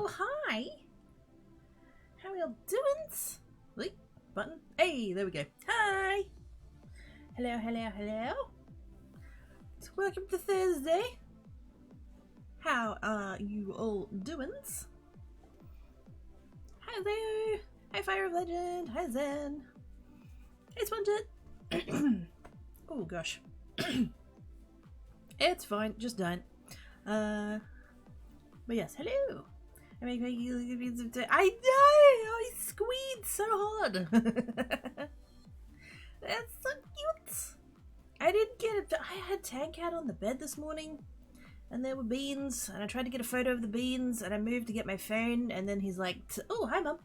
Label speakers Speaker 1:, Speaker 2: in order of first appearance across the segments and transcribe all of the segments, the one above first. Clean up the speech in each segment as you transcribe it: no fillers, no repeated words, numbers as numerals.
Speaker 1: Oh, hi. How are you doing? Wait, button. Hey, there we go. Hi. Hello, hello, hello. Welcome to Thursday. How are you all doing? Hi there. Hi, Fire of Legend. Hi, Zen. Hey, Sponget. Oh, gosh. It's fine. Just done. But yes, hello. I know! I squeezed so hard! That's so cute! I didn't get it. I had Tank Cat on the bed this morning, and there were beans, and I tried to get a photo of the beans, and I moved to get my phone, and then he's like, oh, hi, Mum.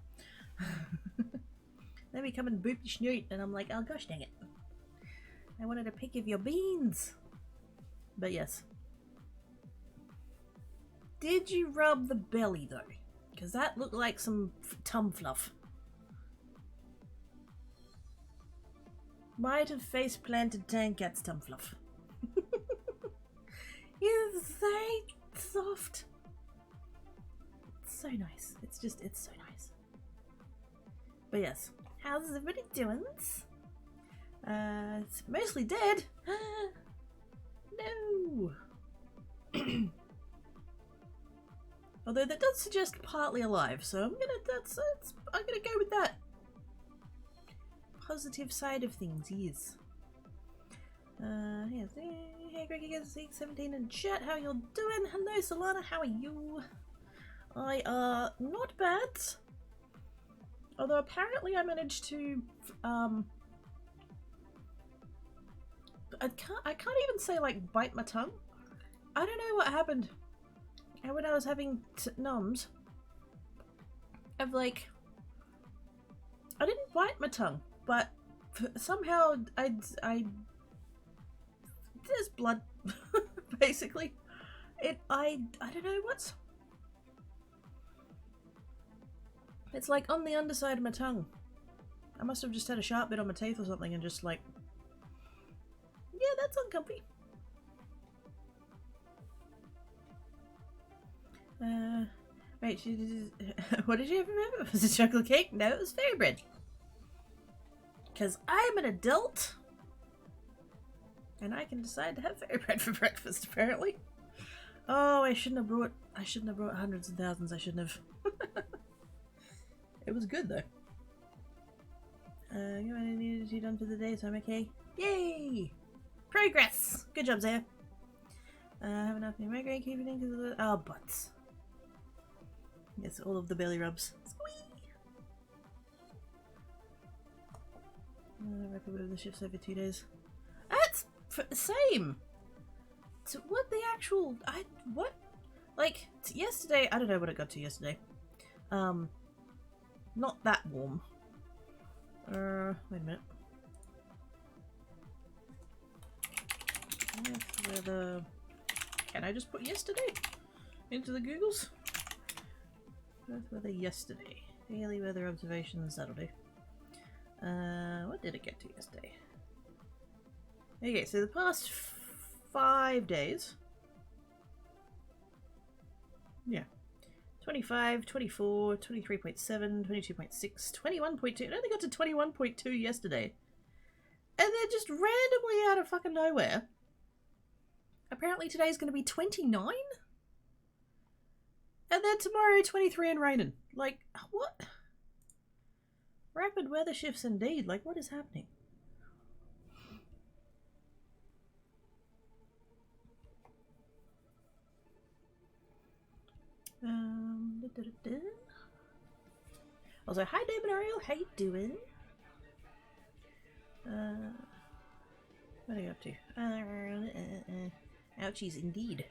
Speaker 1: Let me come and boop your snoot, and I'm like, oh, gosh dang it. I wanted a pic of your beans. But yes. Did you rub the belly, though? Because that looked like some tum fluff. Might have face planted Tank Cat's tum fluff. It's so soft. It's so nice. It's so nice. But yes. How's everybody doing? It's mostly dead. No. Although that does suggest partly alive, so I'm gonna go with that. Positive side of things, yes. Yes. Hey, Greggy gets 17 in chat. How y'all doing? Hello, Solana. How are you? I not bad. Although apparently I managed to I can't even say like bite my tongue. I don't know what happened. And when I was having numbs, of like, I didn't bite my tongue, but somehow there's blood, basically. I don't know what's. It's like on the underside of my tongue. I must have just had a sharp bit on my teeth or something and just like, yeah, that's uncomfy. Wait, what did you ever remember? Was it chocolate cake? No, it was fairy bread. Because I'm an adult. And I can decide to have fairy bread for breakfast, apparently. Oh, I shouldn't have brought hundreds and thousands, I shouldn't have. It was good, though. I needed to be done for the day, so I'm okay. Yay! Progress! Good job, Zaya. I have enough in migraine keeping in because of the... Oh, butts. Yes, all of the belly rubs. Squee! Record of the shifts over 2 days. That's same! So what the actual... what? Like, yesterday... I don't know what it got to yesterday. Not that warm. Wait a minute. Weather... Can I just put yesterday into the Googles? Earth weather yesterday. Daily weather observations, that'll do. What did it get to yesterday? Okay, so the past 5 days. Yeah. 25, 24, 23.7, 22.6, 21.2. It only got to 21.2 yesterday. And then just randomly out of fucking nowhere. Apparently today's going to be 29? And then tomorrow 23 and raining. Like, what? Rapid weather shifts indeed. Like, what is happening? Also, hi David Ariel, how you doing? What are you up to? Ouchies indeed.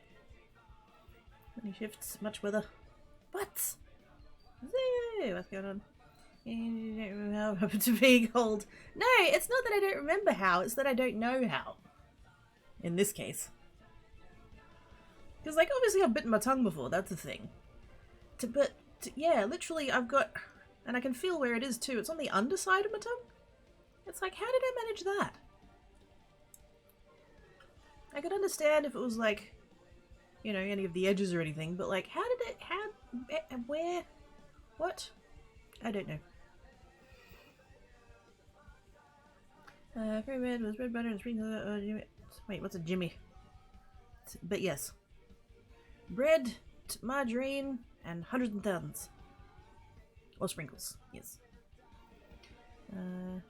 Speaker 1: Many shifts, much weather. What? Hey, what's going on? You don't remember how it happened to being cold. No, it's not that I don't remember how, it's that I don't know how. In this case. Because, like, obviously I've bitten my tongue before, that's the thing. Yeah, literally I've got... And I can feel where it is too. It's on the underside of my tongue. It's like, how did I manage that? I could understand if it was like, you know, any of the edges or anything, but like, how Where? What? I don't know. Fairy bread was bread butter and sprinkles. Wait, what's a Jimmy? But yes. Bread, margarine, and hundreds and thousands. Or sprinkles, yes. I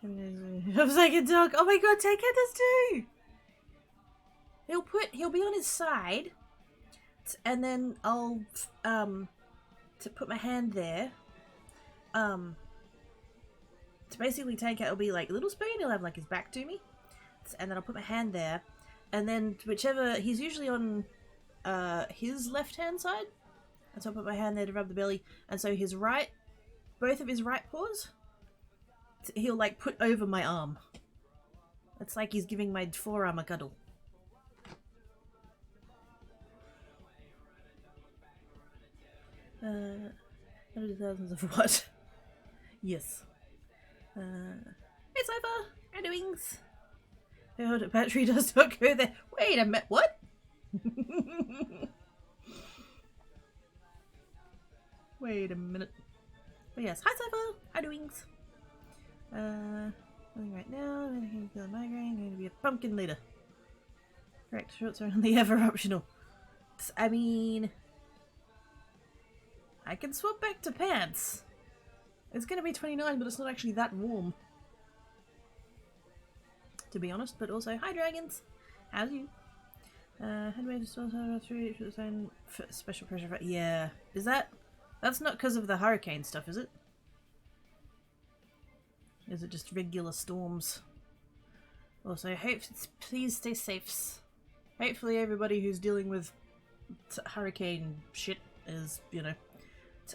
Speaker 1: was like a dog. Oh my god, Tay Cat does too! He'll be on his side, and then I'll, to put my hand there, to basically Tay Cat will be like a little spoon, he'll have like his back to me, and then I'll put my hand there, and then whichever, he's usually on, his left-hand side, and so I'll put my hand there to rub the belly, and so his right, both of his right paws, he'll like put over my arm. It's like he's giving my forearm a cuddle. Hundreds of thousands of what? Yes. Hey Cypher! How doings? Oh, the battery does not go there. Wait a minute, what? Wait a minute. But yes, hi Cypher! How doings? Nothing right now. I'm going to feel a migraine. I'm going to be a pumpkin later. Correct. Shorts are only ever optional. I mean, I can swap back to pants. It's going to be 29, but it's not actually that warm, to be honest. But also, hi dragons. How's you? Headway to still through special pressure. Yeah, is that? That's not because of the hurricane stuff, is it? Is it just regular storms? Also, please stay safe. Hopefully everybody who's dealing with hurricane shit is, you know,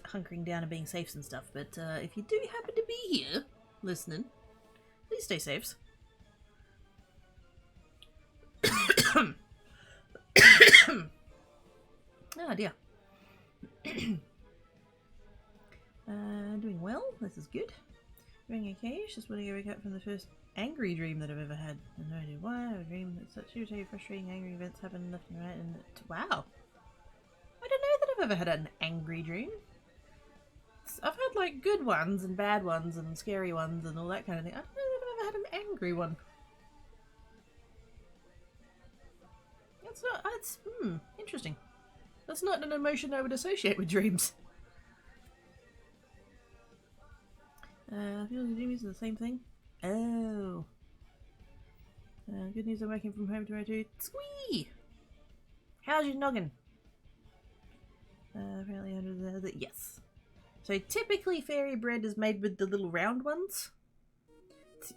Speaker 1: hunkering down and being safe and stuff. But if you do happen to be here listening, please stay safe. Oh dear. Doing well. This is good. Doing okay. Just wanting to wake up from the first angry dream that I've ever had. I have no idea why. I have a dream that such irritating, frustrating, angry events happen left and right. And wow. I don't know that I've ever had an angry dream. I've had like good ones and bad ones and scary ones and all that kind of thing. I don't know that I've ever had an angry one. That's not. That's interesting. That's not an emotion I would associate with dreams. Feels and dreams are the same thing. Oh. Good news, I'm working from home tomorrow too. Squee! How's your noggin? Apparently under the yes. So typically fairy bread is made with the little round ones.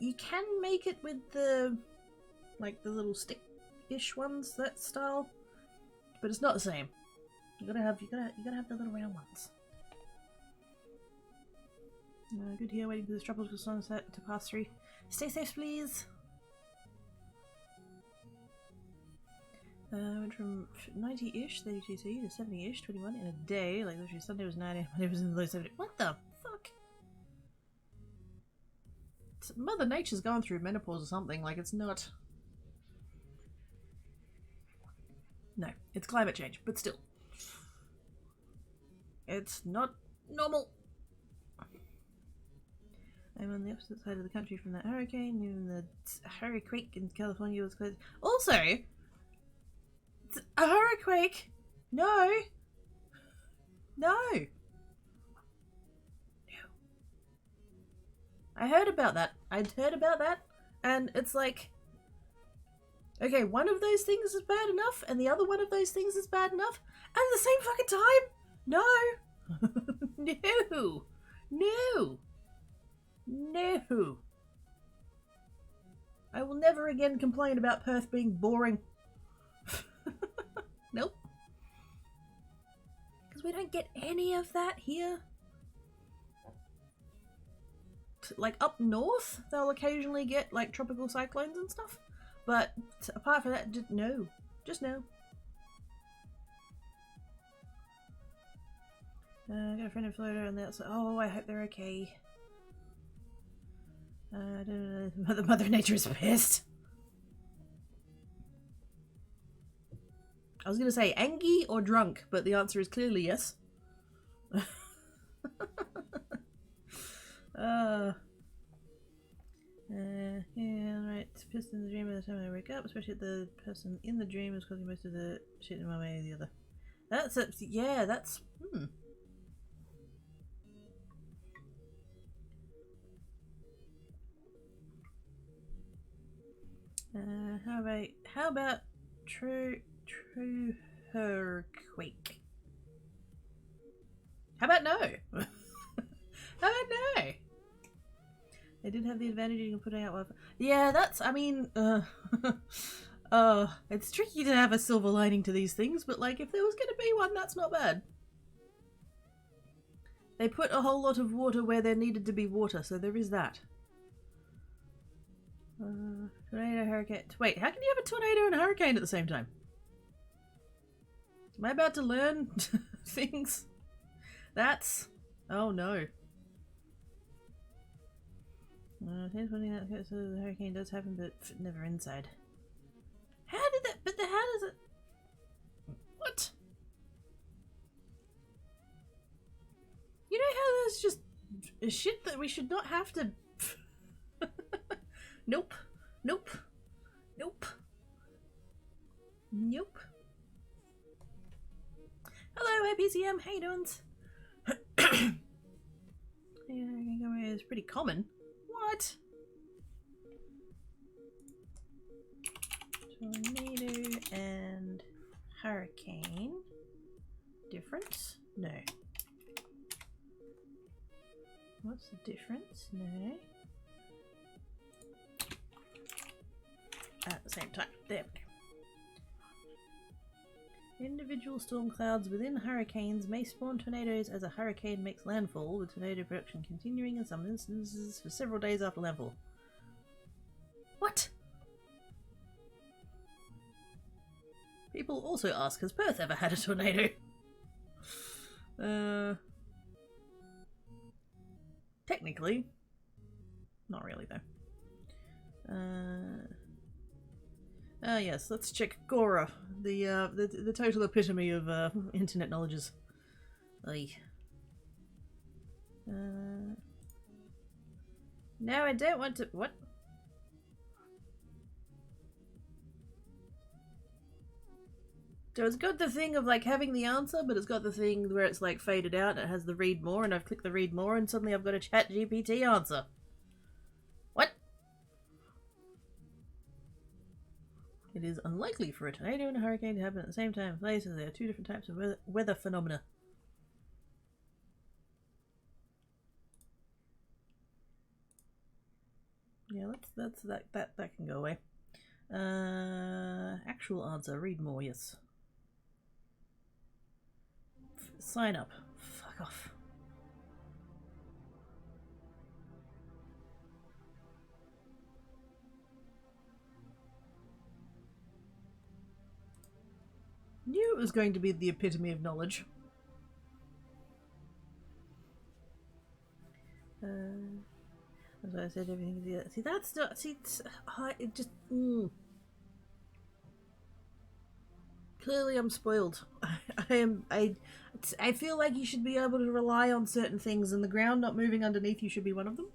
Speaker 1: You can make it with the, like the little stick-ish ones, that style. But it's not the same. You gotta have the little round ones. Good here, waiting for this tropical sunset to pass through. Stay safe, please. Went from 90-ish, 32C, to 70-ish, 21 in a day. Like literally Sunday was 90, Monday was in the low 70. What the fuck? Mother Nature's gone through menopause or something. Like it's not. No, it's climate change, but still. It's not normal. I'm on the opposite side of the country from that hurricane. Even the hurricane in California was closed. Also, a hurricane? No. No. I heard about that. I'd heard about that, and it's like, okay, one of those things is bad enough, and the other one of those things is bad enough, at the same fucking time? No. No. No. No. I will never again complain about Perth being boring. Nope. Because we don't get any of that here. Like up north, they'll occasionally get like tropical cyclones and stuff. But apart from that, just no. Just no. I got a friend in Florida and that's oh, I hope they're okay. I don't know. Mother Nature is pissed. I was going to say angry or drunk, but the answer is clearly yes. Yeah, right. It's pissed in the dream by the time I wake up, especially if the person in the dream is causing most of the shit in one way or the other. That's it. Yeah, that's. How about true earthquake? How about no? How about no? They did have the advantage you can put out. Yeah, that's. I mean, it's tricky to have a silver lining to these things, but like, if there was going to be one, that's not bad. They put a whole lot of water where there needed to be water, so there is that. Tornado, hurricane. Wait, how can you have a tornado and a hurricane at the same time? Am I about to learn things? That's. Oh no. Here's one thing that so the hurricane does happen, but never inside. How did that? But how does it? What? You know how there's just shit that we should not have to. Nope. Nope. Nope. Nope. Hello, IPCM. How you doing? Yeah, it's pretty common. What? Tornado and hurricane. Difference? No. What's the difference? No. At the same time. There we go. Individual storm clouds within hurricanes may spawn tornadoes as a hurricane makes landfall, with tornado production continuing in some instances for several days after landfall. What? People also ask, has Perth ever had a tornado? Technically. Not really, though. Yes, let's check Gora, the total epitome of internet knowledges. No, I don't want to. What? So it's got the thing of like having the answer, but it's got the thing where it's like faded out. And it has the read more, and I've clicked the read more, and suddenly I've got a chat GPT answer. What? It is unlikely for a tornado and a hurricane to happen at the same time and place, as there are two different types of weather phenomena. Yeah, that can go away. Actual answer. Read more. Yes. Sign up. Fuck off. Knew it was going to be the epitome of knowledge. As I said, everything. See, that's not. See, it just. Clearly, I'm spoiled. I feel like you should be able to rely on certain things, and the ground not moving underneath you should be one of them.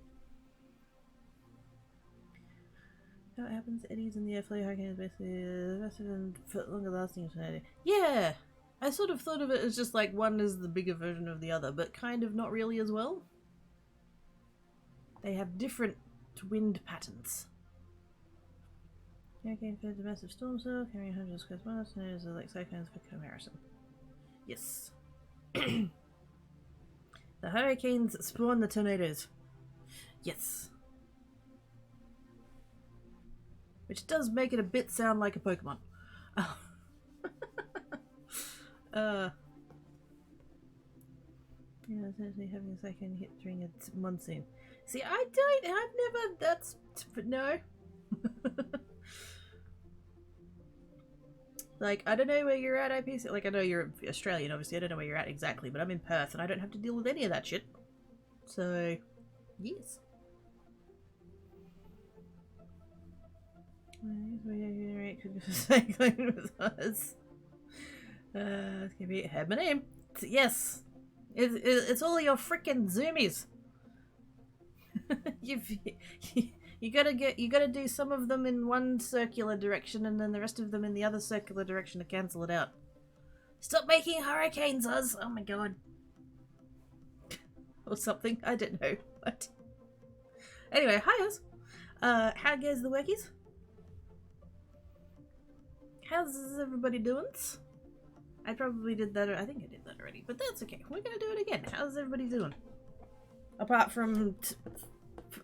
Speaker 1: How it happens? Eddies in the airflow hurricane is basically faster and longer lasting tornado. Yeah, I sort of thought of it as just like one is the bigger version of the other, but kind of not really as well. They have different wind patterns. Hurricane fed a massive storm cell, carrying hundreds of square miles, tornadoes are like cyclones for comparison. Yes. The hurricanes spawn the tornadoes. Yes. Which does make it a bit sound like a Pokemon. Yeah, essentially having a cyclone hit during a monsoon. See, I've never, no. Like, I don't know where you're at, IPC. Like, I know you're Australian, obviously. I don't know where you're at exactly, but I'm in Perth, and I don't have to deal with any of that shit. So, yes. It's gonna be have my name. Yes. It's all your freaking zoomies. You gotta do some of them in one circular direction and then the rest of them in the other circular direction to cancel it out. Stop making hurricanes, Oz! Oh my god. Or something. I don't know. What? Anyway, hi Oz. How goes the workies? How's everybody doing? I probably did that, I think I did that already, but that's okay. We're gonna do it again. How's everybody doing? Apart from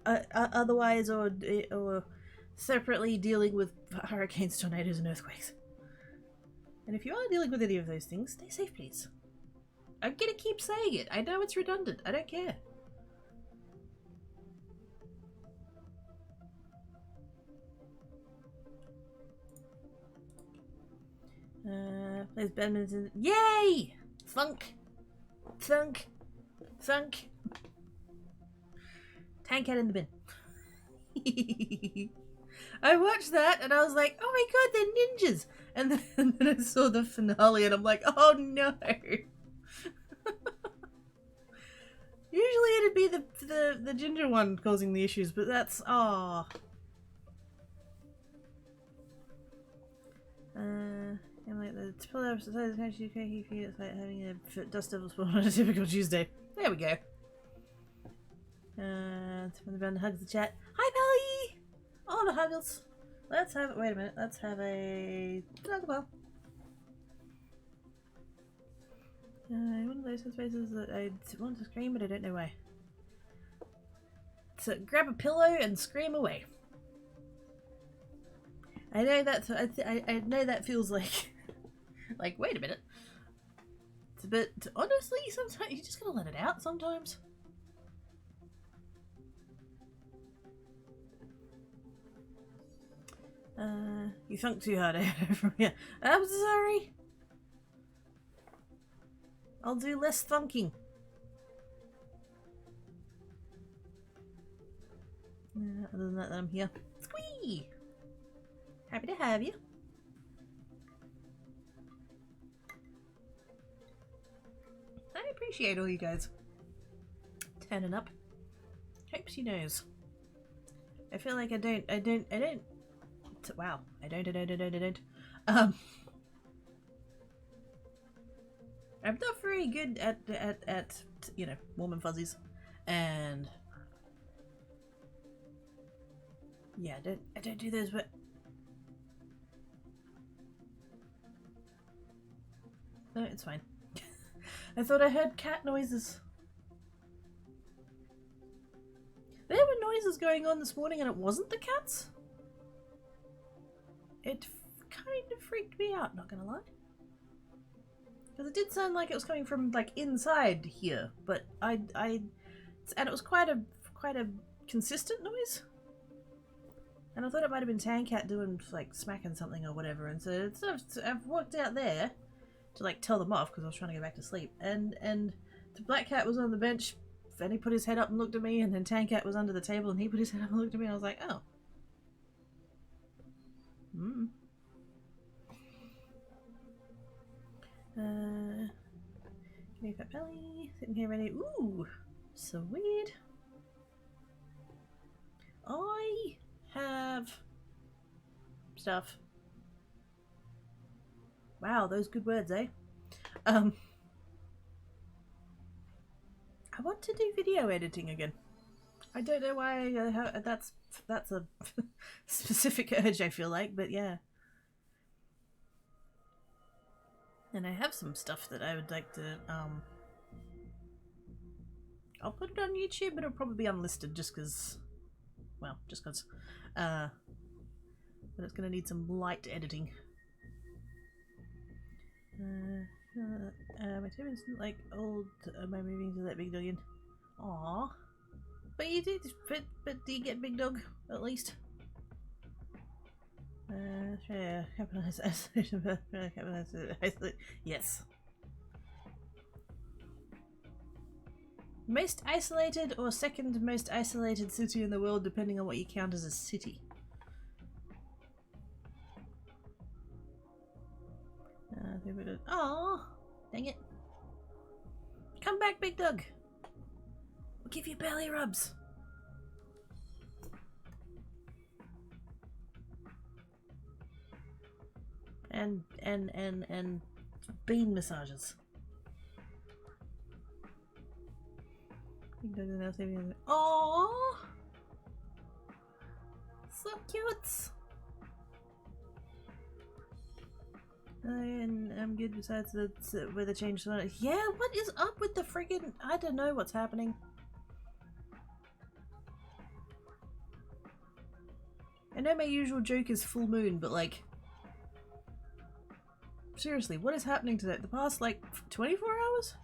Speaker 1: otherwise or separately dealing with hurricanes, tornadoes, and earthquakes. And if you are dealing with any of those things, stay safe, please. I'm gonna keep saying it. I know it's redundant. I don't care. Plays badminton. Yay! Thunk! Thunk! Thunk! Tank cat in the bin. I watched that and I was like, oh my god, they're ninjas! And then I saw the finale and I'm like, oh no! Usually it'd be the ginger one causing the issues, but that's ah. I'm like the pull up society country UK feel it's like having a dust devil spawn on a typical Tuesday. There we go. From the band hugs the chat. Hi Belly! All the huggles. Let's have wait a minute, let's have a Pokeball. One of those spaces that I want to scream, but I don't know why. So grab a pillow and scream away. I know that's. I know that feels like, like wait a minute. But honestly, sometimes you just gotta let it out. Sometimes. You thunk too hard. Yeah, I'm sorry. I'll do less thunking. Other than that, I'm here. Squee! Happy to have you. I appreciate all you guys turning up. Hopes you knows. I feel like I don't. Wow, I don't. I'm not very good at you know, warm and fuzzies, and yeah, I don't do those, but no, it's fine. I thought I heard cat noises. There were noises going on this morning and it wasn't the cats. It kind of freaked me out, not gonna lie. Because it did sound like it was coming from like inside here, but and it was quite a consistent noise. And I thought it might have been Tankat doing like smacking something or whatever, and so I've walked out there to like tell them off because I was trying to go back to sleep, and the black cat was on the bench and he put his head up and looked at me, and then Tankat was under the table and he put his head up and looked at me, and I was like, oh. Give me a fat belly, sitting here ready. Ooh, sweet. I have stuff. Wow, those good words, eh? I want to do video editing again. I don't know why that's a specific urge, I feel like, but yeah. And I have some stuff that I would like to, I'll put it on YouTube, but it'll probably be unlisted just because, well, just because, but it's going to need some light editing. My TV isn't like old, my moving to that big dog in. Aww. But you did, but do you get big dog, at least? Yeah, yes. Most isolated or second most isolated city in the world, depending on what you count as a city. Oh, dang it. Come back, Big Dog. We'll give you belly rubs. And bean massages. Big Dog is now saving the... Aww! So cute! And I'm good besides that's where the change started. Yeah, what is up with the friggin... I don't know what's happening. I know my usual joke is full moon, but like... Seriously, what is happening today? The past like 24 hours?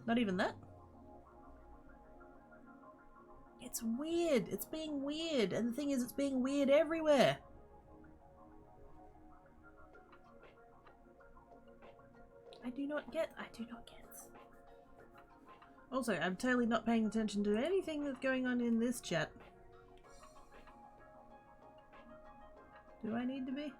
Speaker 1: Not even that? It's weird. It's being weird. And the thing is, it's being weird everywhere. I do not get. Also, I'm totally not paying attention to anything that's going on in this chat. Do I need to be?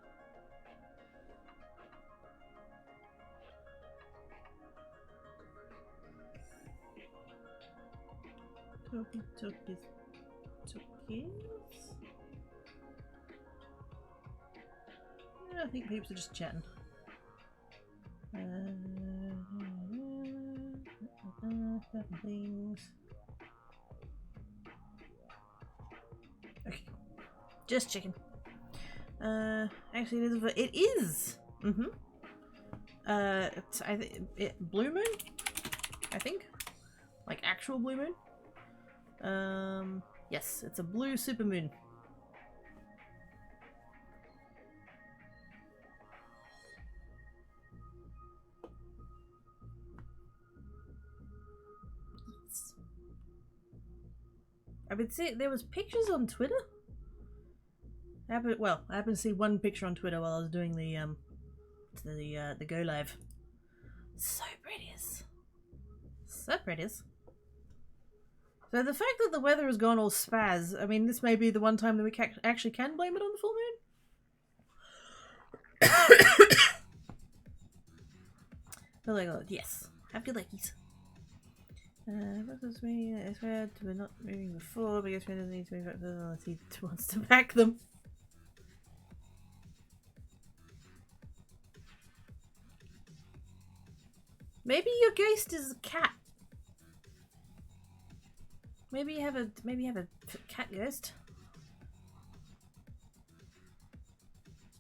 Speaker 1: Talkies. I think peeps are just chatting. Things. Okay, just checking. Actually, it is. I think blue moon. I think, like actual blue moon. Yes, it's a blue supermoon. I've been seeing there was pictures on Twitter. I happened to see one picture on Twitter while I was doing the go live. So pretty. So pretty. So the fact that the weather has gone all spaz, I mean, this may be the one time that we actually can blame it on the full moon. Oh my god, yes. Have good luckies. What was me? I swear we're not moving before, because we doesn't need to move back further unless he wants to back them. Maybe your ghost is a cat. Maybe you have a cat ghost.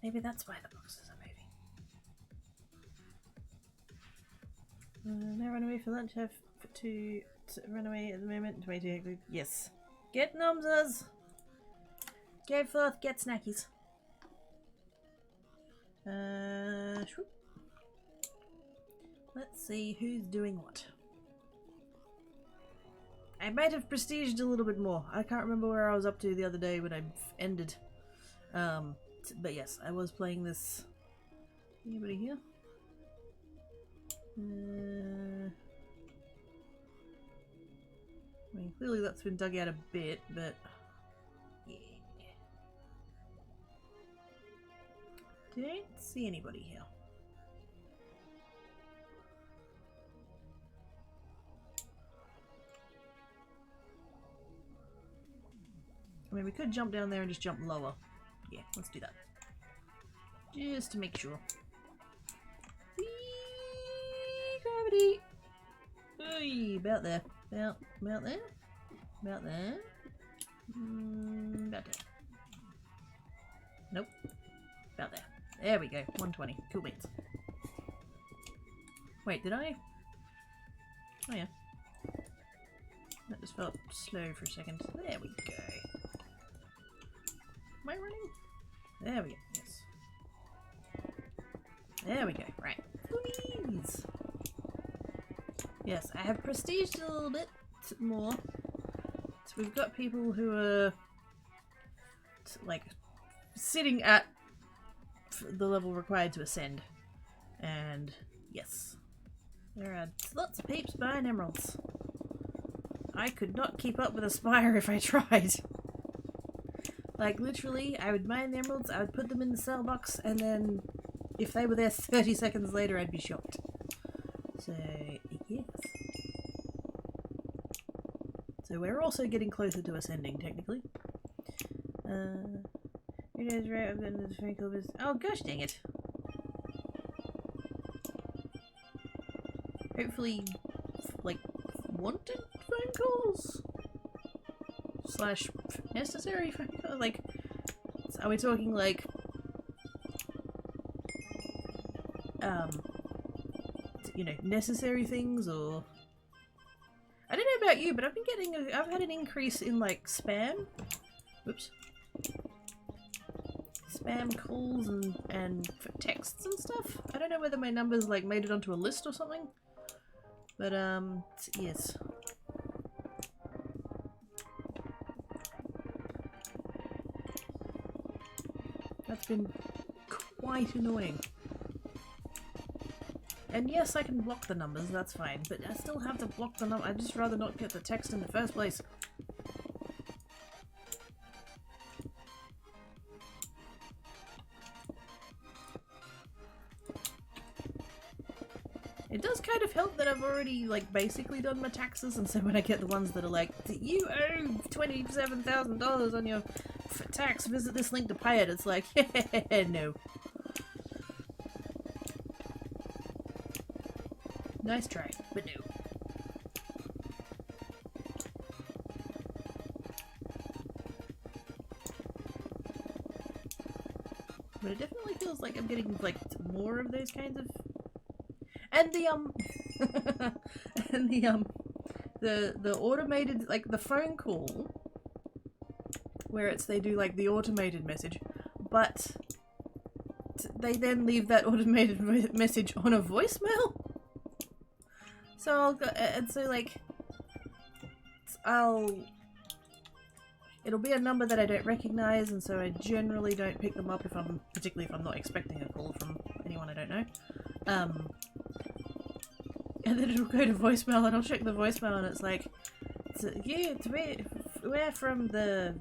Speaker 1: Maybe that's why the boxes are moving. Now run away for lunch. Have to run away at the moment. Way too hectic. Yes. Get nomsas. Go forth. Get snackies. Shwhoop. Let's see who's doing what. I might have prestiged a little bit more. I can't remember where I was up to the other day when I ended. But yes, I was playing this. Anybody here? I mean, clearly that's been dug out a bit, but yeah. Don't see anybody here. I mean, we could jump down there and just jump lower. Yeah, let's do that. Just to make sure. Whee! Gravity! Hey, about there. About there. About there. About there. Nope. About there. There we go. 120. Cool beans. Wait, did I? Oh yeah. That just felt slow for a second. There we go. Am I running? There we go. Yes. There we go. Right. Please. Yes, I have prestiged a little bit more. So we've got people who are like sitting at the level required to ascend. And yes, there are lots of peeps buying emeralds. I could not keep up with a spire if I tried. Like, literally, I would mine the emeralds, I would put them in the sell box, and then if they were there 30 seconds later, I'd be shocked. So, yes. So we're also getting closer to ascending, technically. It is right, I've got this phone call. Oh gosh dang it. Hopefully, like, wanted phone calls? Slash necessary phone calls? Like, are we talking like, you know, necessary things, or... I don't know about you, but I've been getting I've had an increase in, like, spam. Whoops. Spam calls and texts and stuff. I don't know whether my numbers, like, made it onto a list or something. But, yes. That's been quite annoying. And yes, I can block the numbers, that's fine, but I still have to block the number. I'd just rather not get the text in the first place. It does kind of help that I've already, like, basically done my taxes, and so when I get the ones that are like, you owe $27,000 on your tax, visit this link to pay it, it's like, no. Nice try, but no. But it definitely feels like I'm getting, like, more of those kinds of... And the, and the automated, like, the phone call, where it's, they do, like, the automated message, but they then leave that automated message on a voicemail? So I'll go, and so, like, it'll be a number that I don't recognize, and so I generally don't pick them up particularly if I'm not expecting a call from anyone I don't know. And then it'll go to voicemail, and I'll check the voicemail, and it's like, yeah, we're from the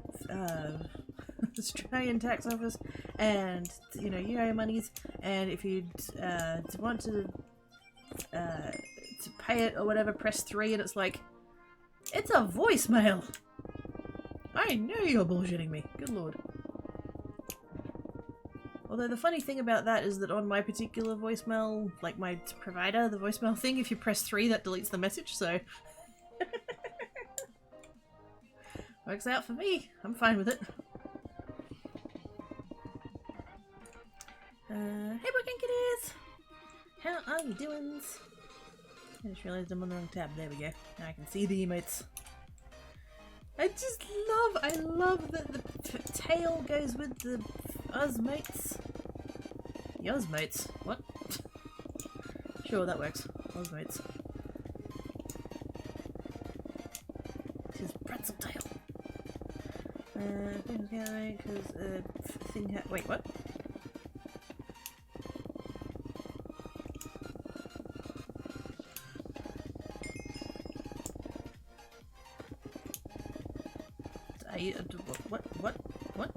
Speaker 1: Australian tax office, and, you know, you owe monies, and if you want to pay it or whatever, press 3, and it's like, it's a voicemail! I know you're bullshitting me. Good lord. Although the funny thing about that is that on my particular voicemail, like my provider, the voicemail thing, if you press 3 that deletes the message, so... Works out for me. I'm fine with it. Hey Broken Kitties! How are you doing? I just realised I'm on the wrong tab. There we go. Now I can see the emotes. I love that the tail goes with the osmotes. The osmotes? What? Sure, that works. Osmotes. His pretzel tail. Because thing wait, what? What?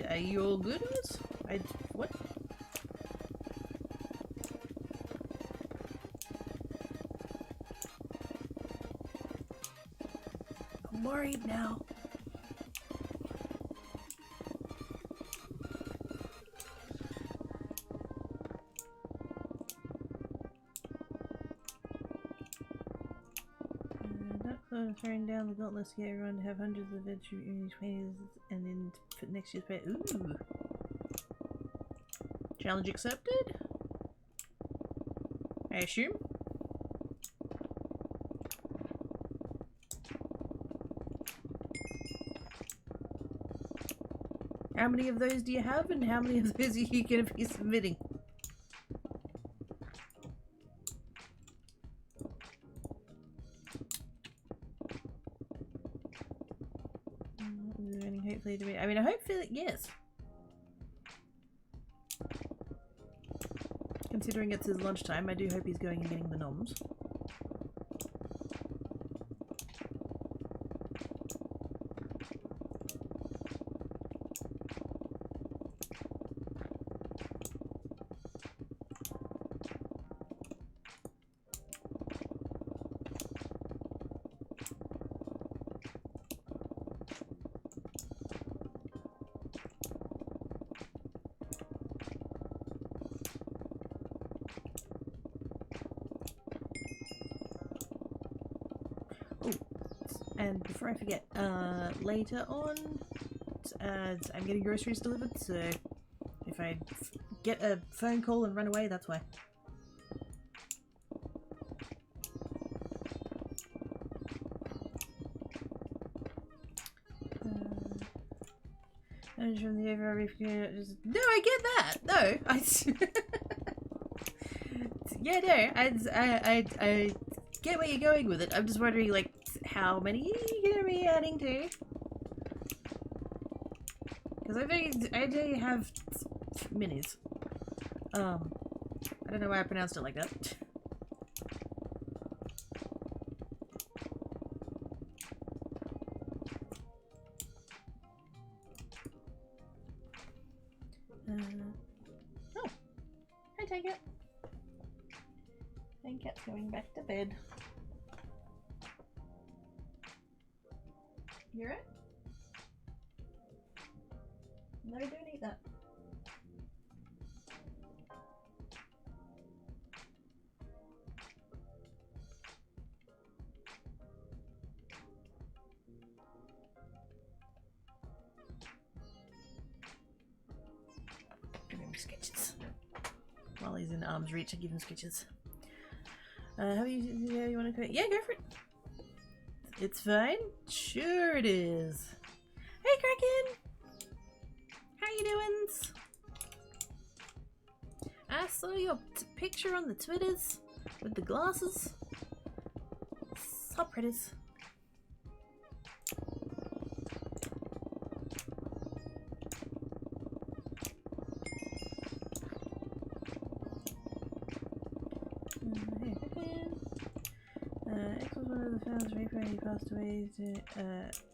Speaker 1: Are you all good with this? What? I'm worried now. Throwing down the gauntlet to get everyone to have hundreds of entries and then for next year's pay. Ooh. Challenge accepted? I assume? How many of those do you have, and how many of those are you going to be submitting? I mean, I hope that yes. Considering it's his lunchtime, I do hope he's going and getting the noms. And before I forget, later on, I'm getting groceries delivered, so if I get a phone call and run away, that's why. From the overall no, I get that. No, yeah, no, I get where you're going with it. I'm just wondering, like, how many you're gonna be adding to? Because I do have minis. I don't know why I pronounced it like that. Oh, hi Tiger. I think it's going back to bed. You're right? No, don't eat that. Give him sketches. While he's in arm's reach, I give him sketches. Have you want to go? Yeah, go for it. It's fine. Sure it is. Hey, Kraken. How you doing? I saw your picture on the Twitters with the glasses. So pretty. X was one of the founders of Reaper and he passed away to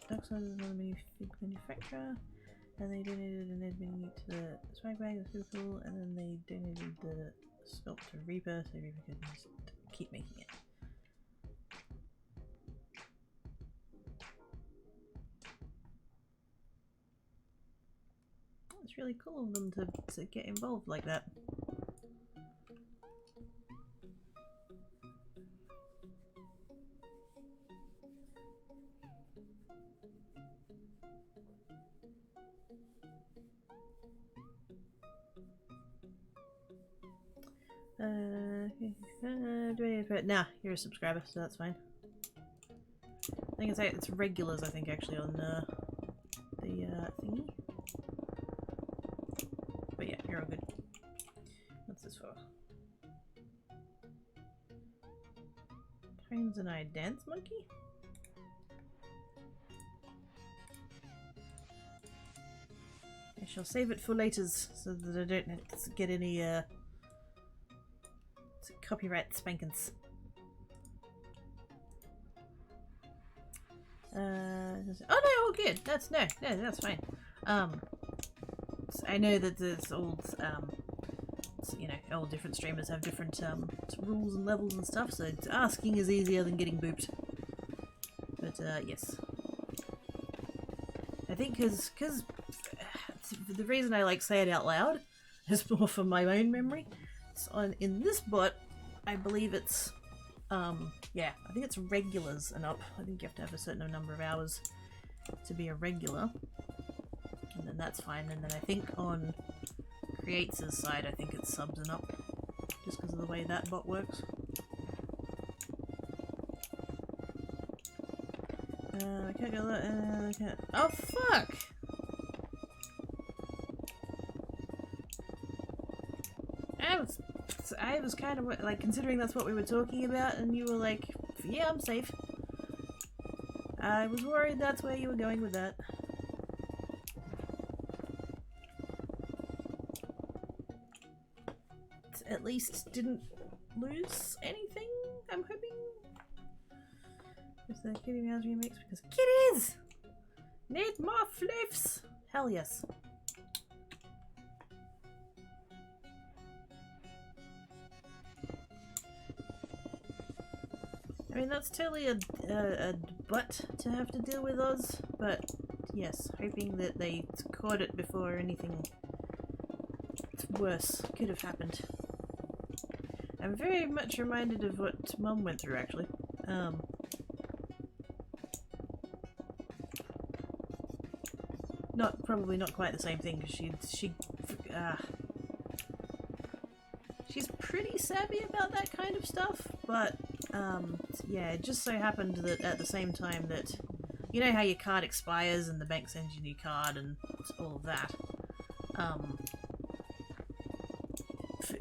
Speaker 1: Duxon is one of the manufacturer, and they donated an admin to the swag bag. It was super cool, and then they donated the sculpt to Reaper so Reaper could just keep making it. It's really cool of them to get involved like that. Nah, you're a subscriber, so that's fine. I think it's regulars, I think, actually, on the thingy. But yeah, you're all good. What's this for? Tones and I dance monkey? I shall save it for laters so that I don't get any copyright spankings. Oh no, all good. That's fine. I know that there's all you know, all different streamers have different rules and levels and stuff, so asking is easier than getting booped. But yes, I think because the reason I like say it out loud is more for my own memory. So in this bot, I believe it's yeah, I think it's regulars and up. I think you have to have a certain number of hours to be a regular, and then that's fine. And then I think on Creates' side, I think it's subs and up, just because of the way that bot works. I can't go that. I can't. Oh fuck! I was kind of like considering that's what we were talking about, and you were like, "Yeah, I'm safe." I was worried that's where you were going with that. At least didn't lose anything, I'm hoping. Is the Kitty Meows remix? Because kitties need more floofs! Hell yes. I mean, that's totally a butt to have to deal with Oz, but yes, hoping that they caught it before anything worse could have happened. I'm very much reminded of what Mum went through, actually. probably not quite the same thing, because she's pretty savvy about that kind of stuff, but yeah, it just so happened that at the same time that, you know how your card expires and the bank sends you a new card and all of that,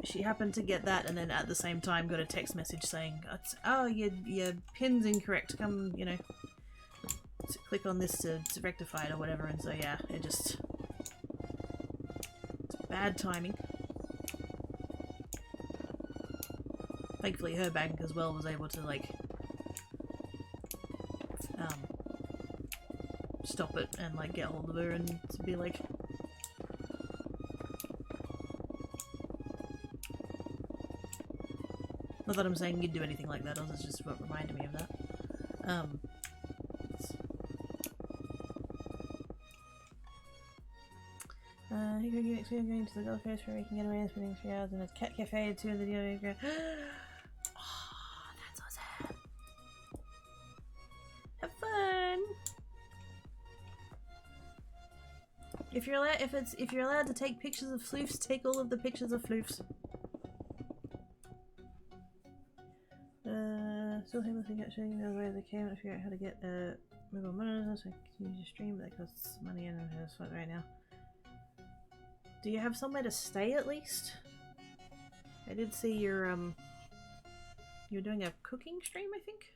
Speaker 1: she happened to get that, and then at the same time got a text message saying, oh, your pin's incorrect, come, you know, click on this to rectify it or whatever. And so yeah, it's bad timing. Thankfully her bank as well was able to like stop it and like get hold of her and to be like, not that I'm saying you'd do anything like that, it's just what reminded me of that. Next week I'm going to the Gold Coast for a weekend getaway and spending 3 hours in a cat cafe and 2 in the video. Oh, that's awesome. Have fun. If you're allowed to take pictures of floofs, take all of the pictures of floofs. Still able to get showing the way they came and figure out how to get mobile monitor so I can use your stream, but that costs money and I'm going to sweat right now. Do you have somewhere to stay at least? I did see you're doing a cooking stream, I think?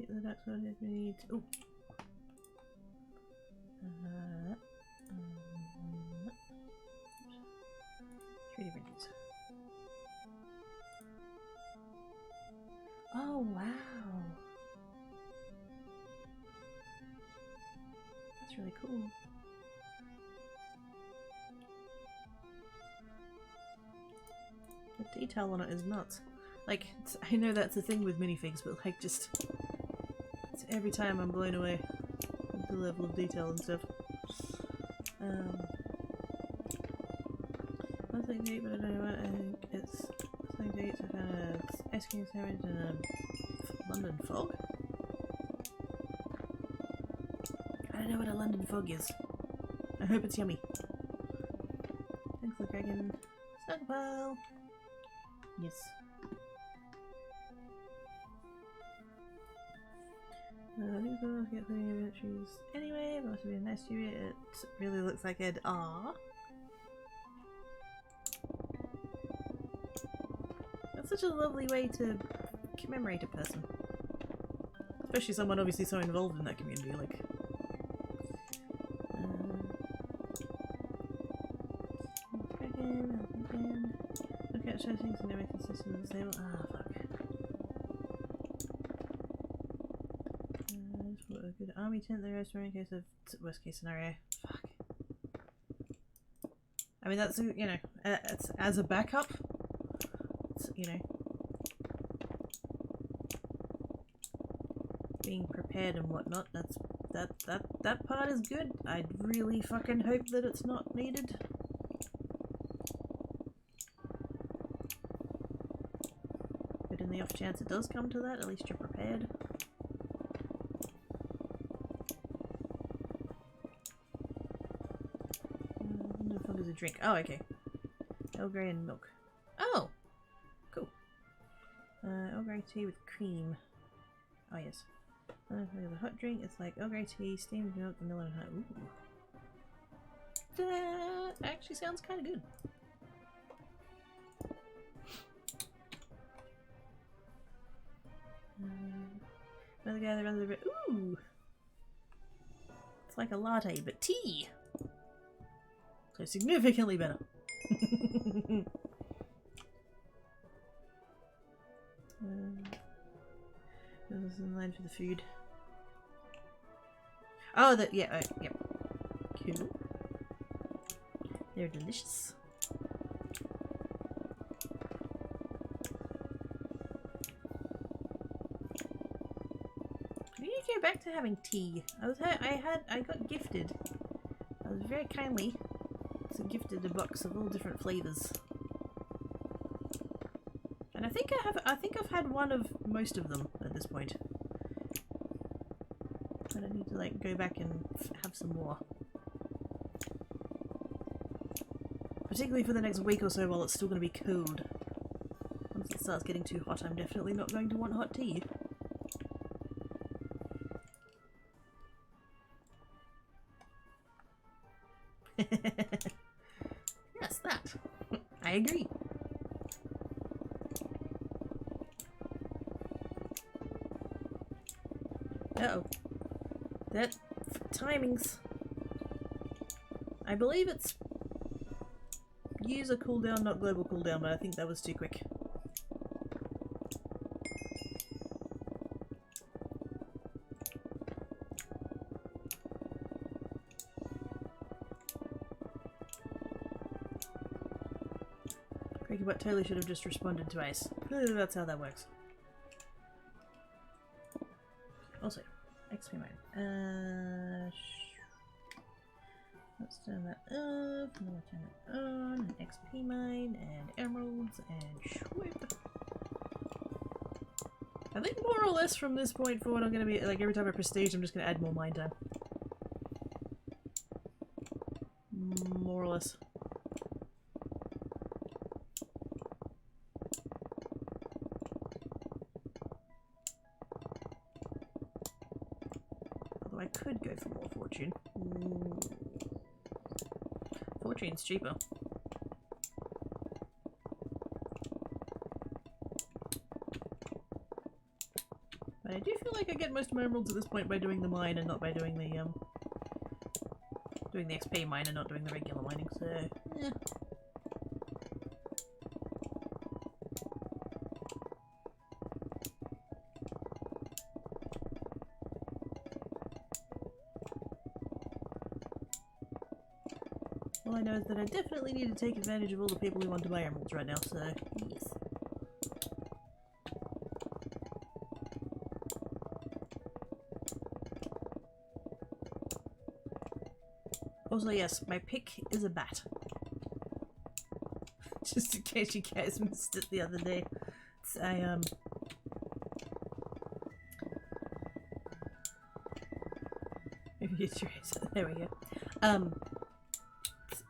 Speaker 1: The ducks what we need. Oh. 3 different things. Oh wow. That's really cool. The detail on it is nuts. Like, I know that's the thing with minifigs, but like, just every time I'm blown away with the level of detail and stuff. One thing to eat, but I don't know what. I think it's something to eat. So I found a ice cream sandwich and a London fog. I don't know what a London fog is. I hope it's yummy. Thanks for the dragon. Snuggle pile. Yes. I think I'll get plenty of inventories anyway, but must have been nice to read. It really looks like it. Aww. That's such a lovely way to commemorate a person. Especially someone obviously so involved in that community, like. Look at show things and never consistent the same. Ah, fuck. A good army tent there is in case of worst case scenario. Fuck. I mean, that's, you know, it's, as a backup, it's, you know, being prepared and whatnot. That's that part is good. I'd really fucking hope that it's not needed. But in the off chance it does come to that, at least you're prepared. A drink. Oh, okay. Earl Grey and milk. Oh! Cool. Earl Grey tea with cream. Oh, yes. The hot drink, it's like Earl Grey tea, steamed milk, vanilla and honey. Ooh. That actually sounds kind of good. Another guy that runs the... Ooh! It's like a latte, but tea! So significantly better. This is in line for the food. Oh, that, yeah, yep. Cool. They're delicious. We need to go back to having tea. I got gifted. I was very kindly gifted a box of all different flavours. And I I think I've had one of most of them at this point. I don't need to like go back and have some more. Particularly for the next week or so while it's still going to be cold. Once it starts getting too hot, I'm definitely not going to want hot tea. Yes, that. I agree. Uh-oh. That timings. I believe it's user cooldown, not global cooldown, but I think that was too quick. Cranky Butt totally should have just responded twice. That's how that works. Also, XP mine. Let's turn that off, and then we'll turn it on, and XP mine, and emeralds, and shwip. I think more or less from this point forward I'm gonna be, like, every time I prestige I'm just gonna add more mine time. More or less. Although I could go for more fortune. Fortune's cheaper. But I do feel like I get most of my emeralds at this point by doing the mine and not by doing the XP mine and not doing the regular mining, so yeah. All I know is that I definitely need to take advantage of all the people who want to buy emeralds right now, so yes. Also, yes, my pick is a bat. Just in case you guys missed it the other day. There we go.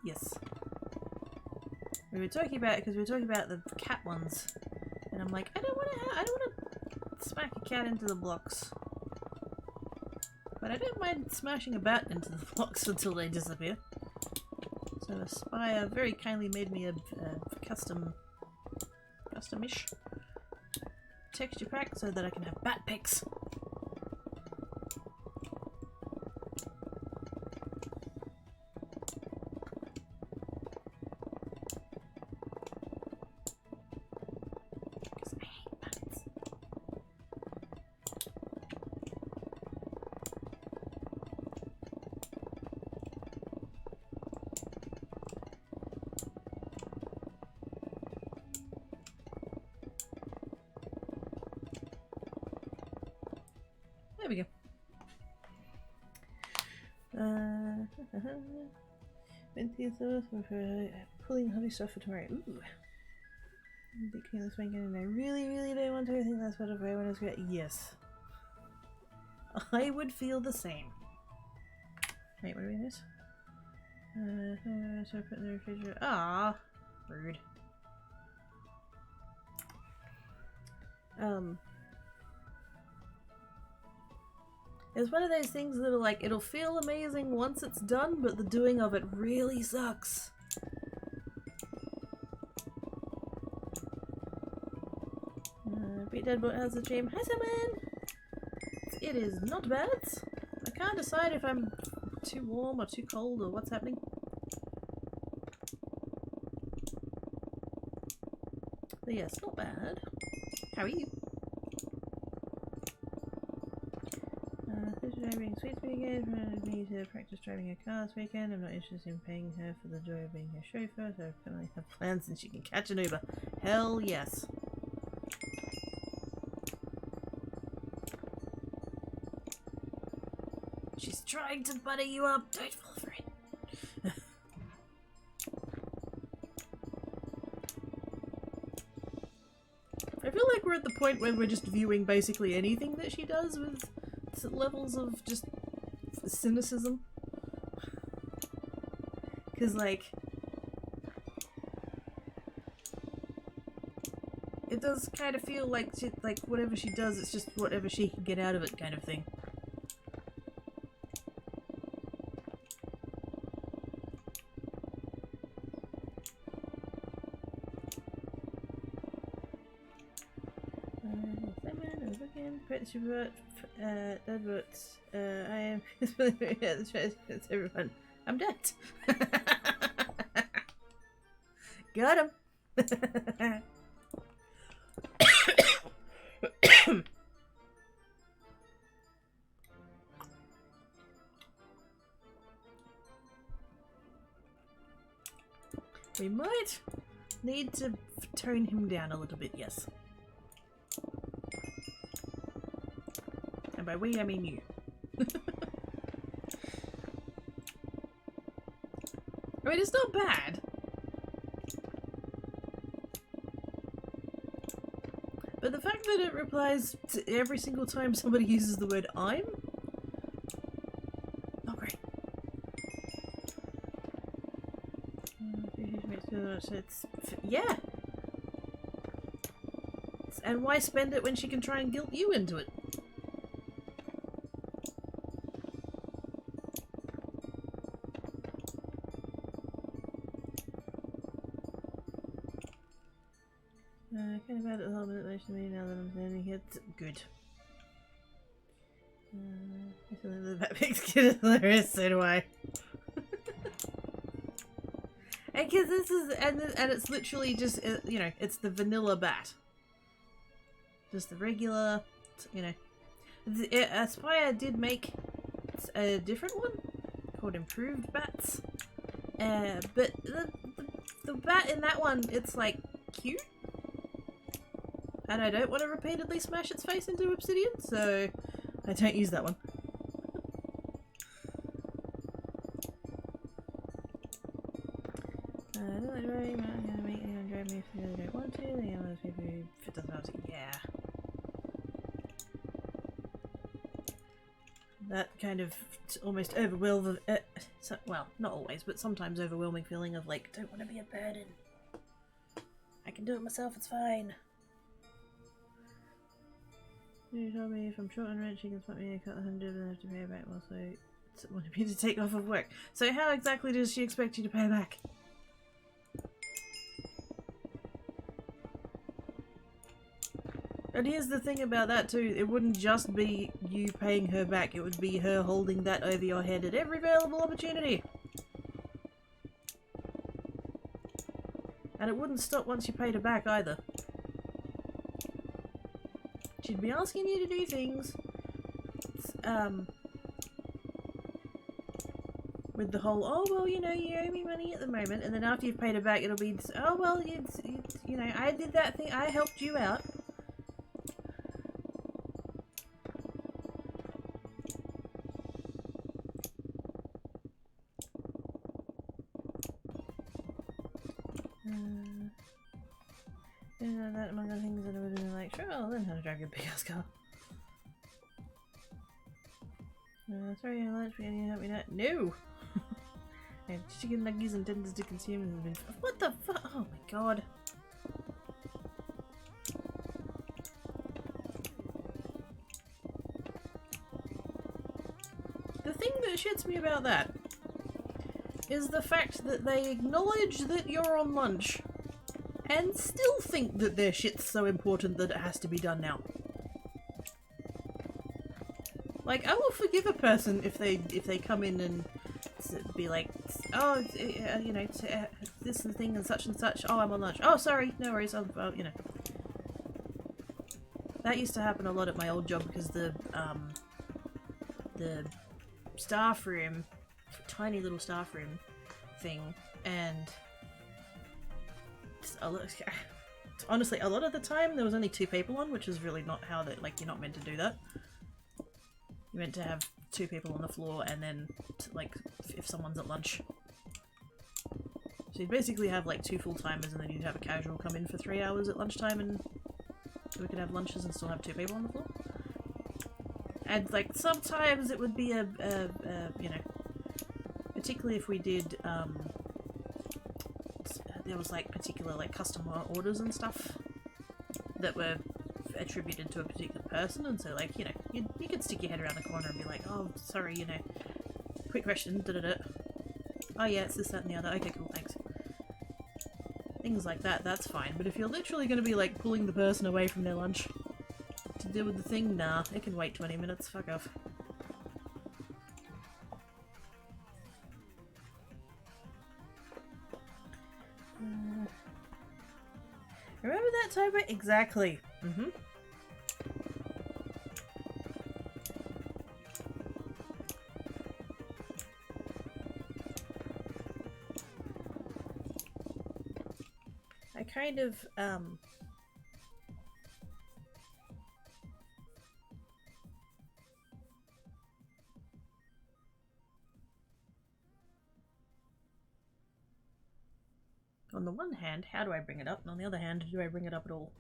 Speaker 1: Yes. We were talking about it because we were talking about the cat ones, and I'm like, I don't want to smack a cat into the blocks, but I don't mind smashing a bat into the blocks until they disappear. So Aspire very kindly made me a custom-ish texture pack so that I can have bat picks. There we go. Pulling heavy stuff for tomorrow. Ooh. Big can this weekend, and I really, really don't want to. I think that's what if I want to get. Yes. I would feel the same. Wait, what do we miss? So I put in the refrigerator. Ah, rude. It's one of those things that are like, it'll feel amazing once it's done, but the doing of it really sucks. Beat Deadbolt has a stream. Hi, Simon! It is not bad. I can't decide if I'm too warm or too cold or what's happening. But yes, not bad. How are you? Driving sweets weekend. I need to practice driving a car this weekend. I'm not interested in paying her for the joy of being her chauffeur, so I finally have plans and she can catch an Uber. Hell yes. She's trying to butter you up. Don't fall for it. I feel like we're at the point where we're just viewing basically anything that she does with levels of just cynicism. Because, like, it does kind of feel like whatever she does, it's just whatever she can get out of it kind of thing. I am it's everyone. I'm dead. Got him. We might need to tone him down a little bit, yes. And by we, I mean you. I mean, it's not bad. But the fact that it replies to every single time somebody uses the word I'm? Not great. It's, yeah. And why spend it when she can try and guilt you into it? Kind of bad at the whole minute to me now that I'm standing here. Good. That makes kid hilarious, so do I. And because this is, and it's literally just, you know, it's the vanilla bat. Just the regular, you know. Aspire did make a different one called Improved Bats. But the bat in that one, it's like cute. And I don't want to repeatedly smash its face into obsidian, so I don't use that one. I don't like driving, I'm not gonna make anyone drive me if they really don't want to. The other people who if it doesn't want to, yeah. That kind of almost overwhelming, well, not always, but sometimes overwhelming feeling of like, don't want to be a burden. I can do it myself, it's fine. You told me if I'm short on rent, she can spot me a cut 100 and I have to pay her back. Also, wanted me to take off of work. So how exactly does she expect you to pay her back? And here's the thing about that too, it wouldn't just be you paying her back, it would be her holding that over your head at every available opportunity. And it wouldn't stop once you paid her back either. She'd be asking you to do things, with the whole, oh well, you know, you owe me money at the moment, and then after you've paid her back, it'll be, oh well, you know, I did that thing, I helped you out. That among other things that I would have been like, sure, I'll learn how to drive your big ass car. Sorry, your lunch, but can you help me now? No! I have chicken nuggets and tenders to consume and been. What the fuck? Oh my god. The thing that shits me about that is the fact that they acknowledge that you're on lunch and still think that their shit's so important that it has to be done now. Like, I will forgive a person if they come in and be like, oh, you know, this and thing and such. Oh, I'm on lunch. Oh, sorry, no worries. I'll you know. That used to happen a lot at my old job because the staff room, tiny little staff room thing, and honestly, a lot of the time there was only 2 people on, which is really not how that, like, you're not meant to do that. You're meant to have 2 people on the floor and then, like, if someone's at lunch. So you'd basically have, like, 2 full-timers and then you'd have a casual come in for 3 hours at lunchtime and so we could have lunches and still have 2 people on the floor. And like sometimes it would be a you know, particularly if we did there was like particular like custom orders and stuff that were attributed to a particular person, and so like, you know, you could stick your head around the corner and be like, oh sorry, you know, quick question, da-da-da. Oh yeah, it's this, that and the other. Okay, cool, thanks. Things like that, that's fine. But if you're literally going to be like pulling the person away from their lunch to deal with the thing, nah, it can wait 20 minutes, fuck off. Remember that time? Exactly. Mm-hmm. I kind of, on the one hand, how do I bring it up? And on the other hand, do I bring it up at all?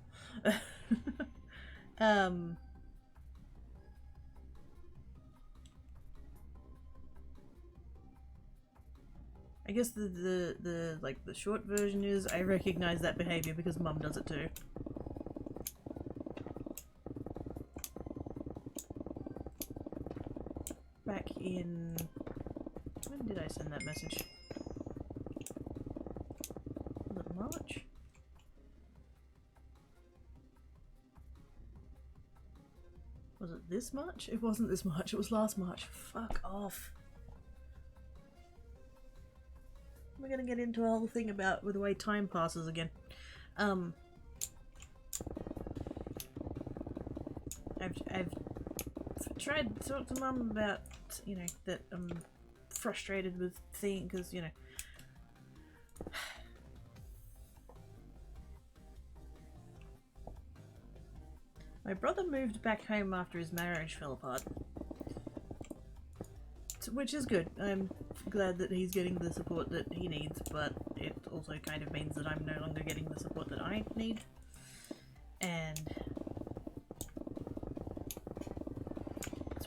Speaker 1: I guess the like the short version is I recognize that behavior because Mum does it too. Back in, when did I send that message? Was it March? Was it this March? It wasn't this March, it was last March. Fuck off. We're gonna get into a whole thing about the way time passes again. I've tried to talk to Mum about, you know, that I'm frustrated with things, because, you know, my brother moved back home after his marriage fell apart. Which is good. I'm glad that he's getting the support that he needs, but it also kind of means that I'm no longer getting the support that I need. And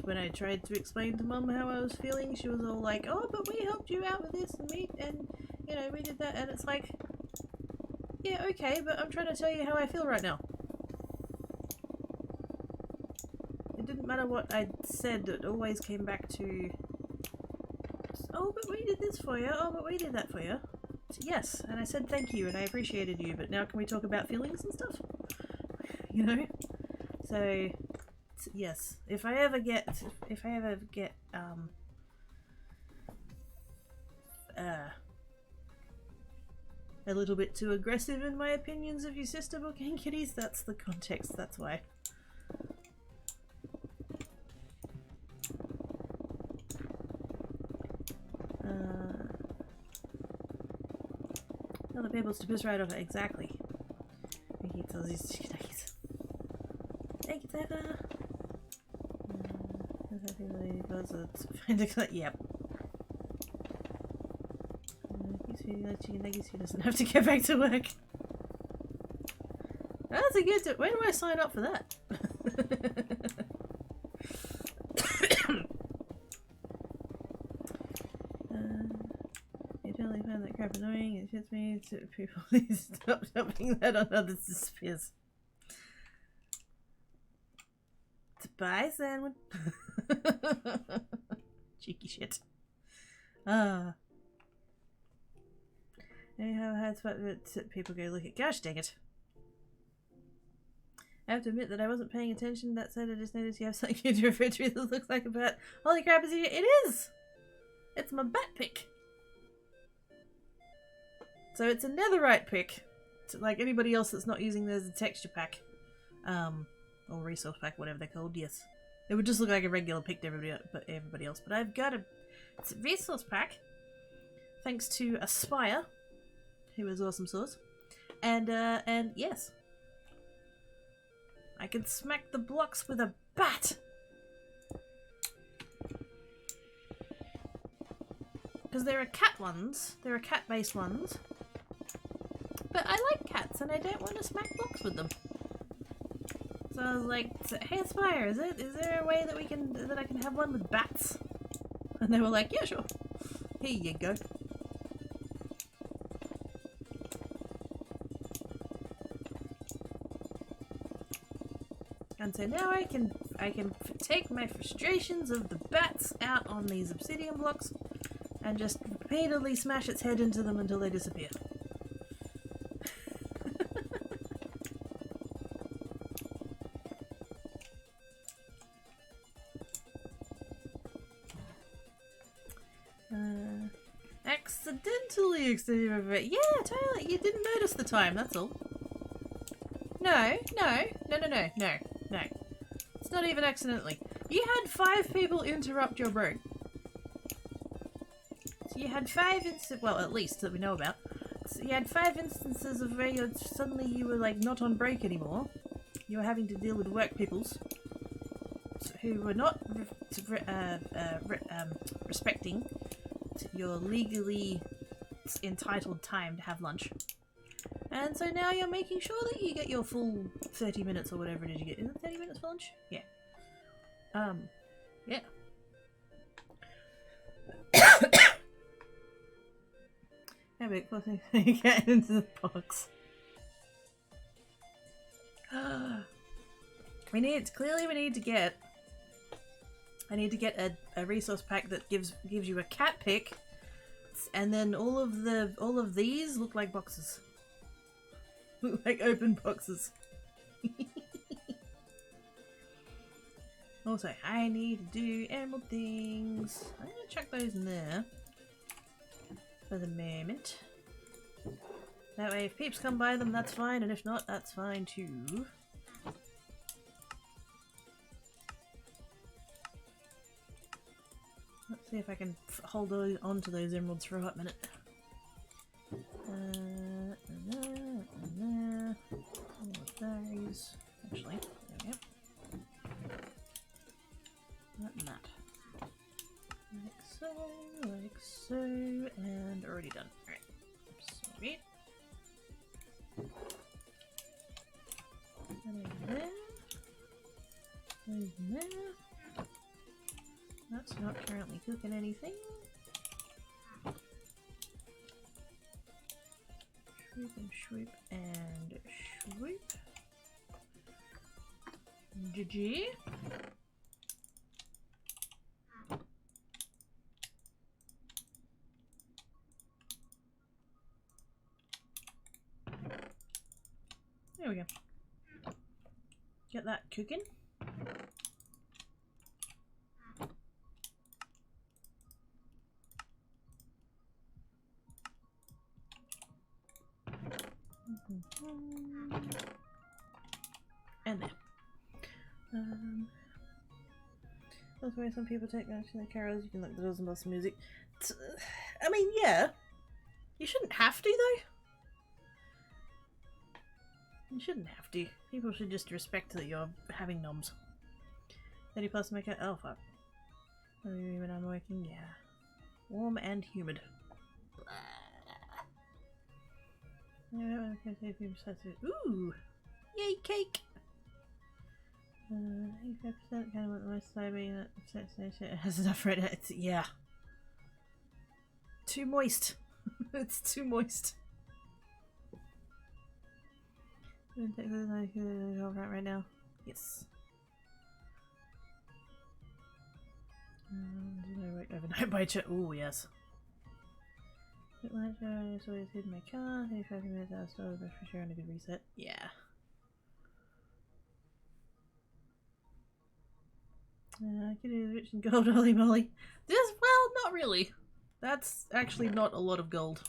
Speaker 1: when I tried to explain to Mum how I was feeling, she was all like, oh, but we helped you out with this, and you know, we did that, and it's like, yeah, okay, but I'm trying to tell you how I feel right now. It didn't matter what I said, it always came back to, oh, but we did this for you, oh, but we did that for you. So, yes, and I said thank you, and I appreciated you, but now can we talk about feelings and stuff? You know? So, yes, if I ever get a little bit too aggressive in my opinions of your sister booking kitties, that's the context, that's why. Other people's to piss right off it, exactly. He tells these chicken nuggets. Thank you, Clever. Yep. He's feeding those chicken nuggets, he doesn't have to go back to work. That's a good. Where do I sign up for that? You totally found that crap annoying. It shits me. People please stop dumping that on others' spears. Bye, sandwich. Cheeky shit. Ah. Anyhow, hard spot that people go look at. Gosh dang it. I have to admit that I wasn't paying attention. That said, I just noticed you have something in your refrigerator that looks like a bat. Holy crap, it is! It's my bat pick. So it's a netherite pick. It's like anybody else that's not using there's a texture pack. Or resource pack, whatever they're called, yes. It would just look like a regular pick to everybody else. But I've got it's a resource pack. Thanks to Aspire, who is awesome sauce. And yes. I can smack the blocks with a bat! Because there are cat ones. There are cat-based ones. But I like cats and I don't want to smack blocks with them. So I was like, hey Aspire, is there a way that I can have one with bats? And they were like, yeah, sure. Here you go. And so now I can take my frustrations of the bats out on these obsidian blocks and just repeatedly smash its head into them until they disappear. Accidentally extended my bit. Yeah, totally. You didn't notice the time, that's all. No. It's not even accidentally. You had 5 people interrupt your break. So you had 5 instances, well, at least that we know about. So you had 5 instances of where suddenly you were like not on break anymore. You were having to deal with work peoples who were not respecting your legally entitled time to have lunch. And so now you're making sure that you get your full 30 minutes or whatever it is you get. Is it 30 minutes for lunch? Yeah. Yeah. How big was it? Get into the box. we need to get I need to get a resource pack that gives you a cat pick, and then all of these look like boxes. Look like open boxes. Also, I need to do emerald things. I'm gonna chuck those in there for the moment. That way if peeps come by them, that's fine, and if not, that's fine too. Let's see if I can hold on to those emeralds for a hot minute. All of those. Actually, there we go. That and that. Like so, and already done. Alright. Sweet. And over there. Those in there. That's not currently cooking anything. Shroop and shroop and shroop. GG. There we go. Get that cooking. And there. That's why some people take action in carols. You can look at the dozen bus music. I mean, yeah. You shouldn't have to, though. You shouldn't have to. People should just respect that you're having noms. 30 plus make it. Oh, fuck. When I'm working, yeah. Warm and humid. Ooh! Yay, cake! 85% kind of what the most side being that it has enough red. It's, yeah. Too moist. It's too moist. Right now. Yes. Did I work overnight by chat? Oh, yes. I always hid my car. 35 minutes out of storage, but for sure on a good reset. Yeah. I could do rich in gold, holy moly. This, well, not really. That's actually not a lot of gold.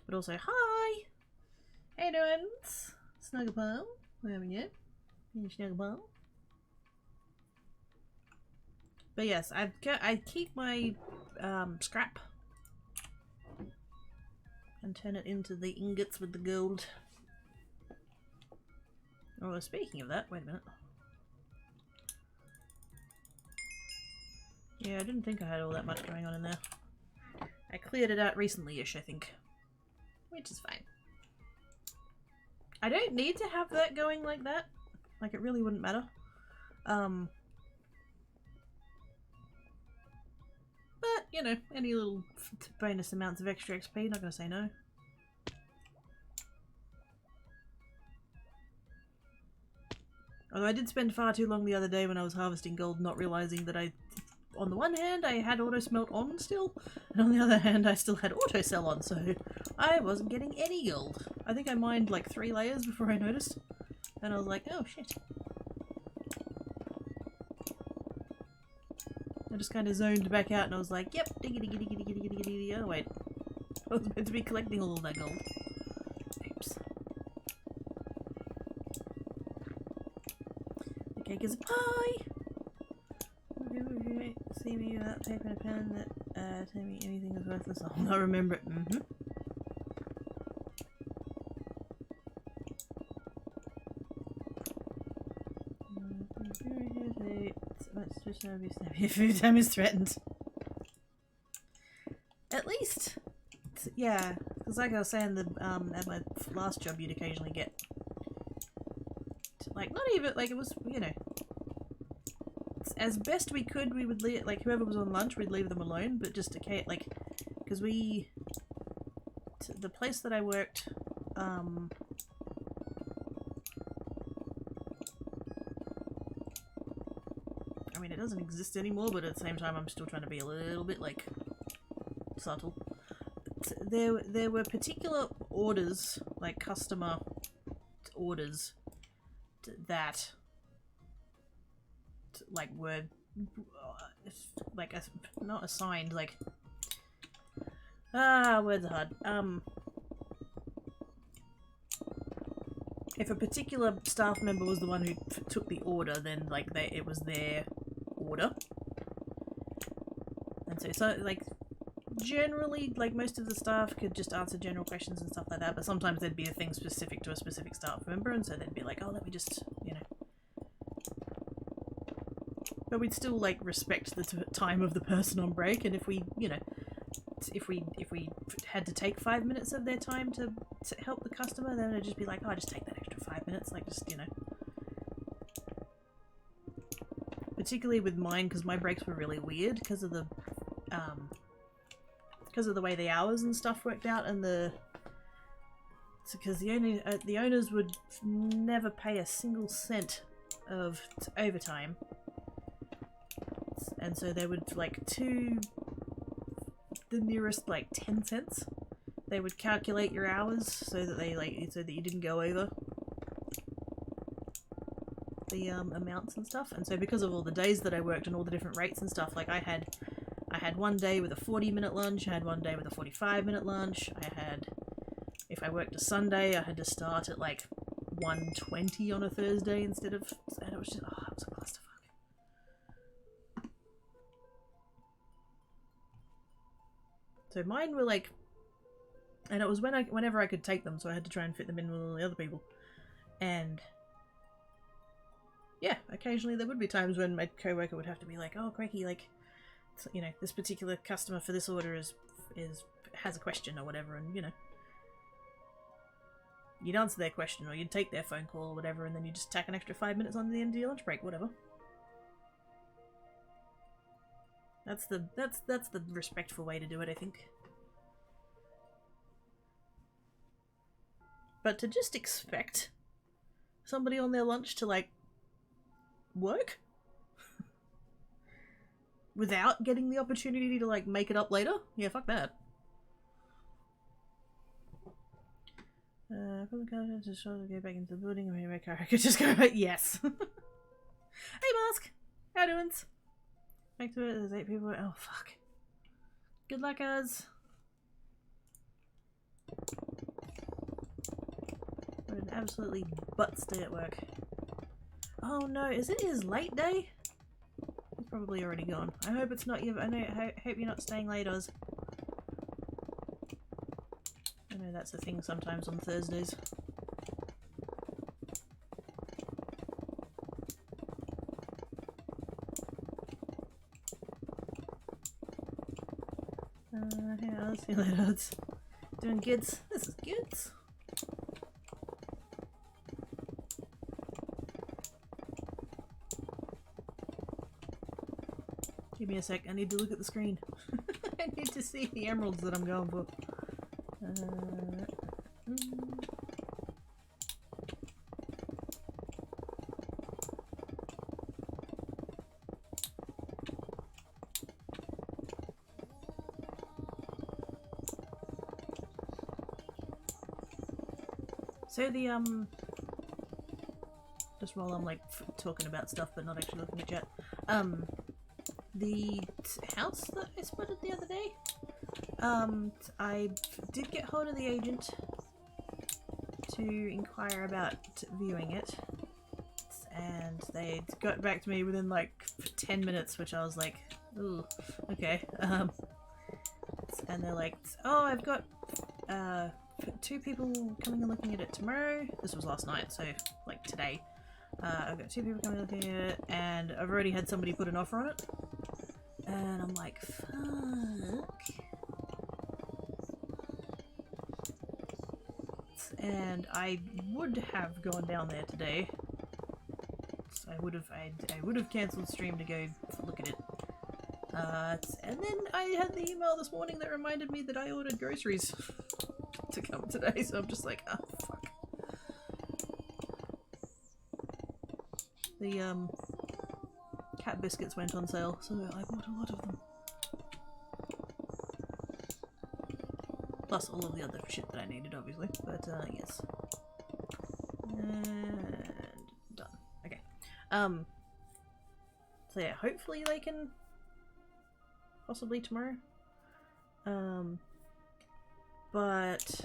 Speaker 1: But also, hi! Hey, doing? Snuggle pile. There we go. Snuggle pile. But yes, I keep my scrap and turn it into the ingots with the gold. Oh, speaking of that, wait a minute. Yeah, I didn't think I had all that much going on in there. I cleared it out recently-ish, I think. Which is fine. I don't need to have that going like that. Like, it really wouldn't matter. But, you know, any little bonus amounts of extra XP, not gonna say no. Although I did spend far too long the other day when I was harvesting gold not realising that on the one hand I had auto smelt on still, and on the other hand I still had auto sell on, so I wasn't getting any gold. I think I mined like 3 layers before I noticed, and I was like, oh shit. I just kind of zoned back out and I was like, yep, diggy diggy diggy diggy diggy diggy diggy. Oh wait, I was meant to be collecting all of that gold. Oops. The cake is a pie! See me without paper and a pen that tell me anything is worthless. I'll not remember it. Mm-hmm. Food time is threatened. At least, yeah, because like I was saying, at my last job, you'd occasionally get, like, not even, like, it was, you know, as best we could, we would leave, like, whoever was on lunch, we'd leave them alone, but just to, like, because the place that I worked, I mean, it doesn't exist anymore, but at the same time, I'm still trying to be a little bit, like, subtle. There were particular orders, like customer orders, that, like, were, like, not assigned, like, words are hard. If a particular staff member was the one who took the order, then, like, it was their order. And so, like, generally, like, most of the staff could just answer general questions and stuff like that, but sometimes there'd be a thing specific to a specific staff member, and so they'd be like, oh, let me just, you know. But we'd still, like, respect the time of the person on break, and if we, you know, if we had to take 5 minutes of their time to help the customer, then it'd just be like, oh, just take that extra 5 minutes, like, just, you know. Particularly with mine, because my breaks were really weird because of the way the hours and stuff worked out, and because the owners would never pay a single cent of overtime, and so they would, like, to the nearest, like, 10 cents, they would calculate your hours so that you didn't go over the amounts and stuff. And so because of all the days that I worked and all the different rates and stuff, like, I had one day with a 40-minute lunch, I had one day with a 45-minute lunch, if I worked a Sunday, I had to start at, like, 1:20 on a Thursday instead of, and it was just, oh, it was a clusterfuck. So mine were, like, and it was whenever I could take them, so I had to try and fit them in with all the other people. And yeah, occasionally there would be times when my co-worker would have to be like, oh, crikey, like, you know, this particular customer for this order has a question or whatever, and, you know, you'd answer their question or you'd take their phone call or whatever, and then you just tack an extra 5 minutes on the end of your lunch break, whatever. That's the respectful way to do it, I think. But to just expect somebody on their lunch to, like, work without getting the opportunity to, like, make it up later? Yeah, fuck that. From the car to show to go back into the building, or maybe my car I could just go back. Yes. Hey, Mask! How doing? Back to it, there's 8 people. Oh, fuck. Good luck, guys. What an absolutely butt stay at work. Oh no, is it his late day? He's probably already gone. I hope it's not you. I hope you're not staying late, Oz. I know that's a thing sometimes on Thursdays. Hey, Oz. See you later, Oz. Doing goods. This is goods. Give me a sec, I need to look at the screen. I need to see the emeralds that I'm going for. So the, just while I'm like talking about stuff but not actually looking at chat, the house that I spotted the other day, I did get hold of the agent to inquire about viewing it, and they got back to me within like 10 minutes, which I was like, ooh, okay, and they're like, oh, I've got, 2 people coming and looking at it tomorrow. This was last night, so like today. I've got 2 people coming and looking at it, and I've already had somebody put an offer on it. And I'm like, fuck. And I would have gone down there today. So I would have cancelled stream to go look at it. And then I had the email this morning that reminded me that I ordered groceries to come today, so I'm just like, oh fuck. The cat biscuits went on sale, so I bought a lot of them. Plus all of the other shit that I needed, obviously, but yes. And done. Okay. So yeah, hopefully they can possibly tomorrow. But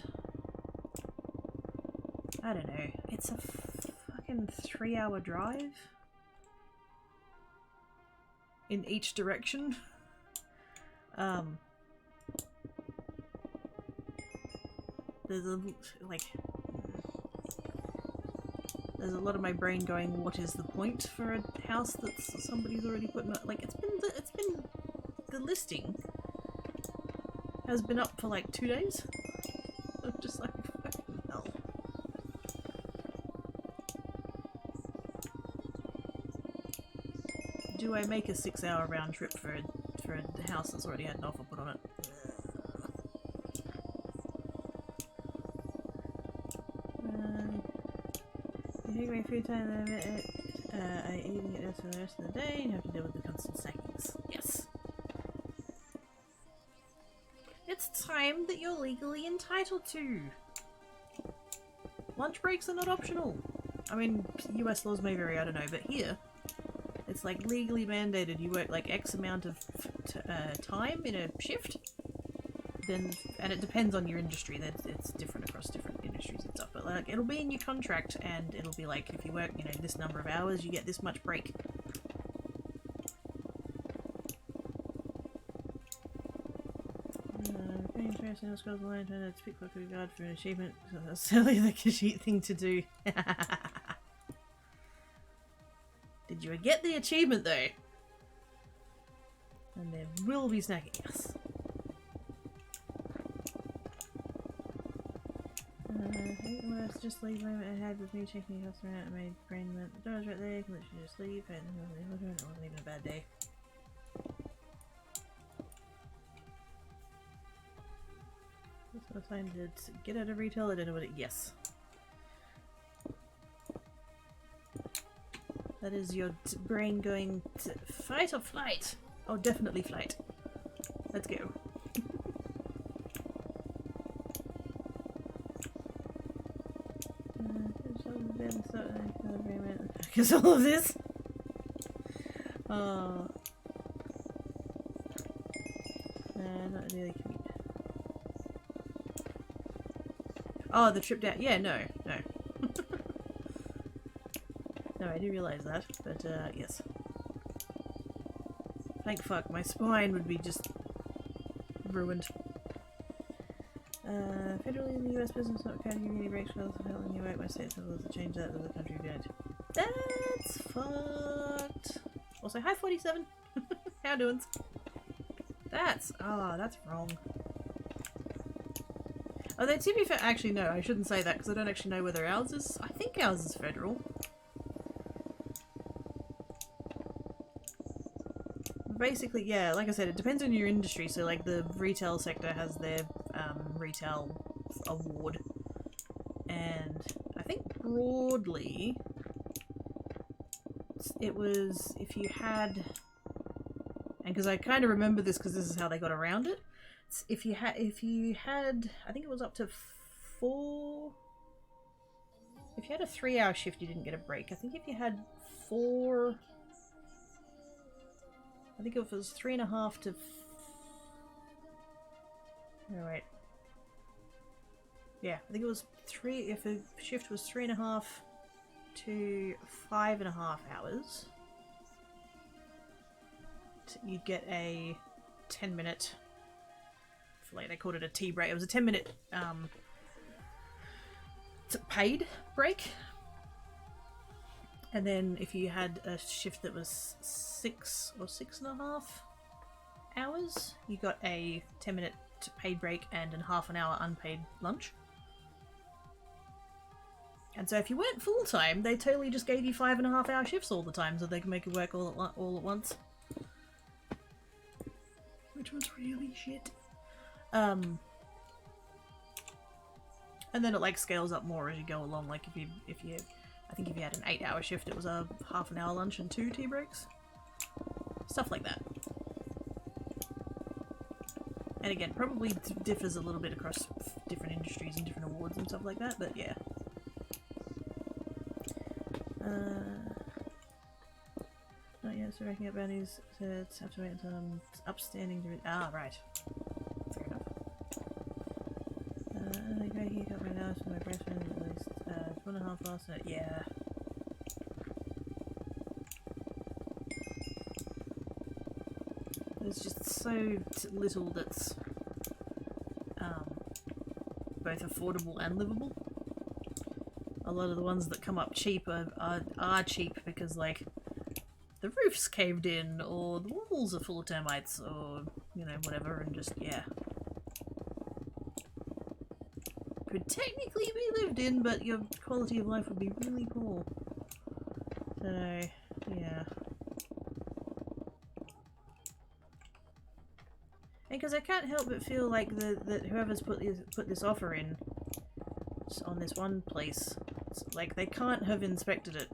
Speaker 1: I don't know. It's a fucking 3-hour drive in each direction. There's a lot of my brain going, what is the point for a house that somebody's already put in? Like, the listing has been up for like 2 days. I'm just like, fucking hell. Do I make a 6-hour round trip for a house that's already had an offer put on it? You take away food time, eating it for the rest of the day, you have to deal with the constant snackings. Yes. It's time that you're legally entitled to. Lunch breaks are not optional. I mean, US laws may vary, I don't know, but here, it's like legally mandated. You work like X amount of time in a shift, then, and it depends on your industry. It's different across different industries and stuff. But like, it'll be in your contract, and it'll be like, if you work, you know, this number of hours, you get this much break. Sales goes line trying to speak with regard for an achievement. That's silly, the Khajiit thing to do. Did you get the achievement though? And there will be snacking. Yes. I think worse, just leave moment ahead with me checking the customer out and my brain went, the door's right there, you can literally just leave, and it wasn't even a bad day. That's what I signed it. Get out of retail, I don't know what it— yes. That is your brain going to fight or flight? Oh, definitely flight. Let's go. Because all of this? Oh. Not really cute. Oh, the trip down. Yeah, no. No, I do realise that, but yes. Thank fuck, my spine would be just ruined. Federally in the US business not counting community breaks for health in New York, my state civil to change that to the country event. That's fucked. Also, hi 47. How doing? That's wrong. Although, to be fair, actually no, I shouldn't say that because I don't actually know whether ours is. I think ours is federal. basically, yeah, like I said, it depends on your industry. So, like, the retail sector has their retail award. And I think broadly, it was if you had... And because I kind of remember this because this is how they got around it. If you had, I think it was up to 4... If you had a 3-hour shift, you didn't get a break. I think if you had 4... I think it was 3.5 to... Oh, wait. Yeah, I think it was 3... If a shift was 3.5 to 5.5 hours, you'd get a 10-minute... Like, they called it a tea break. It was a 10-minute paid break. And then if you had a shift that was 6 or 6.5 hours, you got a 10-minute paid break and a half an hour unpaid lunch. And so if you weren't full-time, they totally just gave you 5.5-hour shifts all the time so they could make it work all at once. Which was really shit. And then it like scales up more as you go along. Like if you I think if you had an 8-hour shift, it was a half an hour lunch and 2 tea breaks. Stuff like that. And again, probably differs a little bit across different industries and different awards and stuff like that, but yeah. Not yet, so racking up bounties, so it's have to wait until I'm upstanding to... Ah, right. Fair enough. He got my house for my breast at least 1.5 last night. Yeah. There's just so little that's both affordable and livable. A lot of the ones that come up cheap are cheap because, like, the roof's caved in, or the walls are full of termites, or, you know, whatever, and just, yeah. Could technically be lived in, but your quality of life would be really poor. So, yeah. And because I can't help but feel like that whoever's put this offer in on this one place, like, they can't have inspected it.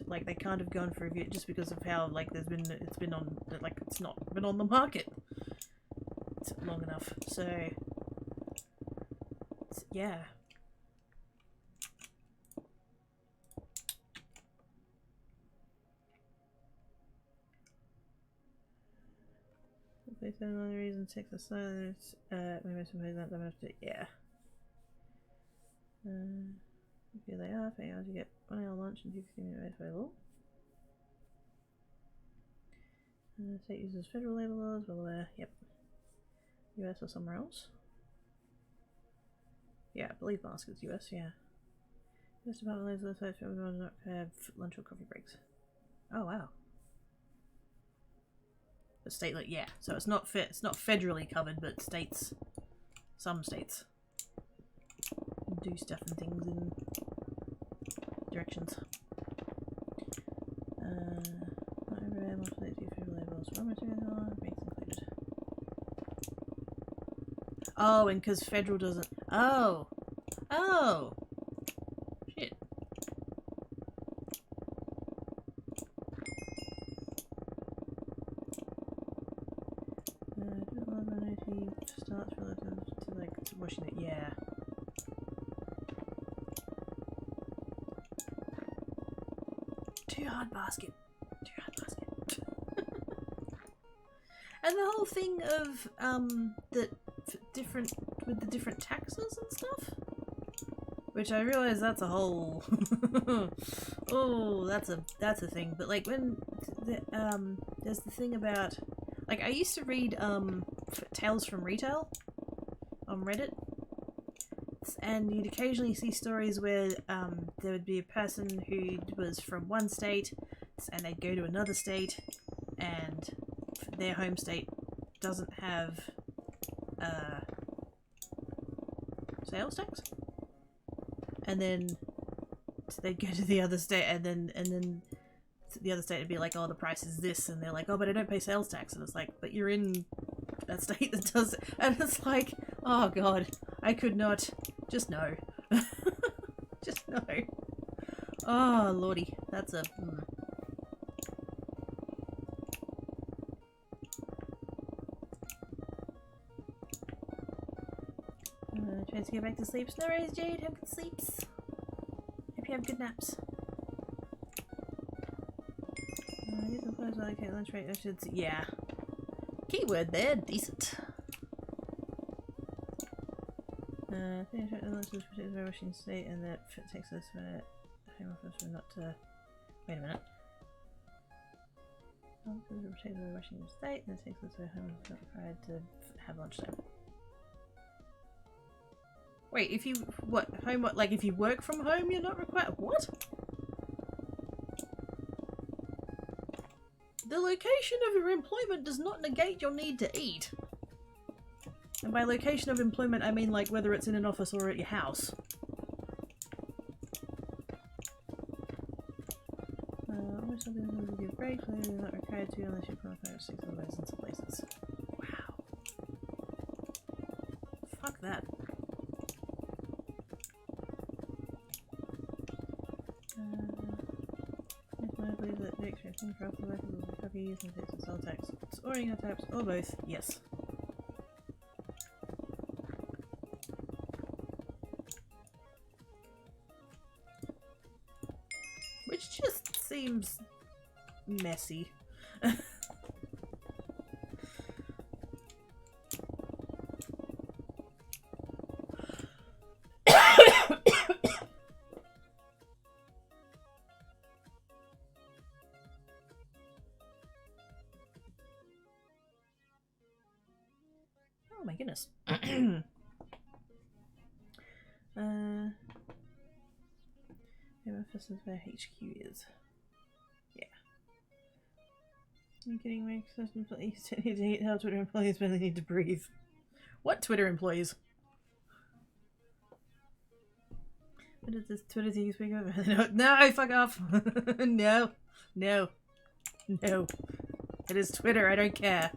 Speaker 1: Like, they can't have gone for review just because of how, like, it's not been on the market long enough. So, yeah. They said another reason Texas silence. Maybe somebody that them after. Yeah. Here they are. For hours you get 1 hour lunch and 2 15-minute by law. State uses federal labor laws. Well, yep. US or somewhere else. Yeah, I believe Basker's US. Yeah. US Department of Labor sites for everyone not have lunch or coffee breaks. Oh wow. The state, like, yeah, so it's not federally covered, but states, some states do stuff and things in directions. Not everywhere must do federal labels. Raw material breaks included. Oh, and because federal doesn't. Oh, shit. Starts relative to, like, to washing it. Yeah. Too hard basket. And the whole thing of the different taxes and stuff, which I realize that's a whole oh, that's a thing. But like when there's the thing about, like, I used to read Tales from Retail on Reddit, and you'd occasionally see stories where there would be a person who was from one state and they'd go to another state and their home state doesn't have sales tax, and then they'd go to the other state, and then the other state would be like, oh, the price is this, and they're like, oh, but I don't pay sales tax, and it's like, but you're in that state that does it, and it's like, oh god, I could not, just no. Just no. Oh lordy, that's a trying to get back to sleep. No worries, Jade, have good sleeps. Hope you have good naps. These are close, I can't lunch rate. I should see. Yeah. Keyword there, decent. Finish the lunch is protected by Washington State, and that takes us for Home Office for not to. Wait a minute. Home Office is protected by Washington State, and that takes us to Home Office not required to have lunchtime. Wait, if you what home like if you work from home, you're not required. What? The location of your employment does not negate your need to eat. And by location of employment, I mean like whether it's in an office or at your house. Almost something that will give break, you're not required to unless you qualify for 6 of those in some places. Wow. Fuck that. I believe that the extra thing for alpha workers will be heavy using tax and sell tax. Or income tax, or both, yes. Which just seems messy. Oh my goodness. This is where HQ is. Yeah. Are you kidding me? Employees don't need to eat how Twitter employees really need to breathe. What Twitter employees? What is this Twitter thing you speak of? No, fuck off! No. No. No. It is Twitter, I don't care.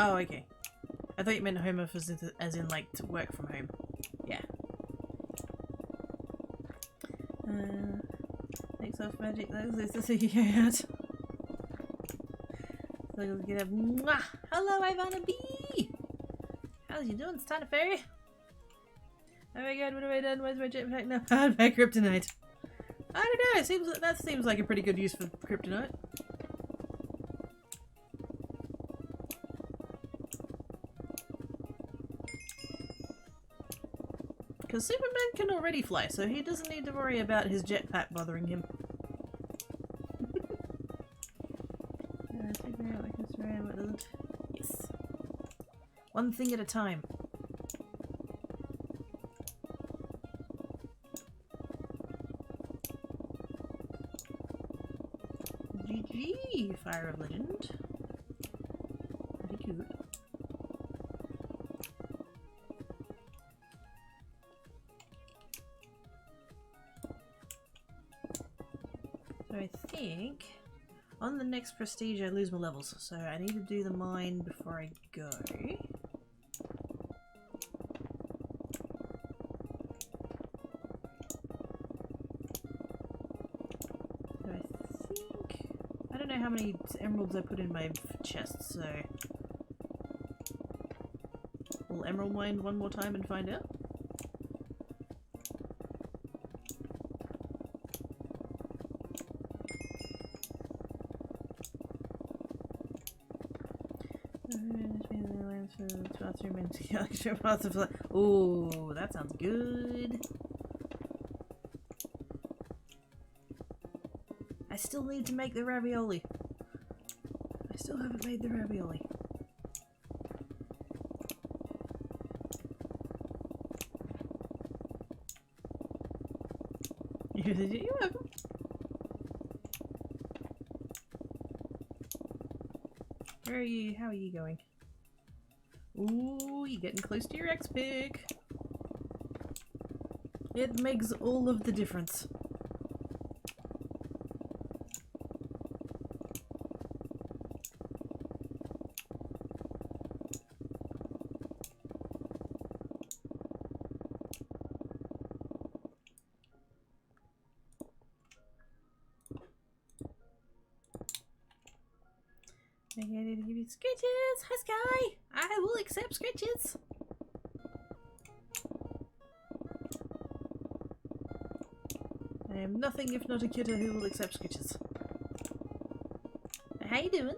Speaker 1: Oh, okay. I thought you meant home office as in like to work from home. Yeah. Thanks off magic. This is a year. So let's get up. Mwah! Hello, Ivana B. How's you doing, Santa Fairy? Oh my god, what have I done? Where's my jetpack now? Powered by kryptonite. I don't know. That seems like a pretty good use for kryptonite. Because Superman can already fly, so he doesn't need to worry about his jetpack bothering him. Figure out what goes around, what doesn't. Yes. One thing at a time. GG, Fire of Legend. Pretty cute. So I think on the next prestige I lose my levels, so I need to do the mine before I go. So I don't know how many emeralds I put in my chest, so we'll emerald mine one more time and find out. Ooh, that sounds good. I still need to make the ravioli. I still haven't made the ravioli. You're welcome. Where are you? How are you going? Ooh, you're getting close to your X-pick. It makes all of the difference. I need to give you scratches. Hi, Sky. I will accept scratches. I am nothing if not a kiddo who will accept scratches. How you doing?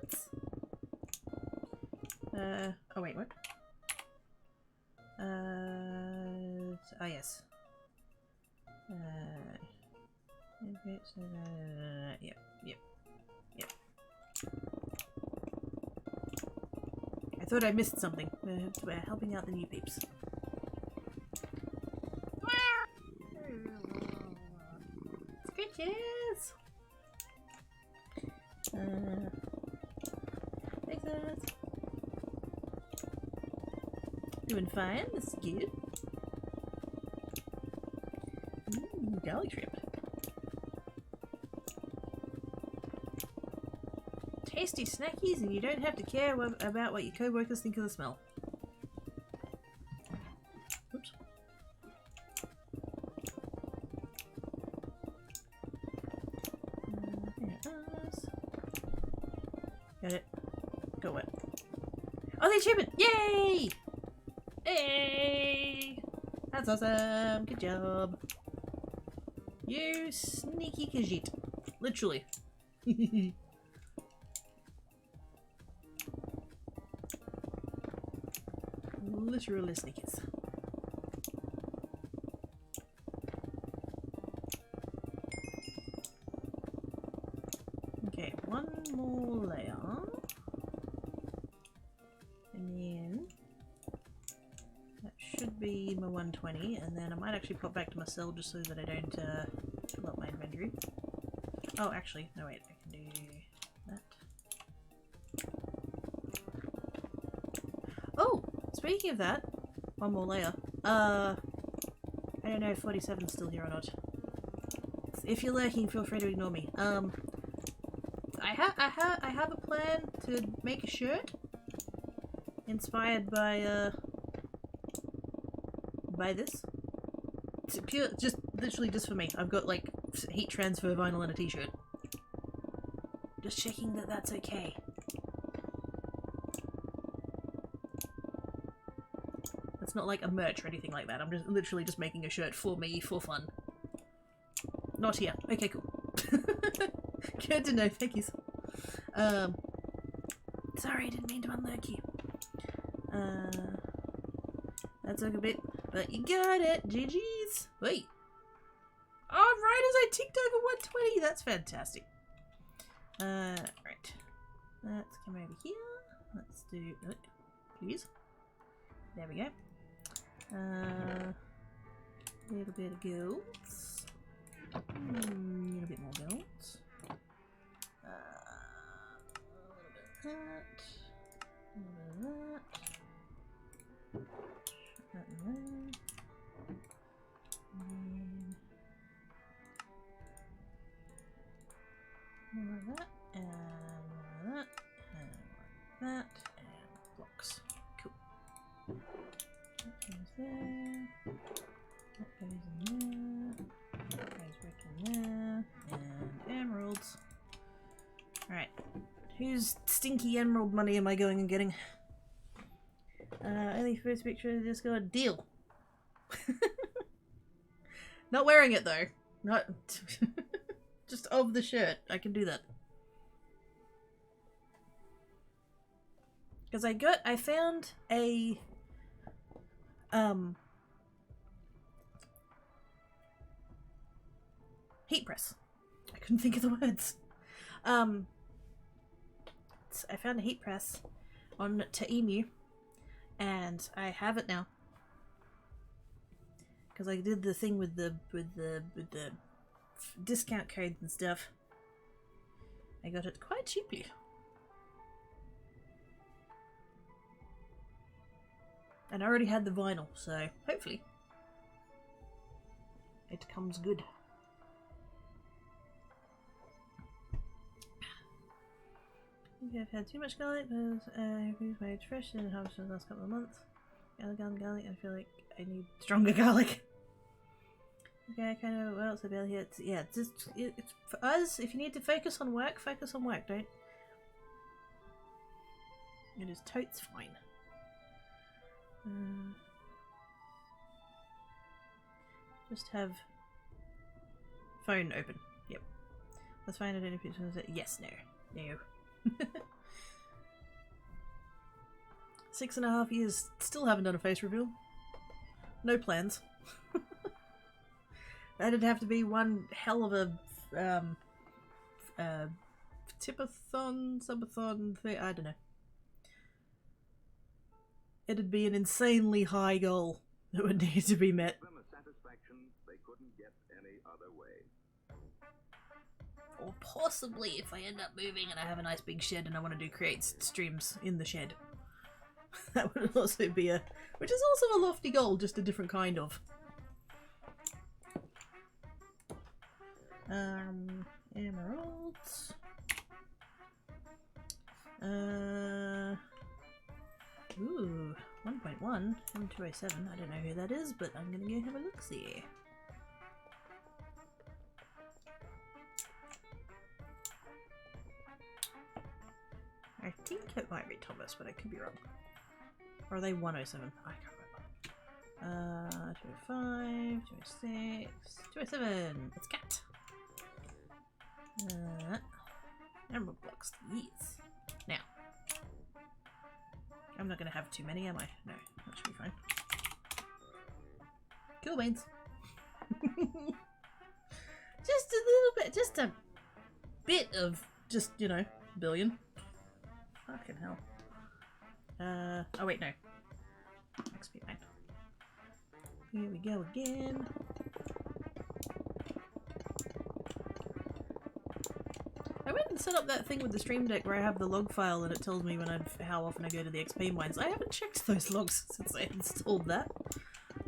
Speaker 1: Oh wait, what? Oh yes. Yep. I thought I missed something. We're helping out the new peeps. Scratches! Thanks, guys. Doing fine, this is good. Ooh, garlic shrimp. Tasty snackies, and you don't have to care about what your co-workers think of the smell. Oops. Got it. Go what? Oh, they ship it! Yay! Hey! That's awesome! Good job. You sneaky Khajiit. Literally. Literally sneakers. Okay, one more layer. And then that should be my 120, and then I might actually pop back to my cell just so that I don't fill up my inventory. Oh, actually, no wait, I can do that. Oh! Speaking of that, one more layer. I don't know if 47's still here or not. If you're lurking, feel free to ignore me. I have a plan to make a shirt inspired by this. It's pure, just literally just for me. I've got like heat transfer vinyl and a t-shirt. Just checking that that's okay. It's not like a merch or anything like that. I'm just literally just making a shirt for me, for fun. Not here. Okay, cool. Good to know. Thank you. Sorry, I didn't mean to unlurk you. That took a bit, but you got it. GG's. Wait. Oh, right as I ticked over 120. That's fantastic. Right. Let's come over here. Let's do... please. There we go. A little bit of golds. A little bit more golds. A little bit of that. A little bit of that. That and there. And more of that. And more of that. And more of that. And blocks. Cool. That goes there. That goes in there. That goes back in there. And emeralds. Alright. Whose stinky emerald money am I going and getting? Only first picture of just got a deal. Not wearing it though. Not just of the shirt. I can do that. Because I found a heat press. I couldn't think of the words. I found a heat press on Emu, and I have it now. Because I did the thing with the discount codes and stuff. I got it quite cheaply. And I already had the vinyl, so hopefully it comes good. I think I've had too much garlic, but I've made fresh and harvested the last couple of months. Garlic, I feel like I need stronger garlic. Okay, I kind of, well, so barely here. Yeah, it's for us, if you need to focus on work, don't. It is totes fine. Just have phone open. Yep. Let's find out if it's yes, no. 6.5 years, still haven't done a face reveal. No plans. That'd have to be one hell of a tipathon, subathon thing. I don't know. It'd be an insanely high goal that would need to be met.
Speaker 2: They couldn't get any other way.
Speaker 1: Or possibly if I end up moving and I have a nice big shed and I want to do create streams in the shed. That would also be which is also a lofty goal, just a different kind of. Emeralds. Ooh, 1.1 from 207. I don't know who that is, but I'm gonna go have a look-see. I think it might be Thomas, but I could be wrong. Or are they 107? I can't remember. 205, 206, 207. It's cat. Emerald blocks. Yes. Now, I'm not gonna have too many, am I? No, that should be fine. Cool beans. Just a little bit, just a bit of, just, you know, billion. Fucking hell. Oh wait, no. XP mine. Here we go again. I went and set up that thing with the Stream Deck where I have the log file and it tells me when how often I go to the XP mines. I haven't checked those logs since I installed that.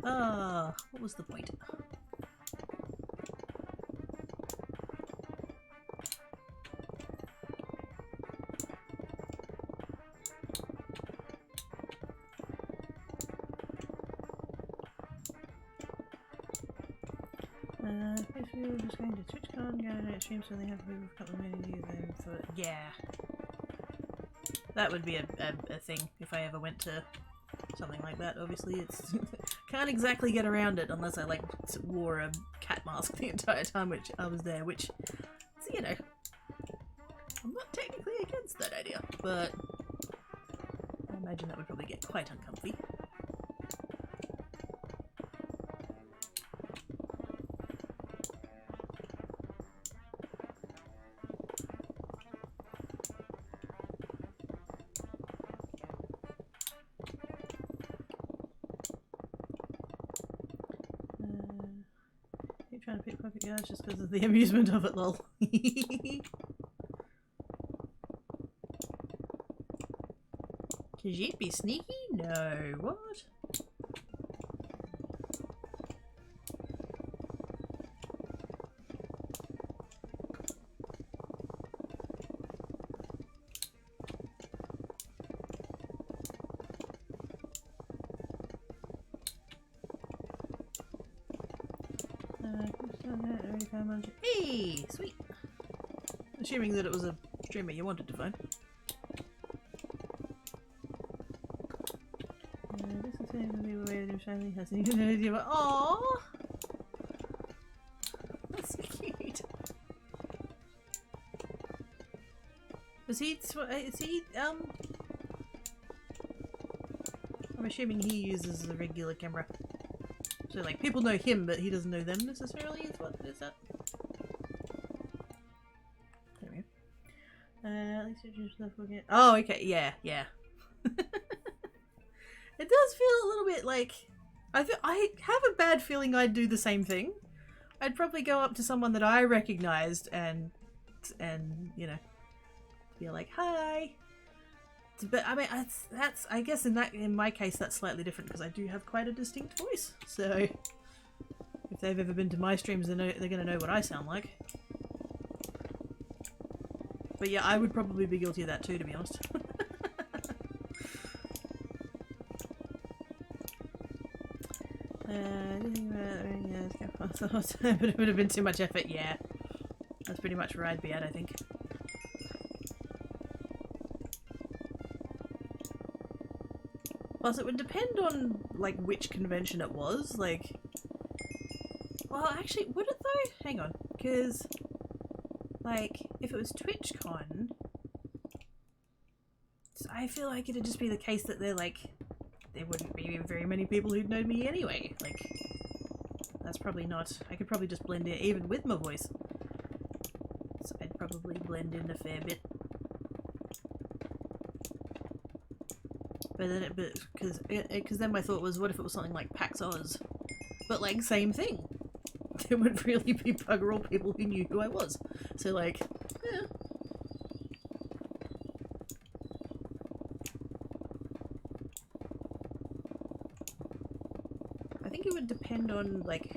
Speaker 1: What was the point? Basically, just going to TwitchCon, go to stream so they have people a couple of minutes to use them for. Yeah. That would be a thing if I ever went to something like that. Obviously, it's. Can't exactly get around it unless I, like, wore a cat mask the entire time which I was there, which. So, you know. I'm not technically against that idea, but. I imagine that would probably get quite uncomfy. Trying to pick perfect guys just because of the amusement of it, lol. Khajiit be sneaky? No. What? Hey, sweet. Assuming that it was a streamer you wanted to find. This is saying that we were waiting for family hasn't even idea about. Aww, that's cute. Is he? I'm assuming he uses a regular camera. So, like, people know him, but he doesn't know them necessarily, is what is that? There we go. At least you stuff again. Oh, okay, yeah. It does feel a little bit like... I have a bad feeling I'd do the same thing. I'd probably go up to someone that I recognized and you know, be like, "Hi." But I mean, that's I guess in my case that's slightly different because I do have quite a distinct voice. So if they've ever been to my streams, they're gonna know what I sound like. But yeah, I would probably be guilty of that too, to be honest. But it would have been too much effort, yeah. That's pretty much where I'd be at, I think. Plus, it would depend on, like, which convention it was, like... Well, actually, would it though? Hang on, because... Like, if it was TwitchCon... I feel like it'd just be the case that they're like... There wouldn't be very many people who'd know me anyway, like... That's probably not... I could probably just blend in, even with my voice. So I'd probably blend in a fair bit. But then because then my thought was, what if it was something like PAX Oz? But like, same thing. There would really be bugger all people who knew who I was. So like, yeah. I think it would depend on like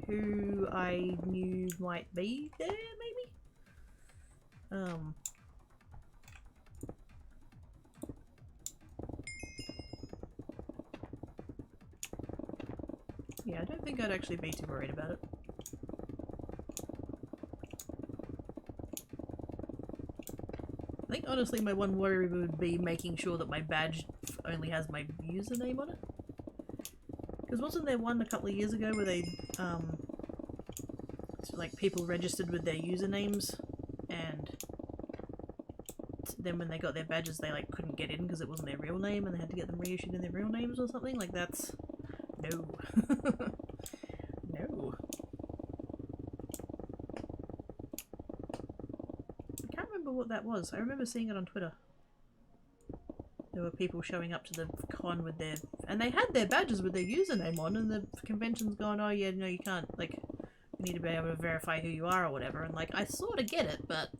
Speaker 1: who I knew might be there, maybe? Yeah, I don't think I'd actually be too worried about it. I think honestly my one worry would be making sure that my badge only has my username on it. Because wasn't there one a couple of years ago where they, like people registered with their usernames and then when they got their badges they like couldn't get in because it wasn't their real name and they had to get them reissued in their real names or something? Like that's... No. No. I can't remember what that was. I remember seeing it on Twitter. There were people showing up to the con with their... And they had their badges with their username on and the convention's gone, oh yeah, no you can't, like, you need to be able to verify who you are or whatever. And like, I sort of get it, but...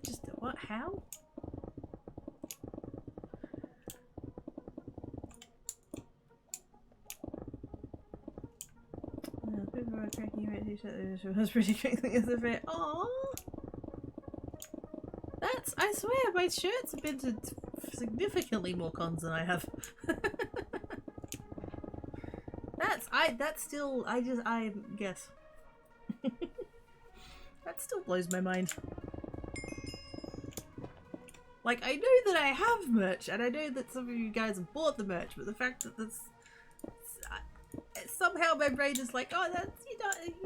Speaker 1: Just, what, how? That's pretty quickly as a bit. Aww. That's, I swear, my shirts have been to significantly more cons than I have. That's still, I guess. That still blows my mind. Like, I know that I have merch, and I know that some of you guys have bought the merch, but the fact that that's... Somehow my brain is like, oh, that's, you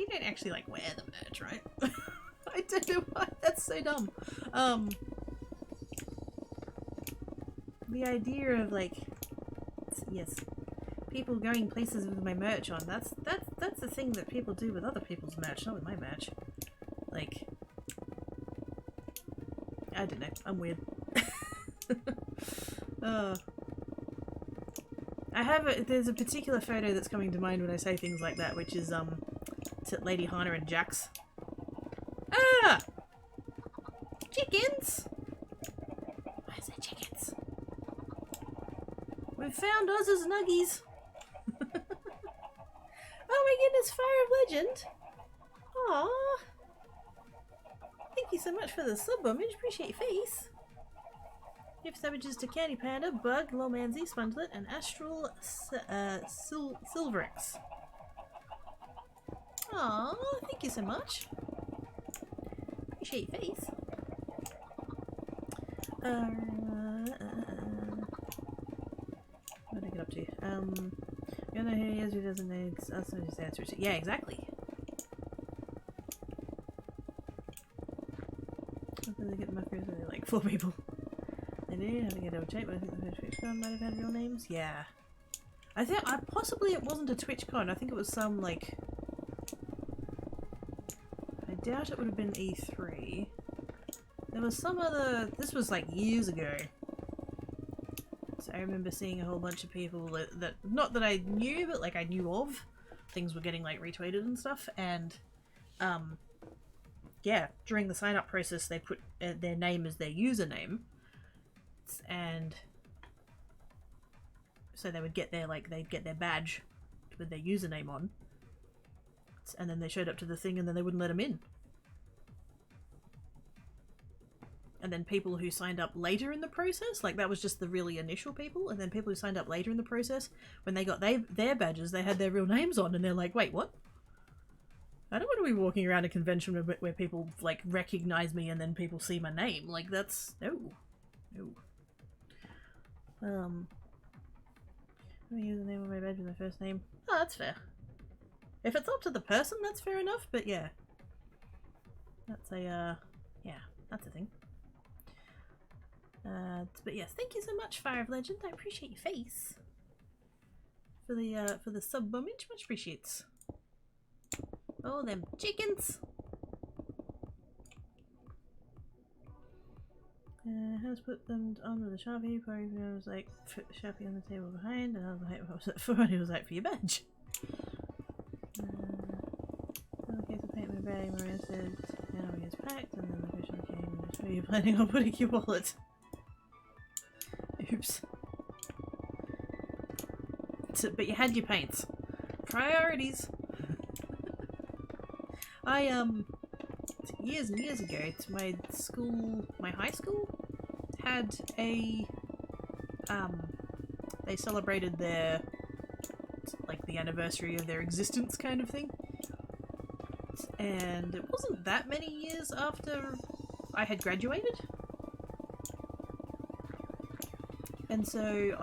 Speaker 1: don't actually, like, wear the merch, right? I don't know why, that's so dumb. The idea of, like, yes, people going places with my merch on, that's the thing that people do with other people's merch, not with my merch. Like, I don't know, I'm weird. There's a particular photo that's coming to mind when I say things like that, which is, Lady Hana and Jax. Ah! Chickens! Why is there chickens? We've found Oz's nuggies! Oh my goodness, Fire of Legend! Aww! Thank you so much for the sub image, appreciate your face! Gift savages to Candy Panda, Bug, Lomanzi, Sponglet, and Astral Silverix. Aww, thank you so much. Appreciate your face. What did I get up to? You know who he is who doesn't need us to just answer. Yeah, exactly. How they get my first like 4 people. I do have to get double check, but I think the first TwitchCon might have had real names. Yeah. I think possibly it wasn't a TwitchCon, I think it was some like... I doubt it would have been E3. There was some other... This was like years ago. So I remember seeing a whole bunch of people that not that I knew, but like I knew of. Things were getting like retweeted and stuff, and yeah, during the sign up process they put their name as their username, and so they would get their they'd get their badge with their username on, and then they showed up to the thing and then they wouldn't let them in. And then people who signed up later in the process, like that was just the really initial people, and then people who signed up later in the process, when they got their badges, they had their real names on, and they're like, wait, what? I don't want to be walking around a convention where people like recognize me and then people see my name. Like that's no. Let me use the name of my badge with my first name. Oh, that's fair. If it's up to the person, that's fair enough. But yeah, that's a yeah, that's a thing. But yes, thank you so much, Fire of Legend. I appreciate your face for the sub image. Much appreciates. Oh, them chickens. Has put them on with a Sharpie. Probably was like Sharpie on the table behind, and I was like, what was it for? And he was like, for your badge. Okay, so paint my bag. Maria said, now he is packed, and then the question came, are you planning on putting your wallet? Oops. But you had your paints. Priorities. I years and years ago, my high school had a they celebrated their like the anniversary of their existence kind of thing, and it wasn't that many years after I had graduated, and so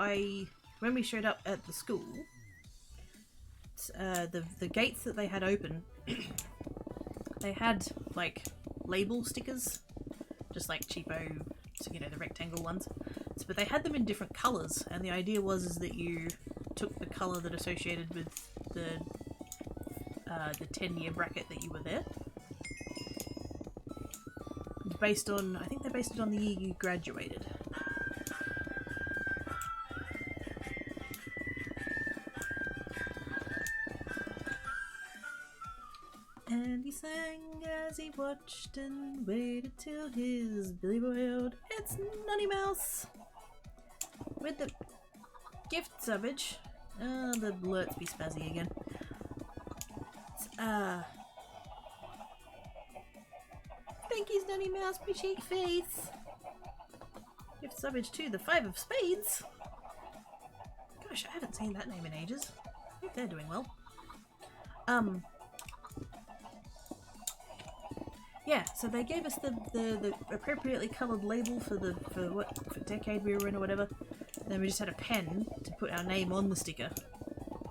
Speaker 1: when we showed up at the school, the gates that they had open. They had like label stickers, just like cheapo, you know, the rectangle ones. But they had them in different colours, and the idea was that you took the colour that associated with the 10-year bracket that you were there. Based on, I think they based it on the year you graduated. And he sang as he watched and waited till his Billy boiled. It's Nutty Mouse with the gift subbage. Oh, the alerts be spazzy again. Thank you, Nutty Mouse. Appreciate your face. Gift subbage to the 5 of Spades. Gosh, I haven't seen that name in ages. I hope they're doing well. Yeah, so they gave us the appropriately coloured label for what decade we were in or whatever. And then we just had a pen to put our name on the sticker,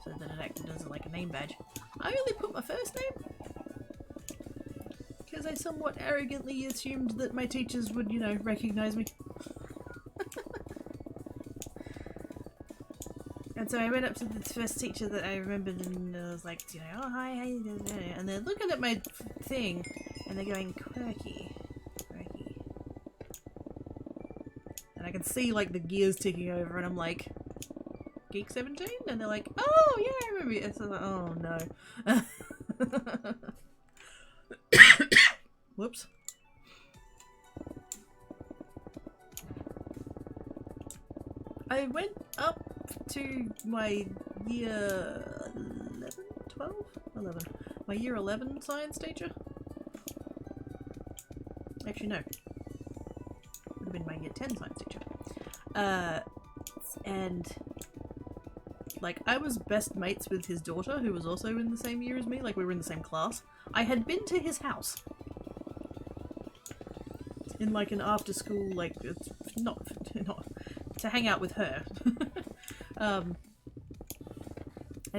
Speaker 1: so that it acted as like a name badge. I only put my first name because I somewhat arrogantly assumed that my teachers would, you know, recognise me. And so I went up to the first teacher that I remembered, and I was like, you know, oh hi, how you doing? And they're looking at my thing. And they're going, quirky. And I can see, like, the gears ticking over, and I'm like, Geek 17? And they're like, oh, yeah, I remember you. So I'm like, oh, no. Whoops. I went up to my year 11? 12? 11. My year 11 science teacher. Actually, no. Would have been my year 10 science teacher. And like I was best mates with his daughter, who was also in the same year as me. Like we were in the same class. I had been to his house in like an after school, like not to hang out with her. And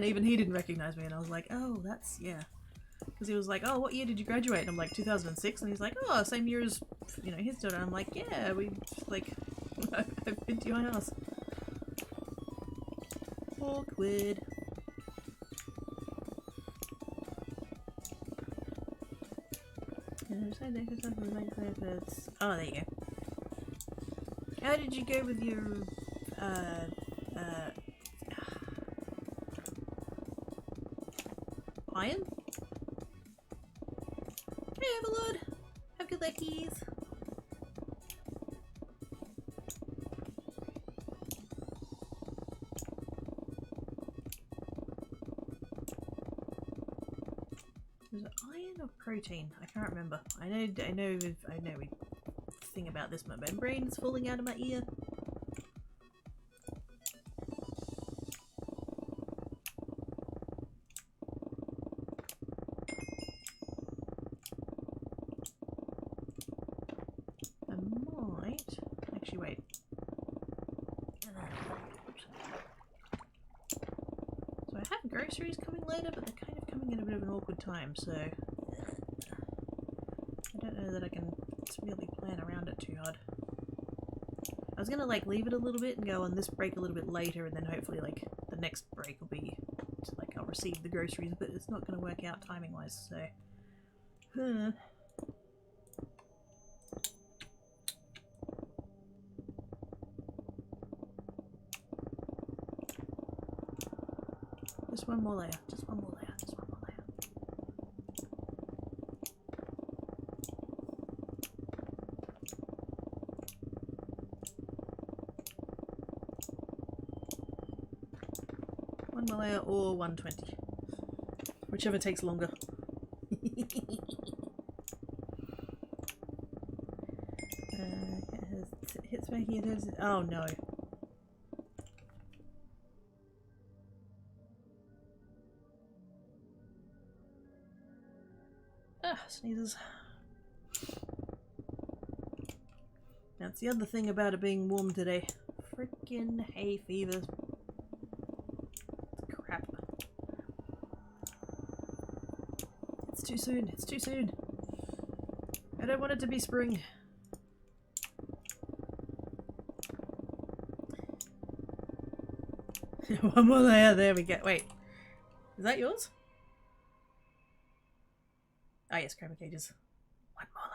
Speaker 1: even he didn't recognize me, and I was like, oh, that's yeah. Because he was like, oh, what year did you graduate? And I'm like, 2006. And he's like, oh, same year as, you know, his daughter. And I'm like, yeah, we, like, I've been to your house. Awkward. Oh, there you go. How did you go with your Iron? Hey, Overlord! Have good leckies! Was it iron or protein? I can't remember. I know we thing about this, my membrane's falling out of my ear. I might actually wait. So I have groceries coming later, but they're kind of coming at a bit of an awkward time, so I don't know that I can really plan around it too hard. I was gonna like leave it a little bit and go on this break a little bit later, and then hopefully like the next break will be to, like I'll receive the groceries, but it's not gonna work out timing wise, so just one more layer, just one more layer, just one more layer. One more layer or 120. Whichever takes longer. Hits back here. Oh no. Ah, sneezes. That's the other thing about it being warm today. Frickin' hay fever. Crap. It's too soon. It's too soon. I don't want it to be spring. One more layer. There we go. Wait. Is that yours? Ah, yes, chroma cages. One more layer.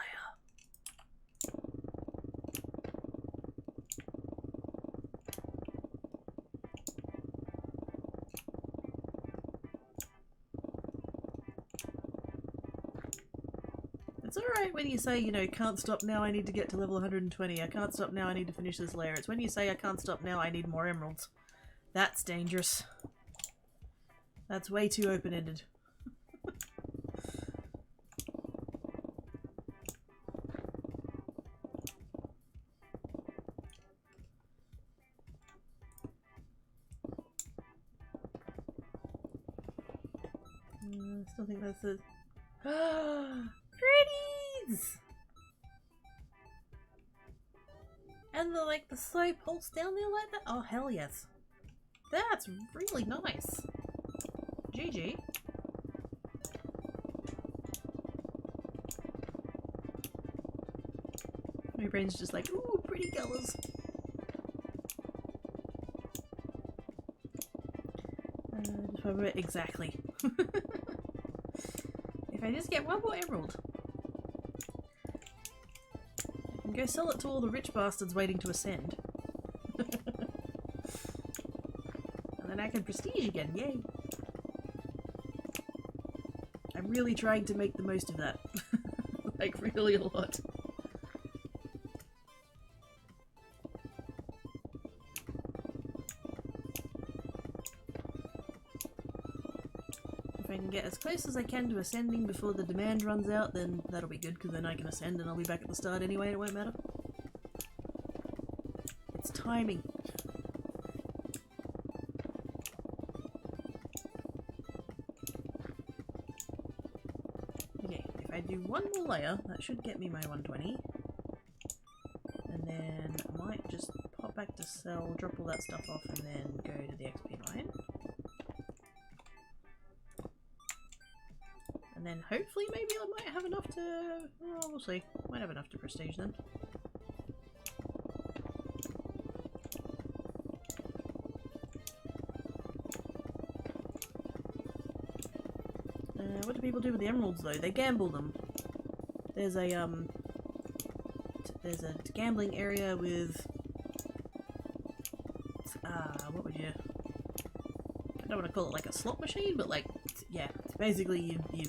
Speaker 1: It's alright when you say, you know, can't stop now, I need to get to level 120. I can't stop now, I need to finish this layer. It's when you say I can't stop now, I need more emeralds. That's dangerous. That's way too open-ended. I still think that's it. Pretties! And the slow pulse down there like that? Oh, hell yes. That's really nice. GG. My brain's just like, ooh, pretty colours. Just remember it exactly. If I just get one more emerald, I can go sell it to all the rich bastards waiting to ascend. And then I can prestige again, yay! I'm really trying to make the most of that. Like, really a lot. If I can get as close as I can to ascending before the demand runs out, then that'll be good, because then I can ascend and I'll be back at the start anyway and it won't matter. It's timing. Okay, if I do one more layer, that should get me my 120. And then I might just pop back to sell, drop all that stuff off, and then go to the XP line. And then hopefully maybe I might have enough to... oh, we'll see. Might have enough to prestige then. What do people do with the emeralds though? They gamble them. There's a gambling area with what would you... I don't want to call it like a slot machine, but like, yeah, basically you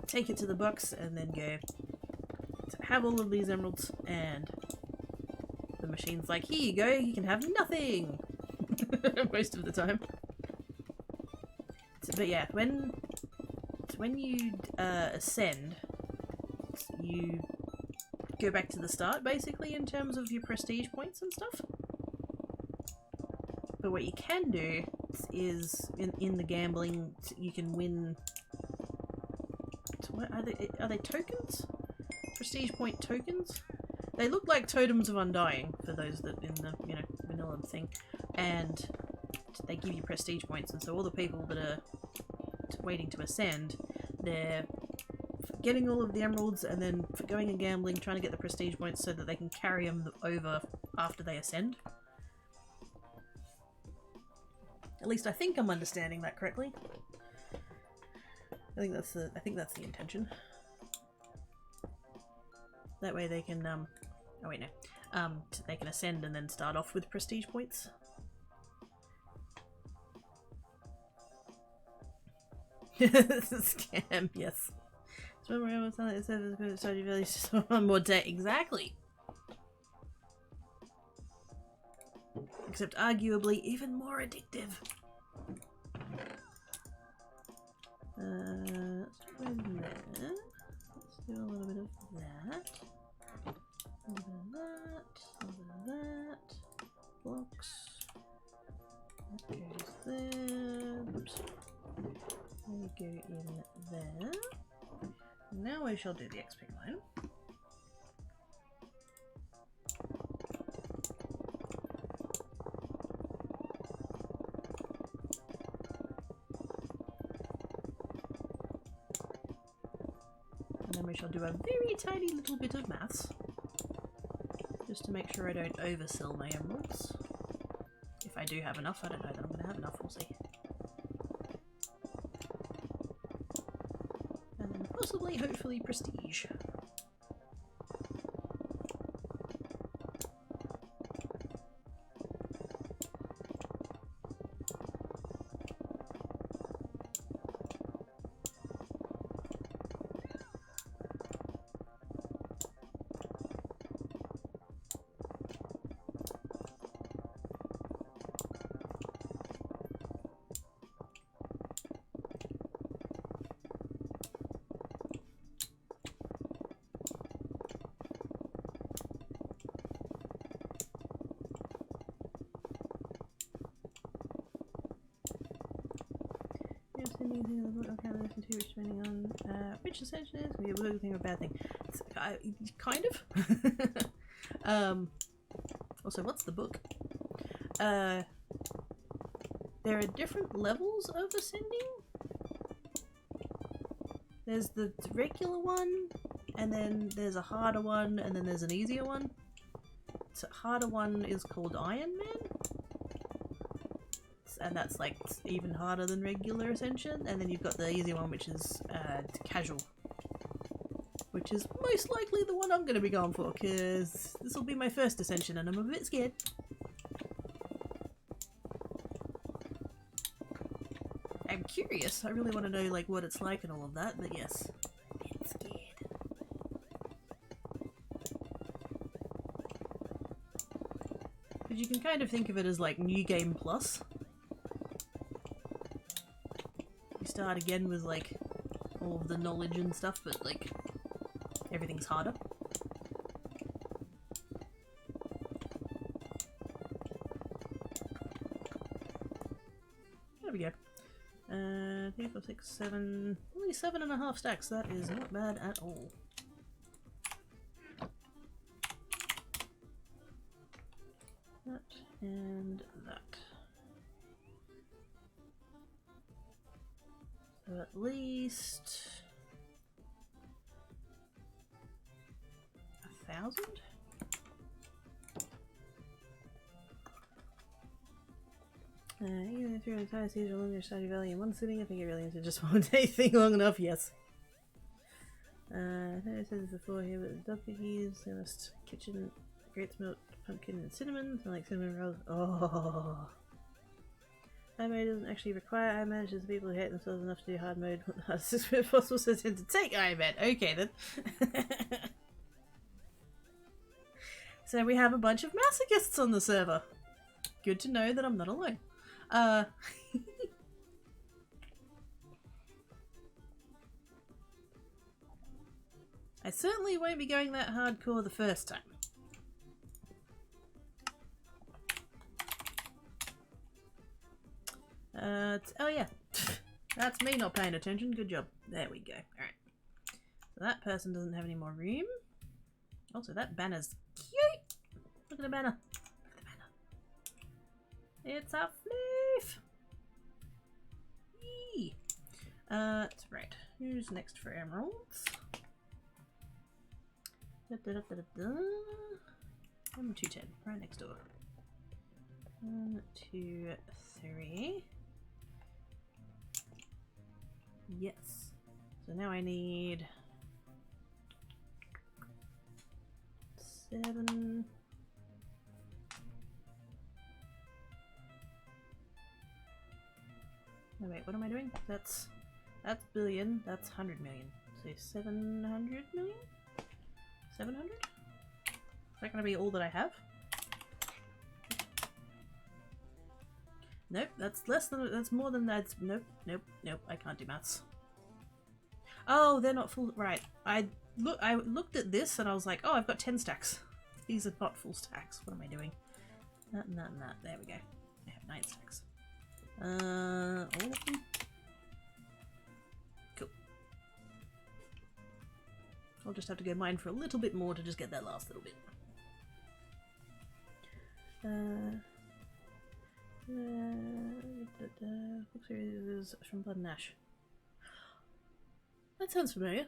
Speaker 1: take it to the box and then go have all of these emeralds, and the machine's like, here you go, you can have nothing! Most of the time. But yeah, when you ascend, you go back to the start, basically, in terms of your prestige points and stuff. But what you can do is, in the gambling, you can win... What are they tokens? Prestige point tokens? They look like totems of undying, for those that in the, you know, vanilla thing. And they give you prestige points, and so all the people that are waiting to ascend, they're getting all of the emeralds and then going and gambling, trying to get the prestige points so that they can carry them over after they ascend. At least I think I'm understanding that correctly. I think that's the intention. That way they can oh wait, no. They can ascend and then start off with prestige points. Scam, yes. One more day, exactly. Except arguably even more addictive. Let's go there. Let's do a little bit of that. A little bit of that. A little bit of that. Blocks. That goes there. Oops. We go in there. Now we shall do the XP line. And then we shall do a very tiny little bit of maths. Just to make sure I don't oversell my emeralds. If I do have enough, I don't know that I'm going to have enough, we'll see. Possibly, hopefully, prestige. Depending on which ascension is, we have a good thing or a bad thing. Kind of. Also, what's the book? There are different levels of ascending. There's the regular one, and then there's a harder one, and then there's an easier one. So harder one is called Iron Man. And that's like even harder than regular ascension, and then you've got the easy one, which is casual, which is most likely the one I'm going to be going for, because this will be my first ascension and I'm a bit scared. I'm curious, I really want to know like what it's like and all of that, but yes, a bit scared. But you can kind of think of it as like New Game Plus. Start again with like all of the knowledge and stuff, but like everything's harder. There we go. 3, 4, 6, 7, only 7.5 stacks. That is not bad at all. That and that. So at least 1,000? Even if your entire season along your Stardew Valley in one sitting, I think it really into just one day thing long enough, yes. I think I said this before here, but the dog piggies, the kitchen, great milk pumpkin and cinnamon. I like cinnamon rolls. Oh. Hard mode doesn't actually require Iron Man, it's just people who hate themselves enough to do hard mode when the hardest is possible, so tend to take Iron Man. Okay then. So we have a bunch of masochists on the server. Good to know that I'm not alone. I certainly won't be going that hardcore the first time. Oh yeah, that's me not paying attention. Good job. There we go. Alright. So that person doesn't have any more room. Also, that banner's cute. Look at the banner. Look at the banner. It's a floof. Yee. That's right. Who's next for emeralds? I'm 210. Right next door. 1, 2, 3. Yes. So now I need 7. No wait, what am I doing? That's billion, that's 100 million. So 700 million? 700? Is that gonna be all that I have? Nope, that's less than, that's more than that. Nope, nope, nope, I can't do maths. Oh, they're not full, right. I looked at this and I was like, oh, I've got 10 stacks. These are not full stacks. What am I doing? That and that and that. There we go. I have 9 stacks. All of them? Cool. I'll just have to go mine for a little bit more to just get that last little bit. Book series from Blood and Ash. That sounds familiar.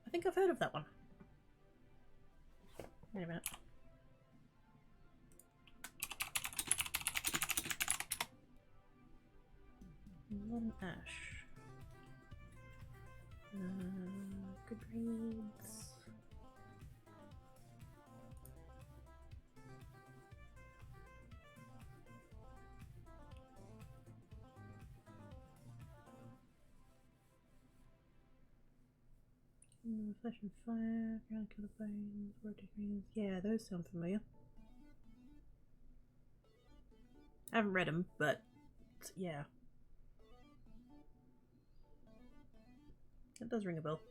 Speaker 1: I think I've heard of that one. Wait a minute. Blood and Ash. Goodreads. Flesh and Fire, Ground Killer Bones, Rotate Greens. Yeah, those sound familiar. I haven't read them, but yeah. That does ring a bell.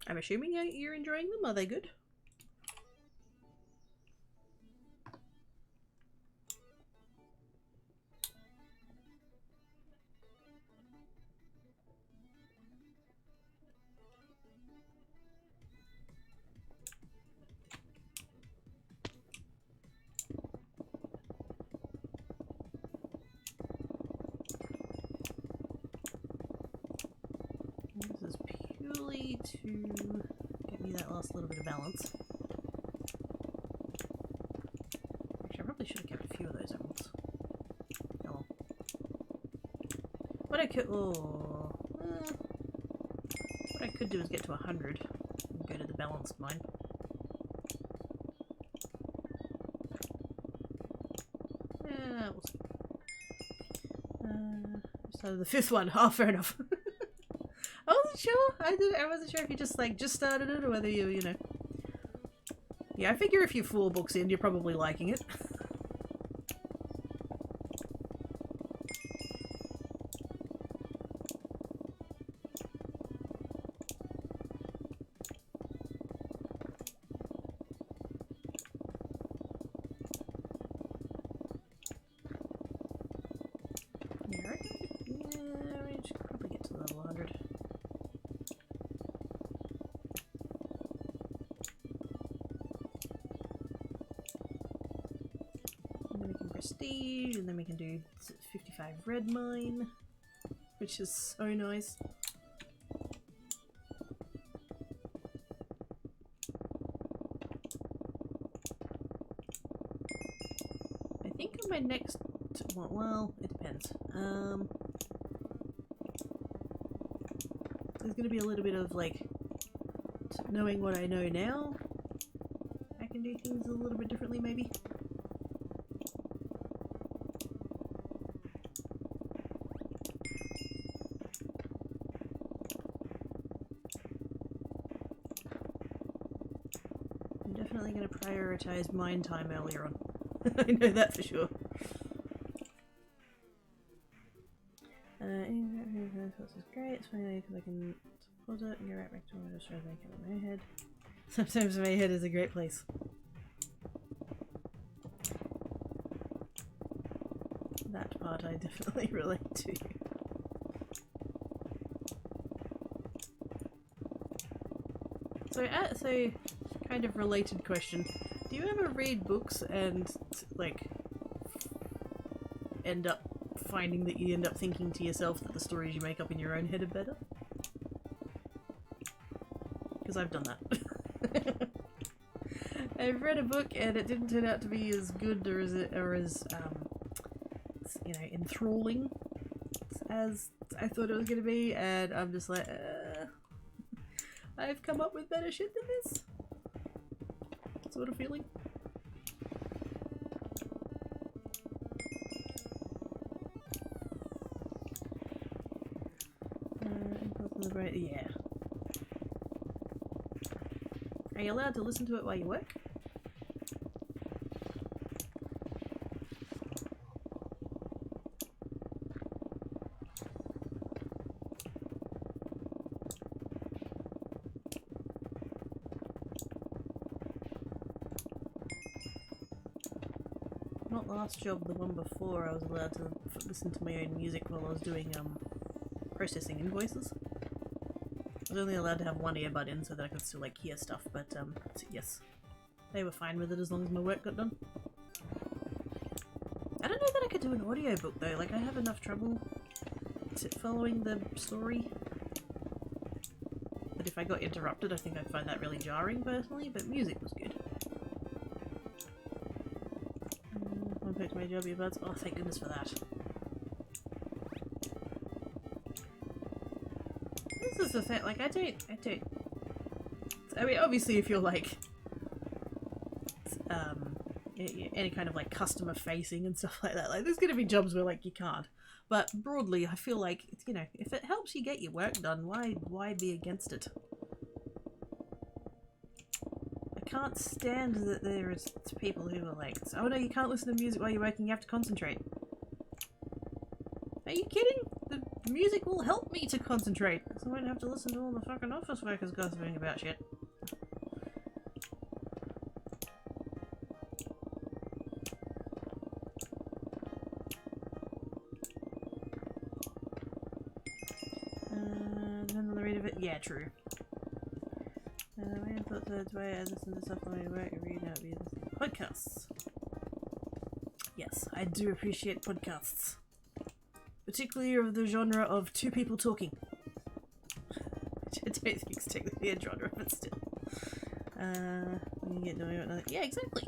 Speaker 1: I'm assuming you're enjoying them. Are they good? This is purely to get me that last little bit of balance. Actually, I probably should have kept a few of those emeralds. Oh well. What I could, what I could do is get to 100 and go to the balanced mine. Yeah, we'll see. So the 5th one. Oh, fair enough. I wasn't sure. I wasn't sure if you just started it or whether you know. Yeah, I figure if you're 4 books in, you're probably liking it. Prestige, and then we can do 55 red mine, which is so nice. I think on my next one, well, it depends. There's gonna be a little bit of like So knowing what I know now, I can do things a little bit differently maybe. I'm definitely going to prioritize mind time earlier on. I know that for sure. This is great. It's funny because I can pause it and go right back to what I was trying to make it in my head. Sometimes my head is a great place. That part I definitely relate to. So kind of related question. Do you ever read books and like end up finding that you end up thinking to yourself that the stories you make up in your own head are better? Because I've done that. I've read a book and it didn't turn out to be as good or as you know, enthralling as I thought it was going to be, and I'm just like, I've come up with better shit than this sort of feeling. Yeah. Are you allowed to listen to it while you work? Not the last job, the one before, I was allowed to listen to my own music while I was doing processing invoices. I was only allowed to have one earbud in so that I could still like hear stuff, but yes, they were fine with it as long as my work got done. I don't know that I could do an audiobook though, like I have enough trouble following the story. But if I got interrupted I think I'd find that really jarring personally, but music was good. One back to my job earbuds. Oh, thank goodness for that. This is the thing, like I mean, obviously if you're like any kind of like customer facing and stuff like that, like there's gonna be jobs where like you can't, but broadly I feel like, you know, if it helps you get your work done, why be against it? I can't stand that there is people who are like, oh no, you can't listen to music while you're working, you have to concentrate. Are you kidding? The music will help me to concentrate, so I won't have to listen to all the fucking office workers gossiping about shit. Then the rate of it, yeah, true. My input thirds way, I listen to stuff on my work, I read out via podcasts. Yes, I do appreciate podcasts. Particularly of the genre of two people talking. Which I don't think is technically a genre, but still. You get knowing another. Yeah, exactly.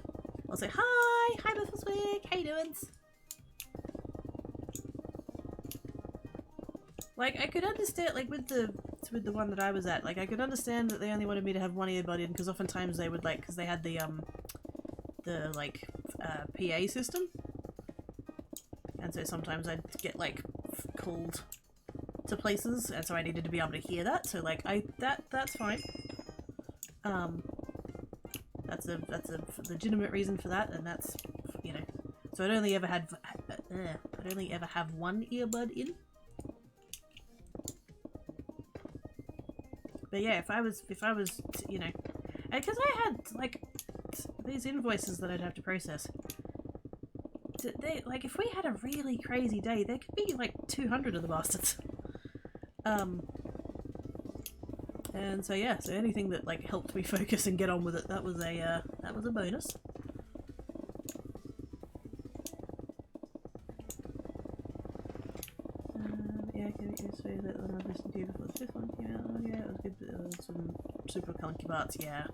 Speaker 1: I'll say hi Buffelswick, how you doing? Like I could understand, like with the one that I was at, like I could understand that they only wanted me to have one earbud in because oftentimes they would like, because they had the PA system. And so sometimes I'd get like called to places, and so I needed to be able to hear that. So like that's fine. That's a legitimate reason for that, and that's, you know. So I'd only ever have one earbud in. But yeah, if I was, you know, because I had like these invoices that I'd have to process. They, like, if we had a really crazy day, there could be like 200 of the bastards. And so yeah, so anything that like helped me focus and get on with it, that was a bonus. Yeah, can you say that when I listened to you before this one came out? Oh yeah, it was good. There was some super clunky parts, yeah.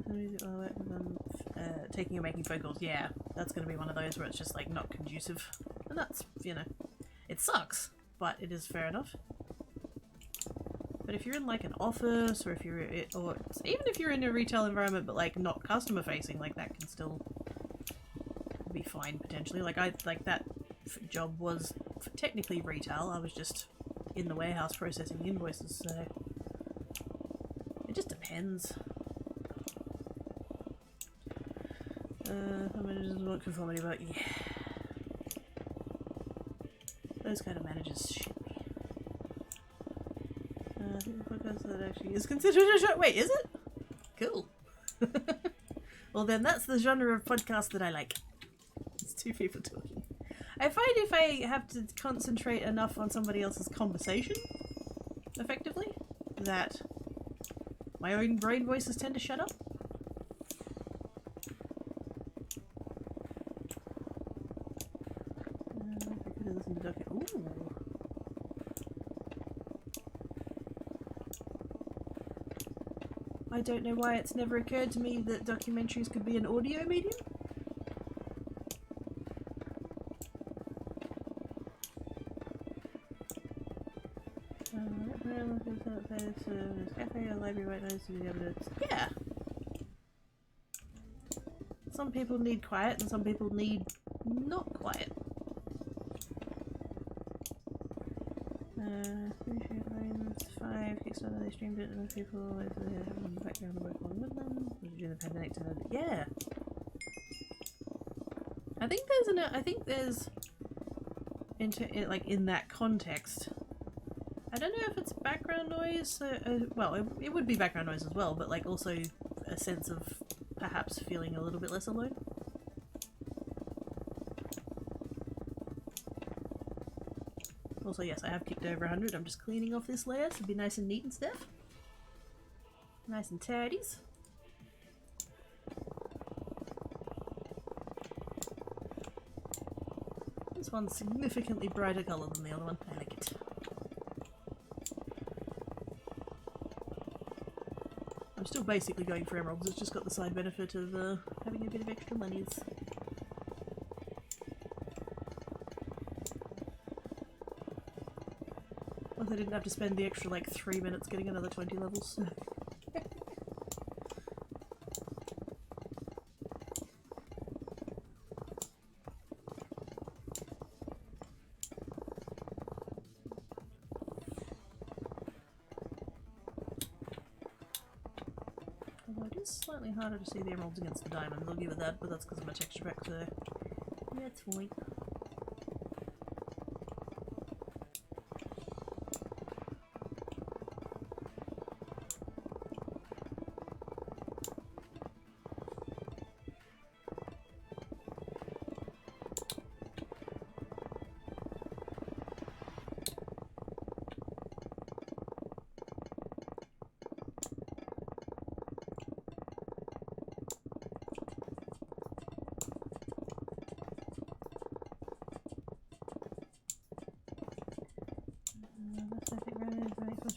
Speaker 1: Music while I work with them, taking or making phone calls, yeah, that's going to be one of those where it's just like not conducive, and that's, you know, it sucks, but it is fair enough. But if you're in like an office, or if you're, or even if you're in a retail environment, but like not customer facing, like that can still be fine potentially. Like that job was technically retail. I was just in the warehouse processing the invoices, so it just depends. How many doesn't want conformity, but yeah, those kind of managers shit me. I think the podcast that actually is considered a show. Wait, is it? Cool. Well, then that's the genre of podcast that I like. It's two people talking. I find if I have to concentrate enough on somebody else's conversation, effectively, that my own brain voices tend to shut up. Ooh. I don't know why it's never occurred to me that documentaries could be an audio medium. Cafe or library right now to the evidence. Yeah. Some people need quiet and some people need not quiet. Lines 5, Kickstarter, they streamed it and the people with the background of work along with them. During the pandemic to yeah. I think there's like in that context. I don't know if it's background noise, well, it would be background noise as well, but like also a sense of perhaps feeling a little bit less alone. Also, yes, I have kicked over 100. I'm just cleaning off this layer so it'll be nice and neat and stuff. Nice and tidies. This one's significantly brighter colour than the other one. I like it. I'm still basically going for emeralds. It's just got the side benefit of having a bit of extra monies. I didn't have to spend the extra like 3 minutes getting another 20 levels. Although it is slightly harder to see the emeralds against the diamonds, I'll give it that, but that's because of my texture pack, so yeah, it's fine.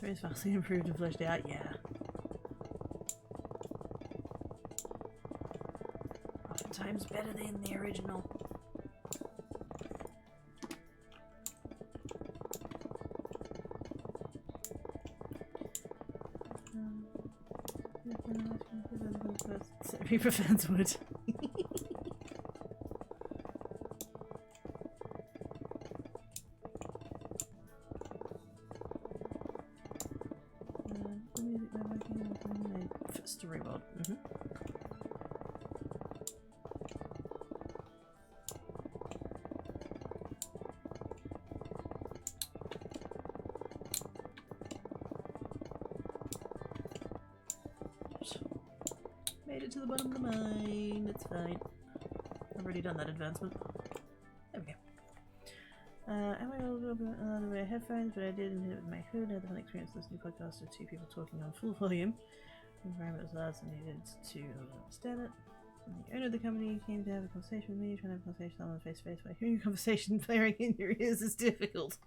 Speaker 1: It's vastly improved and fleshed out, yeah. Oftentimes better than the original. He prefers wood. Storyboard. Made it to the bottom of the mine. It's fine. I've already done that advancement. There we go. Am I able to wear headphones? But I didn't hit it with my hood. I had the fun experience listening to podcasts with two people talking on full volume. The environment was loud, so I needed to understand it. And the owner of the company came to have a conversation with me. Trying to have a conversation on face to face by hearing a conversation blaring in your ears is difficult.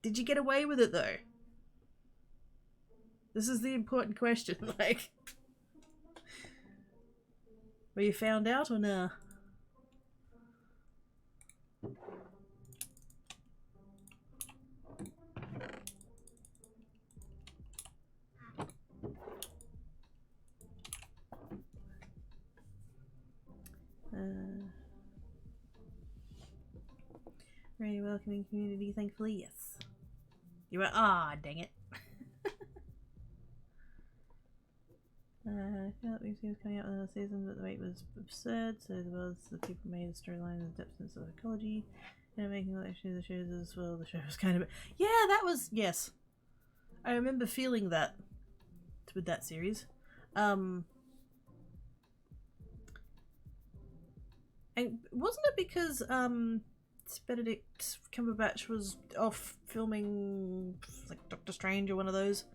Speaker 1: Did you get away with it though? This is the important question. Like, were you found out or nah? Very welcoming community, thankfully, yes. You were, ah, dang it. I feel like we was coming out with another season, but the wait was absurd, so there was the people made the storyline and the depth and psychology, and making what actually the shows as well. The show was kind of, yeah, that was, yes. I remember feeling that with that series. And wasn't it because Benedict Cumberbatch was off filming like Doctor Strange or one of those,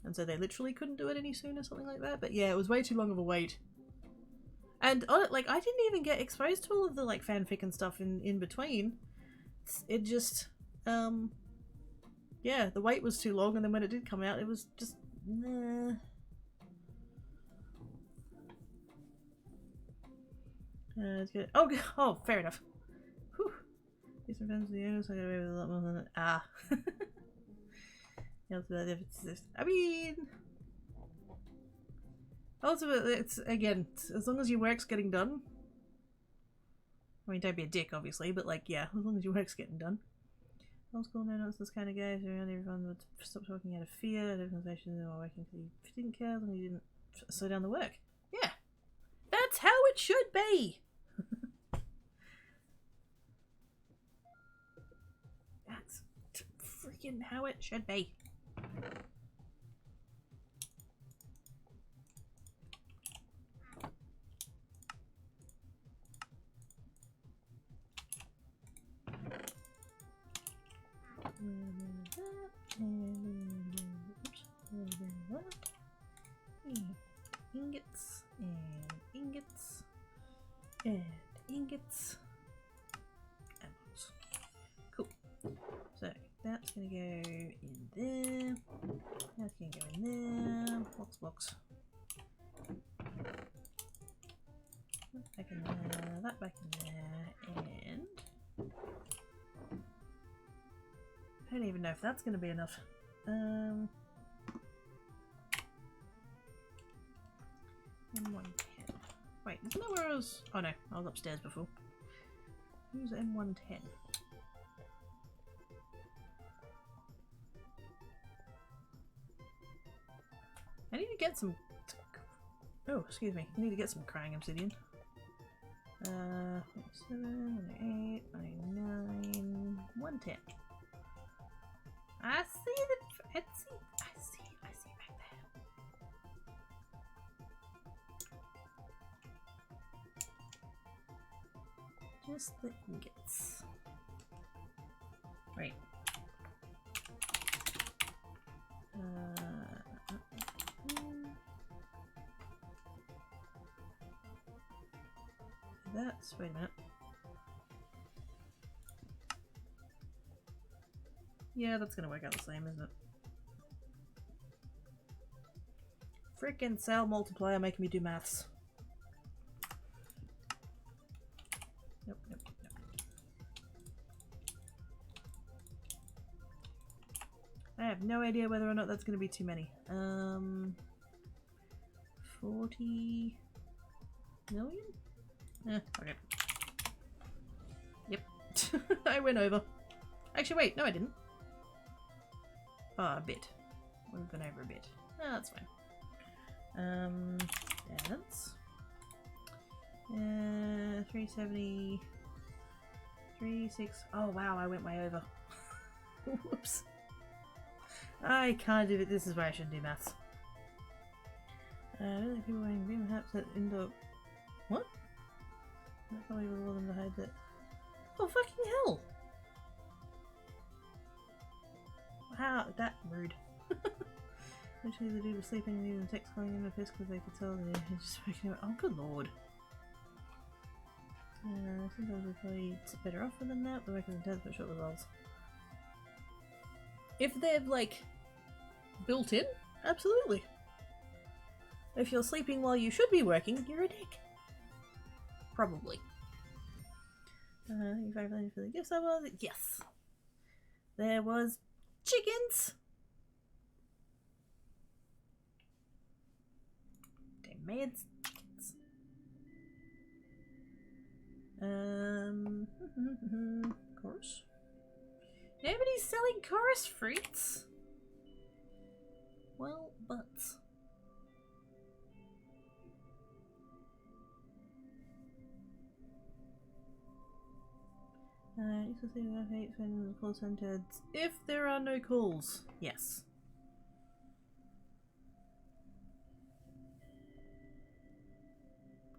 Speaker 1: and so they literally couldn't do it any sooner, something like that? But yeah, it was way too long of a wait. And like, I didn't even get exposed to all of the like fanfic and stuff in between. It just yeah, the wait was too long, and then when it did come out, it was just nah. It's good. Oh, fair enough. Whew. These are friends with the owners, so I got away with a lot more than it. Ah. I mean, ultimately, it's again, as long as your work's getting done. I mean, don't be a dick, obviously, but like, yeah, as long as your work's getting done. Old school no nonsense kind of guys around everyone would stop talking out of fear. Organizations are working because he didn't care, as long as he didn't slow down the work. Yeah, that's how it should be. That's freaking how it should be. Ingots and ingots and ingots. Apples. Cool. So that's gonna go in there. That's gonna go in there. Blocks. Back in there. That back in there. And I don't even know if that's gonna be enough. M110. Wait, isn't that where I was? Oh no, I was upstairs before. Who's M110? I need to get some. Oh, excuse me. I need to get some crying obsidian. 7, 8, 9, 110. I see the. I see back there. Just the ingots. Right. That's, wait a minute. Yeah, that's gonna work out the same, isn't it? Frickin' cell multiplier making me do maths. Nope. I have no idea whether or not that's gonna be too many. 40 million? Okay. Yep. I went over. Actually, wait, no I didn't. Oh, a bit. Would have gone over a bit. Oh, that's fine. Dance. 370. 36. Oh wow, I went way over. Whoops. I can't do it. This is why I shouldn't do maths. I don't think people wearing green hats at indoor. What? I can't believe all of them to hide that. Oh, fucking hell! Wow, that rude. Actually, the dude was sleeping and even text calling him a piss because they could tell that he just waking up. Oh, good lord. Sometimes we probably better off than that, but working intense but short results. If they're, like, built in, absolutely. If you're sleeping while you should be working, you're a dick. Probably. Thank you very much for the gifts. Yes! There was chickens! They made chickens. Chorus. Nobody's selling chorus fruits. Well, but. You can see the hate when the call centre. If there are no calls, yes.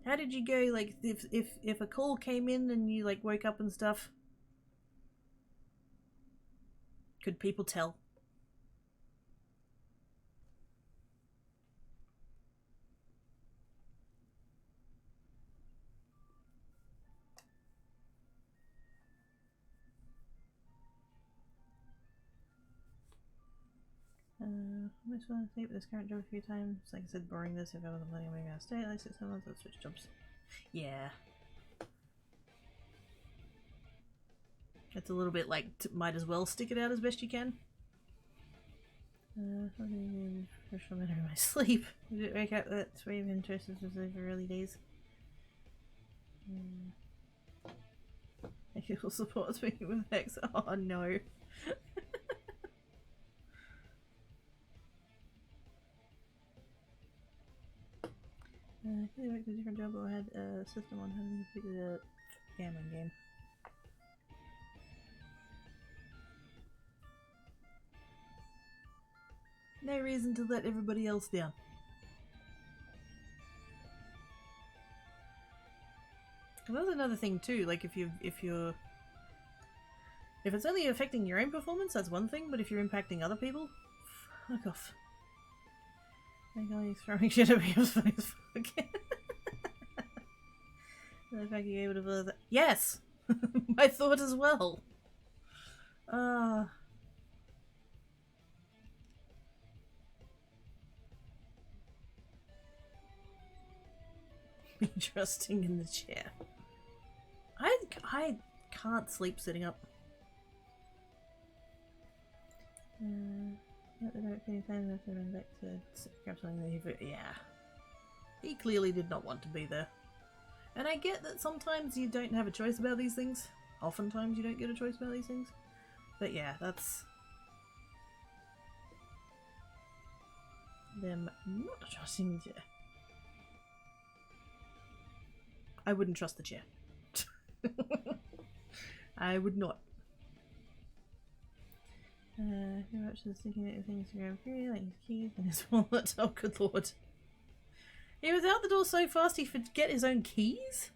Speaker 1: How did you go? Like, if a call came in and you like woke up and stuff, could people tell? I just want to sleep with this current job a few times. Like I said, boring this. If I wasn't planning on moving out of state, at least 6 months, I'd switch jobs. Yeah. It's a little bit like, might as well stick it out as best you can. Fresh from in my sleep. Did it wake up that wave interest was over early days? It all supports me with X. Oh no. I really worked a different job, but I had a system on how to complete the gambling game. No reason to let everybody else down. And that's another thing too. Like if it's only affecting your own performance, that's one thing. But if you're impacting other people, fuck off. My colleagues throwing shit at me was funny as fuck. The fact you're able to follow that. Yes, my thought as well. Be trusting in the chair. I can't sleep sitting up. At the dark any time after I ran back to grab something that he. Yeah. He clearly did not want to be there. And I get that sometimes you don't have a choice about these things. Oftentimes you don't get a choice about these things. But yeah, that's them not trusting the chair. I wouldn't trust the chair. I would not. He watches the sticking at things to grab free, like his keys and his wallet. Oh, good lord. He was out the door so fast he forget his own keys?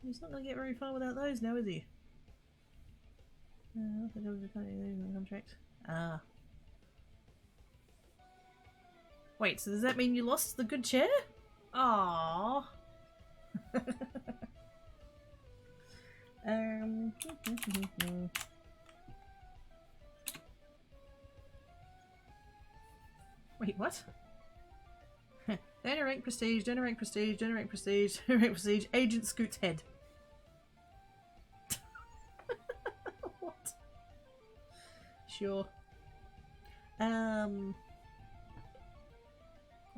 Speaker 1: He's not going to get very far without those now, is he? What's the job of the contract? Ah. Wait, so does that mean you lost the good chair? Aww. Wait, what? Donor rank prestige, donor rank prestige, donor rank prestige, donor rank prestige, agent scoots head. What? Sure. I'm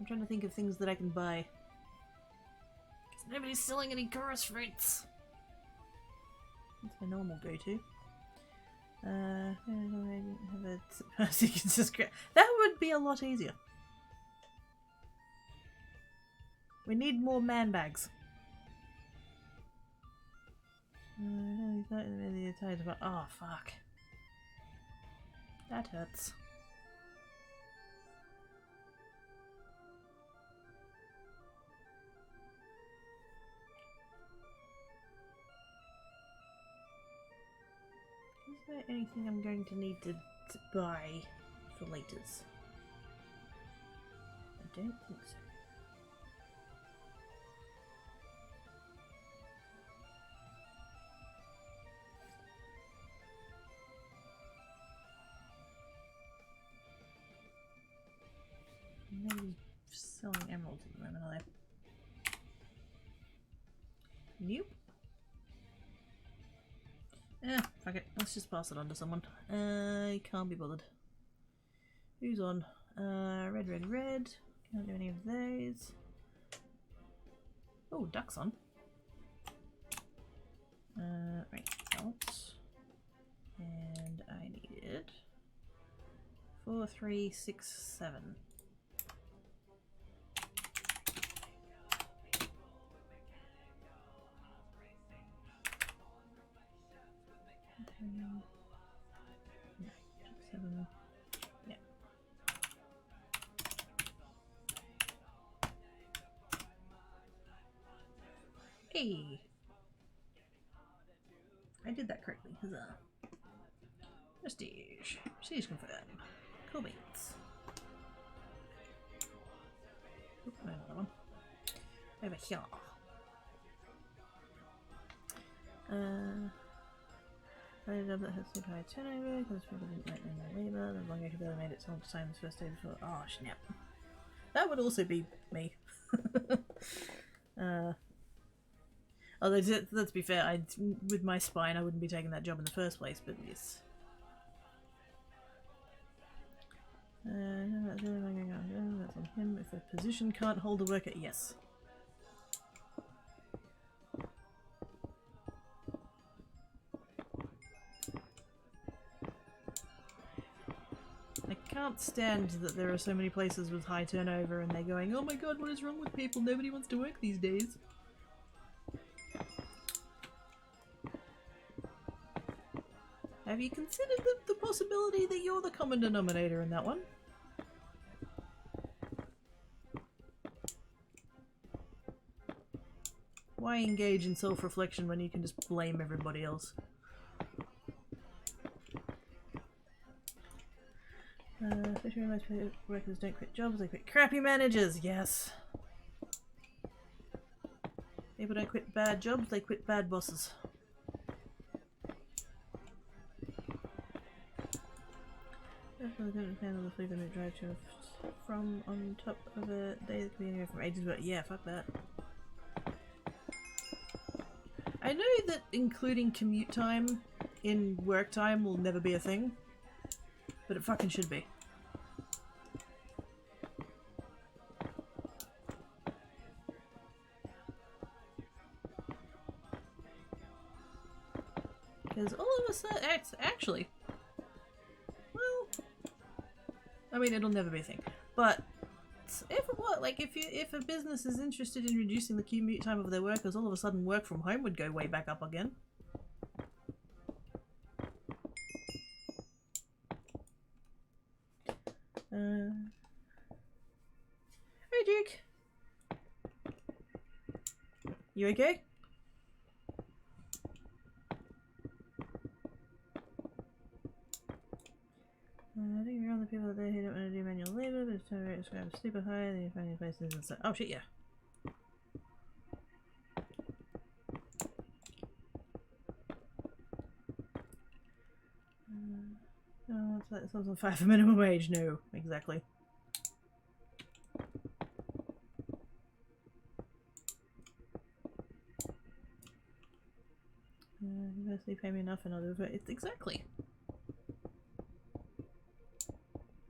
Speaker 1: trying to think of things that I can buy. Because nobody's selling any chorus fruits. That's my normal go-to. That would be a lot easier. We need more man bags. Oh fuck. That hurts. Is there anything I'm going to need to buy for laters? I don't think so. Nobody's selling emeralds at the moment, are they? Nope. Fuck it. Let's just pass it on to someone. I can't be bothered. Who's on? Red, red, red. Can't do any of those. Oh, duck's on. Right, else. And I needed 4, 3, 6, 7. Yeah, 7. Yeah. Hey! I did that correctly. Huzzah. Prestige. Prestige confirmed. Cool beans. Oop, another one. Over here. I had a job that has super high turnover because people didn't like any labour. The longer I could barely made it so much time this first day before. Oh, snap. That would also be me. Although, let's be fair, with my spine, I wouldn't be taking that job in the first place, but yes. That's on him. If a position can't hold a worker, yes. I can't stand that there are so many places with high turnover and they're going, oh my god, what is wrong with people? Nobody wants to work these days. Have you considered the possibility that you're the common denominator in that one? Why engage in self-reflection when you can just blame everybody else? Especially when most workers don't quit jobs, they quit crappy managers, yes. People don't quit bad jobs, they quit bad bosses. Definitely couldn't handle the sleep and drive to from on top of a day that can be anywhere from ages, but yeah, fuck that. I know that including commute time in work time will never be a thing, but it fucking should be. Because all of a sudden, actually, well, I mean, it'll never be a thing, but if a business is interested in reducing the commute time of their workers, all of a sudden work from home would go way back up again. Hey, Duke. You okay? I think you're on the people out there who don't want to do manual labour, but it's time rate is super high, then you find your places and stuff. Oh shit, yeah. Oh, what's that? It's also 5 for minimum wage. No, exactly. You mostly pay me enough and I'll do it. It's exactly.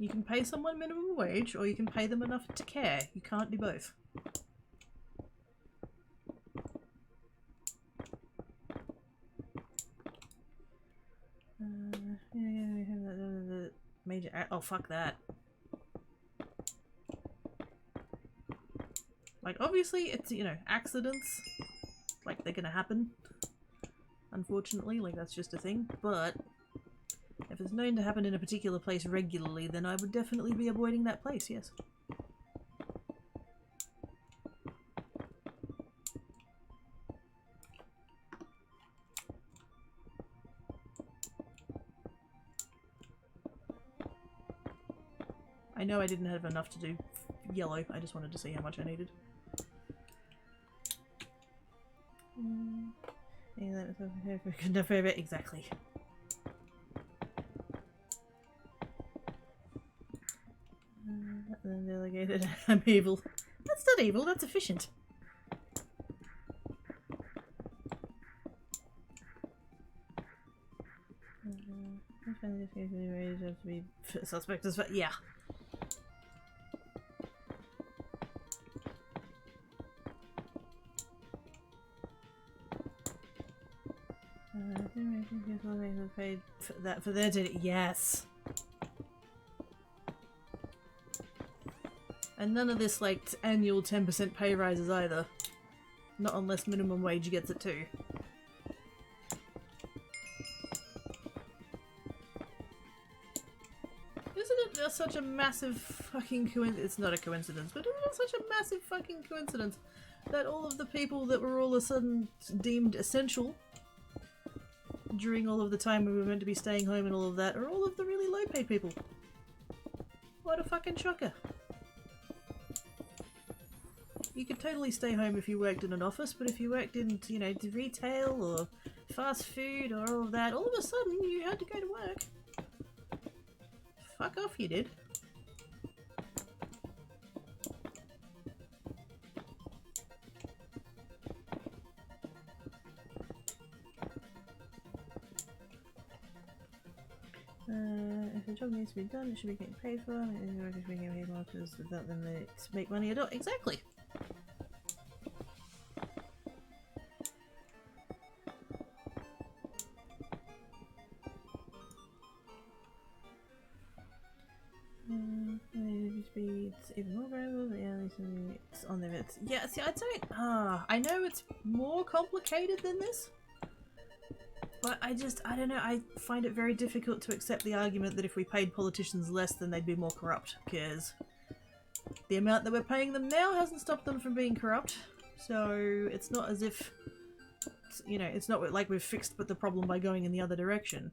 Speaker 1: You can pay someone minimum wage, or you can pay them enough to care. You can't do both. Yeah, we have that major. Oh, fuck that. Like, obviously, it's, you know, accidents. Like, they're gonna happen. Unfortunately, like, that's just a thing. But if it's known to happen in a particular place regularly, then I would definitely be avoiding that place, yes. I know I didn't have enough to do yellow, I just wanted to see how much I needed. Exactly. Then delegated. I'm evil. That's not evil, that's efficient. Have to be suspect as well. Yeah. paid for that for their duty. Yes. And none of this like annual 10% pay rises either. Not unless minimum wage gets it too. Isn't it just such a massive fucking coincidence? It's not a coincidence, but isn't it such a massive fucking coincidence that all of the people that were all of a sudden deemed essential during all of the time we were meant to be staying home and all of that are all of the really low paid people? What a fucking shocker. You could totally stay home if you worked in an office, but if you worked in, you know, retail or fast food or all of that, all of a sudden you had to go to work. Fuck off, you did. If a job needs to be done, it should be getting paid for. And workers should be getting paid more because without them they make money at all. Exactly. It's even more variable, but yeah, it's on there. Yeah, see, I don't. I know it's more complicated than this. But I don't know, I find it very difficult to accept the argument that if we paid politicians less then they'd be more corrupt, because the amount that we're paying them now hasn't stopped them from being corrupt, so it's not as if, you know, it's not like we've fixed the problem by going in the other direction.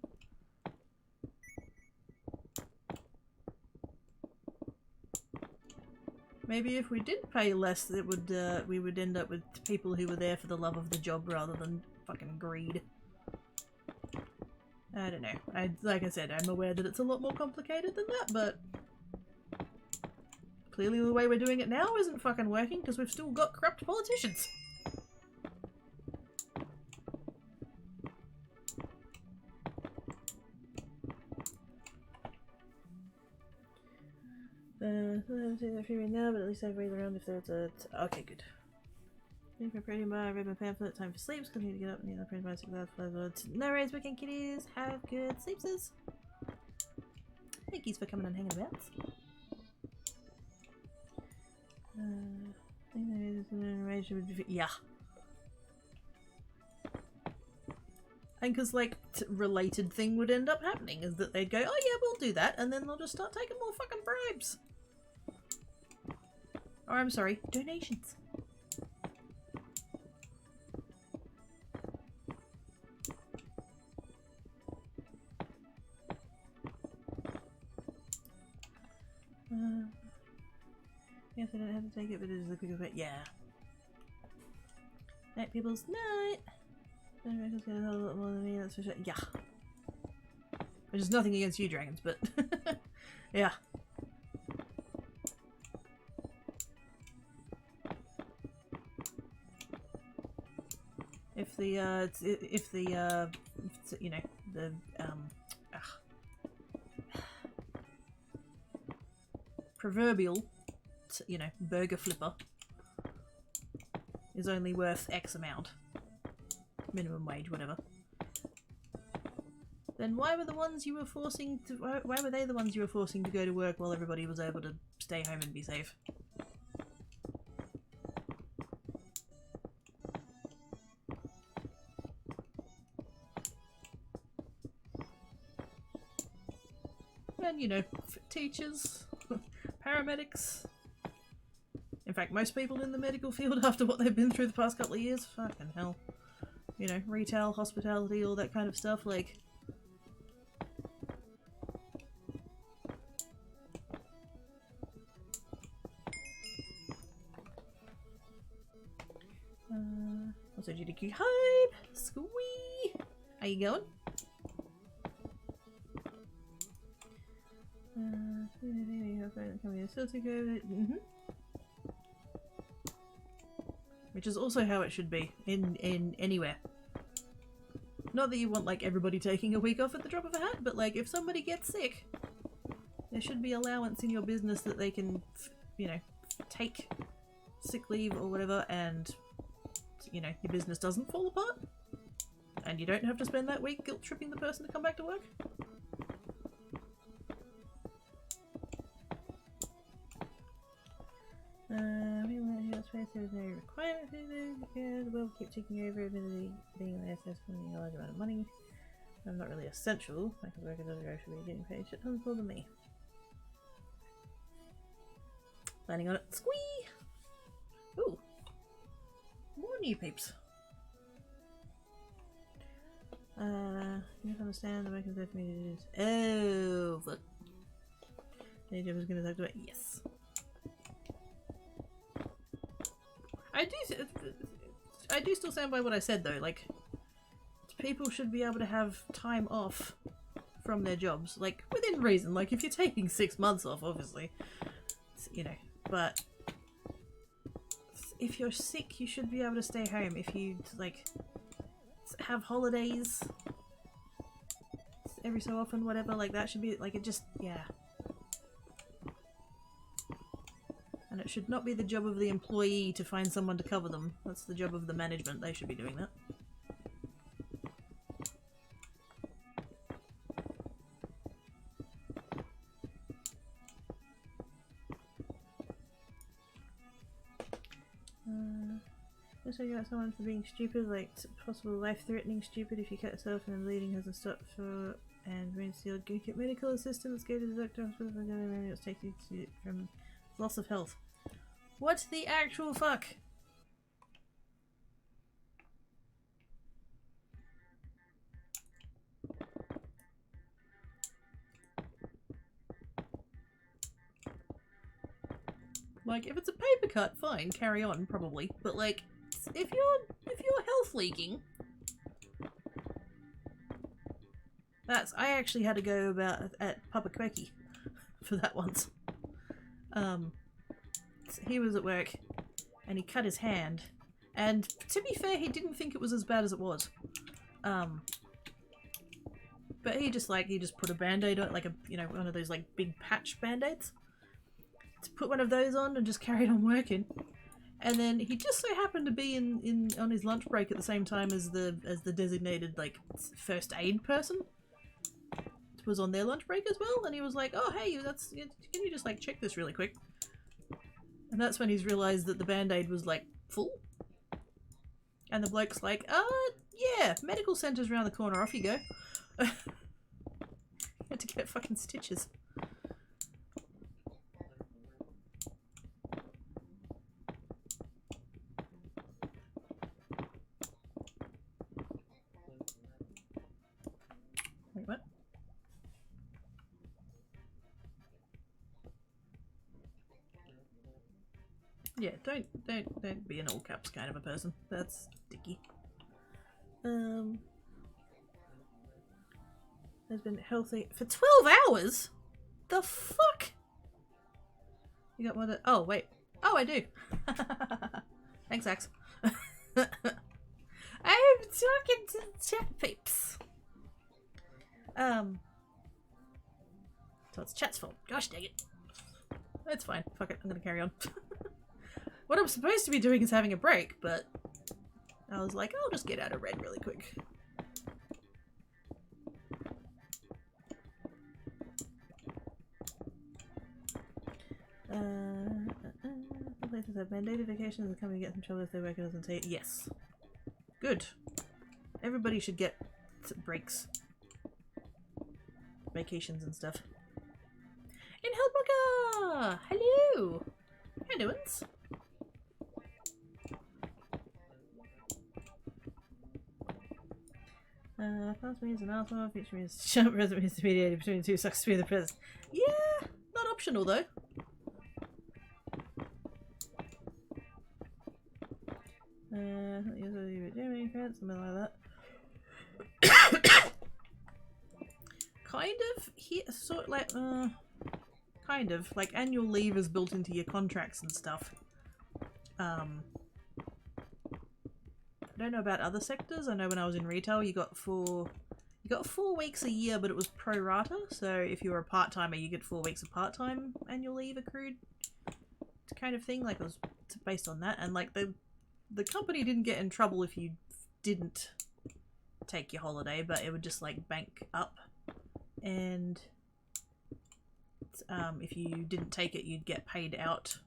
Speaker 1: Maybe if we did pay less, it would, we would end up with people who were there for the love of the job rather than fucking greed. I don't know. Like I said, I'm aware that it's a lot more complicated than that, but clearly the way we're doing it now isn't fucking working because we've still got corrupt politicians. Now, but at least I've read around if there's a... Okay, good. Thank you for reading my read my pamphlet. Time for sleeps. Continue to get up and the print by 6 hours. No worries, weekend kitties. Have good sleepses. Thank yous for coming and hanging about. I think there is an arrangement. Yeah. And because, like, related thing would end up happening is that they'd go, oh yeah, we'll do that, and then they'll just start taking more fucking bribes. Or, I'm sorry, donations. Yes, I don't have to take it, but it is the quicker bit. Yeah. Night, people's night. Dragons get a whole lot more than me, that's for sure. Yeah. Which is nothing against you, dragons, but yeah. If the you know, the proverbial, you know, burger flipper is only worth X amount, minimum wage, whatever, then why were the ones you were forcing to, why were they the ones you were forcing to go to work while everybody was able to stay home and be safe? And, you know, teachers, paramedics. In fact, most people in the medical field, after what they've been through the past couple of years, fucking hell. You know, retail, hospitality, all that kind of stuff, like... also GDQ hype! Squee! How you going? Which is also how it should be in anywhere. Not that you want like everybody taking a week off at the drop of a hat, but like if somebody gets sick, there should be allowance in your business that they can, you know, take sick leave or whatever, and you know your business doesn't fall apart. And you don't have to spend that week guilt-tripping the person to come back to work. There's no requirement for this because we'll keep taking over, admittedly being an SS spending a large amount of money. I'm not really essential, because workers other guys should be getting paid shit tons more than me. Landing on it. Squee! Ooh. More new peeps. You have to understand the workers there for me to do this. Oh, fuck. AJ was gonna talk about it. Yes. I do still stand by what I said though, like, people should be able to have time off from their jobs, like, within reason. Like, if you're taking 6 months off, obviously, you know, but if you're sick, you should be able to stay home. If you, like, have holidays every so often, whatever, like, that should be, like, it just, yeah. And it should not be the job of the employee to find someone to cover them. That's the job of the management. They should be doing that. Also you got someone for being stupid, like possible life-threatening stupid. If you cut yourself and the bleeding hasn't stopped for and rain sealed, go get medical assistance, go to the doctor, hospital, and it'll take you to, from loss of health. What the actual fuck? Like, if it's a paper cut, fine, carry on, probably. But like, if you're health leaking, I actually had to go about at Papa Brekkie for that once. He was at work and he cut his hand, and to be fair, he didn't think it was as bad as it was. But he just put a band-aid on, like, a, you know, one of those like big patch band-aids. To put one of those on and just carried on working. And then he just so happened to be on his lunch break at the same time as the designated, like, first aid person was on their lunch break as well, and he was like, "Oh hey, can you just like check this really quick?" And that's when he's realised that the band-aid was like full. And the bloke's like, yeah, medical centre's around the corner, off you go. Had to get fucking stitches. Wait, what? Yeah, don't be an all caps kind of a person. That's dicky. Has been healthy for 12 hours? The fuck? You got more than— oh wait. Oh, I do. Thanks, Axe. I'm talking to the chat peeps. So it's chat's fault. Gosh dang it. It's fine. Fuck it. I'm gonna carry on. What I'm supposed to be doing is having a break, but I was like, I'll just get out of red really quick. Places have mandated vacations and coming to get some trouble if their worker doesn't take— yes. Good. Everybody should get breaks. Vacations and stuff. In Hellbrook! Hello! How doings? Class means an alpha, which means sharp resumes to mediate between the two sucks to be the president. Yeah! Not optional though. Something like that. Kind of here, sort of like, kind of like annual leave is built into your contracts and stuff. I don't know about other sectors. I know when I was in retail, you got 4 weeks a year, but it was pro rata. So if you were a part timer, you get 4 weeks of part time annual leave accrued, kind of thing. Like, it was based on that, and like the company didn't get in trouble if you didn't take your holiday, but it would just like bank up, and if you didn't take it, you'd get paid out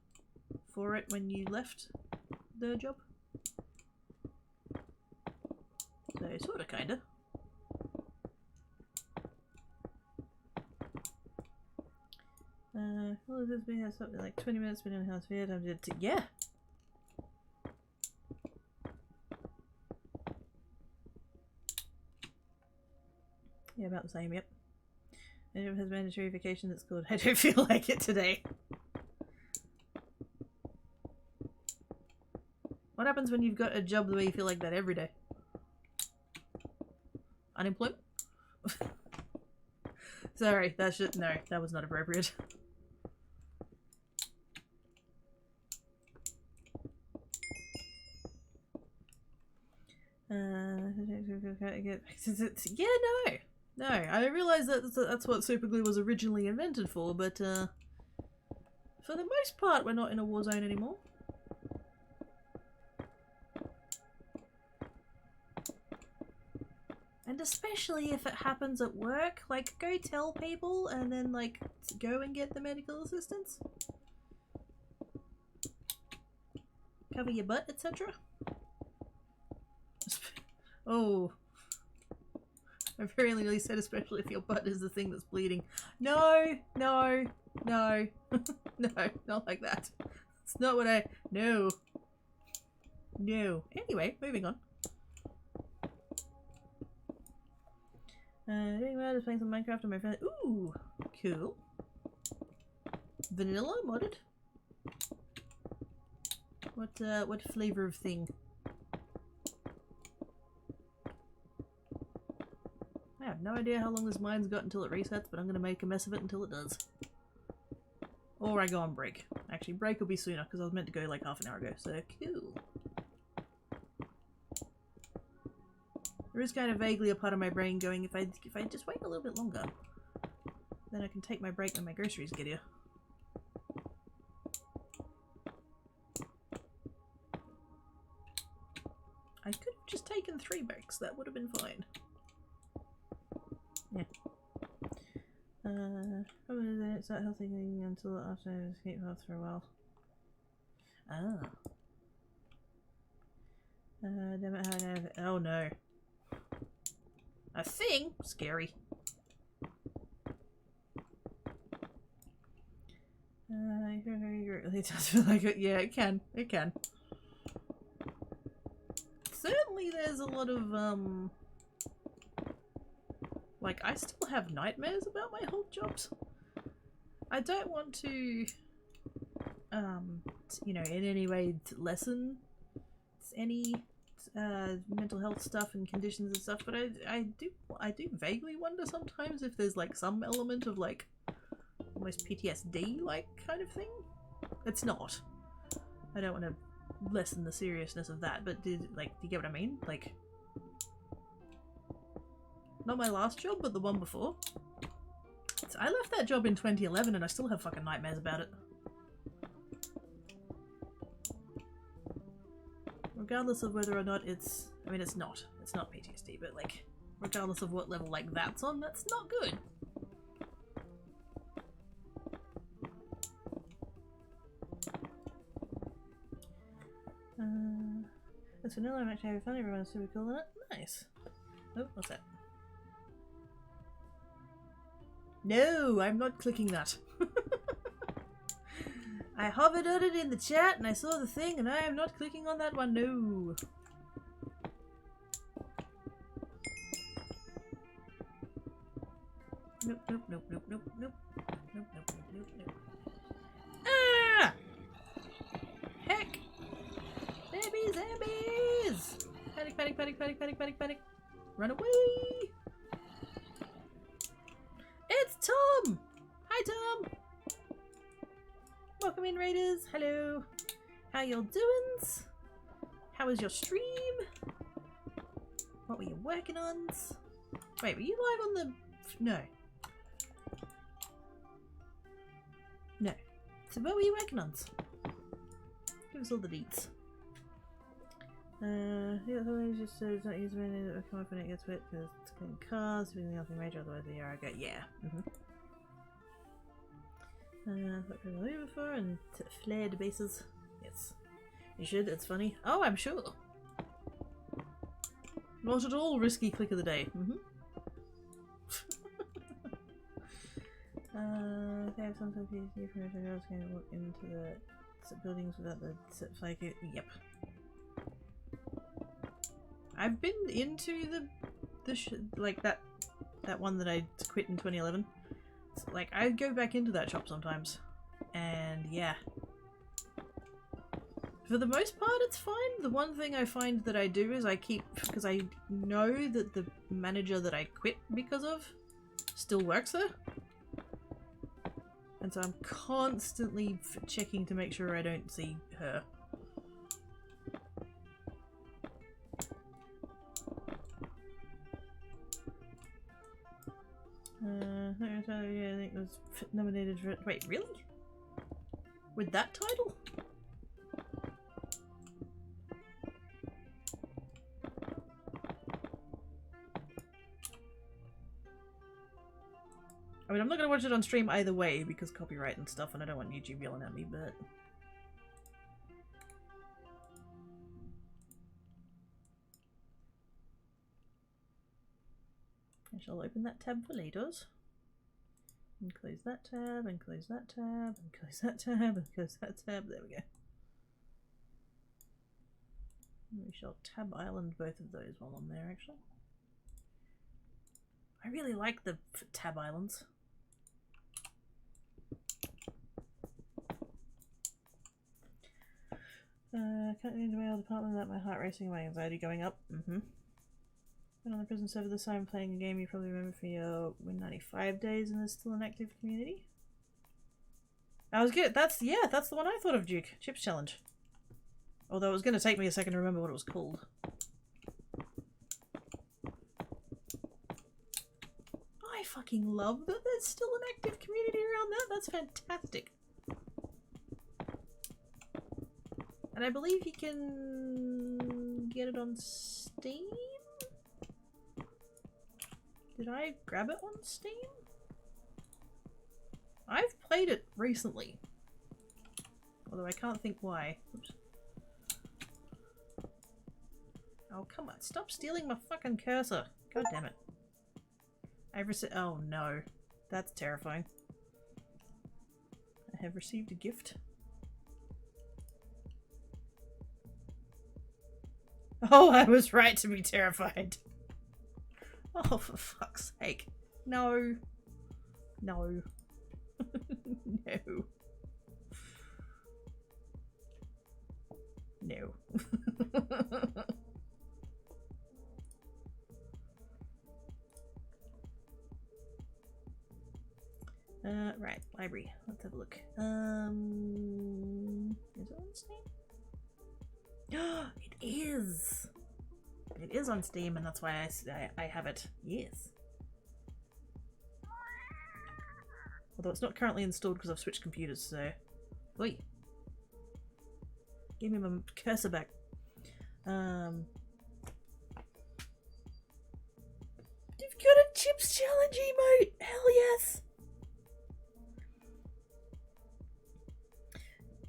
Speaker 1: for it when you left the job. So sort of, kinda. Well, this been something like 20 minutes been in the house here. Yeah. Yeah, about the same, yep. And it has mandatory vacation that's called I don't feel like it today. What happens when you've got a job the way you feel like that every day? Unemployment? Sorry, that should no, that was not appropriate. Yeah, no, I realise that that's what superglue was originally invented for, but for the most part, we're not in a war zone anymore. And especially if it happens at work, like, go tell people and then, like, go and get the medical assistance. Cover your butt, etc. Oh. I very nearly said especially if your butt is the thing that's bleeding. No, no, no. No, not like that. It's not what I... No. No. Anyway, moving on. Doing well, just playing some Minecraft on my phone. Ooh, cool. Vanilla modded. What flavor of thing? I have no idea how long this mine's got until it resets, but I'm gonna make a mess of it until it does. Or I go on break. Actually, break will be sooner because I was meant to go like half an hour ago. So cool. There is kind of vaguely a part of my brain going, if I just wait a little bit longer, then I can take my break when my groceries get here. I could have just taken 3 breaks, that would have been fine. Yeah. It's not healthy thing until after I escape path for a while. Ah. Damn it, how did I... Oh no. A thing? Scary. It does feel like it. Yeah, it can. It can. Certainly there's a lot of, like, I still have nightmares about my whole jobs. I don't want to, you know, in any way lessen any mental health stuff and conditions and stuff, but I do vaguely wonder sometimes if there's like some element of like almost PTSD like kind of thing. It's not. I don't want to lessen the seriousness of that, but do you get what I mean? Like, not my last job, but the one before. So I left that job in 2011 and I still have fucking nightmares about it. Regardless of whether or not it's... I mean, it's not PTSD, but like, regardless of what level like that's on, that's not good. It's vanilla, I'm actually having fun, everyone's super cool in it. Nice. Oh, what's that? No, I'm not clicking that. I hovered on it in the chat and I saw the thing and I am not clicking on that one, no. Nope, nope, nope, nope, nope, nope. Nope, nope, nope, nope, nope. Ah! Heck! Zombies, zombies! Panic, panic, panic, panic, panic, panic, panic. Run away! It's Tom! Hi, Tom! Welcome in, Raiders. Hello. How y'all doings? How was your stream? What were you working on? Wait, were you live on the... No. No. So what were you working on? Give us all the deets. Yeah, something just says not use many that will come up when it gets wet because it's clean cars, doing nothing major, otherwise the year I go, yeah. What can I leave it for? And flared bases. Yes. You should, it's funny. Oh, I'm sure. Not at all risky click of the day. They have sometimes used new information girls can walk into the buildings without the like it. Yep. I've been into like that one that I quit in 2011. So, like I go back into that shop sometimes, and yeah. For the most part, it's fine. The one thing I find that I do is I keep, because I know that the manager that I quit because of still works there. And so I'm constantly checking to make sure I don't see her. I think it was nominated for... Wait, really? With that title? I mean, I'm not going to watch it on stream either way because copyright and stuff, and I don't want YouTube yelling at me, but... I shall open that tab for later. And close that tab, and close that tab, and close that tab, and close that tab. There we go. And we shall tab island both of those while I'm there, actually. I really like the tab islands. Can't get into my old apartment without my heart racing and my anxiety going up. Been on the prison server this time playing a game you probably remember for your Win 95 days, and there's still an active community. I was good. That's the one I thought of, Duke. Chips Challenge. Although it was going to take me a second to remember what it was called. I fucking love that there's still an active community around that. That's fantastic. And I believe you can get it on Steam? Did I grab it on Steam? I've played it recently. Although I can't think why. Oops. Oh, come on. Stop stealing my fucking cursor. God damn it. I've received... Oh, no. That's terrifying. I have received a gift. Oh, I was right to be terrified. Oh, for fuck's sake. No. No. No. No. Right, library. Let's have a look. Is it on Steam? It is! It is on Steam, and that's why I have it. Yes. Although it's not currently installed because I've switched computers, so... Oi! Give me my cursor back. You've got a Chips Challenge emote! Hell yes!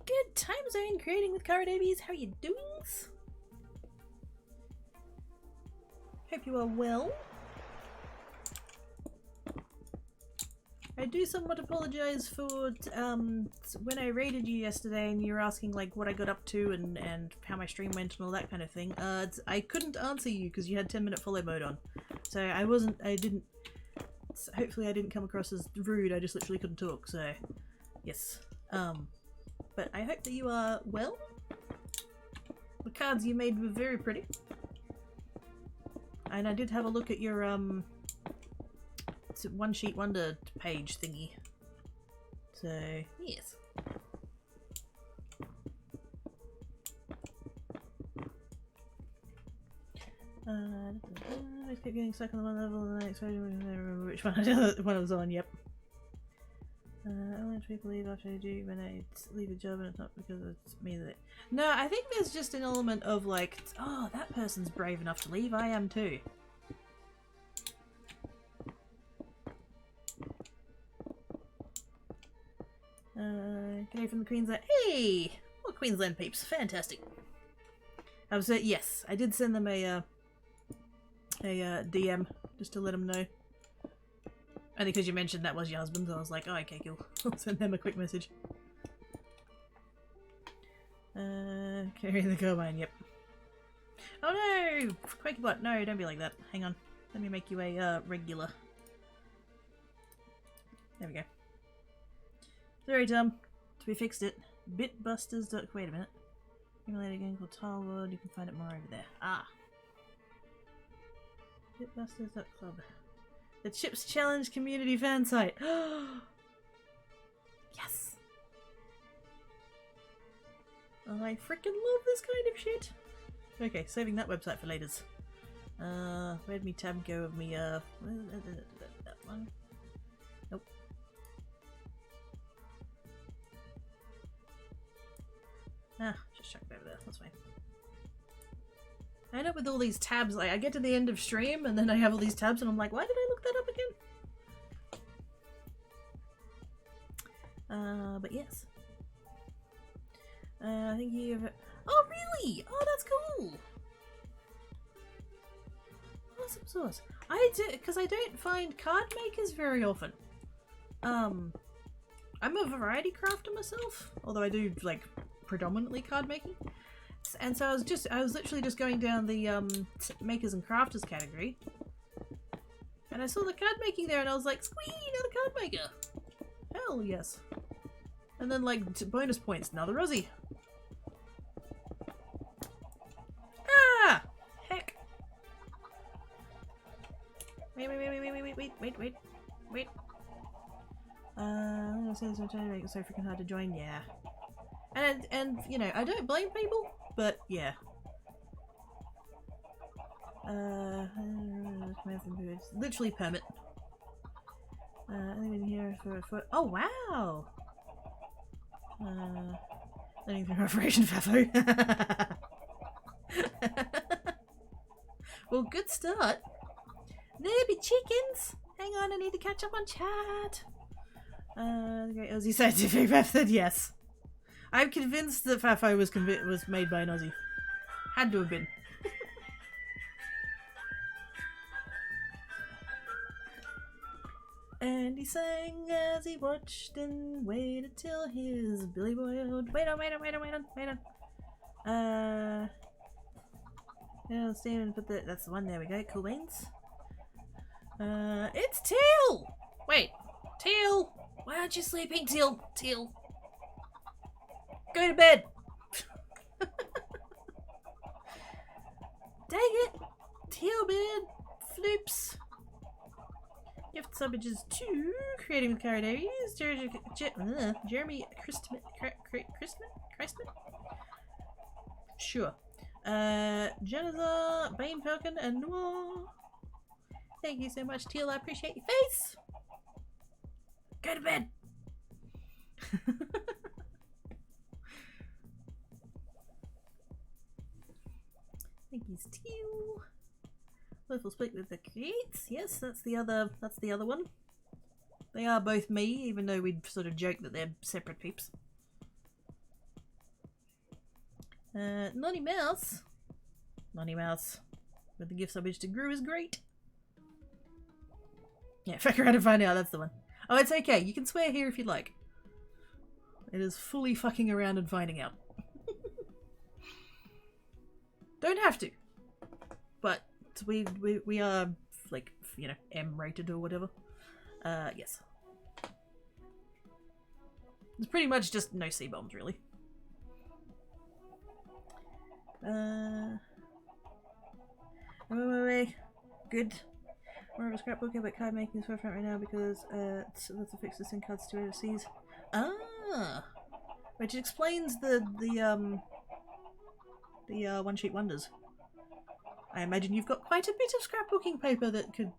Speaker 1: Good time zone creating with Cara Davies. How are you doing? Hope you are well. I do somewhat apologize for when I raided you yesterday and you were asking like what I got up to and how my stream went and all that kind of thing. I couldn't answer you because you had 10-minute follow mode on. So hopefully I didn't come across as rude, I just literally couldn't talk, so yes. But I hope that you are well. The cards you made were very pretty. And I did have a look at your one sheet wonder page thingy. So yes. I kept getting stuck on the one level and the next page. I don't remember which one I was on. Yep. Only if people leave after they do when I leave a job, and it's not because it's me that. No, I think there's just an element of like, oh, that person's brave enough to leave. I am too. G'day from the Queensland. Hey, well, Queensland peeps, fantastic. I was yes, I did send them a DM just to let them know. Only because you mentioned that was your husband, so I was like, oh, okay, cool. I'll send them a quick message. Carry the carbine, yep. Oh no! Quakey butt, no, don't be like that. Hang on. Let me make you a regular. There we go. Sorry, Tom. We fixed it. Bitbusters. Wait a minute. Emulator game called Tileworld. You can find it more over there. Ah. Bitbusters.club. The Chips Challenge community fan site. Yes! I freaking love this kind of shit. Okay, saving that website for laters. Where'd me tab go of me, that one? Nope. Ah, just chuck it over there, that's fine. I end up with all these tabs, like I get to the end of stream and then I have all these tabs and I'm like, why did I look that up again? But yes. I think you have... Oh really? Oh, that's cool! Awesome sauce. I do, because I don't find card makers very often. I'm a variety crafter myself, although I do, like, predominantly card making. And so I was literally just going down the makers and crafters category, and I saw the card making there, and I was like, "Squee, another card maker! Hell yes!" And then like bonus points, another Aussie. Ah, heck! Wait. I'm gonna say this, I'm trying to make it so freaking hard to join. Yeah, and you know, I don't blame people. But yeah. Literally permit. Anything here for a foot? Oh wow! Anything for Operation Fafo? Well, good start. There be chickens. Hang on, I need to catch up on chat. The Great Aussie Scientific Method, yes. I'm convinced that Fafo was made by an Aussie. Had to have been. And he sang as he watched and waited till his billy boiled. Wait on. Yeah, stay and put the. That's the one. There we go. Cool beans. It's Teal. Wait, Teal. Why aren't you sleeping, Teal? Teal. Go to bed! Dang it! Teal bed! Floops! Gift subbages 2, creating with carrot areas, Jeremy Christman? Sure. Janazar, Bane Falcon, and Noir. Thank you so much, Teal, I appreciate your face! Go to bed! Thank you, Teal. Willful split with the creates. Yes, that's the other one. They are both me, even though we'd sort of joke that they're separate peeps. Naughty Mouse. Naughty Mouse. With the gift subbage to Gru is great. Yeah, fuck around and find out, that's the one. Oh, it's okay. You can swear here if you'd like. It is fully fucking around and finding out. Don't have to, but we are like, you know, M-rated or whatever. Yes. It's pretty much just no C-bombs, really. Wait. Good. More of a scrapbook about card making is forefront right now because let's affix the SIM cards to overseas. Ah, which explains the one-sheet wonders. I imagine you've got quite a bit of scrapbooking paper that could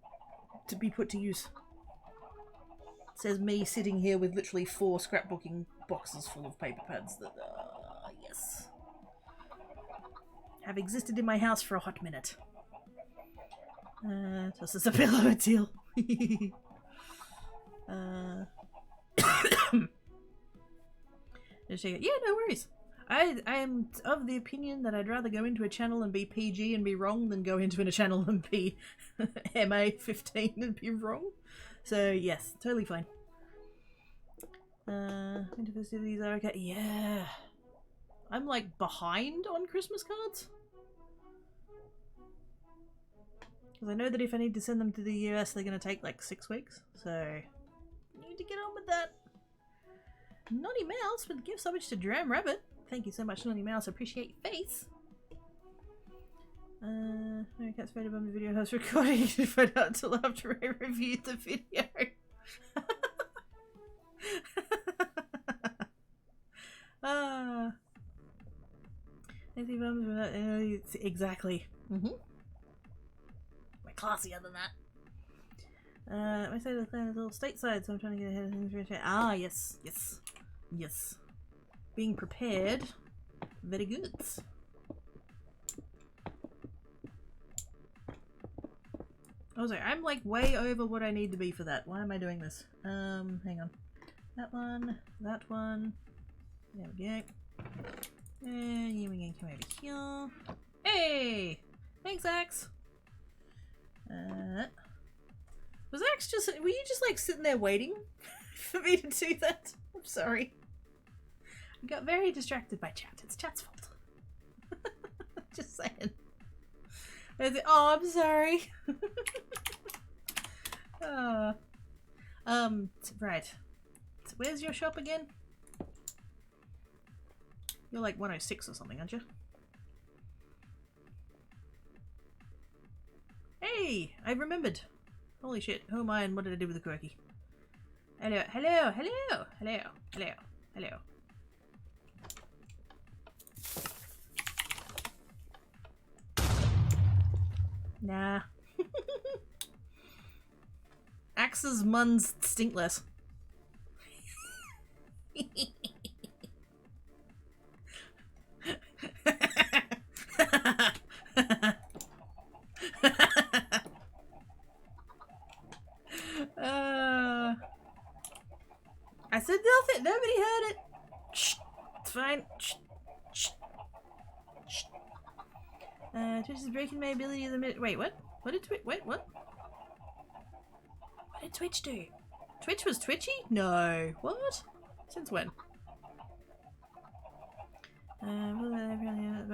Speaker 1: be put to use. Says me sitting here with literally 4 scrapbooking boxes full of paper pads that, yes, have existed in my house for a hot minute. This is a pillow deal. Yeah, no worries. I am of the opinion that I'd rather go into a channel and be PG and be wrong than go into a channel and be MA15 and be wrong. So yes, totally fine. Winter festivities are okay. Yeah. I'm like behind on Christmas cards. Because I know that if I need to send them to the US, they're going to take like 6 weeks. So, need to get on with that. Naughty Mouse with the gift so much to Dram Rabbit. Thank you so much, Naughty Mouse. I appreciate your face. No cat's faded on the video host recording to find out until after I reviewed the video. Anything bums without exactly. We're classier than that. My side of the clan is a little stateside, so I'm trying to get ahead of things. Ah, yes, yes, yes. Being prepared. Very good. I was like, I'm like way over what I need to be for that. Why am I doing this? Hang on. That one, that one. There we go. And you can come over here. Hey! Thanks, Axe! Was Axe just, were you just like sitting there waiting for me to do that? I'm sorry. I got very distracted by chat. It's chat's fault. Just saying. Oh, I'm sorry. Right. So where's your shop again? You're like 106 or something, aren't you? Hey! I remembered. Holy shit. Who am I and what did I do with the quirky? Hello, hello, hello, hello, hello, hello. Nah. Axe's muns stink less. I said nothing. Nobody heard it. Shh. It's fine. Shh. Shh. Shh. Twitch is breaking my ability of the minute. Wait, what? What did Twitch? Wait, what? What did Twitch do? Twitch was twitchy? No. What? Since when?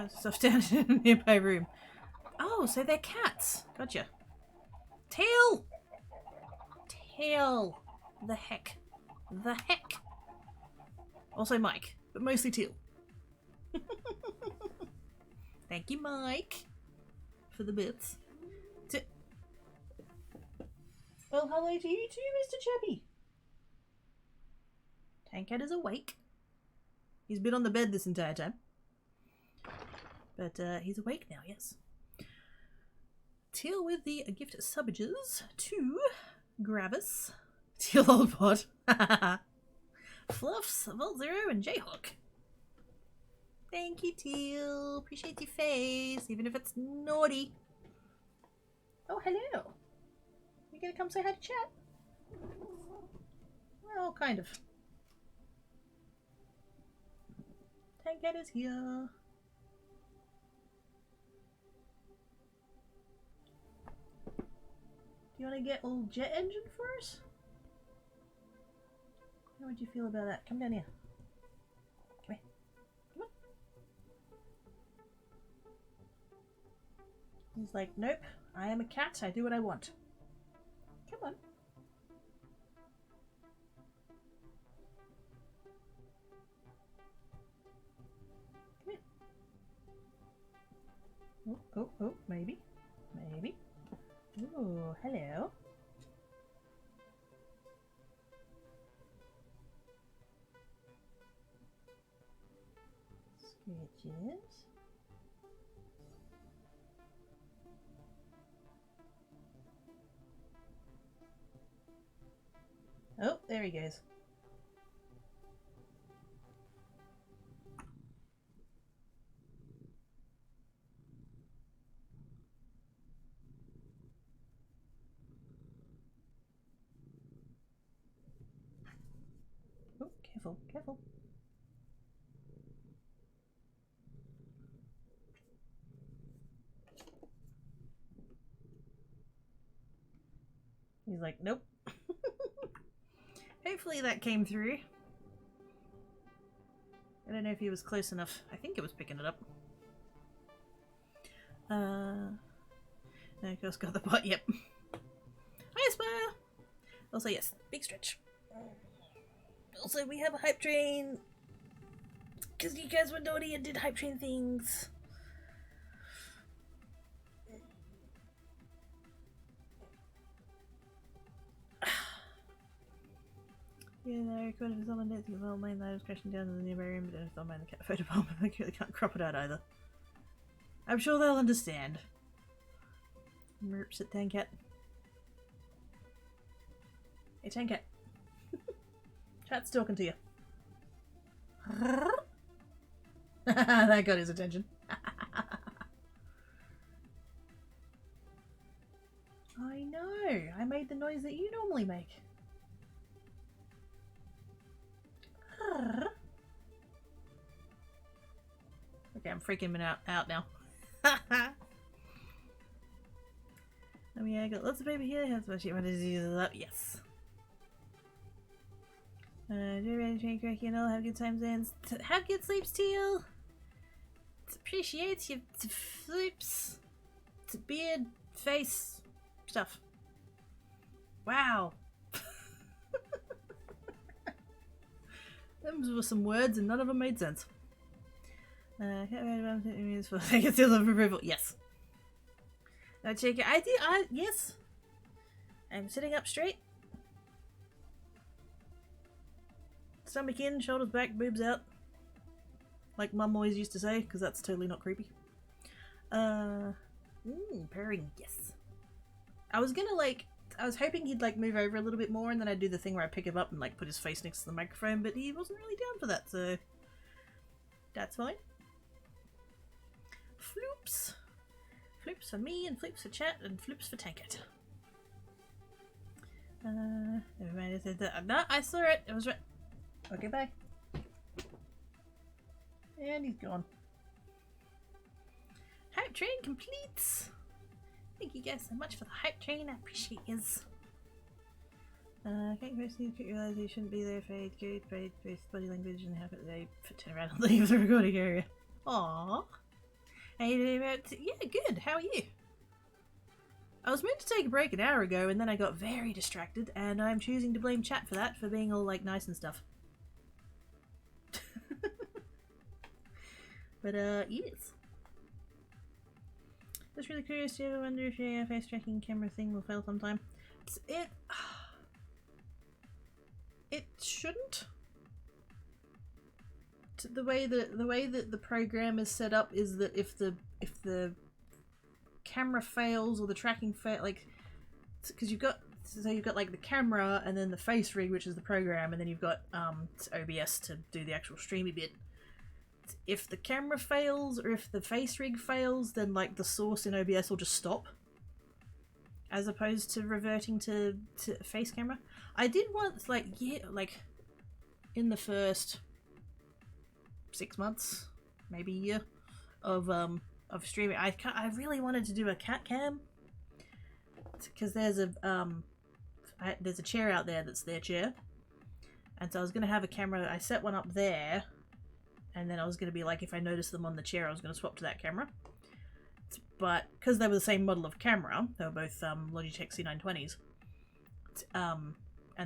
Speaker 1: Stuff down in a nearby room. Oh, so they're cats. Gotcha. Tail! Tail. The heck. The heck. Also Mike, but mostly Teal. Thank you, Mike, for the bits. Well, hello to you too, Mr. Chubby. Tankhead is awake. He's been on the bed this entire time. But he's awake now, yes. Teal with the gift subbages to Gravis. Teal old pod. Fluffs, Vault Zero, and Jayhawk. Thank you, Teal. Appreciate your face, even if it's naughty. Oh, hello. You gonna come say hi to chat? Well, kind of. Tankhead is here. Do you want to get old jet engine for us? How would you feel about that? Come down here. Come here. Come on. He's like, nope. I am a cat. I do what I want. Come on. Come here. Oh, oh, oh, maybe. Maybe. Oh, hello. Scratches. Oh, there he goes. Oh, careful, careful. He's like, nope. Hopefully that came through. I don't know if he was close enough. I think it was picking it up. Of course, got the bot, yep. Hi, Aspire! Also, yes, big stretch. Also, we have a hype train. Because you guys were naughty and did hype train things. Yeah, no, I recorded for someone dancing well, mine that I was crashing down in the nearby room, but I don't mind the cat photo bomb. I really can't crop it out either. I'm sure they'll understand. Merp, sit down, cat. Hey, Tankat. Chat's talking to you. That got his attention. I know. I made the noise that you normally make. Okay, I'm freaking him out now. I mean, I got lots of paper here. Has my shit wanted to use it up? Yes. Do you ready to train cracky and all? Have good times and have good sleeps, Teal. Appreciate your flips. Beard, face, stuff. Wow. Those were some words and none of them made sense. Can't remember what it means for a seal of approval. Yes. Now check it. Yes. I'm sitting up straight. Stomach in, shoulders back, boobs out. Like Mum always used to say, because that's totally not creepy. Purring, yes. I was hoping he'd like move over a little bit more and then I'd do the thing where I pick him up and like put his face next to the microphone, but he wasn't really down for that, so that's fine. Floops. Floops for me and floops for chat and floops for Tankat. Never mind, I said that. No, I saw it. It was right. Okay, bye. And he's gone. Hype train completes. Thank you guys so much for the hype train. I appreciate yous. Can't personally realize you shouldn't be there for aid, good, both body language and how could they turn around and leave the recording area. Aww. How you doing about? Yeah, good. How are you? I was meant to take a break an hour ago and then I got very distracted and I'm choosing to blame chat for that, for being all like nice and stuff. But yes. Just really curious, do you ever wonder if your face tracking camera thing will fail sometime? It shouldn't. The way that the program is set up is that if the camera fails or the tracking fail, like, because you've got like the camera and then the face rig, which is the program, and then you've got OBS to do the actual streamy bit. If the camera fails or if the face rig fails, then like the source in OBS will just stop, as opposed to reverting to face camera. I did once, like, yeah, like in the first 6 months, maybe a year of streaming, I really wanted to do a cat cam, because there's a chair out there that's their chair, and so I was gonna have a camera. I set one up there. And then I was going to be like, if I noticed them on the chair, I was going to swap to that camera. But because they were the same model of camera, they were both Logitech C920s, and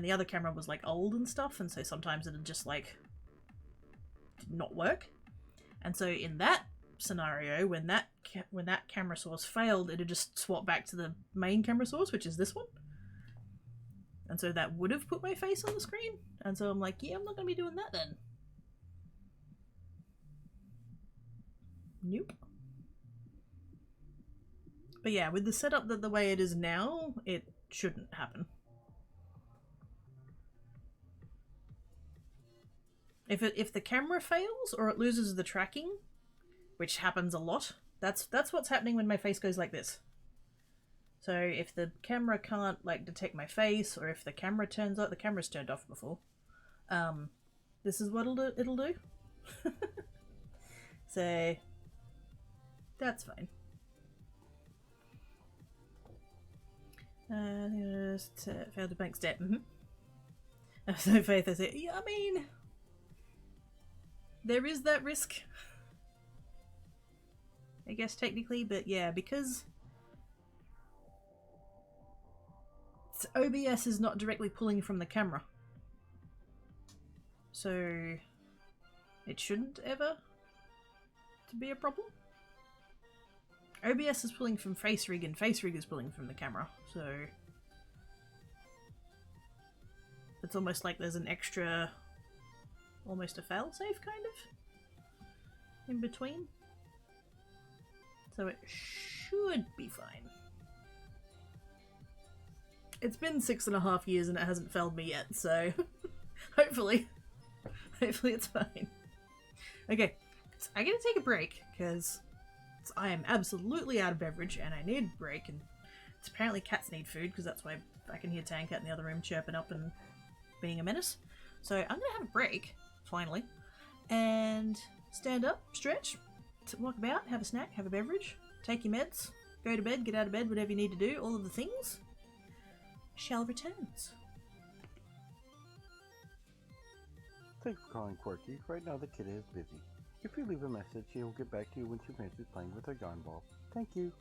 Speaker 1: the other camera was like old and stuff, and so sometimes it'd just like did not work. And so in that scenario, when that camera source failed, it'd just swap back to the main camera source, which is this one. And so that would have put my face on the screen. And so I'm like, yeah, I'm not going to be doing that then. Nope. But yeah, with the setup that the way it is now, it shouldn't happen. If the camera fails or it loses the tracking, which happens a lot, that's what's happening when my face goes like this. So if the camera can't like detect my face, or if the camera turns off, the camera's turned off before. This is what it'll do. So that's fine. Just failed to bank step. I have no faith. I say, yeah, I mean, there is that risk, I guess, technically, but yeah, because OBS is not directly pulling from the camera, so it shouldn't ever to be a problem. OBS is pulling from FaceRig, and FaceRig is pulling from the camera, so it's almost like there's an extra, almost a failsafe kind of in between. So it should be fine. It's been 6.5 years and it hasn't failed me yet, so hopefully it's fine. Okay, so I'm gonna take a break because I am absolutely out of beverage and I need a break, and it's apparently cats need food because that's why I can hear Tankat in the other room chirping up and being a menace. So I'm gonna have a break, finally, and stand up, stretch, walk about, have a snack, have a beverage, take your meds, go to bed, get out of bed, whatever you need to do, all of the things. Shell returns.
Speaker 3: Thanks for calling Quirky. Right now the kid is busy. If you leave a message, he will get back to you when she finishes playing with her yarn ball. Thank you.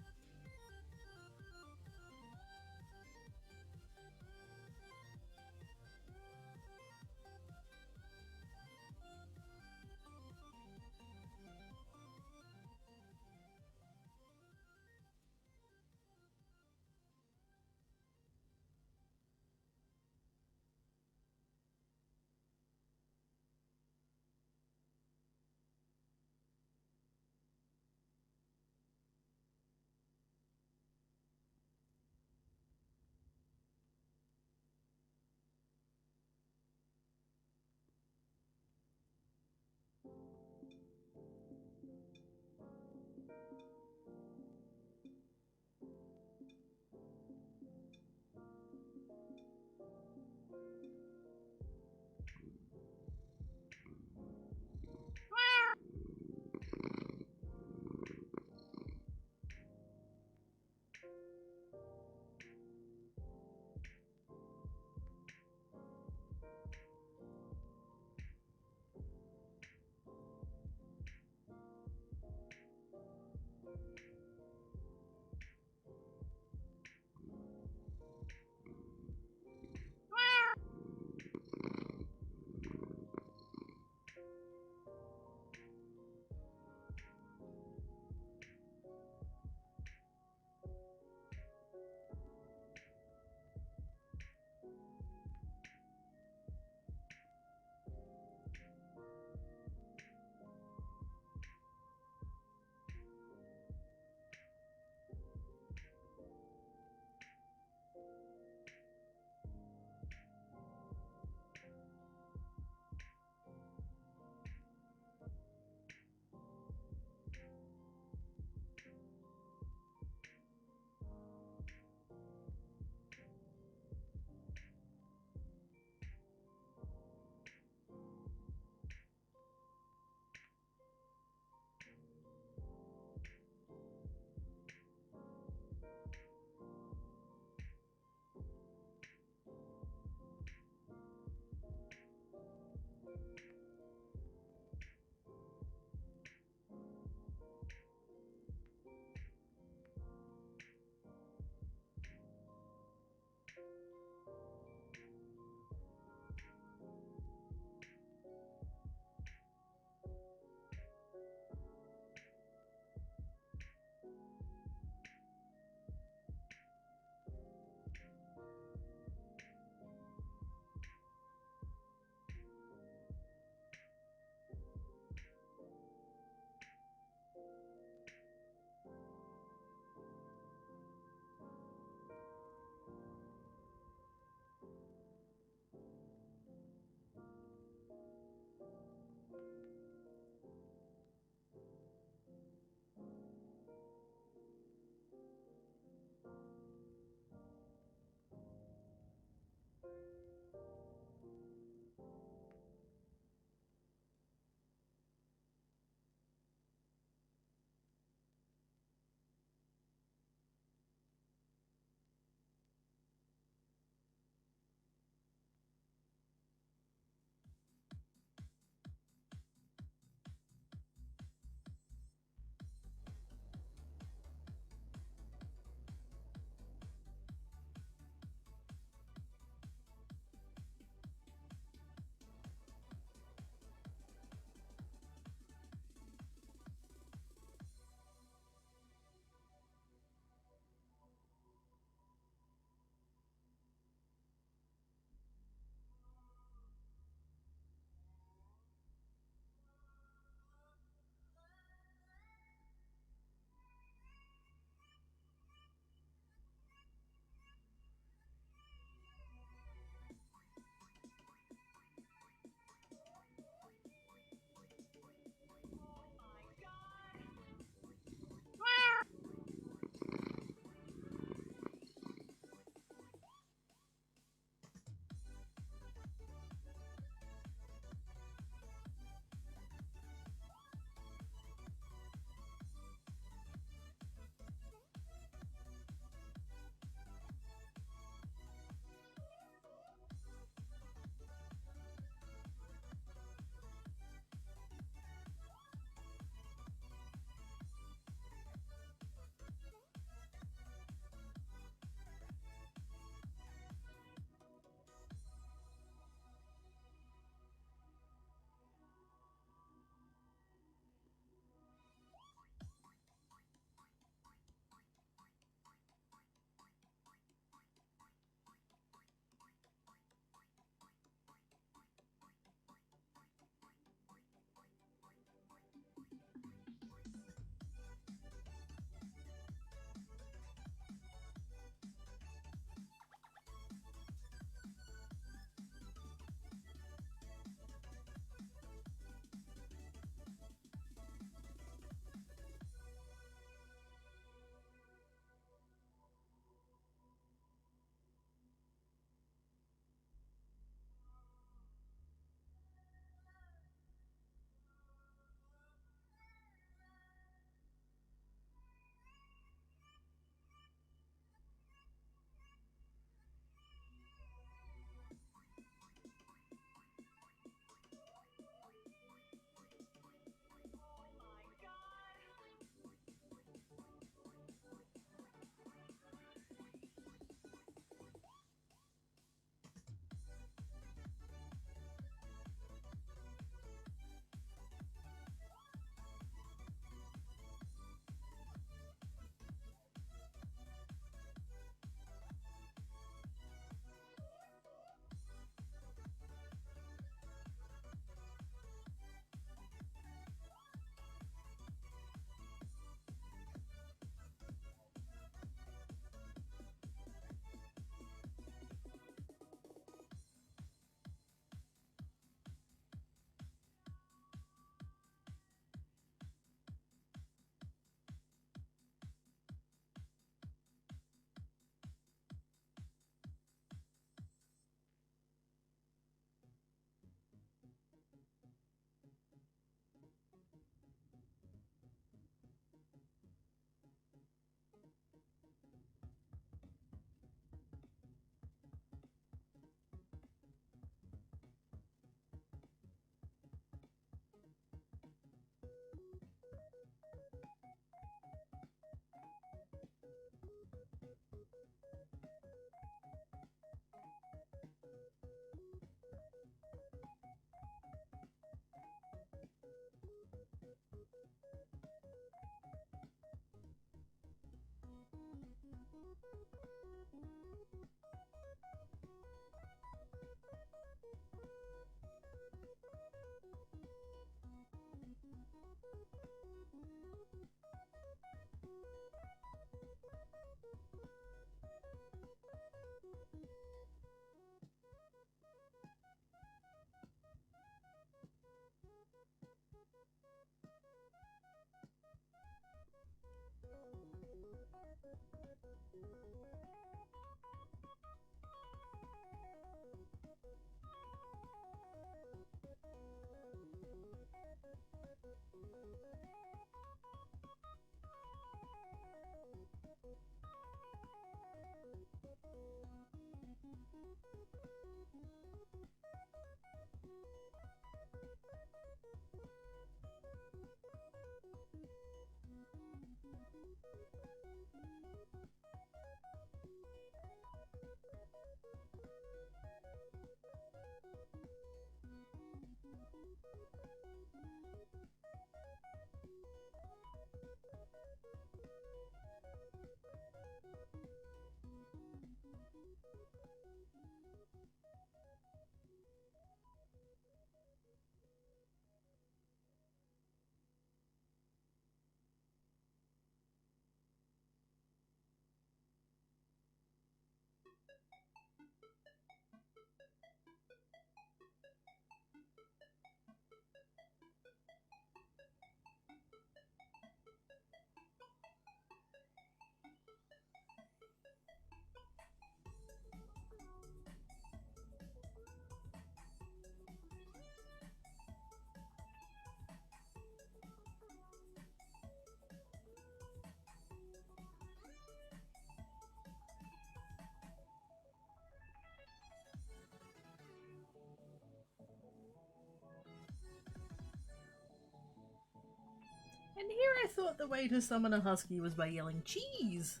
Speaker 1: And here I thought the way to summon a husky was by yelling cheese.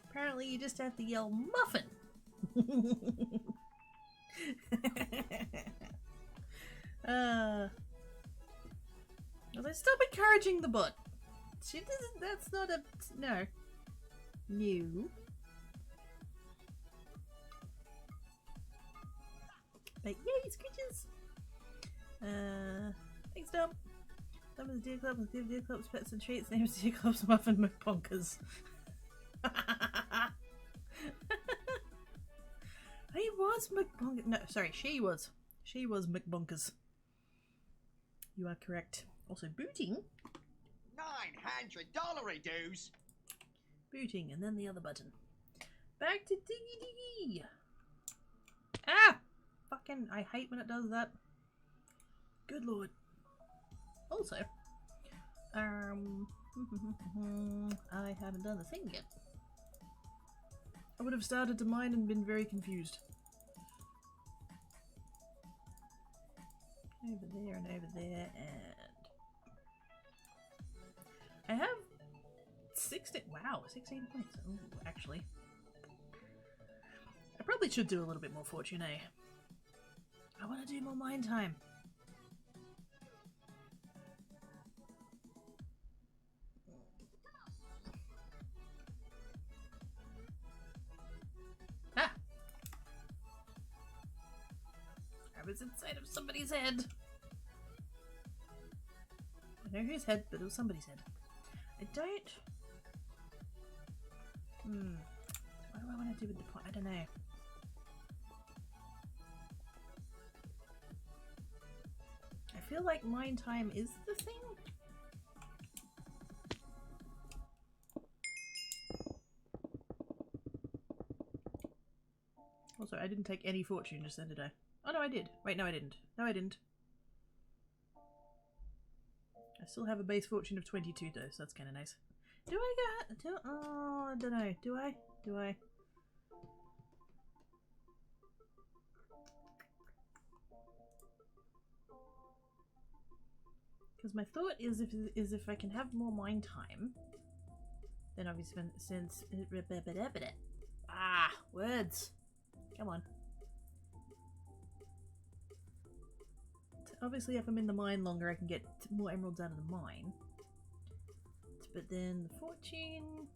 Speaker 1: Apparently you just have to yell muffin. Stop encouraging the bot. She doesn't, that's not a, no. No. But yay, screeches! Thanks, Dom. Some of the Deer Club with Deer Club's pets and treats. Names Deer Club's Muffin McBonkers. He was McBonkers. No, sorry, she was. She was McBonkers. You are correct. Also, booting.
Speaker 4: $900 he does.
Speaker 1: Booting, and then the other button. Back to Diggy Diggy. Ah! Fucking, I hate when it does that. Good lord. Also, I haven't done the thing yet. I would have started to mine and been very confused. Over there and over there, and I have 16. Wow, 16 points. Ooh, actually, I probably should do a little bit more fortune, eh? I want to do more mine time. Ah! I was inside of somebody's head. I know whose head, but it was somebody's head. I don't... What do I want to do with the point? I don't know. I feel like mine time is the thing. Also, I didn't take any fortune just then, did I? Oh no, I did. Wait, no I didn't. No I didn't. I still have a base fortune of 22 though, so that's kind of nice. Do I get... oh, I don't know. Do I? Do I? Because my thought is if I can have more mine time, then obviously since... Ah! Words! Come on. Obviously if I'm in the mine longer I can get more emeralds out of the mine. But then the fortune,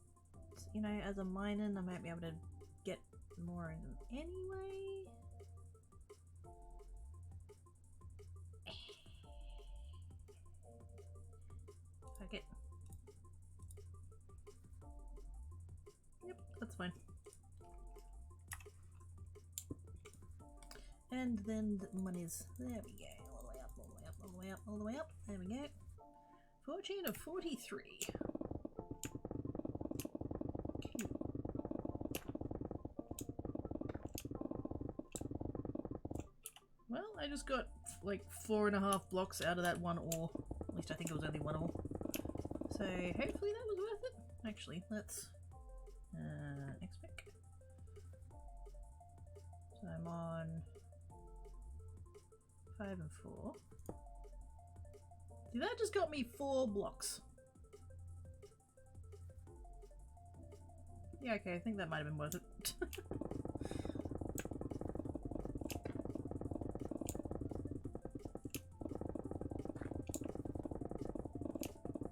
Speaker 1: you know, as I'm mining I might be able to get more of them anyway. Fuck it. Yep, that's fine. And then the money's, there we go, all the way up, all the way up, all the way up, all the way up, there we go. Fortune of 43. Cool. just got like 4.5 blocks out of that one ore. At least I think it was only one ore. So hopefully that was worth it. Actually, let's expect. So I'm on 5 and 4. See, that just got me 4 blocks. Yeah, okay, I think that might have been worth it.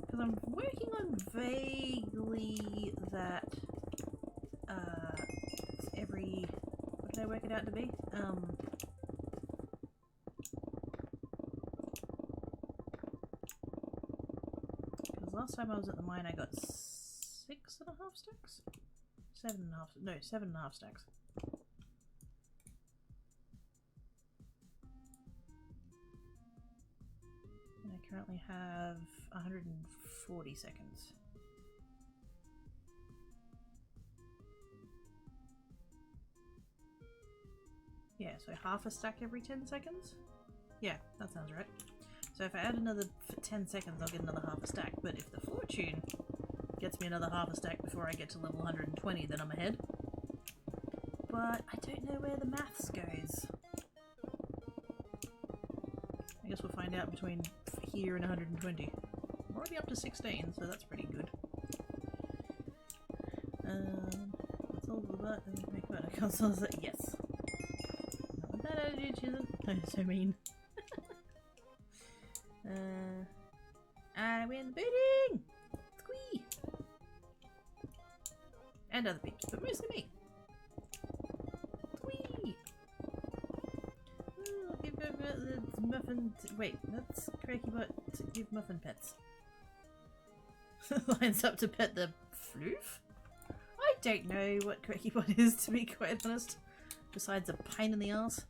Speaker 1: Because I'm working on vaguely that it's every, what did I work it out to be? Because last time I was at the mine I got 6.5 stacks? 7.5, no, 7.5 stacks. And I currently have 140 seconds. Yeah, so half a stack every 10 seconds? Yeah, that sounds right. So if I add another 10 seconds, I'll get another half a stack. But if the fortune gets me another half a stack before I get to level 120, then I'm ahead. But I don't know where the maths goes. I guess we'll find out between here and 120. I'm already up to 16, so that's pretty good. Let's hold the button and make about a console. Yes. Not a bad attitude, Chisholm. I'm so mean. I win the bidding! Squee! And other peeps, but mostly me. Squee! Oh, give the muffin. Wait, that's Cracky Butt to give muffin pets. Lines up to pet the floof? I don't know what Cracky Butt is, to be quite honest. Besides a pain in the ass.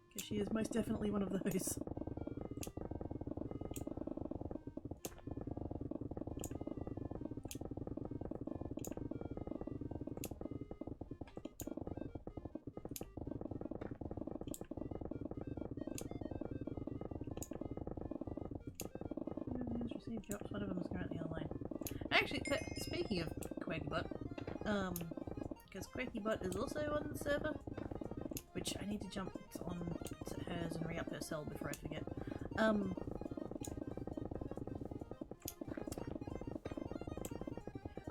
Speaker 1: Because she is most definitely one of those. Received drops, one of them is currently online. Actually, speaking of Quaky Butt, because Quaky Butt is also on the server, which I need to jump on to hers and re-up her cell before I forget.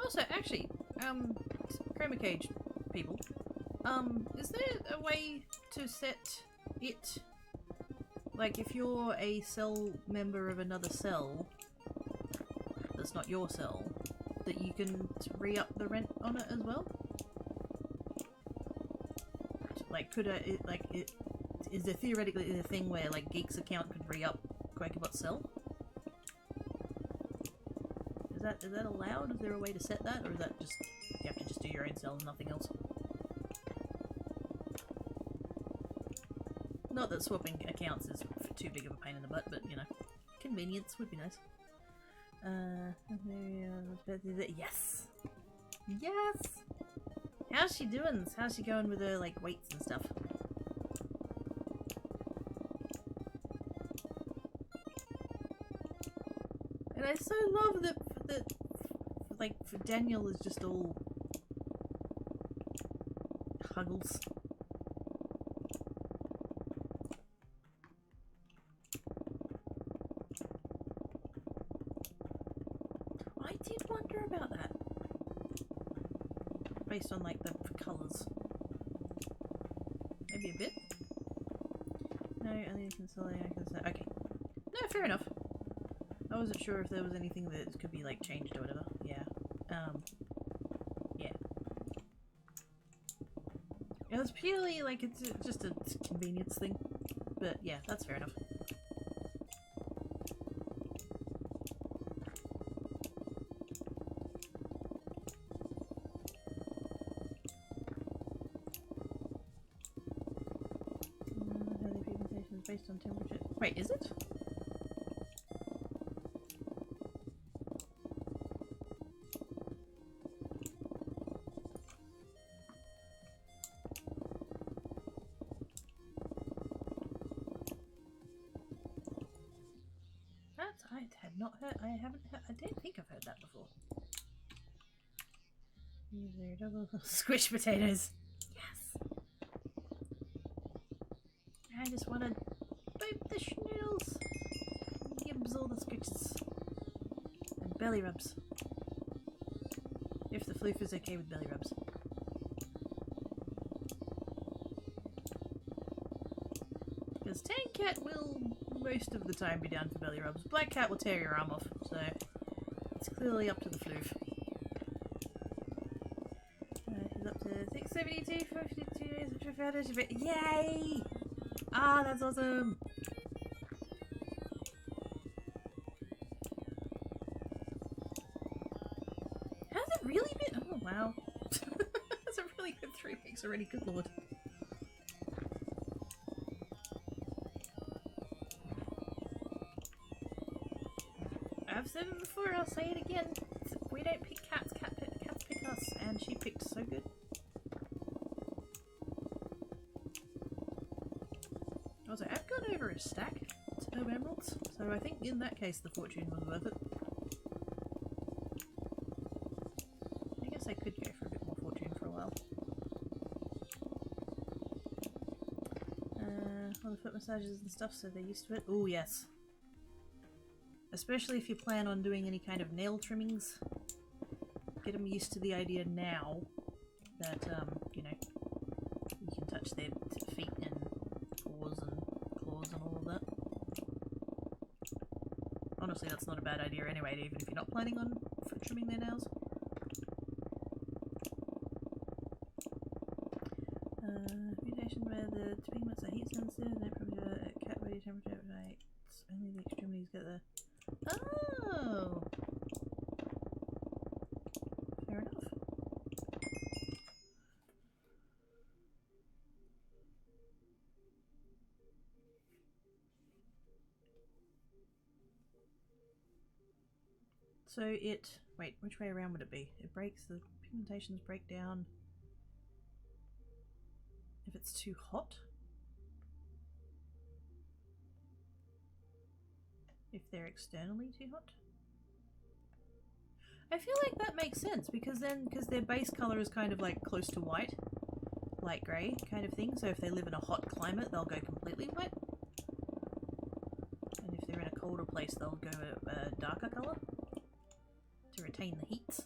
Speaker 1: Also, actually, Chroma Cage people, is there a way to set it, like if you're a cell member of another cell that's not your cell, that you can re-up the rent on it as well? Like, could I, is there theoretically a thing where, like, Geek's account could re-up QuakerBot's cell? Is that allowed? Is there a way to set that? Or is that just, you have to just do your own cell and nothing else? Not that swapping accounts is too big of a pain in the butt, but, you know, convenience would be nice. Yes! Yes! How's she doing? How's she going with her, like, weights and stuff? And I so love that, like, Daniel is just all huggles. I did wonder about that. Based on, like, the colours. Maybe a bit? No, only consolidate. Okay. No, fair enough. I wasn't sure if there was anything that could be, like, changed or whatever. Yeah. Yeah. It was purely, like, it's just a convenience thing. But, yeah, that's fair enough. Based on temperature. Wait, is it? I had not heard. I haven't. I don't think I've heard that before. These are double squish potatoes. Yes. I just want to boop the schnoodles. Yibs all the squishes and belly rubs. If the floof is okay with belly rubs. Because Tan Cat will most of the time be down for belly rubs. Black Cat will tear your arm off, so it's clearly up to the floof. She's up to 672, 52 days. Yay! Ah, that's awesome! Has it really been? Oh, wow. Has it really been 3 weeks already? Good lord. I've said it before, I'll say it again. We don't pick cats, cats pick us, and she picked so good. Also, I've got over a stack of emeralds, so I think in that case the fortune was worth it. I guess I could go for a bit more fortune for a while. All the foot massages and stuff, so they're used to it. Oh yes. Especially if you plan on doing any kind of nail trimmings. Get them used to the idea now that, you know, you can touch their feet and paws and claws and all of that. Honestly, that's not a bad idea anyway, even if you're not planning on trimming their nails. Mutation where the pigments are heat sensitive, they probably have a cat body temperature, right? Only the extremities get the... Oh! Fair enough. So it... Wait, which way around would it be? It breaks, the pigmentations break down if it's too hot? If they're externally too hot? I feel like that makes sense because their base color is kind of like close to white, light grey kind of thing, so if they live in a hot climate they'll go completely white, and if they're in a colder place they'll go a darker color to retain the heat.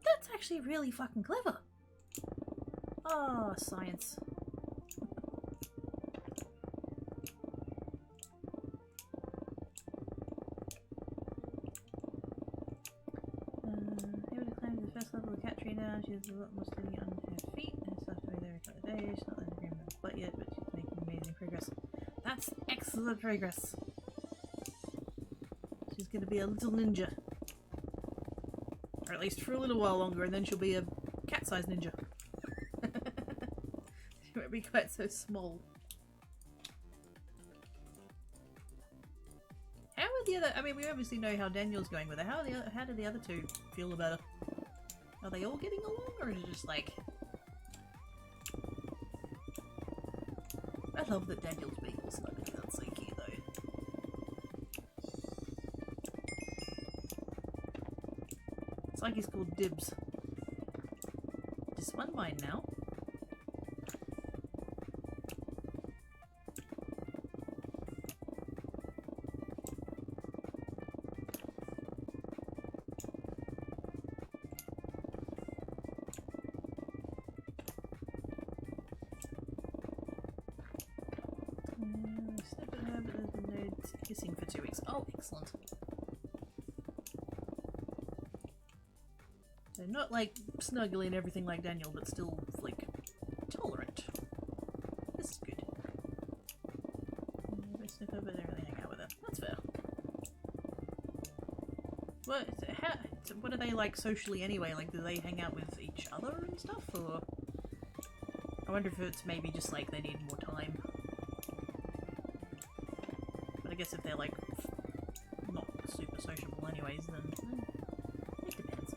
Speaker 1: That's actually really fucking clever! Oh, science. Now she has a lot more steady on her feet and stuff to be there a couple of days. She's not in agreement with butt yet, but she's making amazing progress. That's excellent progress. She's going to be a little ninja. Or at least for a little while longer, and then she'll be a cat-sized ninja. She won't be quite so small. How are the other... I mean, we obviously know how Daniel's going with her. How do the other two feel about her? Are they all getting along, or is it just like... I love that Daniel's being all snuggly, that's so cute though. It's like he's called Dibs. Just one mine now. Kissing for 2 weeks. Oh, excellent. So not like snuggly and everything like Daniel, but still like tolerant. This is good. They sniff over, they really hang out with it. That's fair. What are they like socially anyway? Like, do they hang out with each other and stuff, or? I wonder if it's maybe just like they need more time. I guess if they're like not super sociable anyways, then it depends.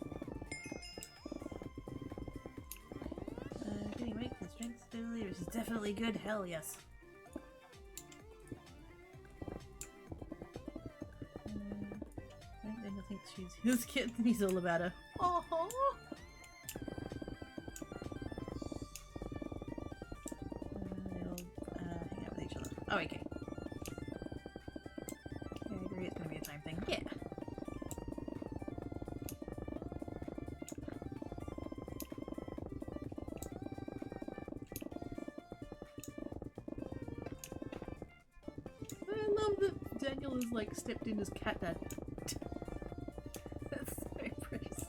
Speaker 1: Getting weight for strength stability, which is definitely good. Hell yes. thinks she's his kid. He's all about her. Oh. They all hang out with each other. Oh, okay. Yeah, I agree. It's gonna be a time thing. Yeah. I love that Daniel has like stepped in as cat dad. That's so precious.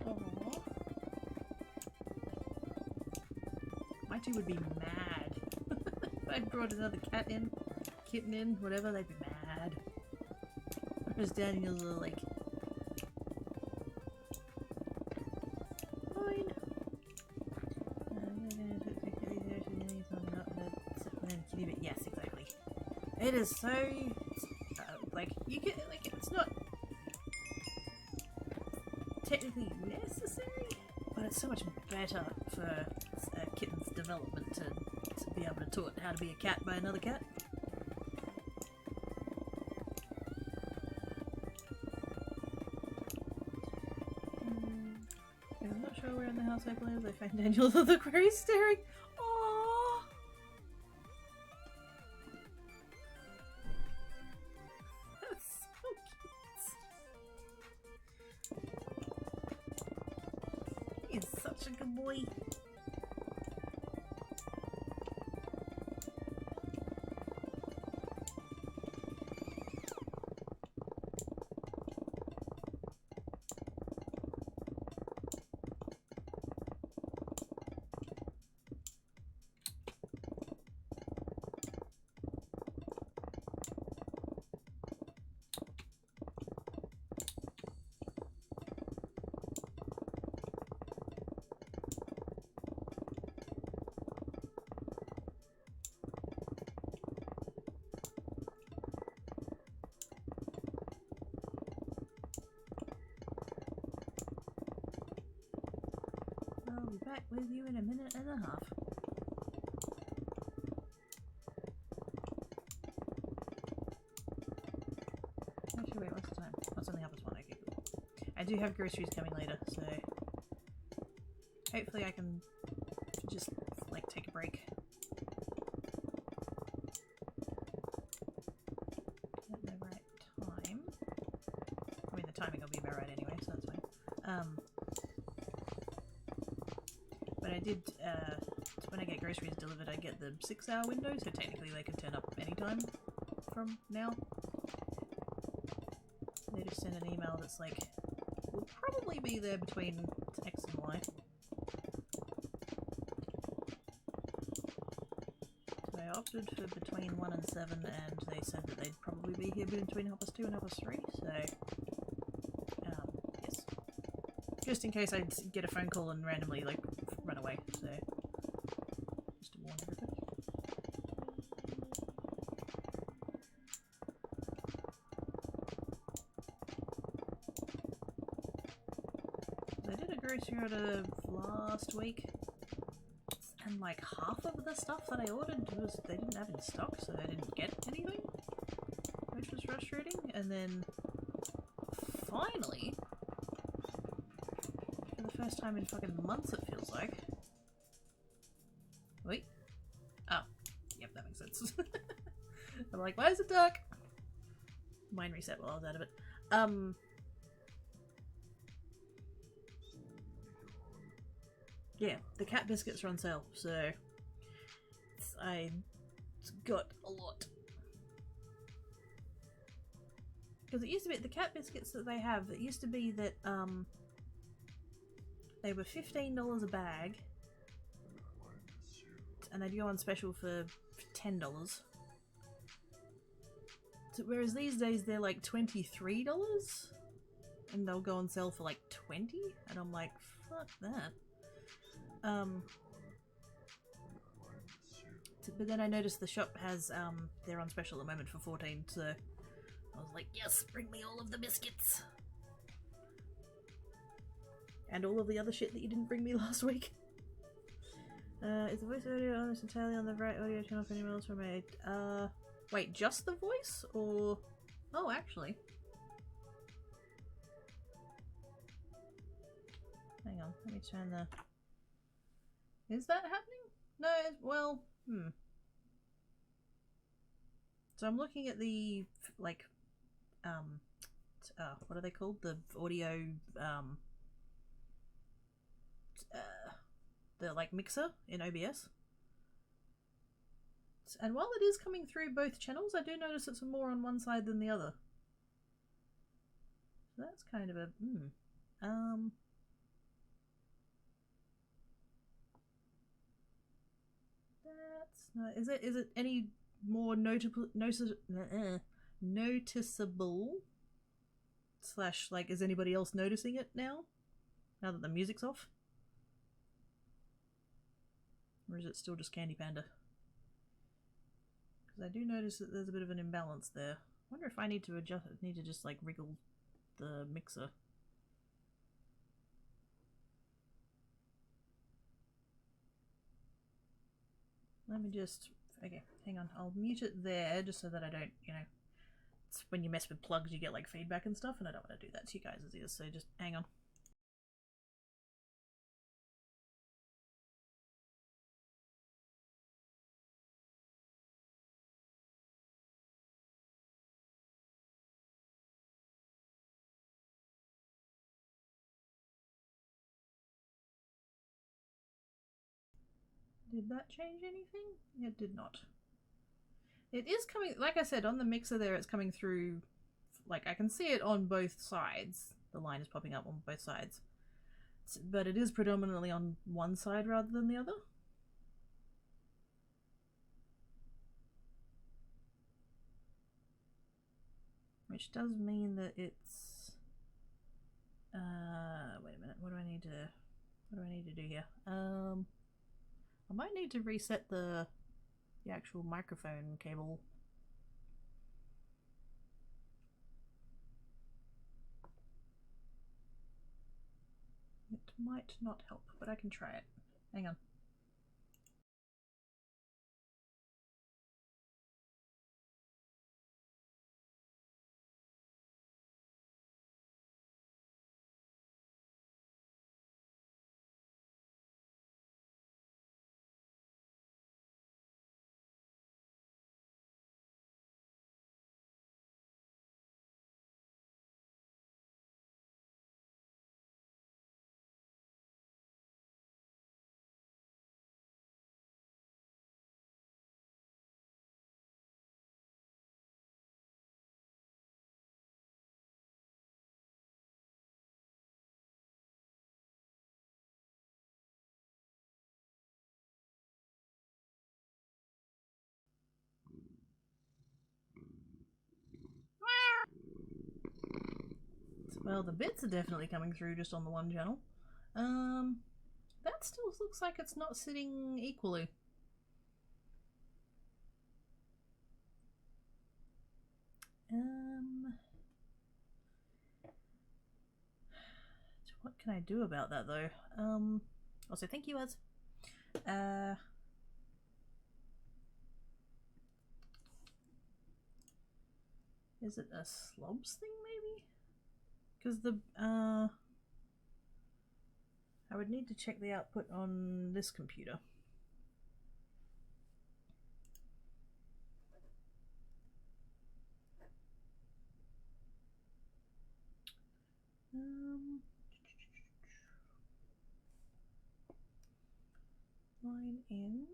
Speaker 1: Aww. My two would be mad. If I brought another cat in, kitten in, whatever, they'd be mad. Whereas Daniel's are like, fine. Yes, exactly. It is so like you can like it's not technically necessary, but it's so much better for a kitten's development to be able to taught how to be a cat by another cat. I'm not sure where in the house I believe I find Daniel's other query staring. Aww. That's so cute. He's such a good boy. I'll be back with you in a minute and a half. Actually, wait, what's the time? What's on the half-past one? Okay, cool. I do have groceries coming later, so hopefully I can just, like, take a break. At the right time. I mean, the timing will be about right anyway, so that's fine. But I did, when I get groceries delivered, I get the 6-hour window, so technically they can turn up anytime from now. They just send an email that's like, we'll probably be there between X and Y. So I opted for between 1 and 7, and they said that they'd probably be here between 2:30 and 3:30, so, yes. Just in case I get a phone call and randomly, like, run away, so just to warn everybody. I did a grocery order last week, and like half of the stuff that I ordered was they didn't have in stock, so I didn't get anything, which was frustrating. And then finally, for the first time in fucking months it feels like. Wait. Oh. Yep, that makes sense. I'm like, why is it dark? Mine reset while I was out of it. Yeah, the cat biscuits are on sale, so I got a lot. Because it used to be, the cat biscuits that they have, it used to be that, they were $15 a bag, and they'd go on special for $10. So, whereas these days they're like $23, and they'll go on sale for like $20, and I'm like, fuck that. But then I noticed the shop has, they're on special at the moment for $14, so I was like, yes, bring me all of the biscuits! And all of the other shit that you didn't bring me last week. Is the voice audio almost entirely on the right audio channel if anyone else were made? Wait, just the voice? Or... Oh, actually. Hang on, let me turn the... Is that happening? No, well, So I'm looking at the, like, what are they called? The audio, the, like, mixer in OBS. And while it is coming through both channels, I do notice it's more on one side than the other. So that's kind of a, That's not, is it any more noticeable, slash, like, is anybody else noticing it now that the music's off? Or is it still just Candy Panda? Because I do notice that there's a bit of an imbalance there. I wonder if I need to adjust, just like wriggle the mixer. Let me just, okay, hang on, I'll mute it there just so that I don't, you know, it's when you mess with plugs you get like feedback and stuff, and I don't want to do that to you guys' ears, so just hang on. Did that change anything? It did not. It is coming, like I said, on the mixer there, it's coming through, like I can see it on both sides. The line is popping up on both sides. But it is predominantly on one side rather than the other. Which does mean that it's... wait a minute, what do I need to do here? I might need to reset the actual microphone cable. It might not help, but I can try it. Hang on. Well, the bits are definitely coming through just on the one channel. That still looks like it's not sitting equally. What can I do about that though? Also thank you, Az. Is it a slobs thing maybe? Because the I would need to check the output on this computer. Line in.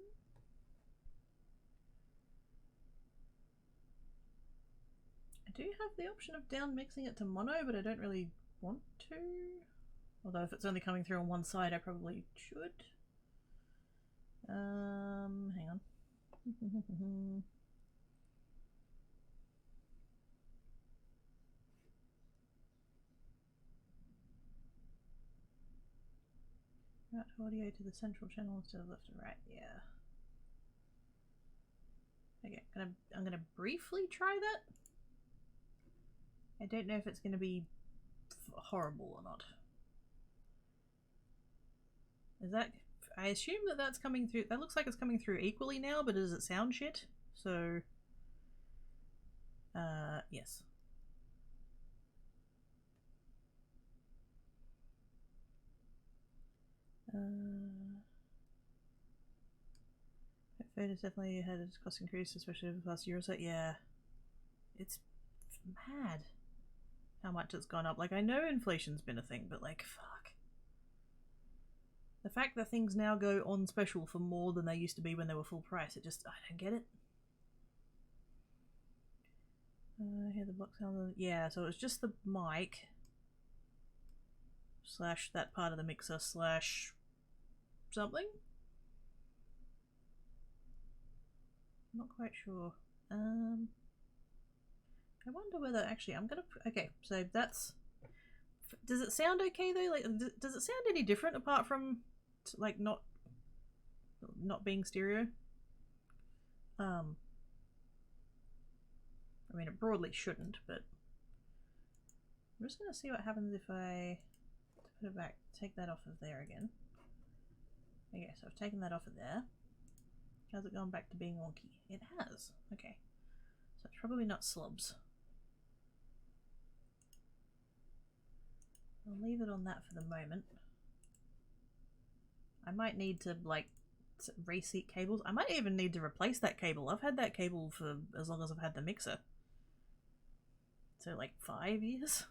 Speaker 1: I do have the option of down mixing it to mono, but I don't really want to. Although if it's only coming through on one side, I probably should. Hang on. Route audio to the central channel instead of left and right. Yeah. Okay, I'm gonna briefly try that. I don't know if it's gonna be horrible or not. Is that? I assume that that's coming through. That looks like it's coming through equally now, but does it sound shit? So, yes. food has definitely had its cost increase, especially over the past year or so. Yeah. It's mad how much it's gone up. Like, I know inflation's been a thing, but like, fuck. The fact that things now go on special for more than they used to be when they were full price, it just, I don't get it. Hear the box sound. Yeah, so it's just the mic slash that part of the mixer slash something. Not quite sure. I wonder whether actually I'm gonna. Okay, so that's. Does it sound okay though? Like, does it sound any different apart from like not being stereo? I mean, it broadly shouldn't, but I'm just gonna see what happens if I put it back. Take that off of there again. Okay, so I've taken that off of there. How's it gone back to being wonky? It has. Okay, so it's probably not slobs. I'll leave it on that for the moment. I might need to like reseat cables. I might even need to replace that cable. I've had that cable for as long as I've had the mixer. So like 5 years.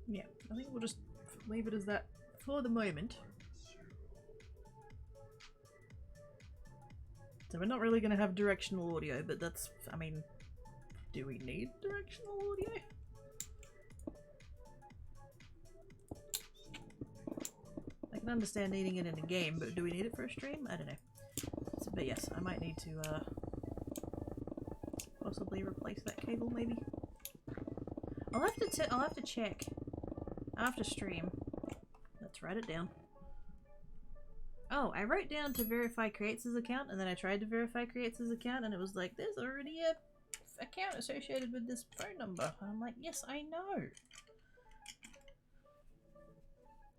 Speaker 1: Yeah, I think we'll just leave it as that for the moment. So we're not really going to have directional audio, but that's, I mean, do we need directional audio? I can understand needing it in a game, but do we need it for a stream? I don't know. So, but yes, I might need to possibly replace that cable, maybe. I'll have to check after stream. Let's write it down. Oh, I wrote down to verify Creates' account, and then I tried to verify Creates' account, and it was like, there's already a account associated with this phone number. And I'm like, yes, I know.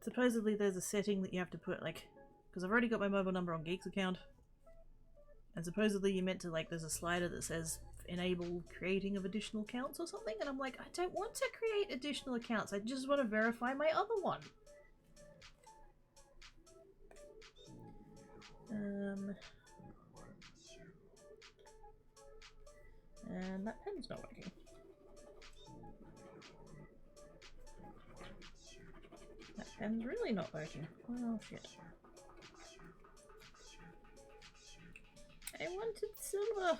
Speaker 1: Supposedly there's a setting that you have to put, like, because I've already got my mobile number on Geek's account, and supposedly you meant to, like, there's a slider that says enable creating of additional accounts or something, and I'm like, I don't want to create additional accounts, I just want to verify my other one. And that pen's not working. That pen's really not working. Oh shit. I wanted silver!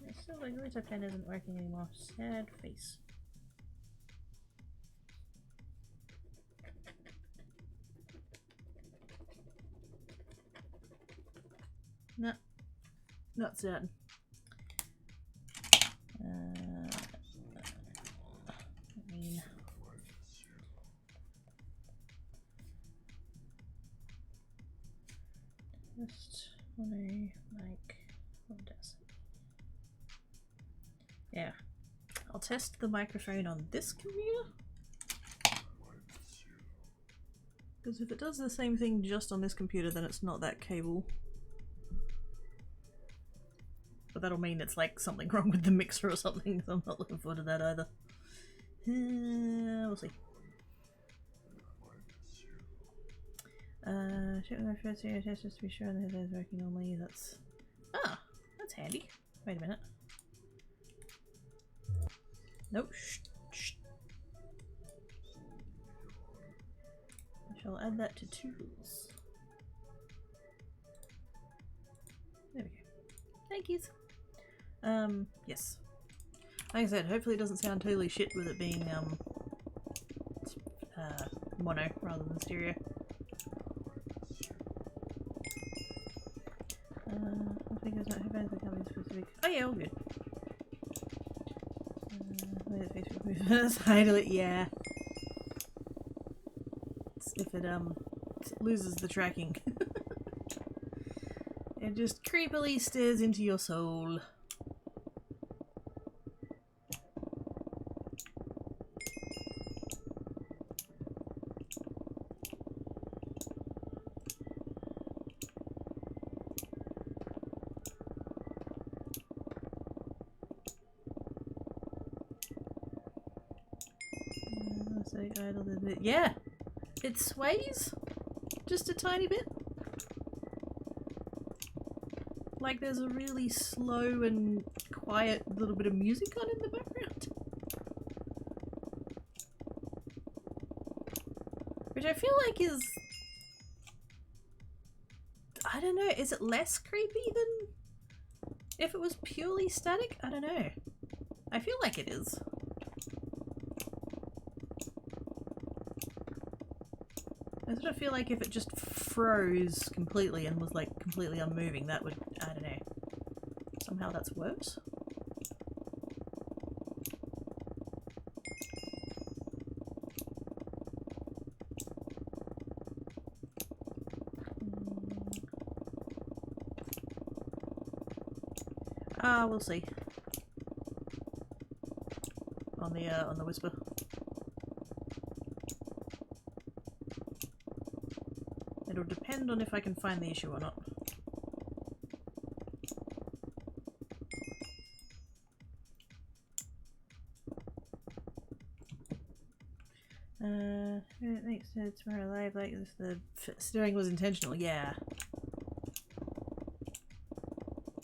Speaker 1: My silver glitter pen isn't working anymore. Sad face. No, not certain. I mean, just want to like, what does it? Yeah, I'll test the microphone on this computer. Because if it does the same thing just on this computer, then it's not that cable. But that'll mean it's like something wrong with the mixer or something, so I'm not looking forward to that either. We'll see. Check my first area test just to be sure that it is working normally. That's handy. Wait a minute. Nope. Shh. I shall add that to tools. There we go. Thank you. Yes. Like I said, hopefully it doesn't sound totally shit with it being, mono rather than stereo. I think there's not headphones that come in specific. Oh yeah, all good. Facebook movements, idle it, yeah. If it, loses the tracking. It just creepily stares into your soul. So idle a bit. Yeah! It sways just a tiny bit. Like there's a really slow and quiet little bit of music on in the background. Which I feel like is... I don't know, is it less creepy than if it was purely static? I don't know. I feel like it is. I sort of feel like if it just froze completely and was like completely unmoving, that would, I don't know, somehow that's worse. We'll see. On the whisper. It'll depend on if I can find the issue or not. It makes it tomorrow live like this. The steering was intentional, yeah.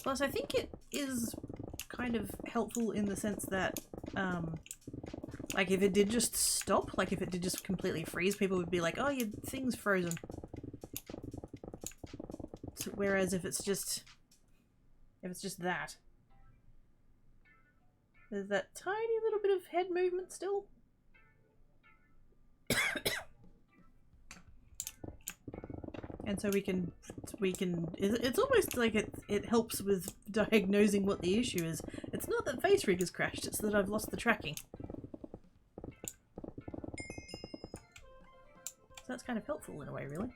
Speaker 1: Plus, I think it is kind of helpful in the sense that, like if it did just stop, like if it did just completely freeze, people would be like, oh, your thing's frozen. So, whereas if it's just that, there's that tiny little bit of head movement still. And so we can, it's almost like it helps with diagnosing what the issue is. It's not that FaceRig has crashed, it's that I've lost the tracking. So that's kind of helpful in a way, really.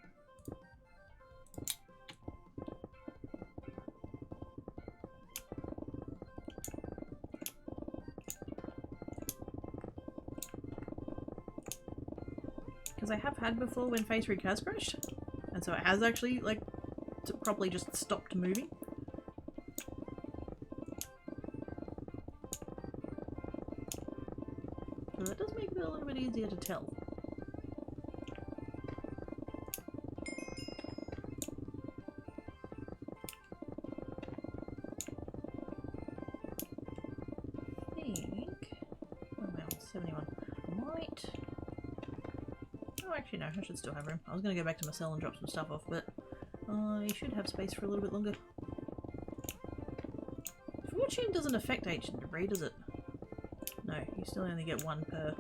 Speaker 1: Because I have had before when FaceRig has crashed. And so it has actually, like, properly just stopped moving. So that does make it a little bit easier to tell. I think... Oh well, 71. Might... Oh, actually no, I should still have room. I was going to go back to my cell and drop some stuff off, but I should have space for a little bit longer. Fortune doesn't affect ancient debris, does it? No, you still only get one per.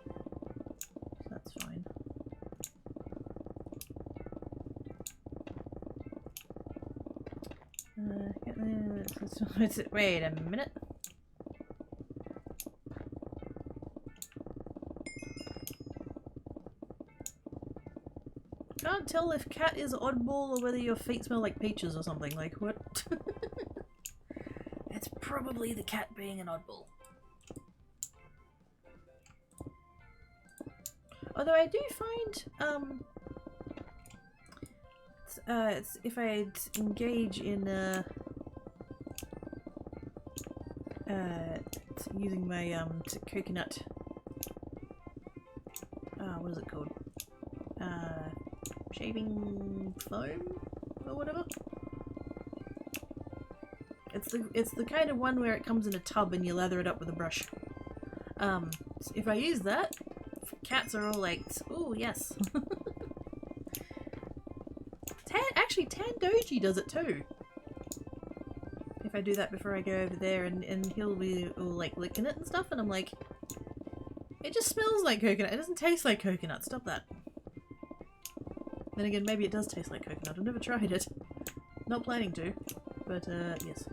Speaker 1: So that's fine. Wait a minute. Can't tell if cat is oddball or whether your feet smell like peaches or something. Like, what? It's probably the cat being an oddball. Although I do find, it's, if I engage in, using my, coconut, what is it called? Shaving foam or whatever. It's the kind of one where it comes in a tub and you lather it up with a brush. So if I use that, cats are all like, oh yes. Actually, Tandoji does it too. If I do that before I go over there, and he'll be all like licking it and stuff, and I'm like, it just smells like coconut. It doesn't taste like coconut. Stop that. Then again, maybe it does taste like coconut. I've never tried it. Not planning to, but yes.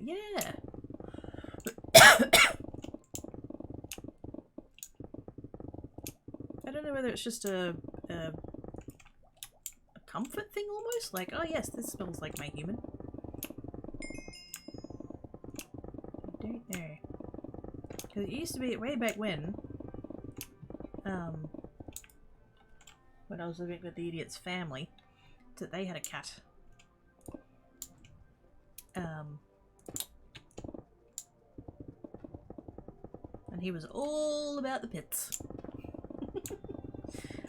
Speaker 1: Yeah! I don't know whether it's just a comfort thing almost? Like, oh yes, this smells like my human. I don't know. Because it used to be way back when I was living with the idiot's family, that they had a cat. he was all about the pits.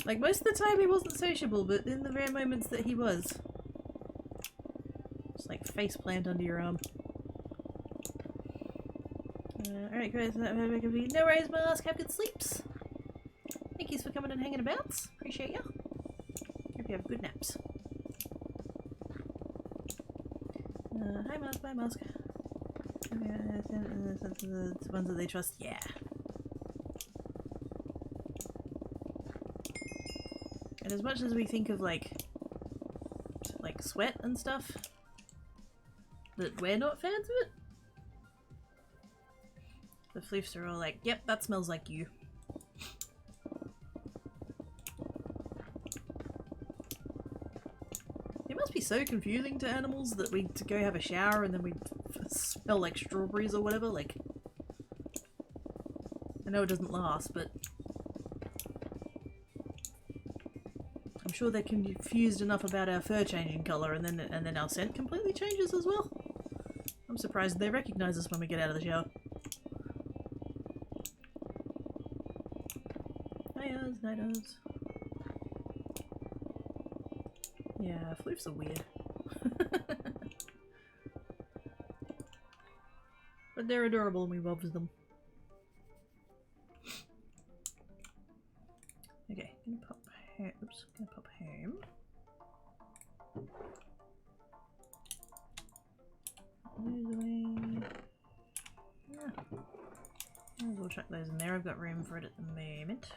Speaker 1: Like, most of the time he wasn't sociable, but in the rare moments that he was. Just like face plant under your arm. Alright guys, no worries, Mask, have good sleeps. Thank you for coming and hanging about. Appreciate ya. Hope you have good naps. Hi Mask, bye Mask. The ones that they trust, yeah. And as much as we think of like sweat and stuff, that we're not fans of it, the floofs are all like, yep, that smells like you. It must be so confusing to animals that we to go have a shower and then we smell like strawberries or whatever. Like, I know it doesn't last, but I'm sure they're confused enough about our fur changing colour and then our scent completely changes as well. I'm surprised they recognise us when we get out of the shower. Night-owls, night-owls. Yeah, floofs are weird. But they're adorable and we love them. Okay, gonna pop home. Oops, gonna pop home. Those away. Yeah. Might as well chuck those in there. I've got room for it at the moment.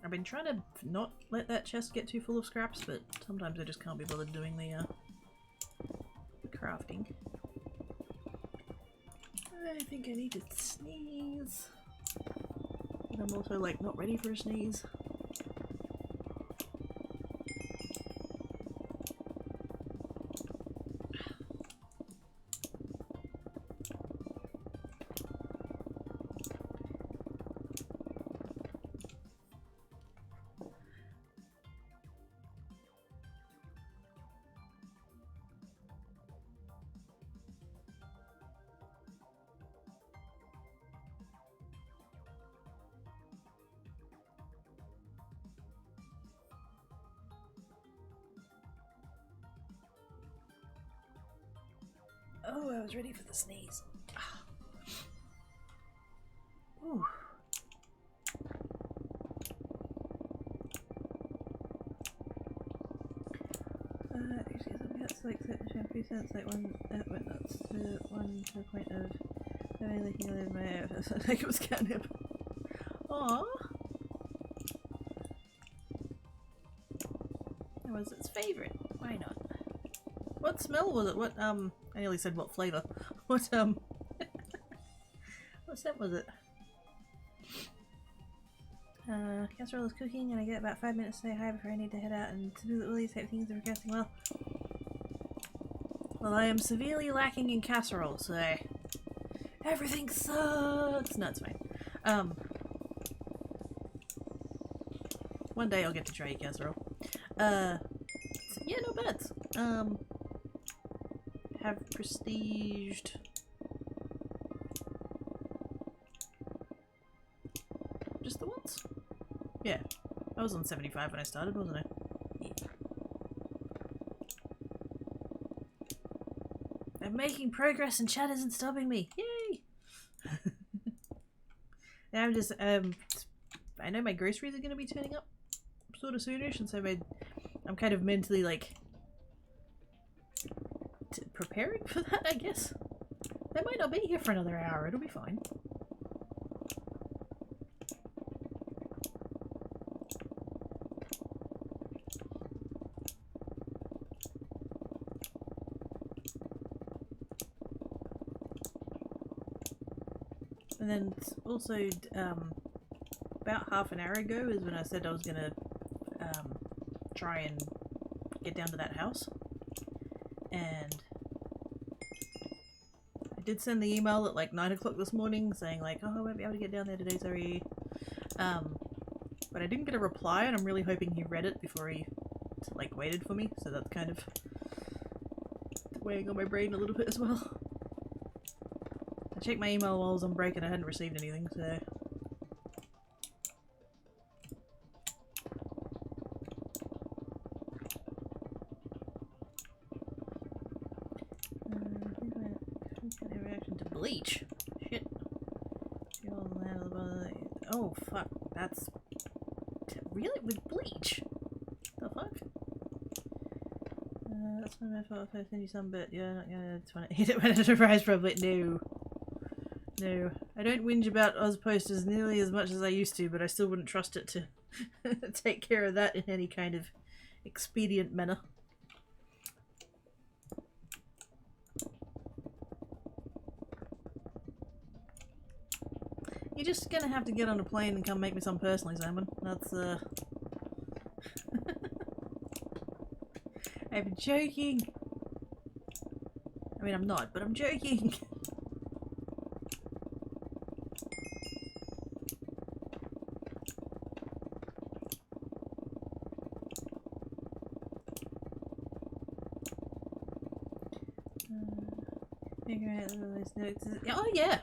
Speaker 1: I've been trying to not let that chest get too full of scraps, but sometimes I just can't be bothered doing the crafting. I think I need to sneeze. But I'm also like not ready for a sneeze. Oh, I was ready for the sneeze. Ooh. That's like shampoo scents, like one, but that's the one to the point of having licking all over my air. I think it was catnip. Aww. That was its favourite. Why not? What smell was it? What, I nearly said what flavour. What, what scent was it? Casserole is cooking and I get about 5 minutes to say hi before I need to head out and to do all these type of things that are casting well. Well, I am severely lacking in casserole, so everything sucks! No, it's fine. One day I'll get to try casserole. So yeah, no bad. Have prestiged just the once? Yeah. I was on 75 when I started, wasn't I? Yeah. I'm making progress and chat isn't stopping me. Yay! Now I'm just, I know my groceries are going to be turning up sort of soonish, and so I'm kind of mentally like preparing for that, I guess. They might not be here for another hour, it'll be fine. And then also, about half an hour ago is when I said I was gonna try and get down to that house. And I did send the email at like 9 o'clock this morning saying like, oh, I won't be able to get down there today, sorry. But I didn't get a reply and I'm really hoping he read it before he like waited for me, so that's kind of weighing on my brain a little bit as well. I checked my email while I was on break and I hadn't received anything, so... reaction to bleach. Shit. Oh fuck, that's... Really? With bleach? The fuck? That's my fault if I send you some, but yeah, not gonna it's fine. Hit it when it's a surprise probably. No. No. I don't whinge about Oz posters nearly as much as I used to, but I still wouldn't trust it to take care of that in any kind of expedient manner. You're just gonna have to get on a plane and come make me some personally, Simon. That's, I'm joking! I mean, I'm not, but I'm joking! Figure out those notes. Oh, yeah!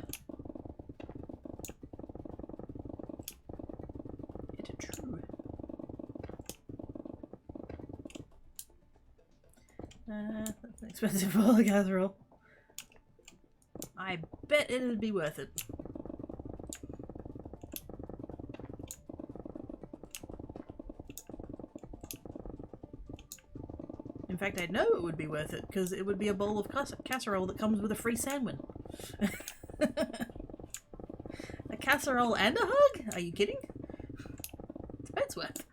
Speaker 1: True. That's an expensive bowl of casserole. I bet it'd be worth it. In fact, I know it would be worth it, because it would be a bowl of casserole that comes with a free sandwich. A casserole and a hug? Are you kidding? It's worth.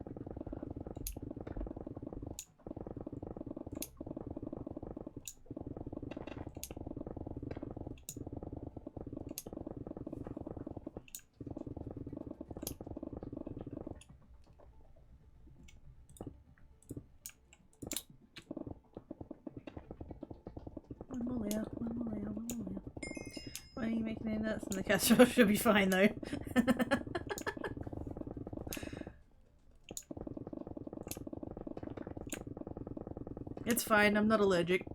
Speaker 1: One more layer, one more layer, one more layer. Why are you making any nuts? And the casserole should be fine though. It's fine, I'm not allergic.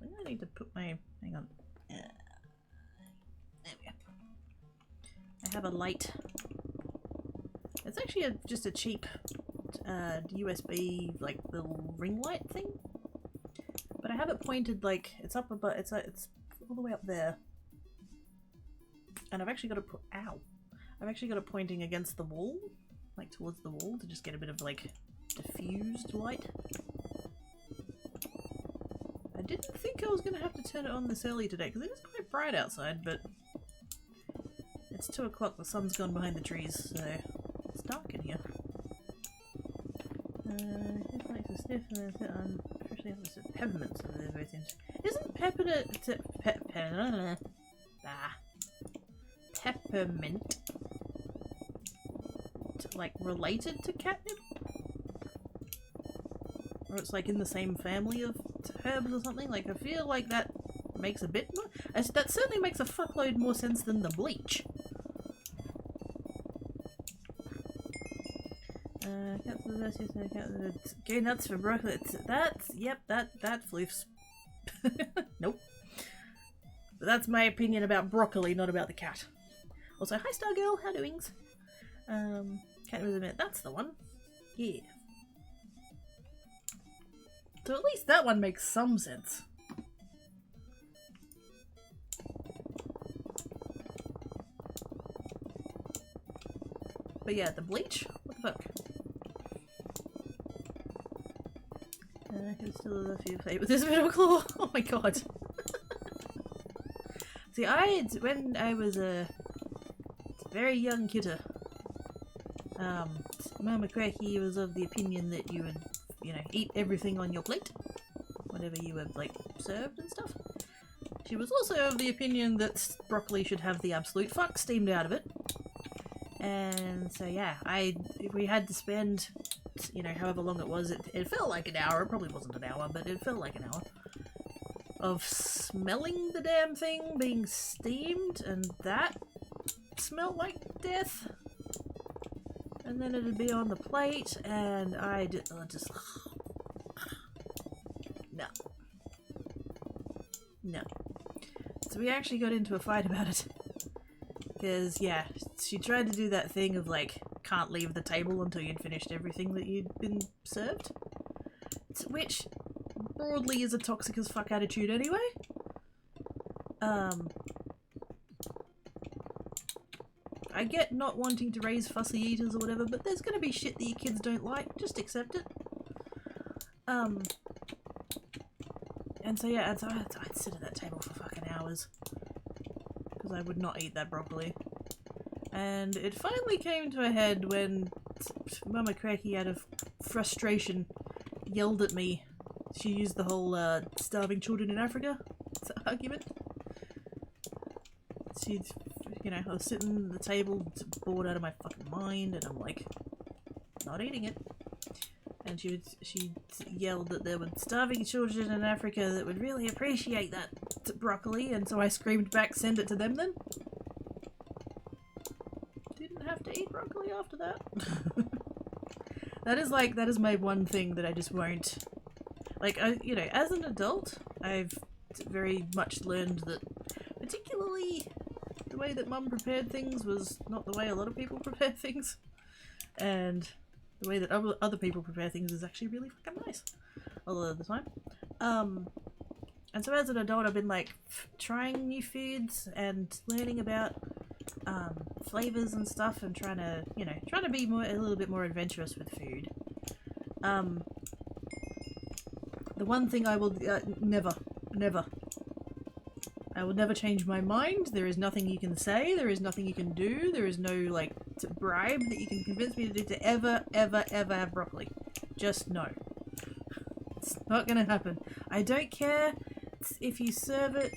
Speaker 1: I need to put my... hang on. There we go. I have a light. It's actually just a cheap USB, like, little ring light thing. But I have it pointed, like, it's up above, it's all the way up there. And I've actually got to put, ow! I've actually got it pointing against the wall, like towards the wall, to just get a bit of like diffused light. I didn't think I was going to have to turn it on this early today, because it is quite bright outside, but it's 2 o'clock, the sun's gone behind the trees, so it's dark in here. It likes to sniff and then sit on, especially if it's peppermint, so they're both in. Isn't peppermint like related to catnip? Or it's like in the same family of herbs or something? Like I feel like that makes a bit more, that certainly makes a fuckload more sense than the bleach. Go nuts for broccoli. That's, yep, that floofs. Nope. But that's my opinion about broccoli, not about the cat. Also, hi Stargirl, how doings? Cat was a minute, that's the one. Yeah. So at least that one makes some sense. But yeah, the bleach? What the fuck? I can still love you play with this bit of a claw. Oh my god. See, when I was a very young kidder, Mama Cracky was of the opinion that you would, you know, eat everything on your plate, whatever you were, like, served and stuff. She was also of the opinion that broccoli should have the absolute fuck steamed out of it. And so yeah, if we had to spend, you know, however long it was, it felt like an hour. It probably wasn't an hour, but it felt like an hour. of smelling the damn thing being steamed, and that smelled like death. And then it'd be on the plate, and I just no. No. So we actually got into a fight about it. Because, yeah, she tried to do that thing of, like, can't leave the table until you'd finished everything that you'd been served. Which, broadly, is a toxic as fuck attitude anyway. I get not wanting to raise fussy eaters or whatever, but there's gonna be shit that your kids don't like. Just accept it. And so yeah, I'd sit at that table for fucking hours. Because I would not eat that broccoli. And it finally came to a head when Mama Cracky, out of frustration, yelled at me. She used the whole starving children in Africa argument. She'd, you know, I was sitting at the table bored out of my fucking mind, and I'm like, not eating it. And she yelled that there were starving children in Africa that would really appreciate that broccoli, and so I screamed back, send it to them then. Didn't have to eat broccoli after that. that is my one thing that I just won't. Like, you know, as an adult, I've very much learned that particularly the way that Mum prepared things was not the way a lot of people prepare things. And the way that other people prepare things is actually really fucking nice a lot of the time. And so as an adult, I've been like trying new foods and learning about flavors and stuff, and trying to be a little bit more adventurous with food. The one thing I will never, I will never change my mind. There is nothing you can say. There is nothing you can do. There is no like bribe that you can convince me to do to ever have broccoli. Just no. It's not gonna happen. I don't care if you serve it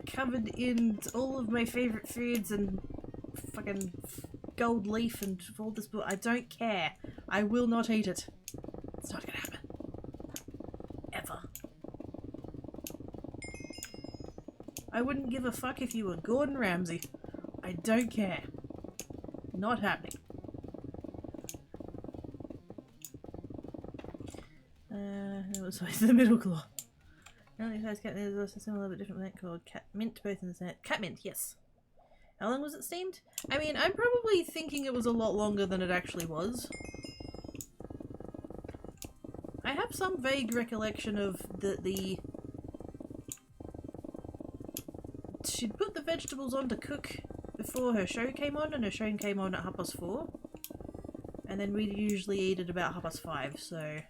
Speaker 1: covered in all of my favorite foods and fucking gold leaf and all this, but I don't care. I will not eat it. It's not gonna happen. Ever. I wouldn't give a fuck if you were Gordon Ramsay. I don't care. Not happening. It was like the middle claw. Only size cat, there's also a similar but different plant called cat mint, both in the same. Cat mint, yes. How long was it steamed? I mean, I'm probably thinking it was a lot longer than it actually was. I have some vague recollection of the she'd put the vegetables on to cook before her show came on, and her show came on at 4:30. And then we'd usually eat at about 5:30, so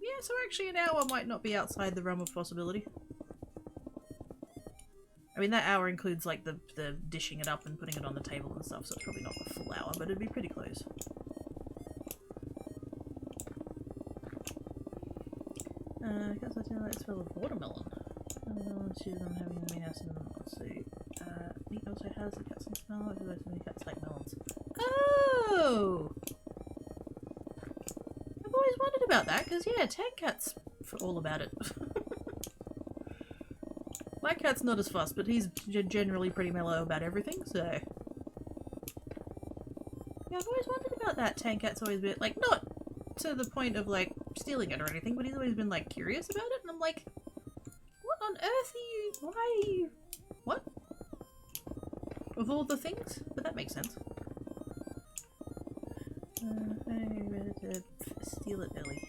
Speaker 1: yeah, so actually an hour might not be outside the realm of possibility. I mean, that hour includes like the dishing it up and putting it on the table and stuff, so it's probably not a full hour, but it'd be pretty close. I guess I feel like it's full of watermelon. Choose on having the main acid in the melon. So, meat also has the cats and smell, because most many cats like melons. Oh! I've always wondered about that, because yeah, tank cat's all about it. My cat's not as fussed, but he's generally pretty mellow about everything, so... Yeah, I've always wondered about that. Tank cat's always been, like, not to the point of, like, stealing it or anything, but he's always been, like, curious about it, and I'm like, what on earth are you... Why are you... What? Of all the things? But that makes sense. I'm ready to steal it, Billy.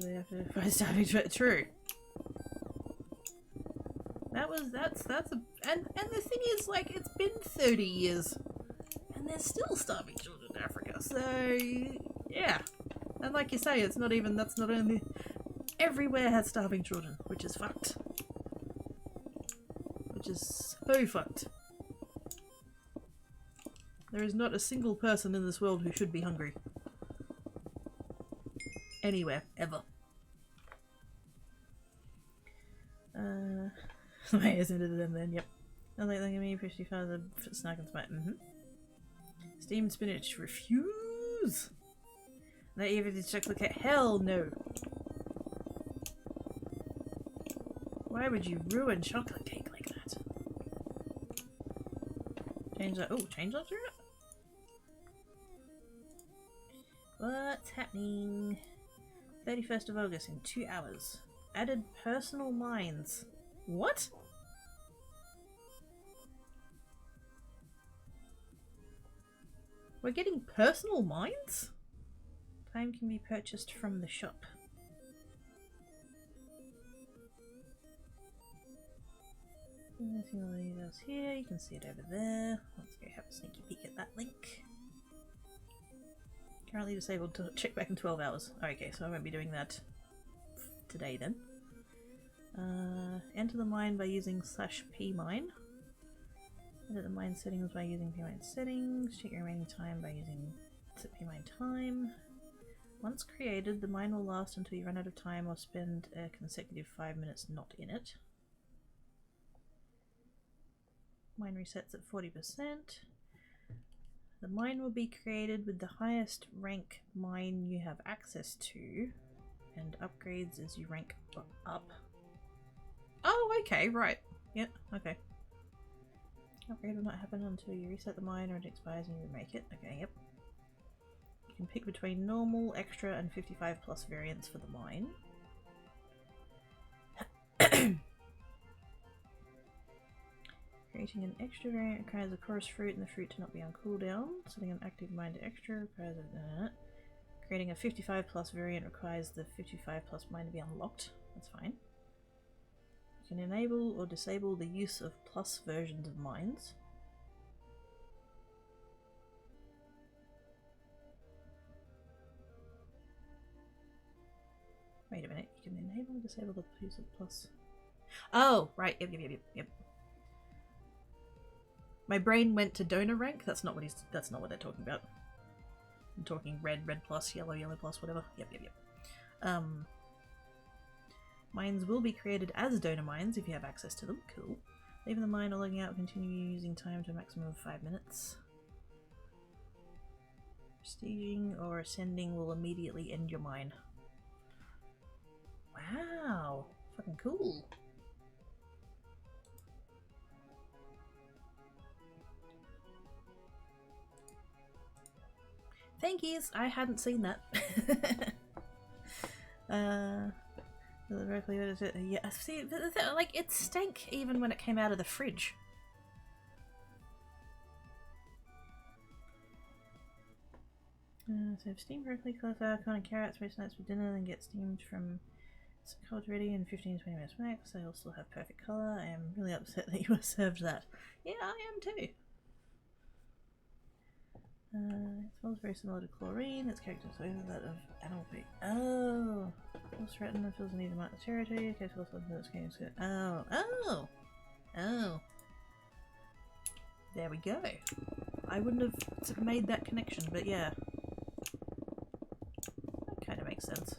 Speaker 1: They have to find starving. True. That's a... And the thing is, like, it's been 30 years. And there's still starving children in Africa, so... Yeah. And like you say, it's not even... That's not only... Everywhere has starving children, which is fucked. Which is so fucked. There is not a single person in this world who should be hungry. Anywhere, ever. Wait, isn't it them then? Yep. I like me, pretty far the snack and smite. Steamed spinach, refuse! Not even the chocolate cake, hell no! Why would you ruin chocolate cake like that? Change that, oh, change that through it? What's happening? 31st of August in 2 hours. Added personal mines. What? We're getting personal mines? Time can be purchased from the shop. Anything all the details here, you can see it over there. Let's go have a sneaky peek at that link. Currently disabled to check back in 12 hours. Okay, so I won't be doing that today then. Enter the mine by using /pmine. Edit the mine settings by using pmine settings. Check your remaining time by using pmine time. Once created, the mine will last until you run out of time or spend a consecutive 5 minutes not in it. Mine resets at 40%. The mine will be created with the highest rank mine you have access to, and upgrades as you rank up. Oh, okay, right. Yep, okay. Upgrade will not happen until you reset the mine or it expires and you remake it. Okay, yep. You can pick between normal, extra, and 55 plus variants for the mine. Creating an extra variant requires a chorus fruit and the fruit to not be on cooldown. Setting an active mine to extra requires creating a 55 plus variant requires the 55 plus mine to be unlocked. That's fine. You can enable or disable the use of plus versions of mines. Wait a minute, you can enable or disable the use of plus. Oh, right, yep. My brain went to donor rank. That's not what they're talking about. I'm talking red plus, yellow plus, whatever. Yep. Mines will be created as donor mines if you have access to them. Cool. Leaving the mine or logging out will continue using time to a maximum of 5 minutes. Prestiging or ascending will immediately end your mine. Wow. Fucking cool. Thank yous, I hadn't seen that. Yeah, see, like, it stank even when it came out of the fridge. So steam broccoli, cauliflower, corn and carrots, roast nuts for dinner, then get steamed from cold ready in 15 to 20 minutes max. They all still have perfect colour. I am really upset that you were served that. Yeah, I am too. It smells very similar to chlorine. Its character is that of animal pig. Oh! Feels threatened and feels the need to mark the territory. Okay, so let's go. Oh! There we go. I wouldn't have made that connection, but yeah. That kind of makes sense.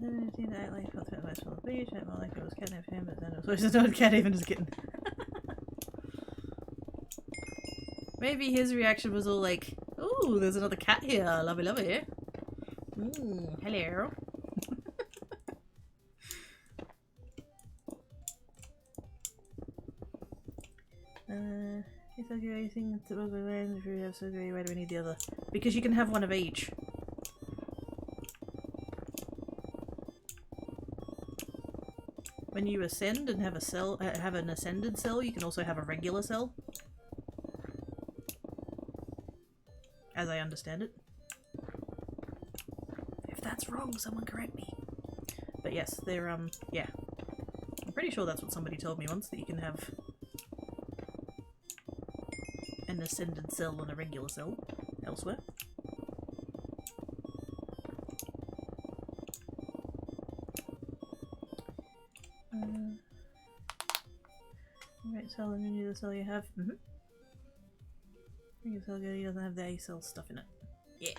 Speaker 1: Then it act like felt threatened by small beach, act more like it was catnip for him, but then it was just not cat even as kitten. Maybe his reaction was all like, ooh, there's another cat here, lovey lovey. Hello. If I do anything to move my land, if you have so great, why do we need the other? Because you can have one of each. When you ascend and have a cell, have an ascended cell, you can also have a regular cell. As I understand it. If that's wrong, someone correct me. But yes, they're, yeah. I'm pretty sure that's what somebody told me once, that you can have an ascended cell and a regular cell elsewhere. Right cell and renew the cell you have. Your cell he doesn't have the A cell stuff in it. Yeah.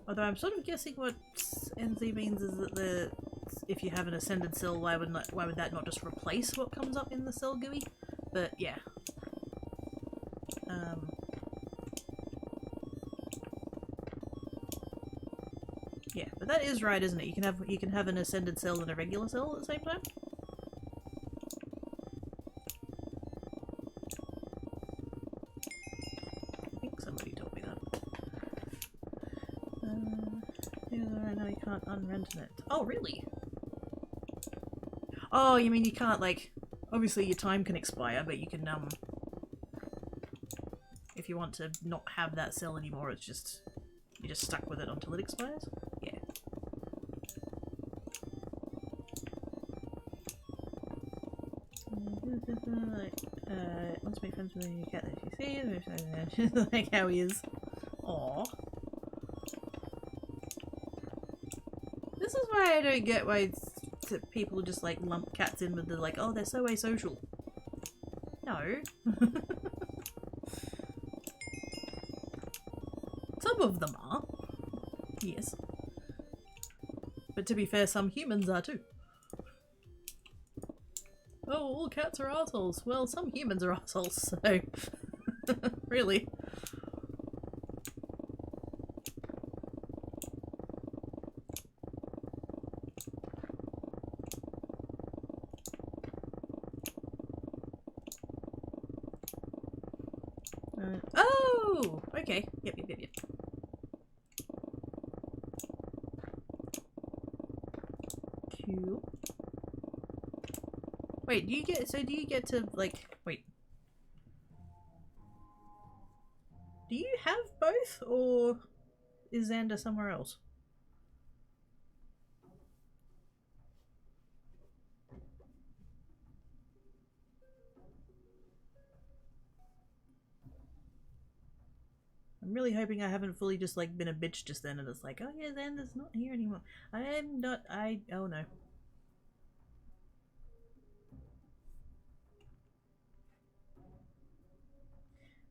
Speaker 1: Although I'm sort of guessing what NZ means is that if you have an ascended cell, why would that not just replace what comes up in the cell GUI? But yeah. Yeah, but that is right, isn't it? You can have an ascended cell and a regular cell at the same time. I think somebody told me that. I know you can't unrent it. Oh, really? Oh, you mean you can't, like... Obviously your time can expire, but you can, if you want to not have that cell anymore, it's just... You're just stuck with it until it expires? Yeah. Once make friends with a new cat that you see, like how he is. Aww. This is why I don't get why people just like lump cats in with the like, oh, they're so asocial. No. Some of them are. Yes. But to be fair, some humans are too. Oh, all cats are assholes. Well, some humans are assholes, so... really. Oh! Okay. Yep. Cool. Wait, do you get to, like, wait. Do you have both, or is Xander somewhere else? I'm really hoping I haven't fully just, like, been a bitch just then and it's like, oh yeah, Xander's not here anymore. Oh no.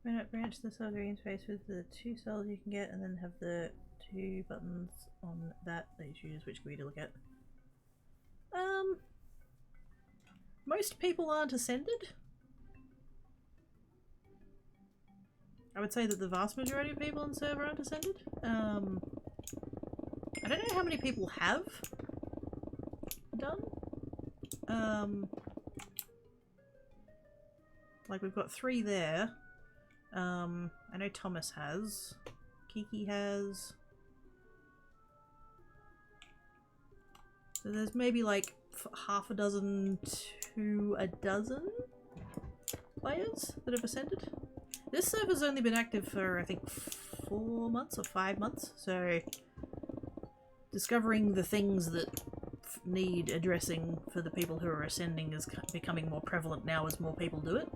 Speaker 1: Why not branch the cell green space with the 2 cells you can get and then have the 2 buttons on that you choose which GUI to look at? Most people aren't ascended. I would say that the vast majority of people on the server aren't ascended. I don't know how many people have done. Like we've got 3 there. I know Thomas has. Kiki has. So there's maybe like half a dozen to a dozen players that have ascended. This server's only been active for I think 4 months or 5 months, so discovering the things that need addressing for the people who are ascending is becoming more prevalent now as more people do it.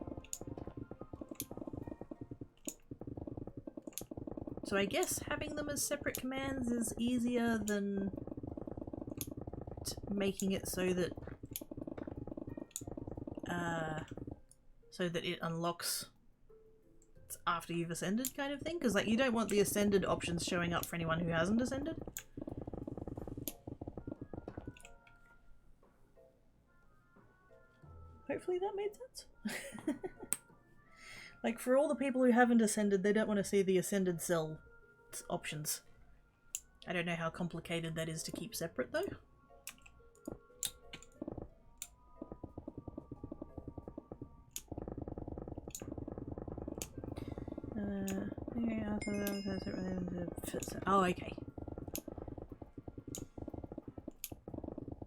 Speaker 1: So I guess having them as separate commands is easier than making it so that it unlocks after you've ascended kind of thing, because like you don't want the ascended options showing up for anyone who hasn't ascended. Hopefully that made sense. Like for all the people who haven't ascended, they don't want to see the ascended cell options. I don't know how complicated that is to keep separate though. Oh, okay.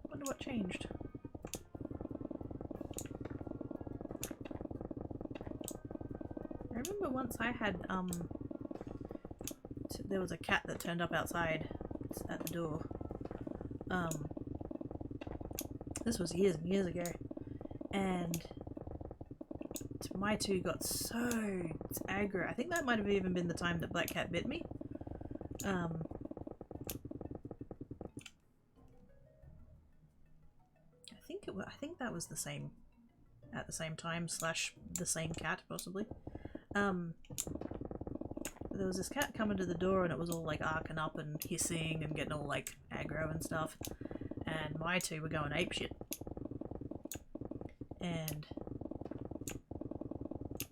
Speaker 1: Wonder what changed. I remember once I had, there was a cat that turned up outside at the door. This was years and years ago. And my 2 got so aggro. I think that might have even been the time that Black Cat bit me. I think that was the same, at the same time, / the same cat, possibly. there was this cat coming to the door and it was all like arcing up and hissing and getting all like aggro and stuff. And my two were going apeshit. And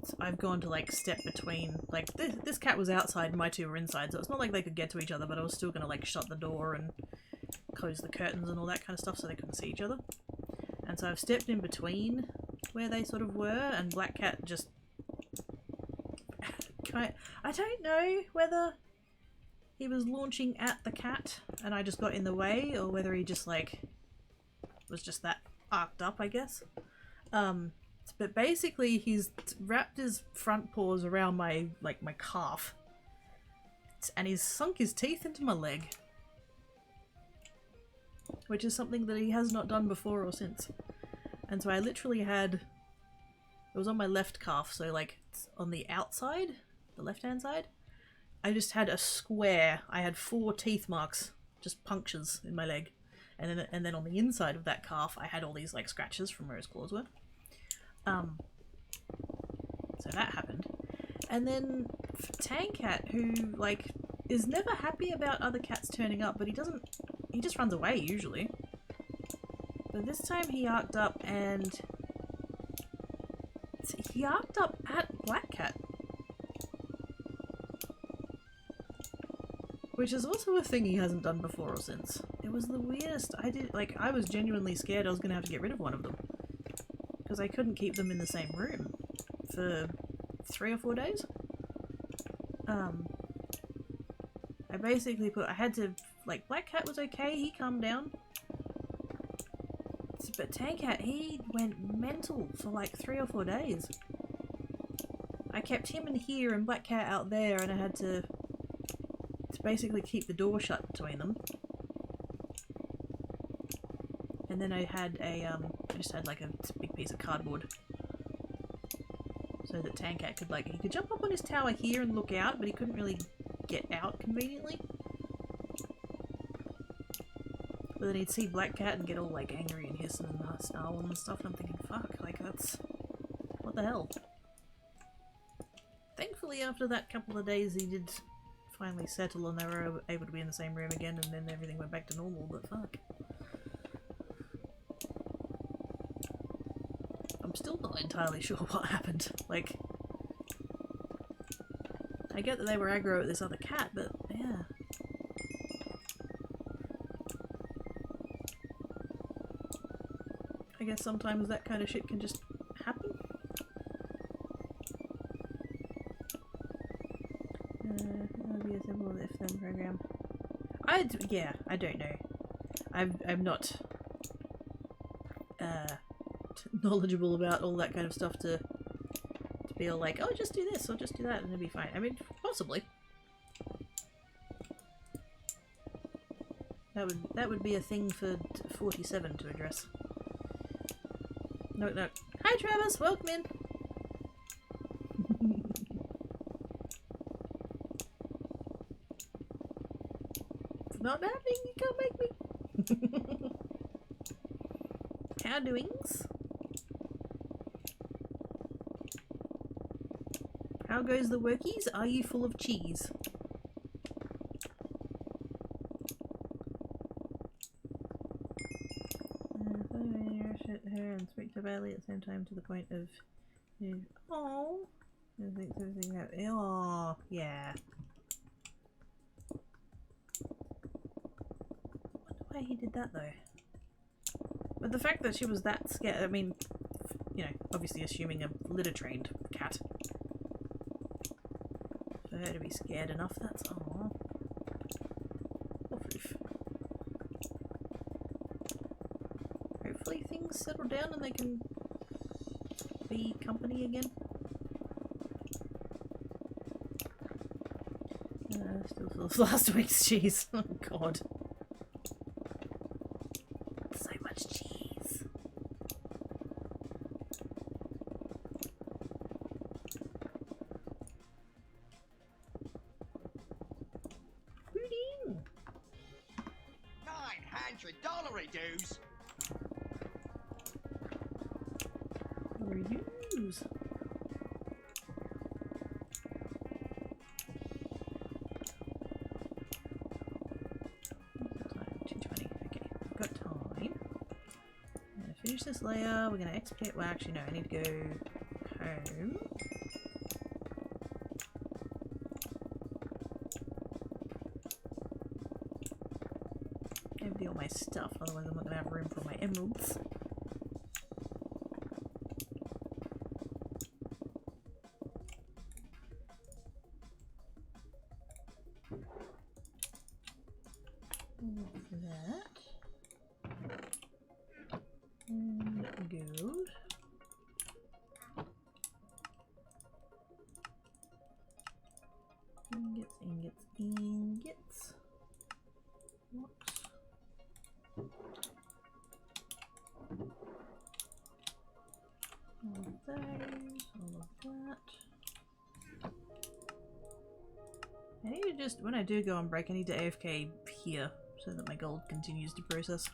Speaker 1: so I've gone to like step between, like this cat was outside and my two were inside, so it's not like they could get to each other, but I was still gonna like shut the door and close the curtains and all that kind of stuff so they couldn't see each other. And so I've stepped in between where they sort of were, and Black Cat just... I don't know whether he was launching at the cat and I just got in the way, or whether he just like was just that arced up, I guess. But basically he's wrapped his front paws around my calf, and he's sunk his teeth into my leg, which is something that he has not done before or since. And so I literally had, it was on my left calf, so like on the outside, the left hand side, I just had a square. I had 4 teeth marks, just punctures in my leg, and then on the inside of that calf I had all these like scratches from where his claws were. So that happened. And then Tankat, who like is never happy about other cats turning up, but he just runs away usually. But this time he arced up, and he arced up at Black Cat, which is also a thing he hasn't done before or since. It was the weirdest. I was genuinely scared I was gonna have to get rid of one of them, because I couldn't keep them in the same room for 3 or 4 days. I basically I had to, like, Black Cat was okay, he calmed down. But Tankat, he went mental for like 3 or 4 days. I kept him in here and Black Cat out there, and I had to basically keep the door shut between them. And then I had I just had like a big piece of cardboard, so that Tankat could he could jump up on his tower here and look out, but he couldn't really get out conveniently. But then he'd see Black Cat and get all like angry and hissing and snarl and stuff, and I'm thinking, fuck, like that's... what the hell? Thankfully after that couple of days he did finally settle and they were able to be in the same room again, and then everything went back to normal, but fuck. I'm still not entirely sure what happened. Like, I get that they were aggro at this other cat, but yeah. I guess sometimes that kind of shit can just happen. That'll be a simple if-then program. Yeah, I don't know. I'm not knowledgeable about all that kind of stuff to be all like, oh, just do this or just do that and it'll be fine. I mean, possibly. That would be a thing for 47 to address. No. Hi Travis, welcome in. It's not happening, you can't make me. How doings? How goes the workies? Are you full of cheese? Her and speak to Bailey at the same time to the point of, oh, oh, yeah. I wonder why he did that though. But the fact that she was that scared, I mean, you know, obviously assuming a litter trained cat, for her to be scared enough, that's oh. Hopefully things settle down and they can be company again. Still feels last week's cheese. Oh god. So much cheese. Pudding.
Speaker 4: $900 dues.
Speaker 1: Reviews. finish this layer. We're gonna XP. Well, actually, no, I need to go home. Empty all my stuff, otherwise I'm not gonna have room for my emeralds. That. And gold. Ingots, ingots, ingots. Whoops. All of those, all of that. I need to just, when I do go on break, I need to AFK here so that my gold continues to process.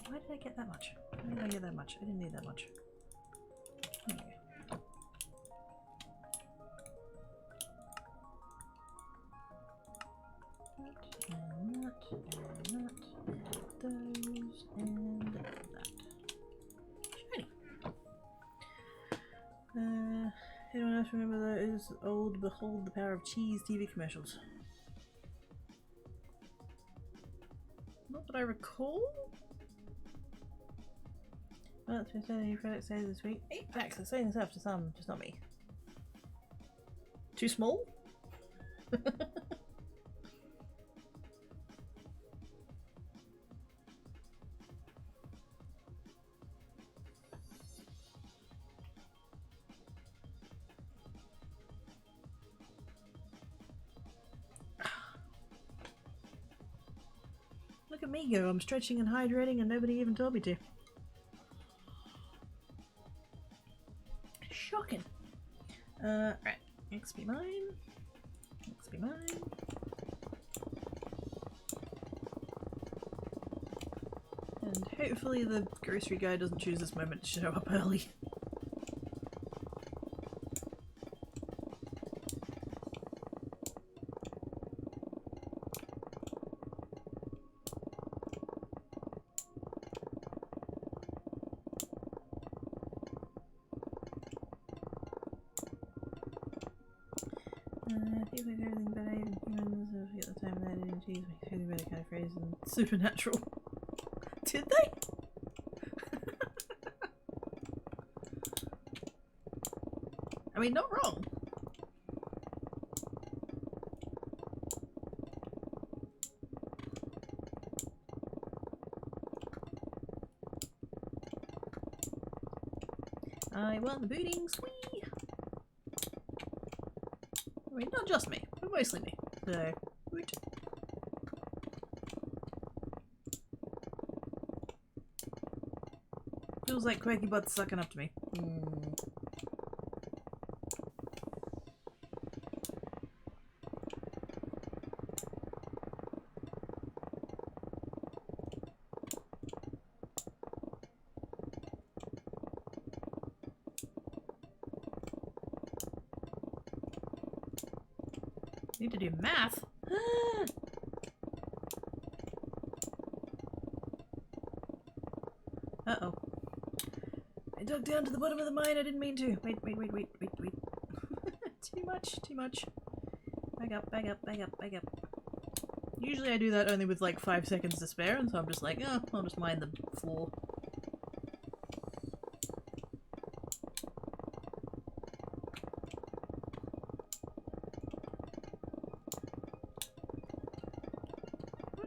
Speaker 1: Why did I get that much? Why did I get that much? I didn't need that much. Okay. And that, and those, and that. Shiny. Anyone else remember those old Behold the Power of Cheese TV commercials? Not that I recall. Well, that's been so many products sales this week. 8 packs of selling stuff to some, just not me. Too small? Look at me go, I'm stretching and hydrating and nobody even told me to. Shocking. Right. XP mine. XP mine. And hopefully the grocery guy doesn't choose this moment to show up early. Feels like everything better even humans have at the time that I didn't cheese makes feeling better kind of phrase and supernatural. Did they? I mean, not wrong. I want the booting, sweet. I mean, not just me, but mostly me. So, woot. Feels like Quacky Butt's sucking up to me. Need to do math. Uh-oh. I dug down to the bottom of the mine, I didn't mean to. Wait. Too much, too much. Back up, back up, back up, back up. Usually I do that only with like 5 seconds to spare, and so I'm just like, oh, I'll just mine the floor.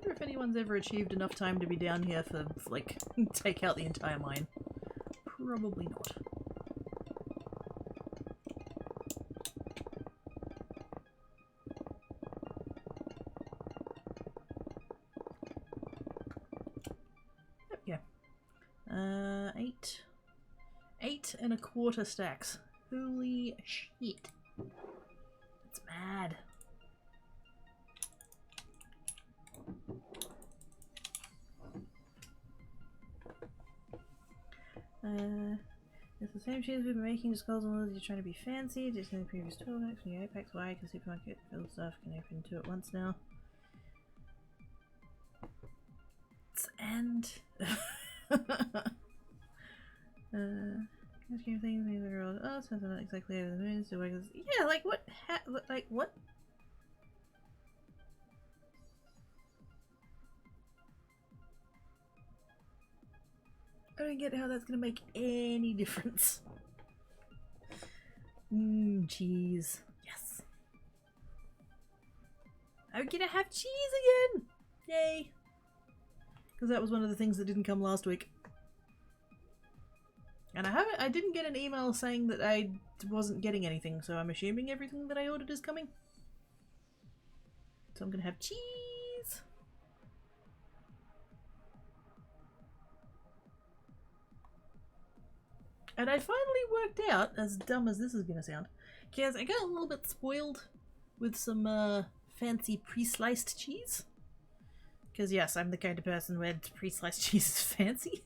Speaker 1: If anyone's ever achieved enough time to be down here for, like, take out the entire mine. Probably not. Yep, yeah. 8 1/4 stacks. Holy shit. That's mad. the same cheese we've been making, just calls on you're trying to be fancy. Just in the previous 12 packs, when you 8 packs, why? Because supermarket filled stuff can open 2 at once now. And things oh, so not exactly over the moon. So yeah, like what? Like what? I don't get how that's gonna make any difference. Cheese. Yes. I'm gonna have cheese again! Yay! Because that was one of the things that didn't come last week. And I didn't get an email saying that I wasn't getting anything, so I'm assuming everything that I ordered is coming. So I'm gonna have cheese! And I finally worked out, as dumb as this is gonna sound, because I got a little bit spoiled with some fancy pre-sliced cheese. Because yes, I'm the kind of person where pre-sliced cheese is fancy.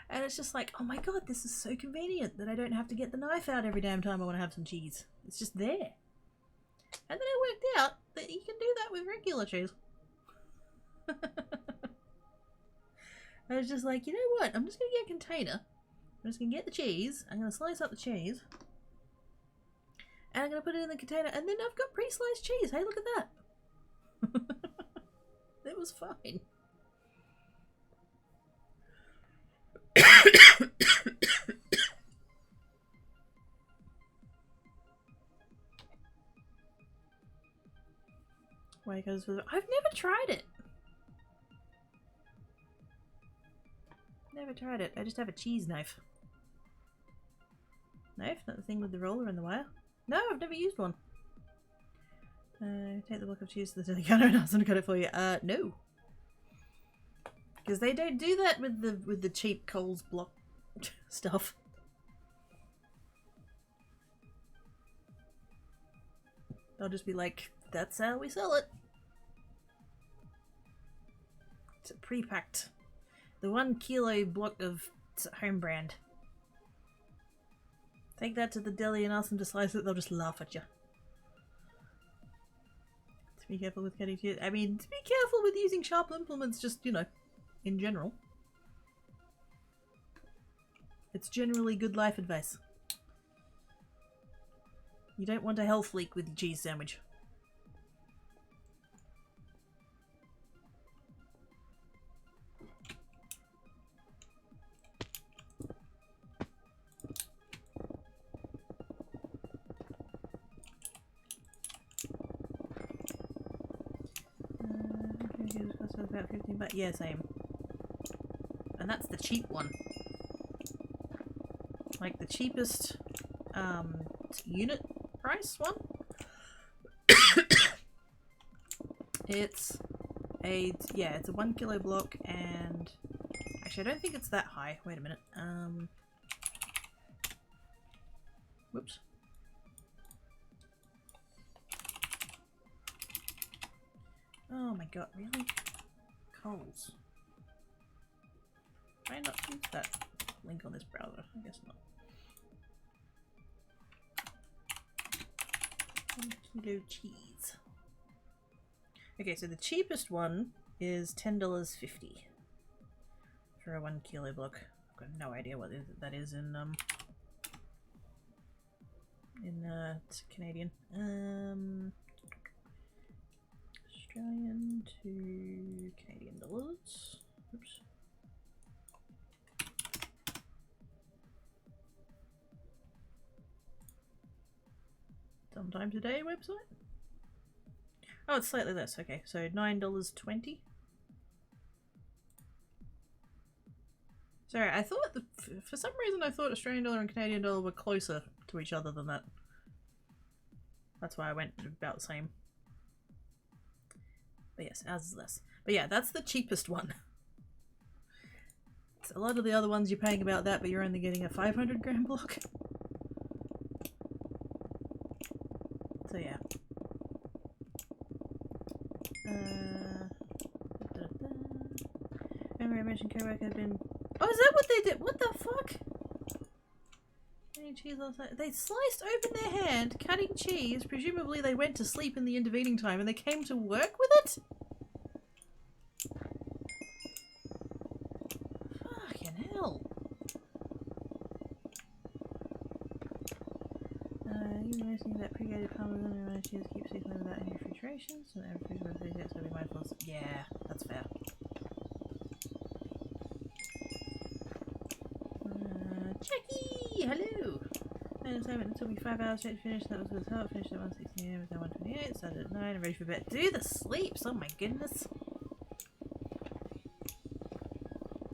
Speaker 1: And it's just like, oh my god, this is so convenient that I don't have to get the knife out every damn time I want to have some cheese. It's just there. And then I worked out that you can do that with regular cheese. I was just like, you know what, I'm just going to get a container. I'm just going to get the cheese, I'm going to slice up the cheese. And I'm going to put it in the container, and then I've got pre-sliced cheese. Hey, look at that. It was fine. Why it goes with it. I've never tried it. Never tried it. I just have a cheese knife. Knife? Not the thing with the roller and the wire? No, I've never used one. Take the block of cheese to the deli counter and ask them to cut it for you. No. Because they don't do that with the cheap Coles block stuff. They'll just be like, that's how we sell it. It's a pre-packed. The 1 kilo block of home brand. Take that to the deli and ask them to slice it, they'll just laugh at you. To be careful with cutting cheese. I mean, to be careful with using sharp implements, just, you know, in general. It's generally good life advice. You don't want a health leak with your cheese sandwich. About 15, but yeah, same. And that's the cheap one. Like the cheapest unit price one. It's a 1 kilo block, and actually I don't think it's that high. Wait a minute. Whoops. Oh my god, really? Coles. Try not to use that link on this browser. I guess not. 1 kilo cheese. Okay, so the cheapest one is $10.50 for a 1 kilo block. I've got no idea what that is in it's Canadian. Australian to Canadian dollars. Oops. Sometime today website? Oh, it's slightly less. Okay, so $9.20. Sorry, I thought for some reason I thought Australian dollar and Canadian dollar were closer to each other than that. That's why I went about the same. But yes, ours is less. But yeah, that's the cheapest one. A lot of the other ones you're paying about that, but you're only getting a 500 gram block. So yeah. Remember I mentioned co-worker had been... Oh, is that what they did? What the fuck? cutting cheese last night. They sliced open their hand, cutting cheese. Presumably they went to sleep in the intervening time and they came to work with it? Fucking hell. You mentioned that pre-gated parmesan and roast cheese keep seasoning without any refrigeration, so every refrigerator gets really mindful. Yeah, that's fair. Jackie! Hello! And assignment took me 5 hours straight to finish. That was good as hell. Finished at 1:16 AM, now 1:28. Started at 9. I'm ready for bed. Do the sleeps! Oh my goodness!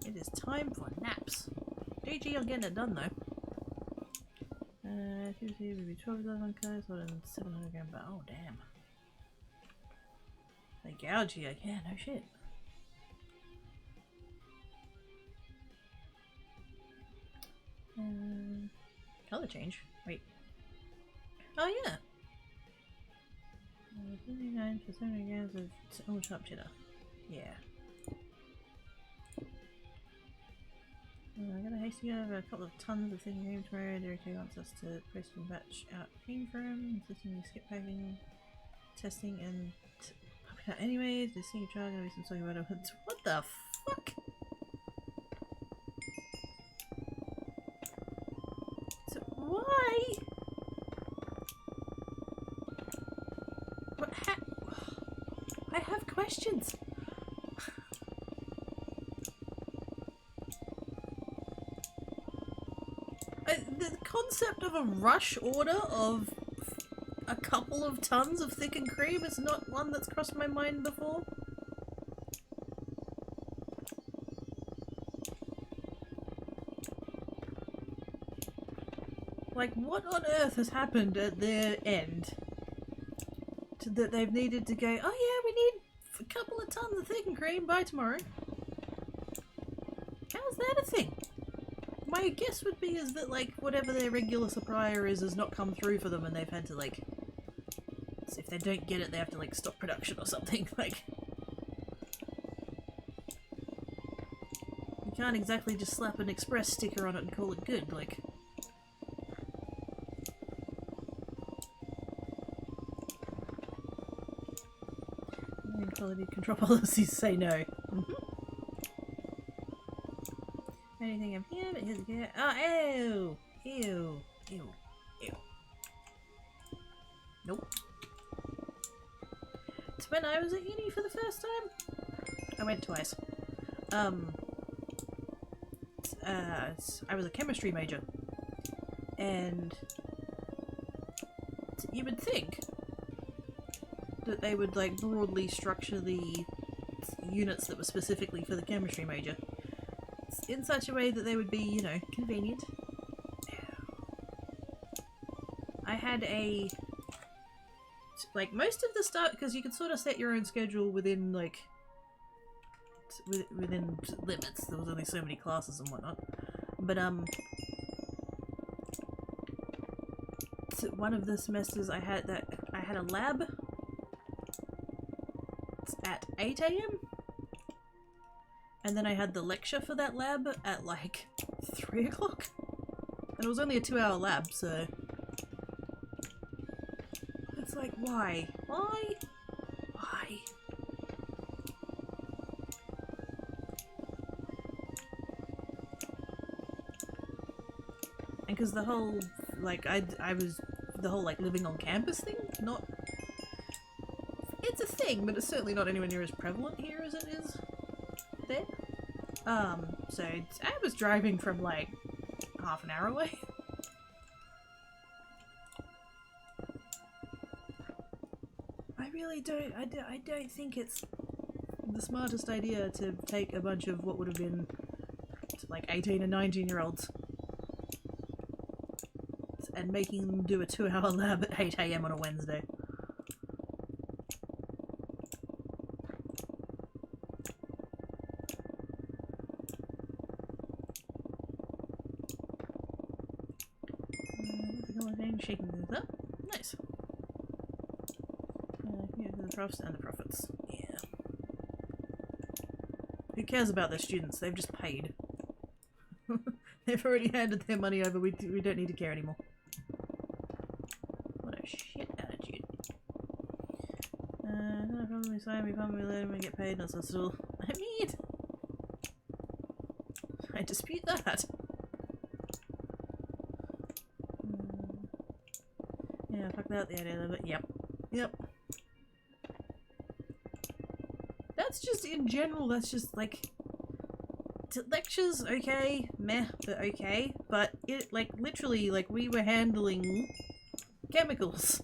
Speaker 1: It is time for naps. GG on getting it done though. Tuesday would be 12 on colours, so 700 gram, but oh damn. They gouge you, yeah, no shit. Color change. Wait. Oh yeah. 79 for 700 grams of chopped cheddar. Yeah. I got a hasty over a couple of tons of thin cream tomorrow. Director wants us to press and batch out cream for him, insisting we skip packing, testing, and pop it out anyways. Just seeing a trial, gonna be some soggy water. What the fuck? So why? What? I have questions. The concept of a rush order of a couple of tons of thickened cream is not one that's crossed my mind before. Like, what on earth has happened at their end that they've needed to go, oh yeah, we need a couple of tons of thickened cream by tomorrow? How's that a thing? My guess would be is that, like, whatever their regular supplier is has not come through for them and they've had to, like, if they don't get it, they have to, like, stop production or something. Like, you can't exactly just slap an express sticker on it and call it good, like. Quality control policies say no. Anything up here, but here's a cat. Oh, ew! Ew. Ew. Ew. Nope. It's when I was at uni for the first time. I went twice. I was a chemistry major. And you would think that they would, like, broadly structure the units that were specifically for the chemistry major in such a way that they would be, you know, convenient. I had a, like, most of the stuff, because you could sort of set your own schedule within, like, within limits. There was only so many classes and whatnot. But, one of the semesters I had a lab at 8 AM. And then I had the lecture for that lab at like 3 o'clock. And it was only a 2-hour lab, so it's like, why? Why? Why? And because the whole, like, I was, the whole, like, living on campus thing, not, it's a thing, but it's certainly not anywhere near as prevalent here as it is there. So I was driving from, like, half an hour away. I really don't, I don't think it's the smartest idea to take a bunch of what would have been, like, 18 and 19-year-olds and making them do a 2-hour lab at 8 AM on a Wednesday. Shaking things up. Nice. Here for the profs and the profits. Yeah. Who cares about their students? They've just paid. They've already handed their money over. We don't need to care anymore. What a shit attitude. Probably sign me, probably let him get paid. Not so still. I mean, I dispute that. Yeah, fuck that. The idea of it. Yep. Yep. That's just in general. That's just like. Lectures, okay, meh, but okay, but it, like, literally, like, we were handling chemicals.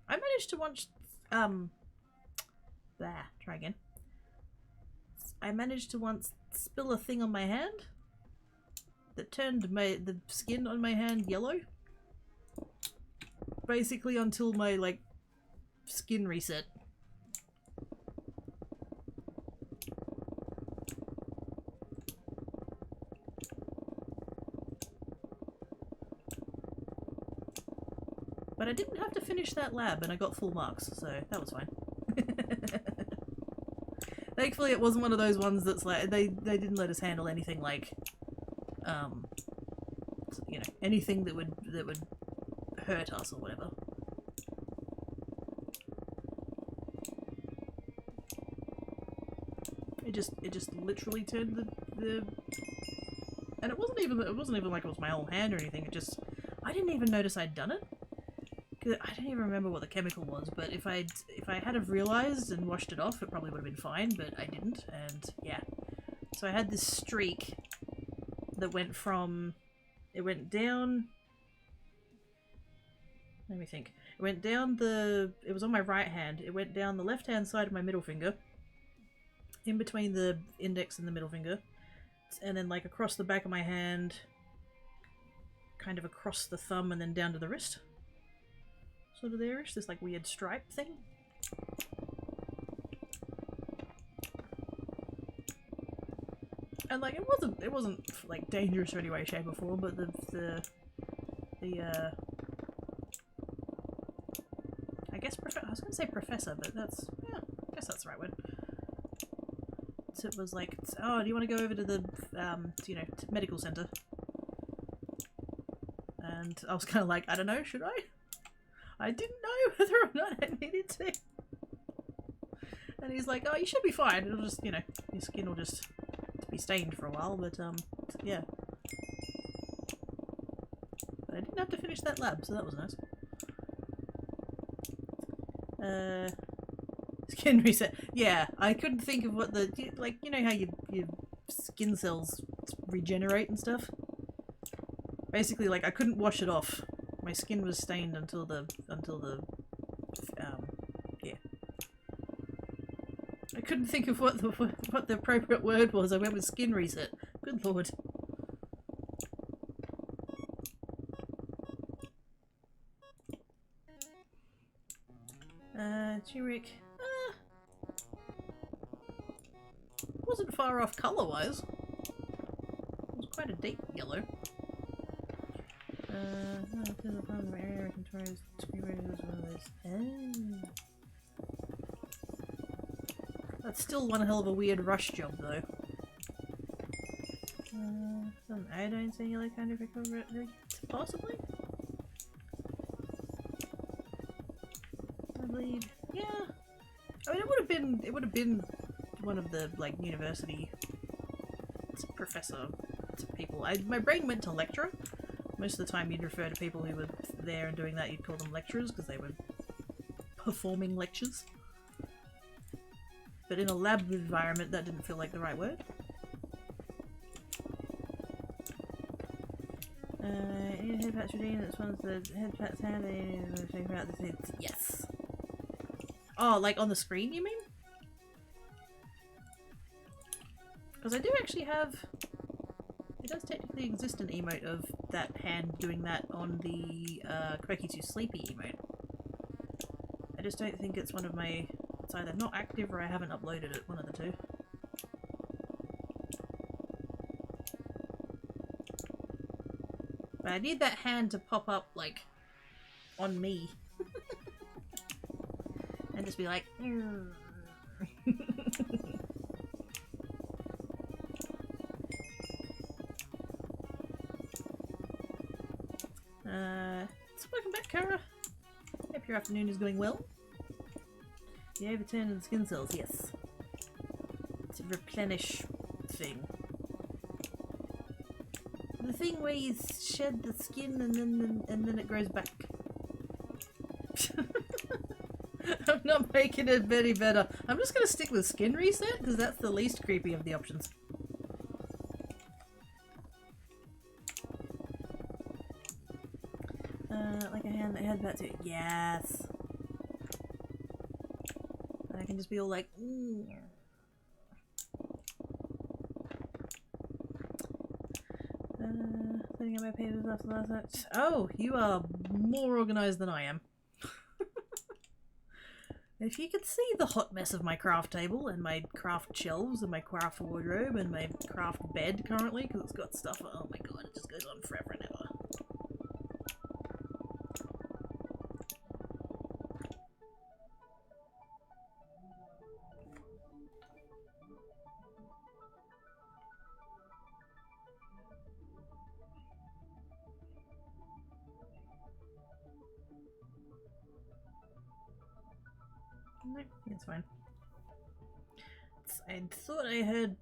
Speaker 1: I managed to watch, try again. I managed to once spill a thing on my hand that turned the skin on my hand yellow. Basically until my, like, skin reset. But I didn't have to finish that lab and I got full marks, so that was fine. Thankfully it wasn't one of those ones that's like, they didn't let us handle anything like, you know, anything that would hurt us or whatever. It just literally turned the and it wasn't even like it was my whole hand or anything. It just, I didn't even notice I'd done it. I don't even remember what the chemical was, but if I had have realized and washed it off, it probably would have been fine, but I didn't, and yeah. So I had this streak that went from, it went down, let me think, it went down it was on my right hand, it went down the left hand side of my middle finger, in between the index and the middle finger, and then like across the back of my hand, kind of across the thumb and then down to the wrist. Sort of there-ish, this like weird stripe thing. And like it wasn't like dangerous or any way, shape or form, but the I guess I was gonna say professor, but that's, yeah, I guess that's the right word. So it was like, oh, do you want to go over to the you know, to medical center? And I was kind of like, I don't know, should I? I didn't know whether or not I needed to. And he's like, oh, you should be fine. It'll just, you know, your skin will just be stained for a while, but, yeah. But I didn't have to finish that lab, so that was nice. Skin reset. Yeah, I couldn't think of what the, like, you know how your skin cells regenerate and stuff? Basically, like, I couldn't wash it off. My skin was stained until the yeah. I couldn't think of what the appropriate word was. I went with skin reset. Good lord. Turmeric. Wasn't far off colour-wise. It was quite a deep yellow. That's still one hell of a weird rush job, though. Some iodine saying yellow kind of recover it, possibly? I believe, yeah. I mean, it would have been one of the, like, university professor people. My brain went to lecturer. Most of the time you'd refer to people who were there and doing that, you'd call them lecturers because they were performing lectures. But in a lab environment that didn't feel like the right word. Head patch routine, that's one of the head pats have yes. Oh, like on the screen you mean? Because I do actually have, it does technically exist an emote of that hand doing that on the Brekkie Too Sleepy emote. I just don't think it's one of my, it's either not active or I haven't uploaded it, one of the two. But I need that hand to pop up, like, on me. And just be like, back, Kara. Hope your afternoon is going well. The overturn of the skin cells, yes. It's a replenish thing. The thing where you shed the skin and then it grows back. I'm not making it any better. I'm just gonna stick with skin reset because that's the least creepy of the options. Like a hand that had that too. Yes. And I can just be all like, setting up my papers after last night. Oh, you are more organized than I am. If you could see the hot mess of my craft table and my craft shelves and my craft wardrobe and my craft bed currently, because it's got stuff. Oh my god, it just goes on forever and ever. No, it's fine. I thought I heard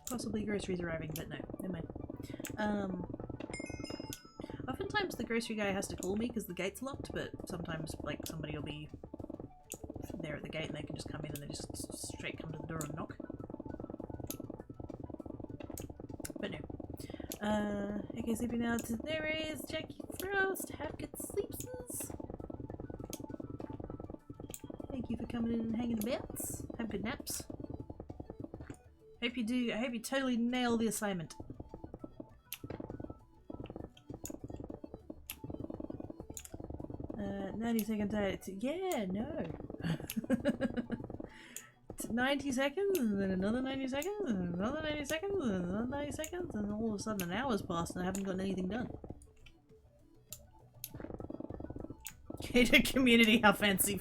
Speaker 1: possibly groceries arriving, but no, never mind. Oftentimes the grocery guy has to call me because the gate's locked, but sometimes like somebody will be there at the gate and they can just come in and they just straight come to the door and knock. But no. Okay, sleeping now. There is Jackie Frost. Have good sleepses. Thank you for coming in and hanging about. Have good naps. Hope you do. I hope you totally nail the assignment. 90-second time. Yeah, no. 90 seconds, and then another 90 seconds, and another 90 seconds, and another 90 seconds, and all of a sudden an hour's passed and I haven't gotten anything done. Gated community, how fancy.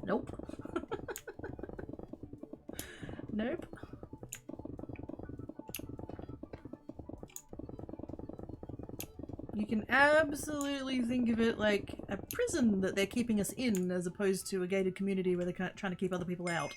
Speaker 1: Nope. Nope. You can absolutely think of it like a prison that they're keeping us in as opposed to a gated community where they're trying to keep other people out.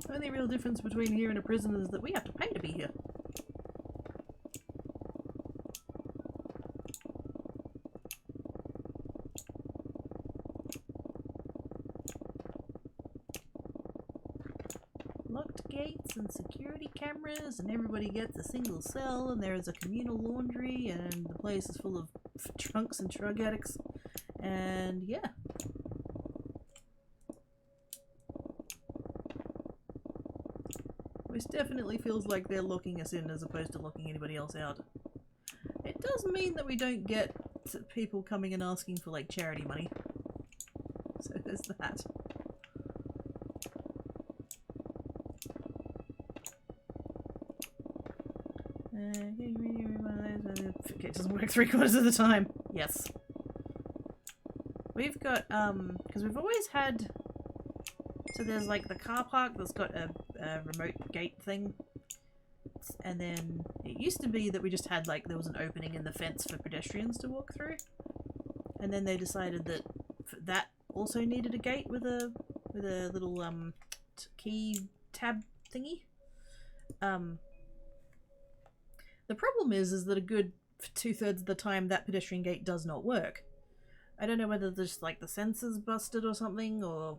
Speaker 1: The only real difference between here and a prison is that we have to pay to be here. Locked gates and security cameras, and everybody gets a single cell, and there is a communal laundry, and the place is full of drunks and drug addicts, and yeah. Which definitely feels like they're locking us in as opposed to locking anybody else out. It does mean that we don't get people coming and asking for like charity money. So there's that. Okay, it doesn't work 3/4 of the time. Yes. We've got, because we've always had, so there's like the car park that's got a remote gate thing. And then it used to be that we just had like, there was an opening in the fence for pedestrians to walk through. And then they decided that that also needed a gate with a little, key tab thingy. The problem is that a good 2/3 of the time that pedestrian gate does not work. I don't know whether there's like the sensors busted or something, or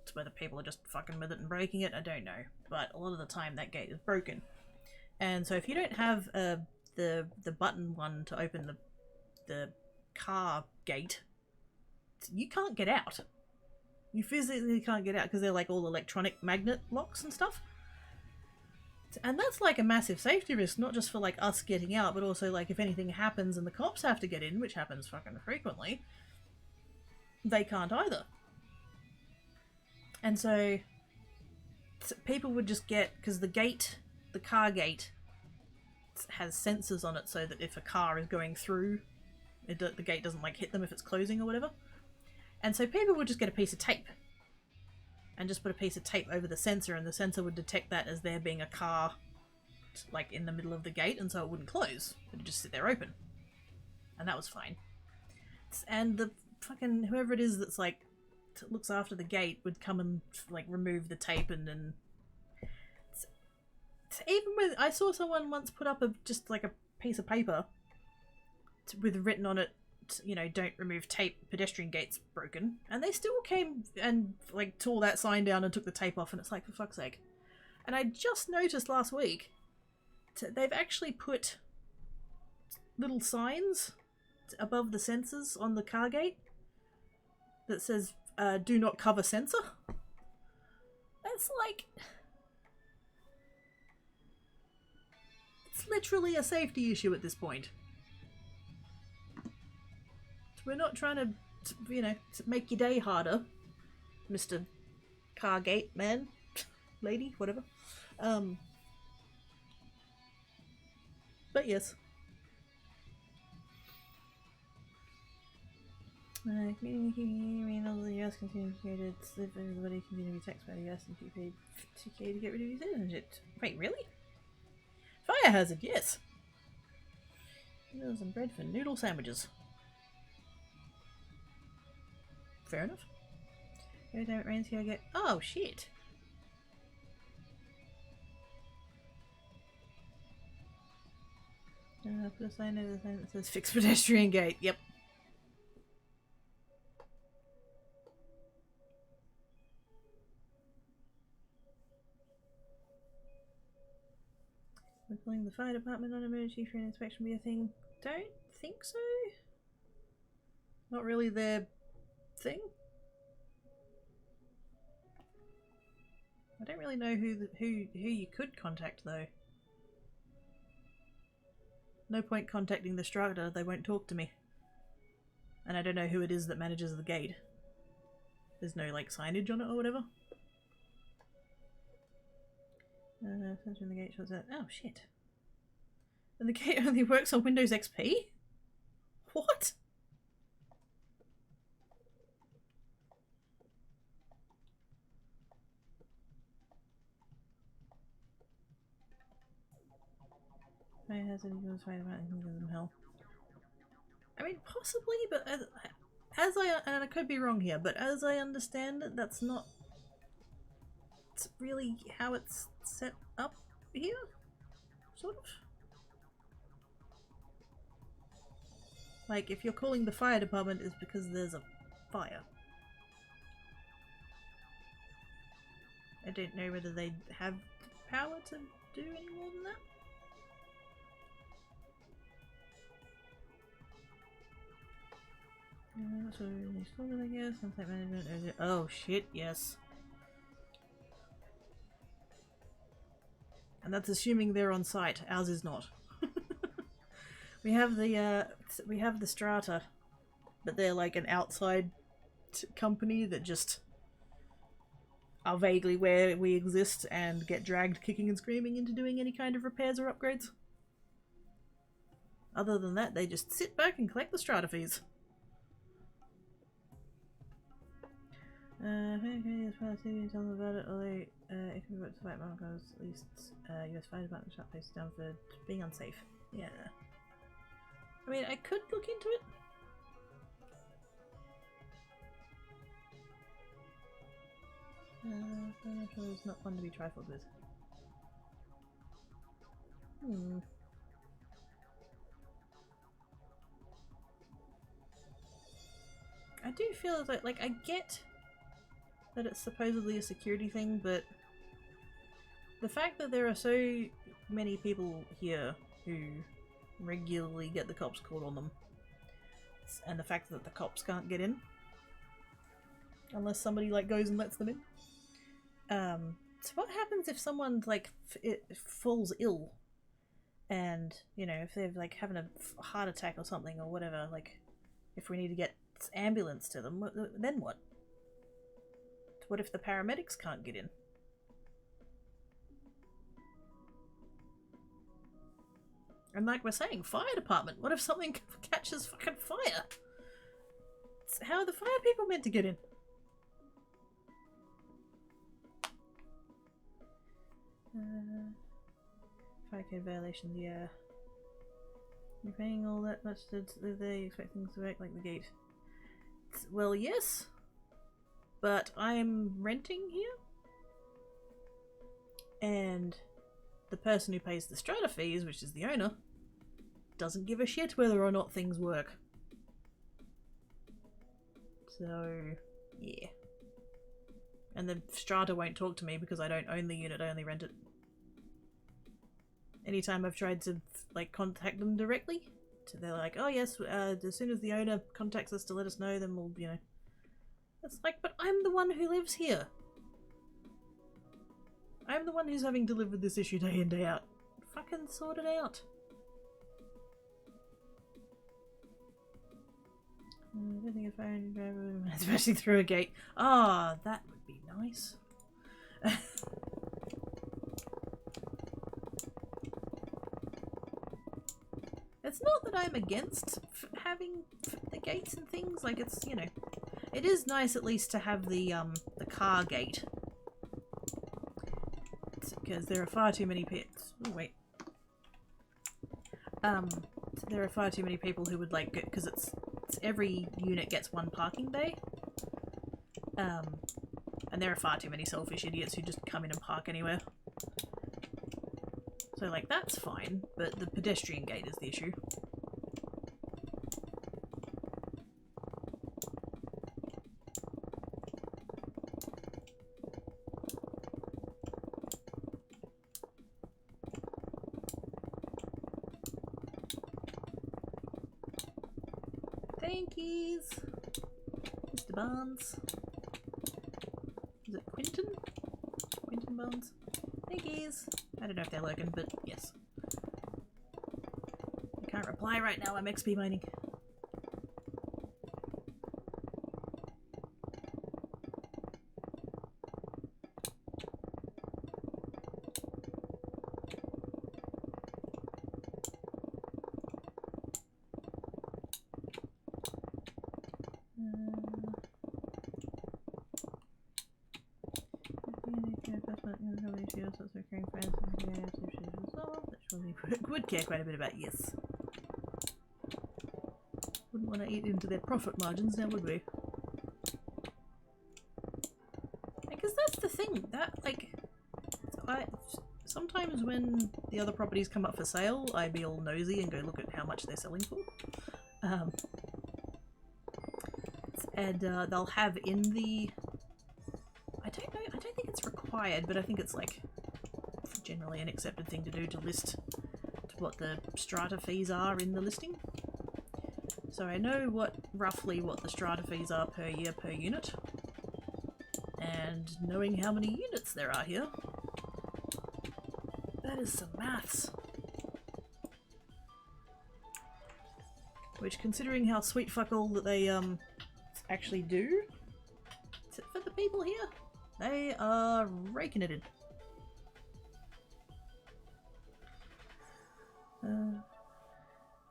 Speaker 1: it's whether people are just fucking with it and breaking it. I don't know, but a lot of the time that gate is broken. And so if you don't have the button one to open the car gate, you can't get out. You physically can't get out because they're like all electronic magnet locks and stuff. And that's like a massive safety risk, not just for like us getting out, but also like if anything happens and the cops have to get in, which happens fucking frequently, they can't either. And so people would just get, because the car gate has sensors on it so that if a car is going through, the gate doesn't like hit them if it's closing or whatever. And so people would just get a piece of tape and just put a piece of tape over the sensor, and the sensor would detect that as there being a car like in the middle of the gate, and so it wouldn't close. It would just sit there open. And that was fine. And the fucking whoever it is that's like looks after the gate would come and like remove the tape, and then even with I saw someone once put up just like a piece of paper with written on it, you know, don't remove tape, pedestrian gates broken, and they still came and like tore that sign down and took the tape off, and it's like, for fuck's sake. And I just noticed last week they've actually put little signs above the sensors on the car gate that says do not cover sensor. That's like, it's literally a safety issue at this point. We're not trying to, you know, to make your day harder, Mr. Cargate man, lady, whatever. But yes. The US continue to create its everybody continue to be taxed by the US and be paid 2K to get rid of your citizenship. Wait, really? Fire hazard, yes. Noodles and bread for noodle sandwiches. Fair enough. Every time it rains here I get... Oh, shit. Put a sign over the sign that says fix pedestrian gate. Yep. We're calling the fire department on emergency for an inspection be a thing. Don't think so. Not really their thing. I don't really know who you could contact though. No point contacting the strata, they won't talk to me. And I don't know who it is that manages the gate. There's no like signage on it or whatever. Censor in the gate shows that. Oh shit. And the gate only works on Windows XP? What? I has any goes fight about and give them hell. I mean, possibly, but as I and I could be wrong here, but as I understand it, that's not really how it's set up here, sort of. Like, if you're calling the fire department, it's because there's a fire. I don't know whether they have power to do any more than that. So I guess, and site management. Oh shit, yes. And that's assuming they're on site. Ours is not. we have the strata, but they're like an outside company that just are vaguely where we exist and get dragged kicking and screaming into doing any kind of repairs or upgrades. Other than that, they just sit back and collect the strata fees. Okay, as far as TV tell them about it, although if you vote to fight Monaco's, at least US Fire Department shut places down for being unsafe. Yeah. I mean, I could look into it. It's not fun to be trifled with. I do feel like I get that it's supposedly a security thing, but the fact that there are so many people here who regularly get the cops called on them, and the fact that the cops can't get in unless somebody like goes and lets them in. So what happens if someone like falls ill, and you know, if they're like having a heart attack or something or whatever, like if we need to get ambulance to them, then what? What if the paramedics can't get in? And like we're saying, fire department, what if something catches fucking fire? How are the fire people meant to get in? Fire code violations, yeah. You're paying all that much to they expect things to work like the gate. Well, yes. But I'm renting here. And the person who pays the strata fees, which is the owner, doesn't give a shit whether or not things work. So, yeah. And the strata won't talk to me because I don't own the unit, I only rent it. Anytime I've tried to, like, contact them directly, so they're like, oh yes, as soon as the owner contacts us to let us know, then we'll, you know. It's like, but I'm the one who lives here. I'm the one who's having to live with this issue day in, day out. Fucking sort it out. I don't think if I only drive especially through a gate. Ah, that would be nice. It's not that I'm against having the gates and things, like it's, you know, it is nice at least to have the car gate. Because there are far too many pets. Oh wait. There are far too many people who would like, because it's every unit gets one parking bay. And there are far too many selfish idiots who just come in and park anywhere. So like that's fine, but the pedestrian gate is the issue. Thankies, Mr. Barnes. Is it Quinton? Quinton Barnes? Thankies. I don't know if they're lurking, but yes. I can't reply right now, I'm XP mining. Would care quite a bit about, yes. Wouldn't want to eat into their profit margins now, would we? Because that's the thing, that, like, sometimes when the other properties come up for sale, I'd be all nosy and go look at how much they're selling for. And they'll have in the, I don't know, I don't think it's required, but I think it's like generally an accepted thing to do to list what the strata fees are in the listing. So I know roughly what the strata fees are per year per unit, and knowing how many units there are here, that is some maths. Which, considering how sweet fuck all that they actually do for the people here, they are raking it in.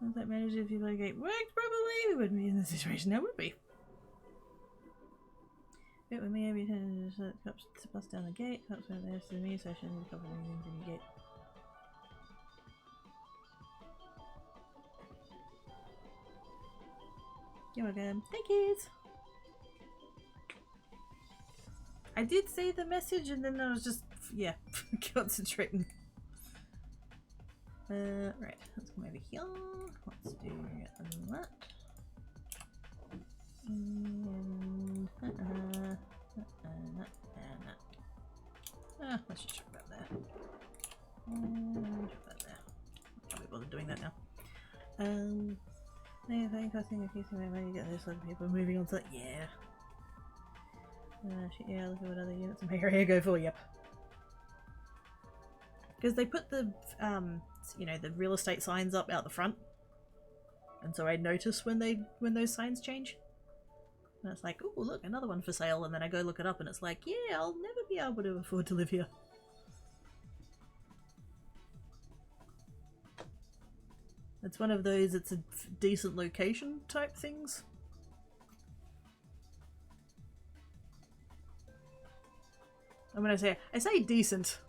Speaker 1: If that managed, if the gate worked properly, we wouldn't be in this situation now, would we? It with me every time cops bust down the gate, cops went there to the me session, a couple of things in the gate. You're welcome. Thank you. I did say the message and then I was just, yeah, concentrating. Right, let's come over here. Let's do that. And that. Let's just chuck that there. And chuck that there. Can't be bothered doing that now. I think in case you get this, like people moving on to that. Yeah. Shit, yeah, look at what other units in my area go for. Yep. Because they put the you know, the real estate signs up out the front, and so I notice when those signs change, and it's like, oh look, another one for sale, and then I go look it up and it's like, yeah, I'll never be able to afford to live here. It's one of those, it's a decent location type things. And when I say decent,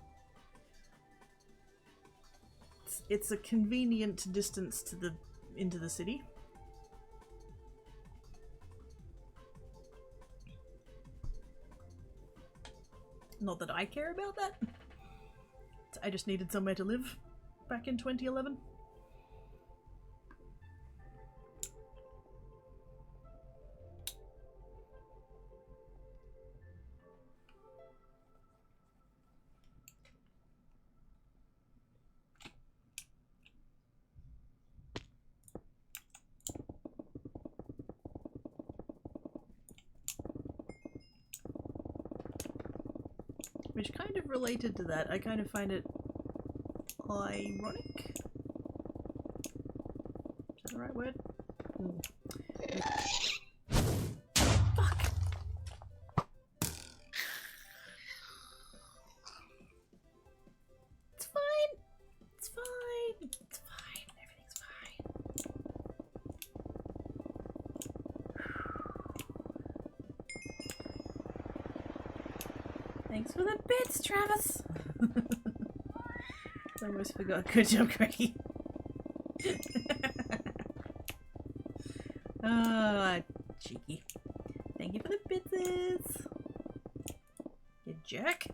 Speaker 1: it's a convenient distance to the into the city. Not that I care about that. I just needed somewhere to live back in 2011. Which kind of related to that, I kind of find it ironic. Is that the right word? Fuck! It's fine! It's fine! It's fine! Everything's fine. Thanks for the bits, Travis! I almost forgot. Good job, Greggy. Ah, cheeky. Thank you for the bits. You jerk.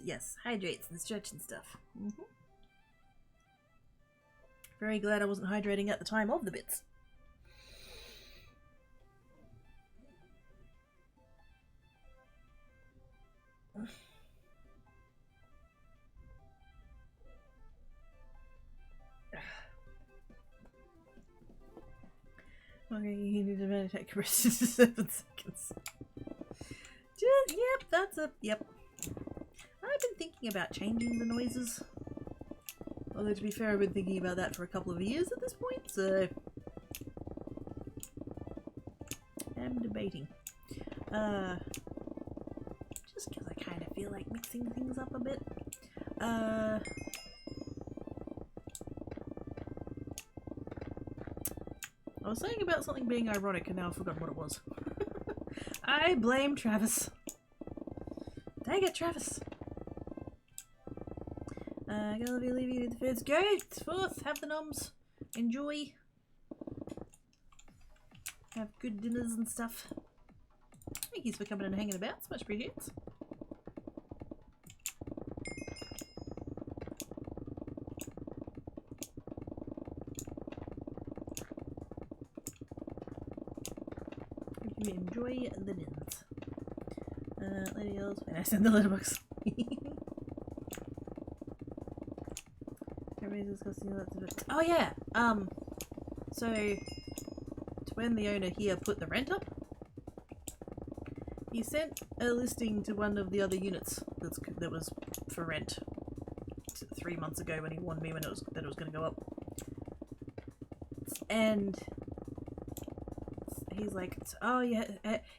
Speaker 1: Yes, hydrates and stretch and stuff. Very glad I wasn't hydrating at the time of the bits. Okay, you need to meditate for 7 seconds. Yep, that's a yep. I've been thinking about changing the noises. Although to be fair, I've been thinking about that for a couple of years at this point, so I'm debating. Just because I kind of feel like mixing things up a bit. I was saying about something being ironic and now I've forgotten what it was. I blame Travis. Dang it, Travis. Gonna be leaving you the foods. Go forth, have the noms. Enjoy. Have good dinners and stuff. Thank you for coming and hanging about. It's much appreciated. Enjoy the dins. Lady Elves, when I send the letterbox. Everybody's discussing lots of it. Oh yeah! So when the owner here put the rent up, he sent a listing to one of the other units that was for rent 3 months ago when he warned me that it was going to go up. And he's like, oh yeah,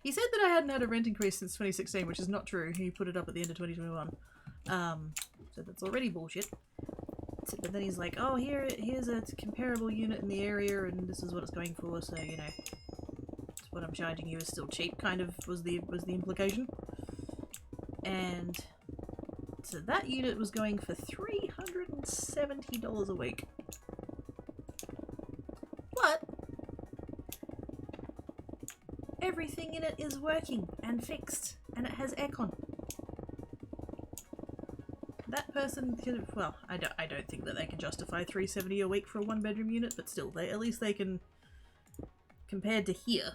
Speaker 1: he said that I hadn't had a rent increase since 2016, which is not true. He put it up at the end of 2021. So that's already bullshit. But then he's like, oh, here's a comparable unit in the area, and this is what it's going for, so, you know, what I'm charging you is still cheap, kind of, was the implication. And so that unit was going for $370 a week. But everything in it is working and fixed, and it has aircon. That person can, well, I don't think that they can justify $370 a week for a 1-bedroom unit, but still, at least they can, compared to here,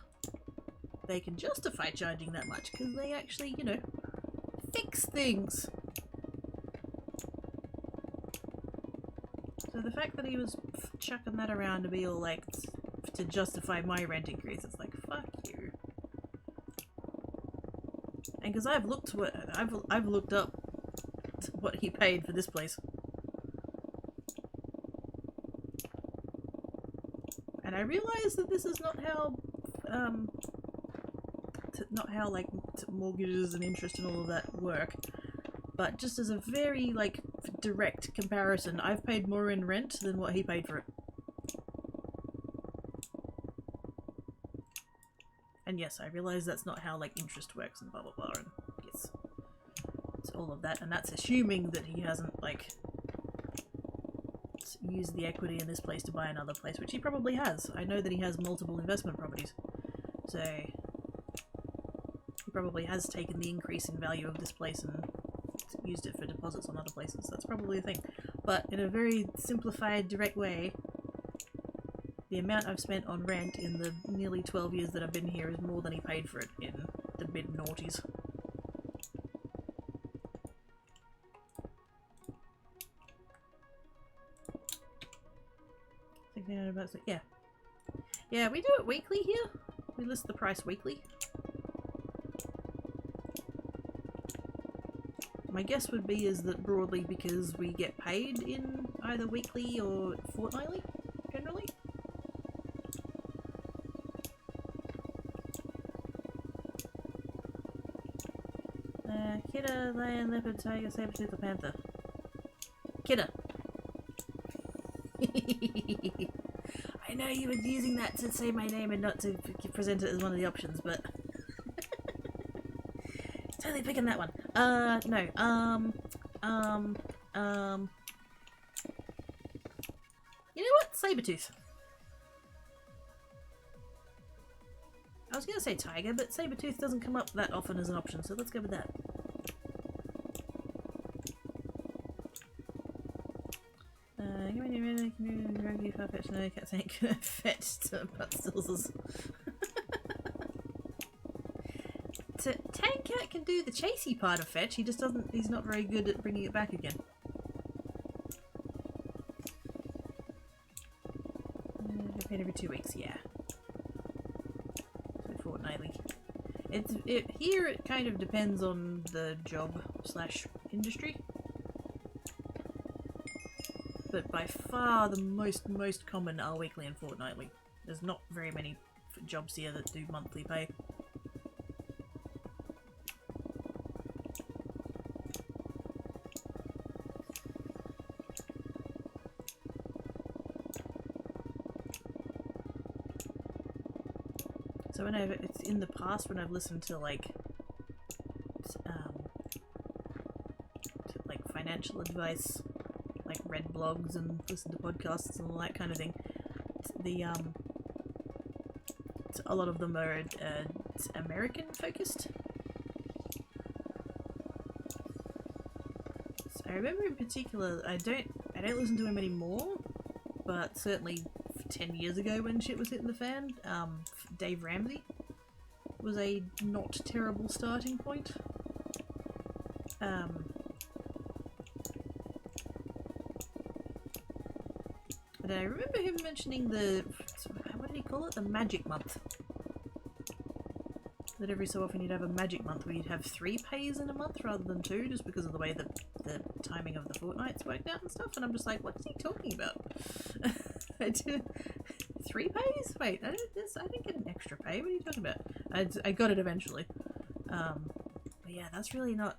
Speaker 1: they can justify charging that much because they actually, you know, fix things. So the fact that he was chucking that around to be all like, to justify my rent increase, it's like, fuck you. And because I've looked up what he paid for this place, and I realized that this is not how like mortgages and interest and all of that work, but just as a very like direct comparison, I've paid more in rent than what he paid for it. And yes, I realize that's not how like interest works and blah blah blah, and yes, all of that, and that's assuming that he hasn't, like, used the equity in this place to buy another place, which he probably has. I know that he has multiple investment properties, so he probably has taken the increase in value of this place and used it for deposits on other places. That's probably a thing. But in a very simplified, direct way, the amount I've spent on rent in the nearly 12 years that I've been here is more than he paid for it in the mid-noughties. Yeah. Yeah, we do it weekly here. We list the price weekly. My guess would be is that broadly because we get paid in either weekly or fortnightly, generally. Kidda, lion, leopard, tiger, saber-tooth, or panther. Kidda. I know you were using that to say my name and not to present it as one of the options, but totally picking that one. No. You know what? Sabertooth. I was gonna say tiger, but Sabertooth doesn't come up that often as an option, so let's go with that. Give me a minute, rugby, far-fetched, no, cats ain't gonna fetch to butt stills. Tank Cat can do the chasey part of fetch, he just doesn't, he's not very good at bringing it back again. Get paid every 2 weeks, yeah. So fortnightly. Here it kind of depends on the job / industry. But by far the most common are weekly and fortnightly. There's not very many jobs here that do monthly pay. So whenever it's in the past when I've listened to like financial advice, like read blogs and listened to podcasts and all that kind of thing, a lot of them are American focused. So I remember in particular, I don't listen to him anymore, but certainly 10 years ago when shit was hitting the fan, Dave Ramsey was a not terrible starting point. But I remember him mentioning what did he call it? The magic month. That every so often you'd have a magic month where you'd have 3 pays in a month rather than 2, just because of the way that the timing of the fortnights worked out and stuff, and I'm just like, what is he talking about? 3 pays? Wait, I didn't get an extra pay, what are you talking about? I got it eventually. But yeah, that's really not...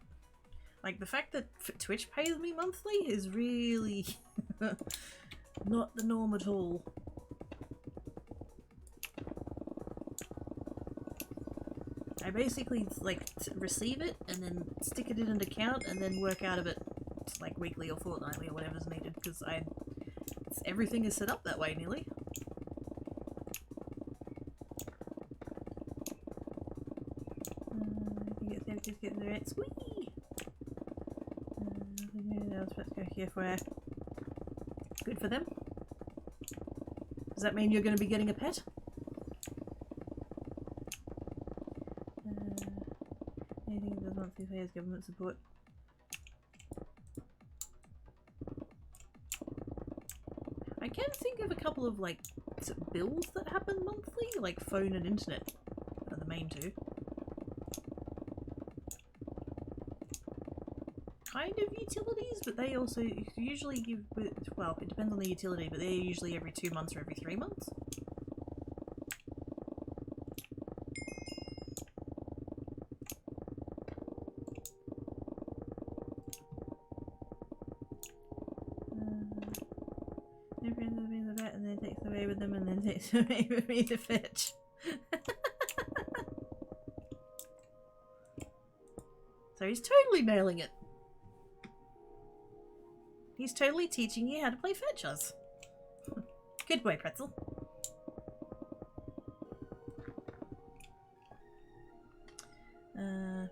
Speaker 1: Like, the fact that Twitch pays me monthly is really not the norm at all. I basically, like, receive it and then stick it in an account and then work out of it, like, weekly or fortnightly or whatever's needed, because everything is set up that way, nearly. You get safety, get in the right squee! Let's go here for good for them. Does that mean you're going to be getting a pet? Anything that does monthly pay is government support. I can think of a couple of like bills that happen monthly, like phone and internet are the main 2. Kind of utilities, but they also usually give, well, it depends on the utility, but they're usually every 2 months or every 3 months. Everyone's being the vet and then takes away with them and then takes away with me to fetch. So he's totally nailing it. He's totally teaching you how to play fetchers. Good boy, Pretzel.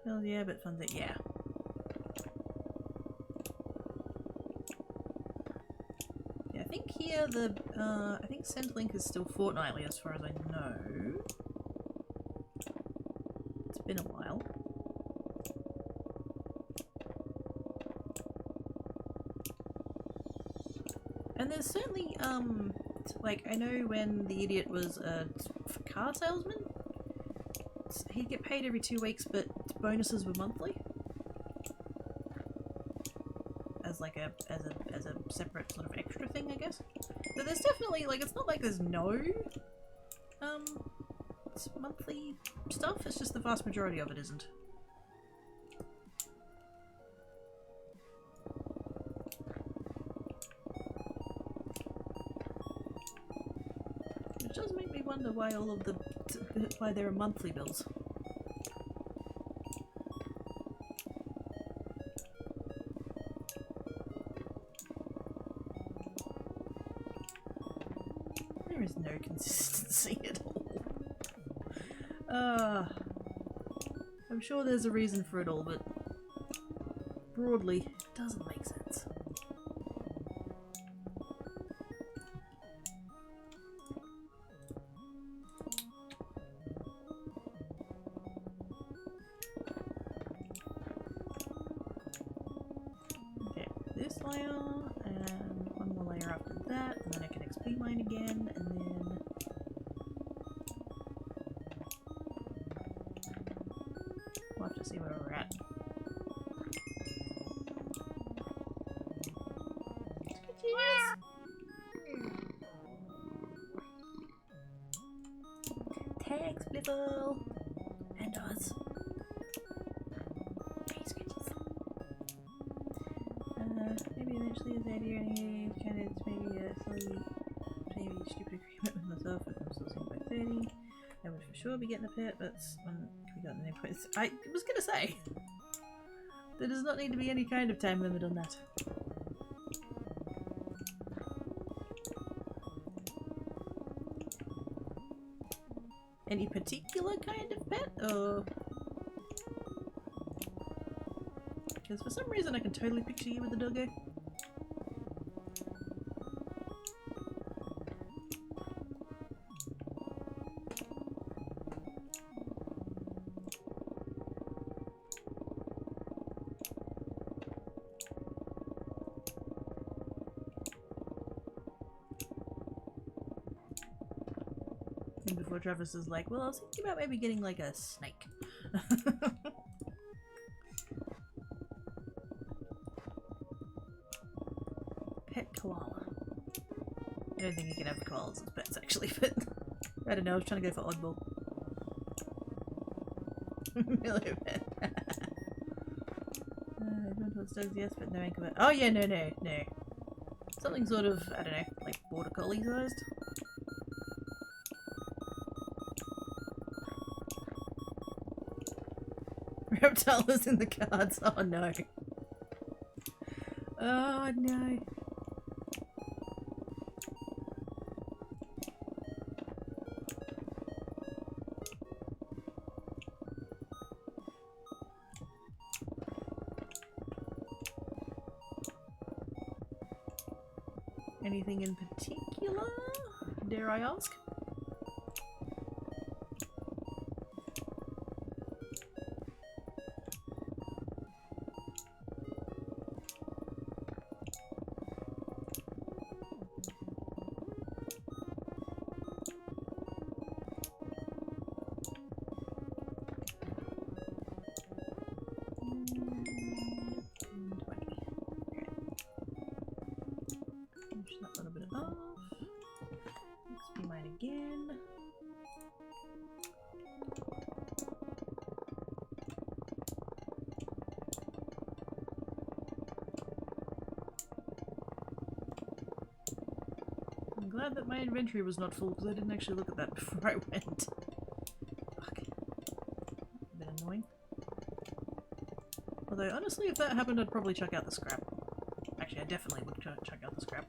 Speaker 1: Well, yeah, but fun that, yeah. Yeah, I think here I think Centrelink is still fortnightly as far as I know. It's been a while. And there's certainly, like, I know when the idiot was a car salesman, he'd get paid every 2 weeks, but bonuses were monthly. As like as a separate sort of extra thing, I guess. But there's definitely, like, it's not like there's no, monthly stuff, it's just the vast majority of it isn't. Which does make me wonder why why there are monthly bills. There is no consistency at all. I'm sure there's a reason for it all, but broadly, it doesn't make sense. Okay, this layer, and one more layer after that, and then I can XP mine again, and then we'll have to see where we're at. Thanks, Blibble! And Oz. Hey, Scratches. Maybe eventually as idea any candidates maybe maybe stupid agreement with myself if I'm still seeing by 30. I would for sure be getting a pet, but we got the name points. I was gonna say there does not need to be any kind of time limit on that. Any particular kind of pet, or because for some reason I can totally picture you with the doggo. And before Travis is like, well, I was thinking about maybe getting like a snake. Pet koala. I don't think you can have koalas as pets actually, but I don't know, I was trying to go for oddball. Millipet. Everyone wants dogs, yes, but no anchor. Oh yeah, no. Something sort of, I don't know, like border collie sized. Reptile is in the cards. Oh no. Oh no. Anything in particular? Dare I ask? That little bit off. XP mine again. I'm glad that my inventory was not full because I didn't actually look at that before I went. Fuck. A bit annoying. Although, honestly, if that happened, I'd probably chuck out the scrap. Actually, I definitely would chuck out the scrap.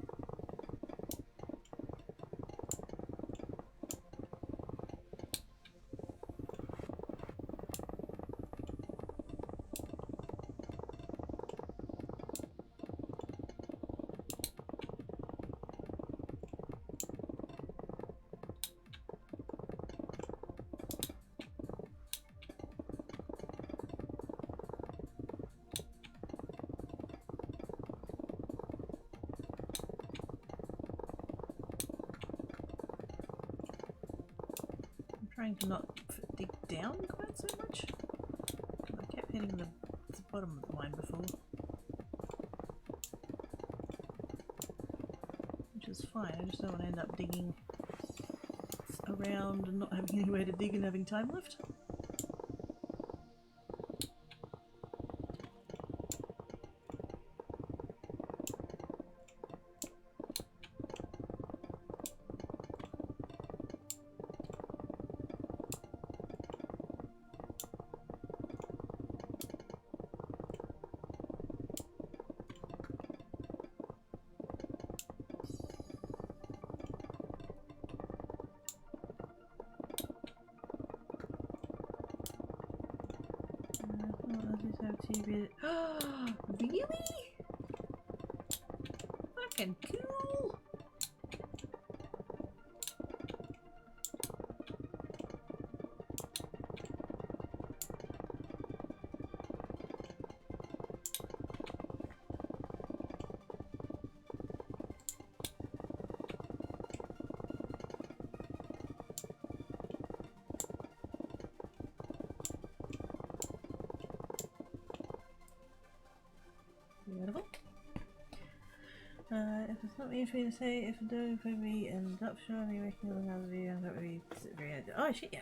Speaker 1: Trying to not dig down quite so much. I kept hitting the bottom of the line before. Which is fine, I just don't want to end up digging around and not having anywhere to dig and having time left. Really? Fucking cool! Beautiful. If it's not me for me to say, if it don't for me and up show me making another video, that would be very good. Oh shit, yeah.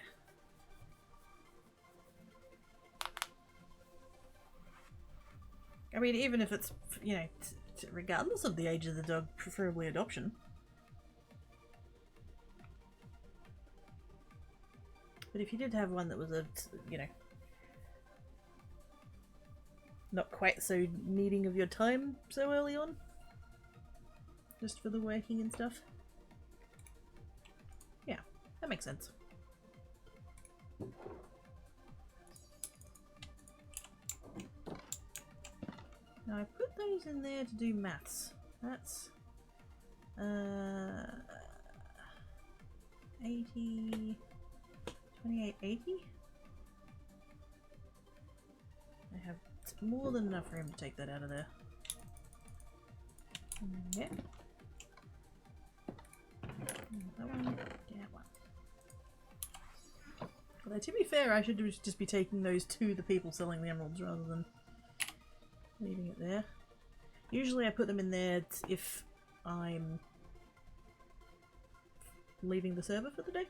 Speaker 1: I mean, even if it's, you know, regardless of the age of the dog, preferably adoption. But if you did have one that was a, you know, not quite so needing of your time so early on, just for the working and stuff. Yeah, that makes sense. Now I put those in there to do maths. That's 80, 2880. I have more than enough room to take that out of there. Yeah. That one. Yeah, one. Although to be fair, I should just be taking those to the people selling the emeralds rather than leaving it there. Usually I put them in there if I'm leaving the server for the day.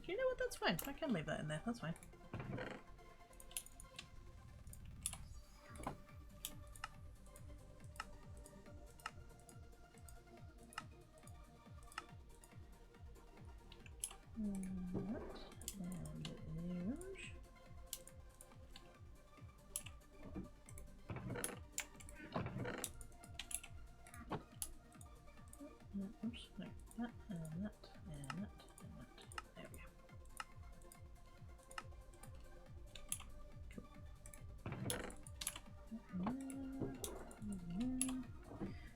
Speaker 1: You know what, that's fine. I can leave that in there, that's fine. Oops, no, that and that and that and that. There we go.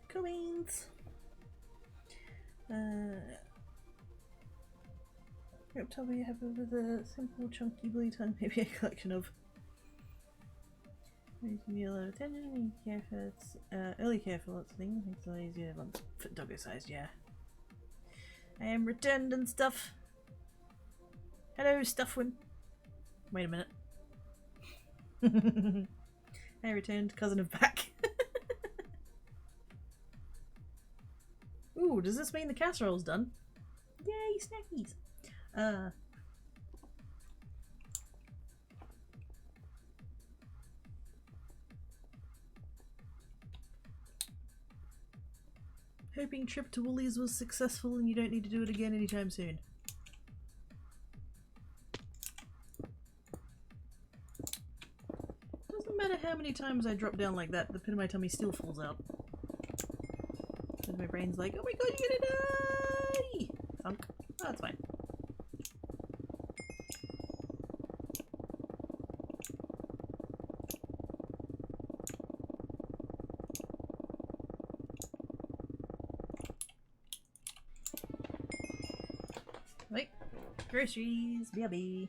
Speaker 1: Cool beans. Up top we have with a simple chunky blue tongue, maybe a collection of. You can be a lot of attention when you care for its early care for lots of things. Makes it a lot easier once doggo sized, yeah. I am returned and stuff. Hello, Stuffwin. Wait a minute. I returned, cousin of back. Ooh, does this mean the casserole's done? Yay, snackies! Hoping trip to Woolies was successful and you don't need to do it again anytime soon. Doesn't matter how many times I drop down like that, the pit of my tummy still falls out. Because my brain's like, oh my god, you're gonna die! Thunk. Oh, that's fine. Wait. Groceries, BRB.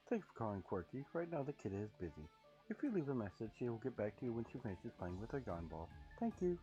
Speaker 3: Thanks for calling Quirky. Right now the kid is busy. If you leave a message, she will get back to you when she finishes playing with her yarn ball. Thank you.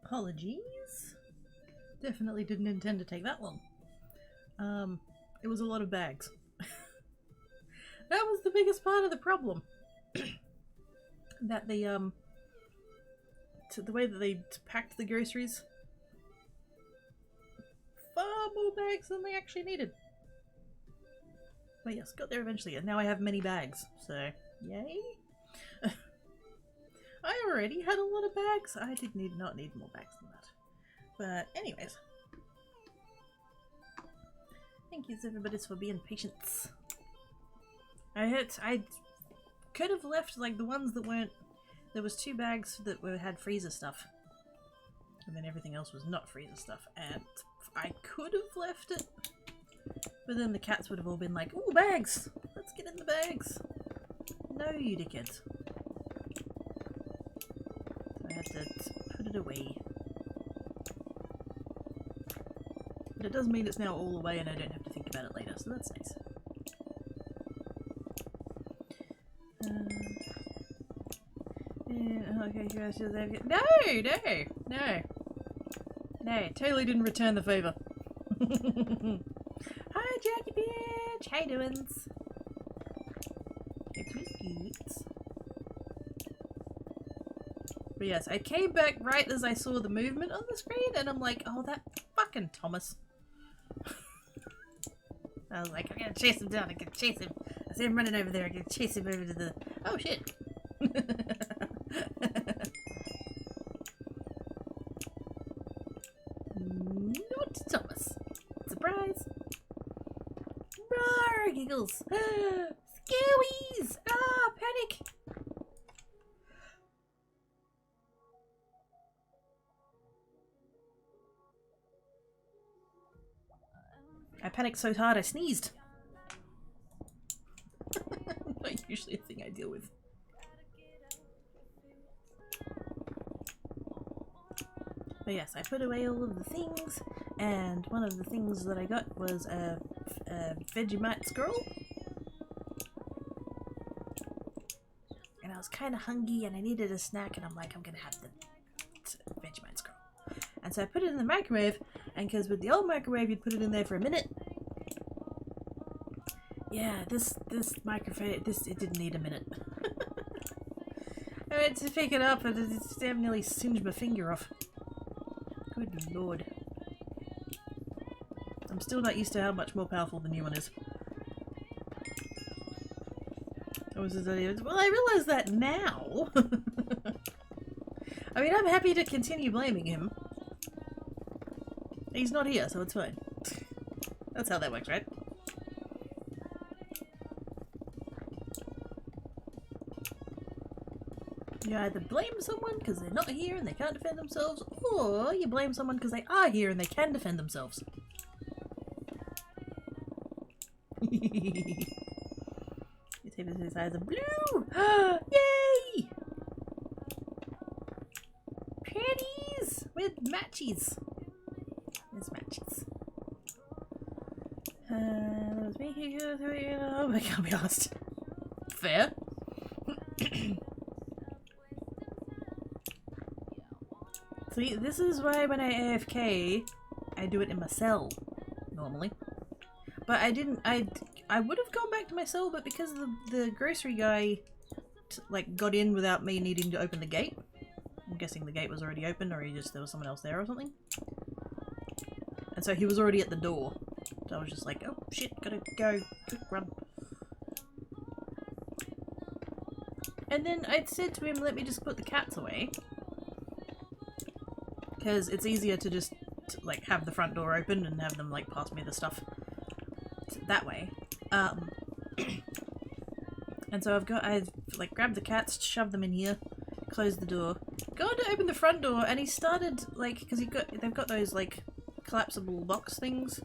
Speaker 1: Apologies. Definitely didn't intend to take that long. It was a lot of bags. That was the biggest part of the problem. That the way that they packed the groceries, far more bags than they actually needed. But yes, got there eventually, and now I have many bags, so yay. I already had a lot of bags. I did not need more bags than that. But anyways. Thank you everybody for being patient. I could have left like the ones that weren't. There was 2 bags that had freezer stuff. And then everything else was not freezer stuff. And I could have left it. But then the cats would have all been like, ooh, bags! Let's get in the bags! No, you dickheads. So I had to put it away. But it does mean it's now all away and I don't have to think about it later, so that's nice. Yeah, okay, you guys just have to... No, totally didn't return the favour. Hi, Jackie Bitch! How you doings? But yes, I came back right as I saw the movement on the screen, and I'm like, oh, that fucking Thomas. I was like, I'm gonna chase him down, I'm gonna chase him. I see him running over there, I'm gonna chase him over to the... Oh, shit. Not Thomas. Surprise. Roar, giggles. Scaries! Ah, panic! I panicked so hard I sneezed. Not usually a thing I deal with. But yes, I put away all of the things, and one of the things that I got was a Vegemite scroll. And I was kind of hungry and I needed a snack, and I'm like, I'm gonna have the Vegemite scroll. And so I put it in the microwave, and because with the old microwave you'd put it in there for a minute. Yeah, this microwave, it didn't need a minute. I went to pick it up and it damn nearly singed my finger off. Good lord. I'm still not used to how much more powerful the new one is. Well, I realise that now. I mean, I'm happy to continue blaming him. He's not here, so it's fine. That's how that works, right? You either blame someone because they're not here and they can't defend themselves, or you blame someone because they are here and they can defend themselves. Your tape's eyes are blue! Yay! Pretties! With matches! There's matches. That was me. Oh, I can't be asked. Fair. See, this is why when I AFK, I do it in my cell, normally. But I didn't, I would have gone back to my cell, but because the grocery guy, like, got in without me needing to open the gate. I'm guessing the gate was already open, or there was someone else there or something. And so he was already at the door. So I was just like, oh shit, gotta go, quick run. And then I'd said to him, let me just put the cats away. Because it's easier to just, like, have the front door open and have them, like, pass me the stuff that way. And so I've, like, grabbed the cats, shoved them in here, closed the door, gone to open the front door, and he started, like, because they've got those, like, collapsible box things,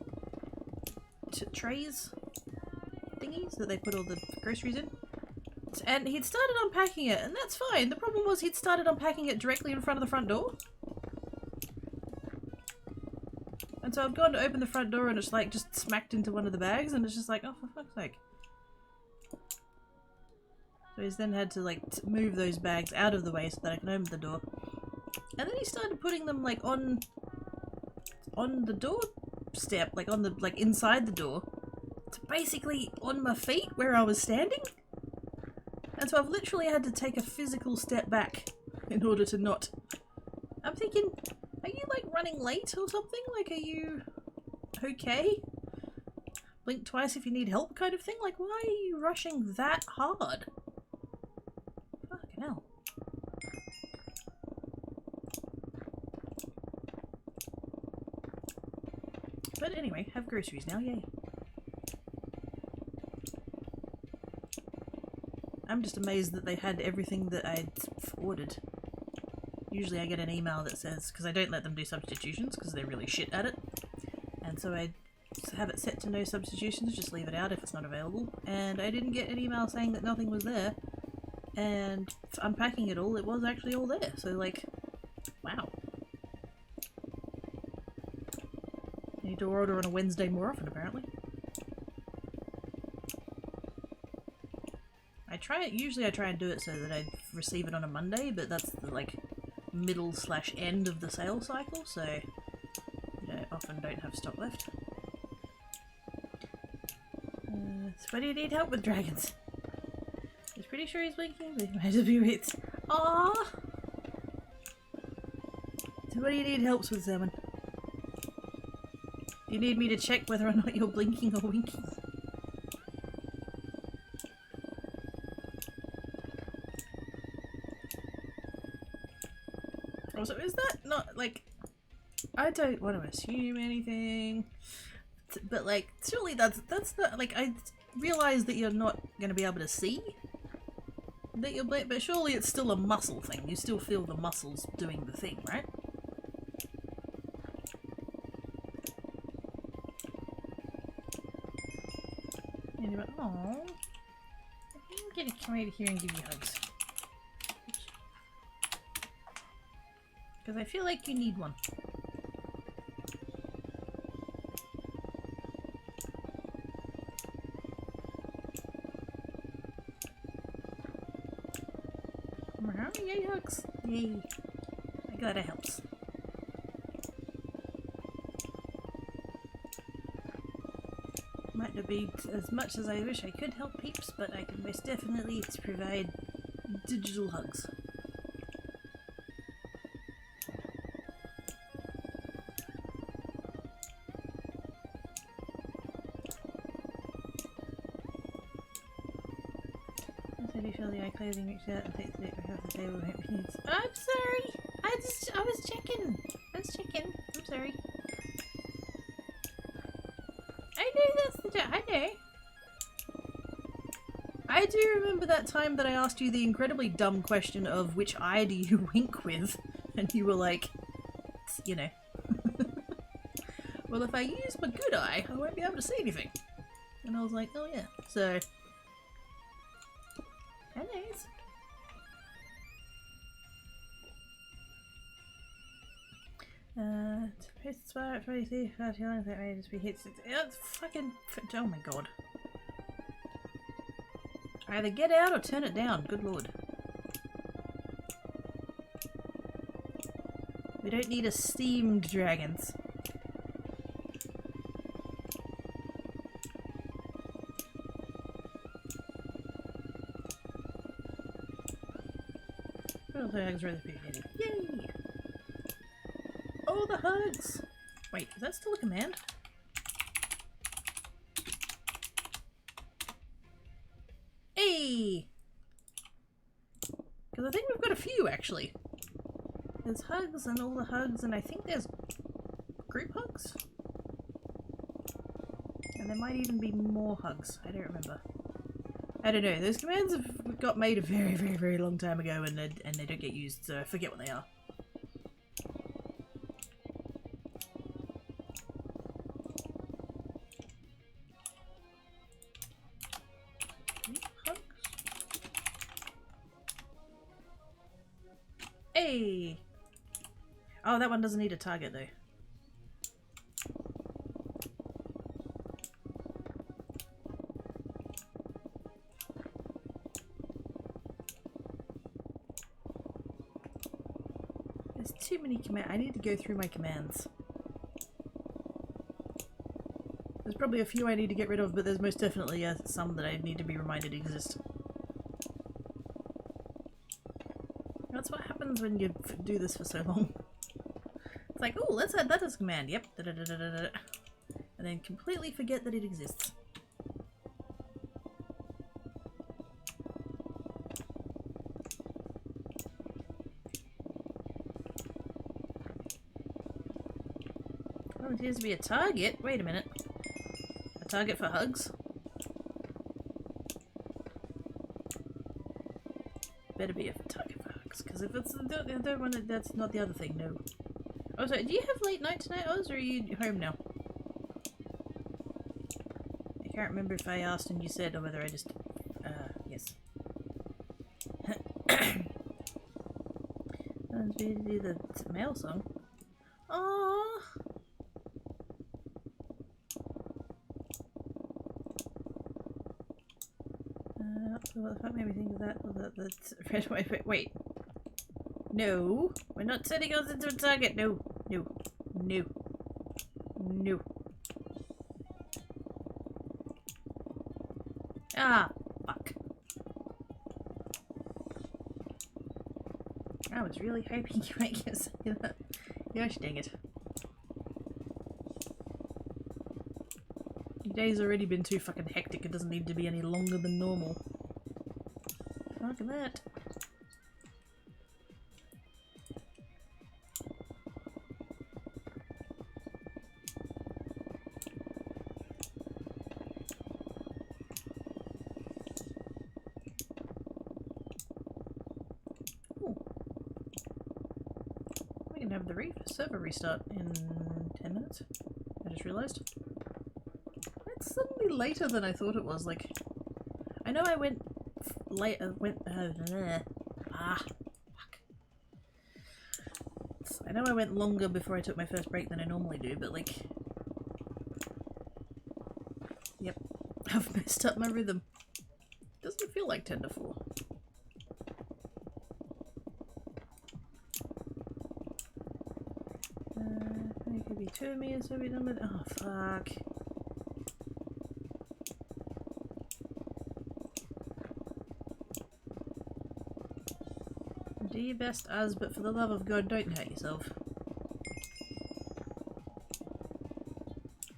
Speaker 1: trays thingies that they put all the groceries in. And he'd started unpacking it, and that's fine. The problem was he'd started unpacking it directly in front of the front door. And so I've gone to open the front door and it's like just smacked into one of the bags, and it's just like, oh, for fuck's sake. So he's then had to like move those bags out of the way so that I can open the door. And then he started putting them like on the doorstep, like on the inside the door. It's basically on my feet where I was standing. And so I've literally had to take a physical step back in order to not. I'm thinking, are you like running late or something? Like, are you okay? Blink twice if you need help kind of thing? Like, why are you rushing that hard? Fucking hell. But anyway, have groceries now, yay. I'm just amazed that they had everything that I'd ordered. Usually I get an email that says, because I don't let them do substitutions because they're really shit at it. And so I have it set to no substitutions, just leave it out if it's not available. And I didn't get an email saying that nothing was there. And unpacking it all, it was actually all there. So like, wow. I need to order on a Wednesday more often apparently. Usually I try and do it so that I receive it on a Monday, but that's the like middle/end of the sale cycle, so you know, often don't have stock left. So what do you need help with, dragons? He's pretty sure he's winking, but he might just be wits. Aww! So what do you need helps with, Salmon? Do you need me to check whether or not you're blinking or winking? Also, is that not, like, I don't want to assume anything, but, like, surely that's not, like, I realize that you're not going to be able to see that you're but surely it's still a muscle thing. You still feel the muscles doing the thing, right? And you're like, oh, I'm gonna come over here and give you hugs. Because I feel like you need one. Yay, hugs! Yay! I'm glad it helps. Might not be as much as I wish I could help peeps, but I can most definitely provide digital hugs. So do you feel the eye clothing reached out and takes it off the table? I'm sorry! I was checking! I'm sorry. I know that's the joke. I know. I do remember that time that I asked you the incredibly dumb question of which eye do you wink with? And you were like, you know. Well, if I use my good eye, I won't be able to see anything. And I was like, oh yeah. So, anyways. It's probably see how long that may just be hits. It's fucking. Oh my god. Either get out or turn it down. Good lord. We don't need a steamed dragons. Oh, the hugs really appreciated. Yay! Oh, the hugs! Wait, is that still a command? Hey! Because I think we've got a few, actually. There's hugs and all the hugs, and I think there's group hugs? And there might even be more hugs. I don't remember. I don't know. Those commands have got made a very, very, very long time ago, and they don't get used, so I forget what they are. Hugs? Hey! Oh, that one doesn't need a target, though. There's too many commands. I need to go through my commands. There's probably a few I need to get rid of, but there's most definitely some that I need to be reminded exist. That's what happens when you do this for so long. It's like, oh, let's add that as a command. Yep. Da -da -da -da -da -da. And then completely forget that it exists. Oh, it appears to be a target. Wait a minute. A target for hugs? Better be a target for hugs, because if it's the other one, that's not the other thing, no. Oh, sorry, do you have late night tonight, Oz, or are you home now? I can't remember if I asked and you said, or whether I just, yes. Let's do the mail song. Aww. What the fuck made me think of that? Wait. No, we're not setting us into a target. No. Ah, fuck. I was really hoping you might get say that. Gosh dang it. Your day's already been too fucking hectic. It doesn't need to be any longer than normal. Look at that. We can have the server restart in 10 minutes. I just realised. It's suddenly later than I thought it was. Like, I know I went fuck. minutes. I know I went longer before I took my first break than I normally do, but like... Yep. I've messed up my rhythm. Doesn't feel like 10 to 4. It could be 2 of me and so be done with... Oh, fuck. Do your best, Az, but for the love of God, don't hurt yourself.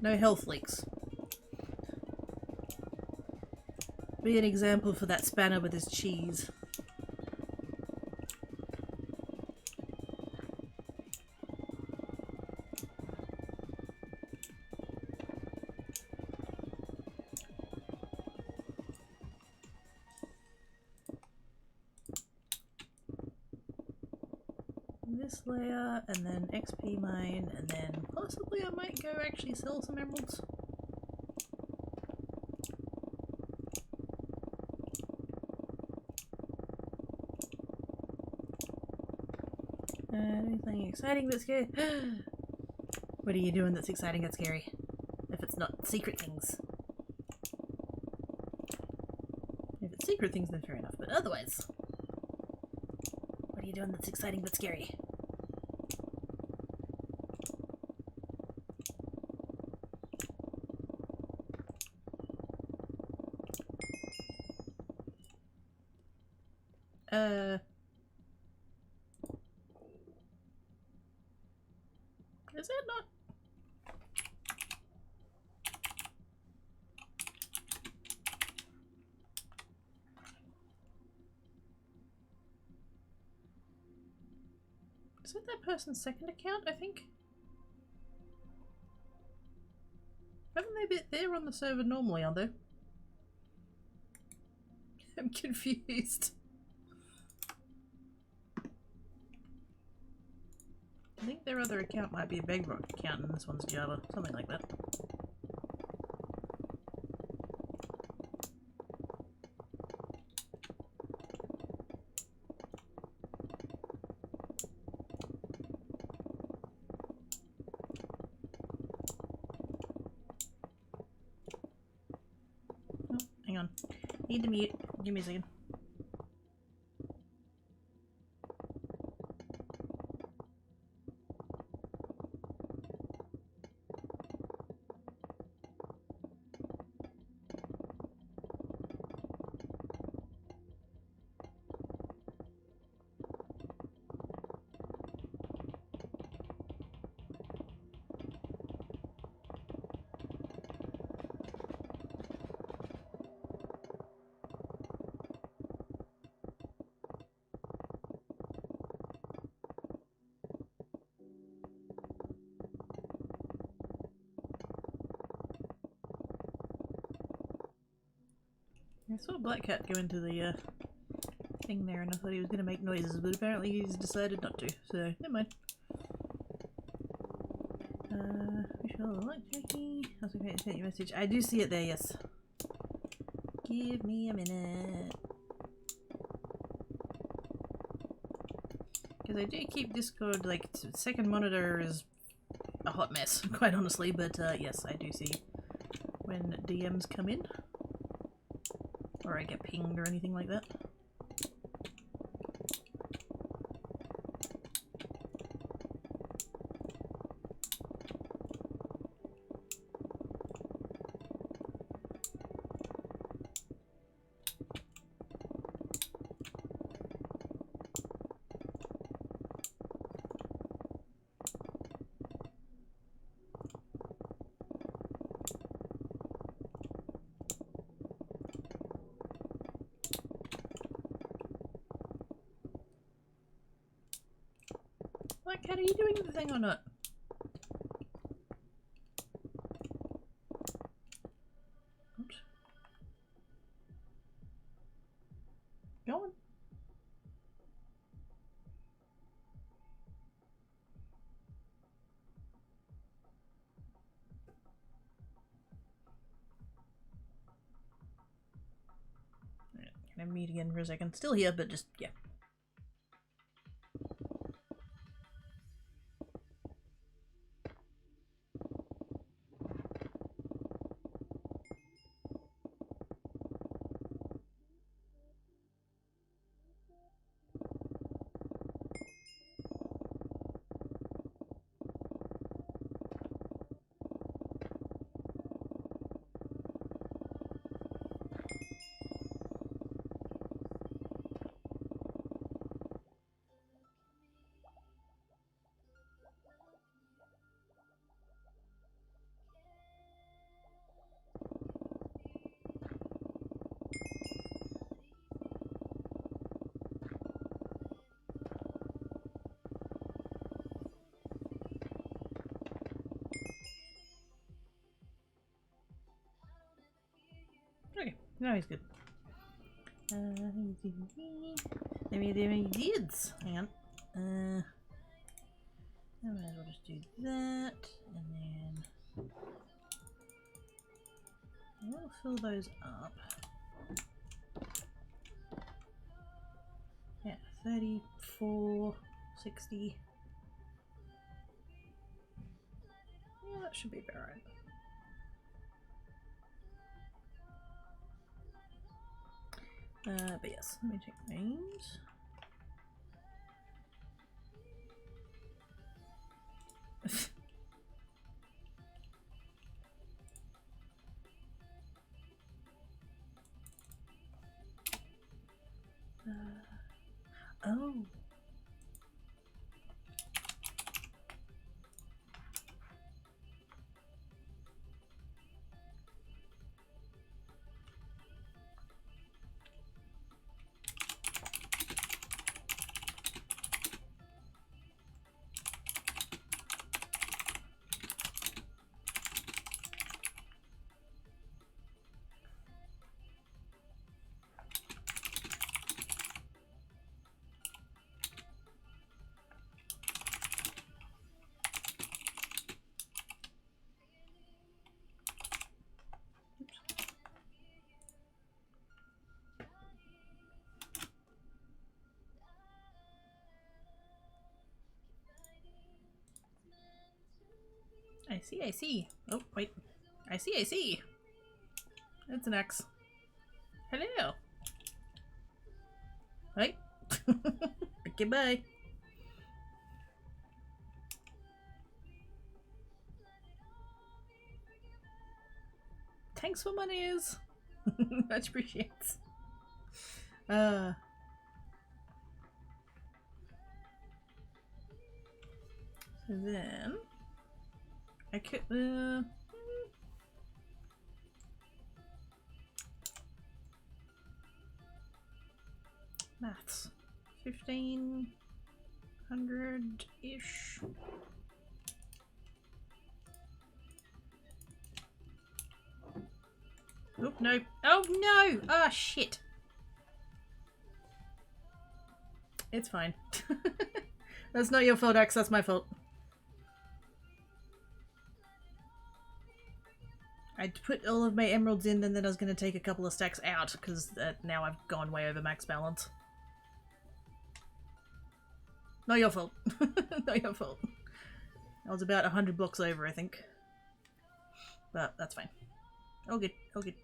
Speaker 1: No health leaks. Be an example for that spanner with his cheese. This layer, and then XP mine, and then possibly I might go actually sell some emeralds. Anything exciting but scary? What are you doing that's exciting and scary? If it's not secret things. If it's secret things, then fair enough, but otherwise. What are you doing that's exciting but scary? Is it not? Is it that person's second account, I think? Haven't they been there on the server normally, are they? I'm confused. I think their other account might be a Bedrock account and this one's Java. Something like that. Oh, hang on. Need to mute. Give me a second. I saw Black Cat go into the thing there and I thought he was going to make noises, but apparently he's decided not to, so never mind. We shall like Jackie. Also, okay, sent your message. I do see it there, yes. Give me a minute. Because I do keep Discord, like, second monitor is a hot mess, quite honestly, but yes, I do see when DMs come in. Or I get pinged or anything like that. Black Cat, are you doing the thing or not? Oops. Go on. Alright, can I mute again for a second? Still here, but just, yeah. No, he's good. Let me do my deeds. Hang on. I might as well just do that, and then we'll fill those up. Yeah, 34, 60. Yeah, that should be about right. But yes, let me check names. Oh. I see. Oh, wait. I see. It's an X. Hello. Right? Goodbye. Thanks for monies. Much appreciates. So then I could maths 1500-ish. Oh no. Oh no! Ah, shit. It's fine. That's not your fault, X. That's my fault. I put all of my emeralds in and then I was going to take a couple of stacks out because now I've gone way over max balance. Not your fault. Not your fault. I was about 100 blocks over, I think. But that's fine. All good. All good.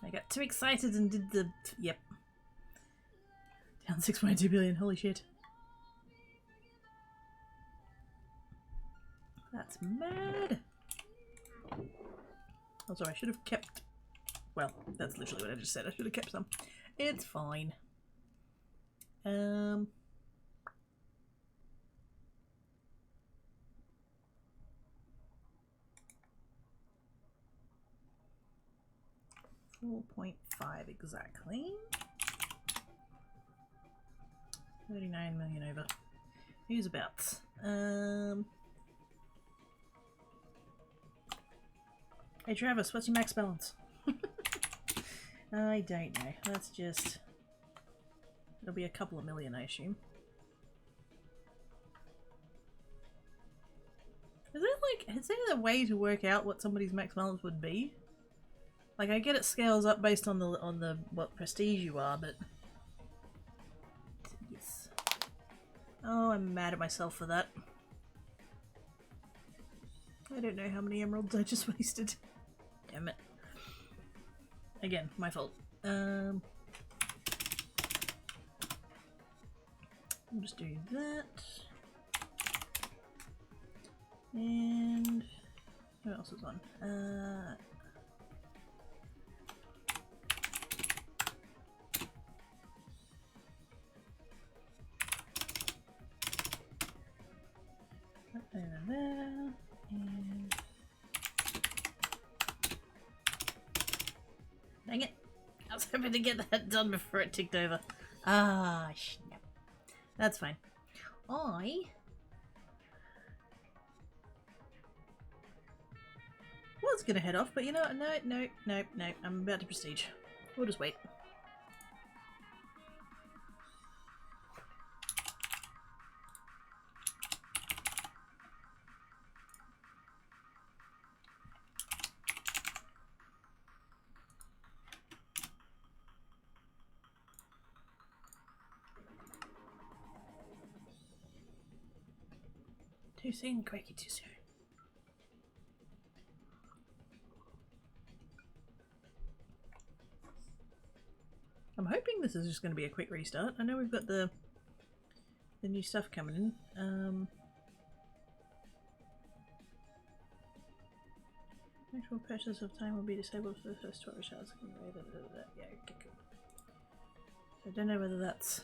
Speaker 1: I got too excited and did the... Yep. Down 6.2 billion. Holy shit. That's mad. Also, I should have kept... Well, that's literally what I just said. I should have kept some. It's fine. 4.5 exactly. 39 million over. Who's about? Hey Travis, what's your max balance? I don't know. Let's just... It'll be a couple of million, I assume. Is there a way to work out what somebody's max balance would be? Like, I get it scales up based on the what prestige you are, but... Yes. Oh, I'm mad at myself for that. I don't know how many emeralds I just wasted. Damn it. Again, my fault. We'll just do that. And... What else is on? Over there, and... Dang it! I was hoping to get that done before it ticked over. Ah, snap. That's fine. Was gonna head off, but you know, no. I'm about to prestige. We'll just wait. Too soon, Quakey, too soon. I'm hoping this is just going to be a quick restart. I know we've got the new stuff coming in. Actual purchase of time will be disabled for the first 12 hours. Yeah, okay, cool. So I don't know whether that's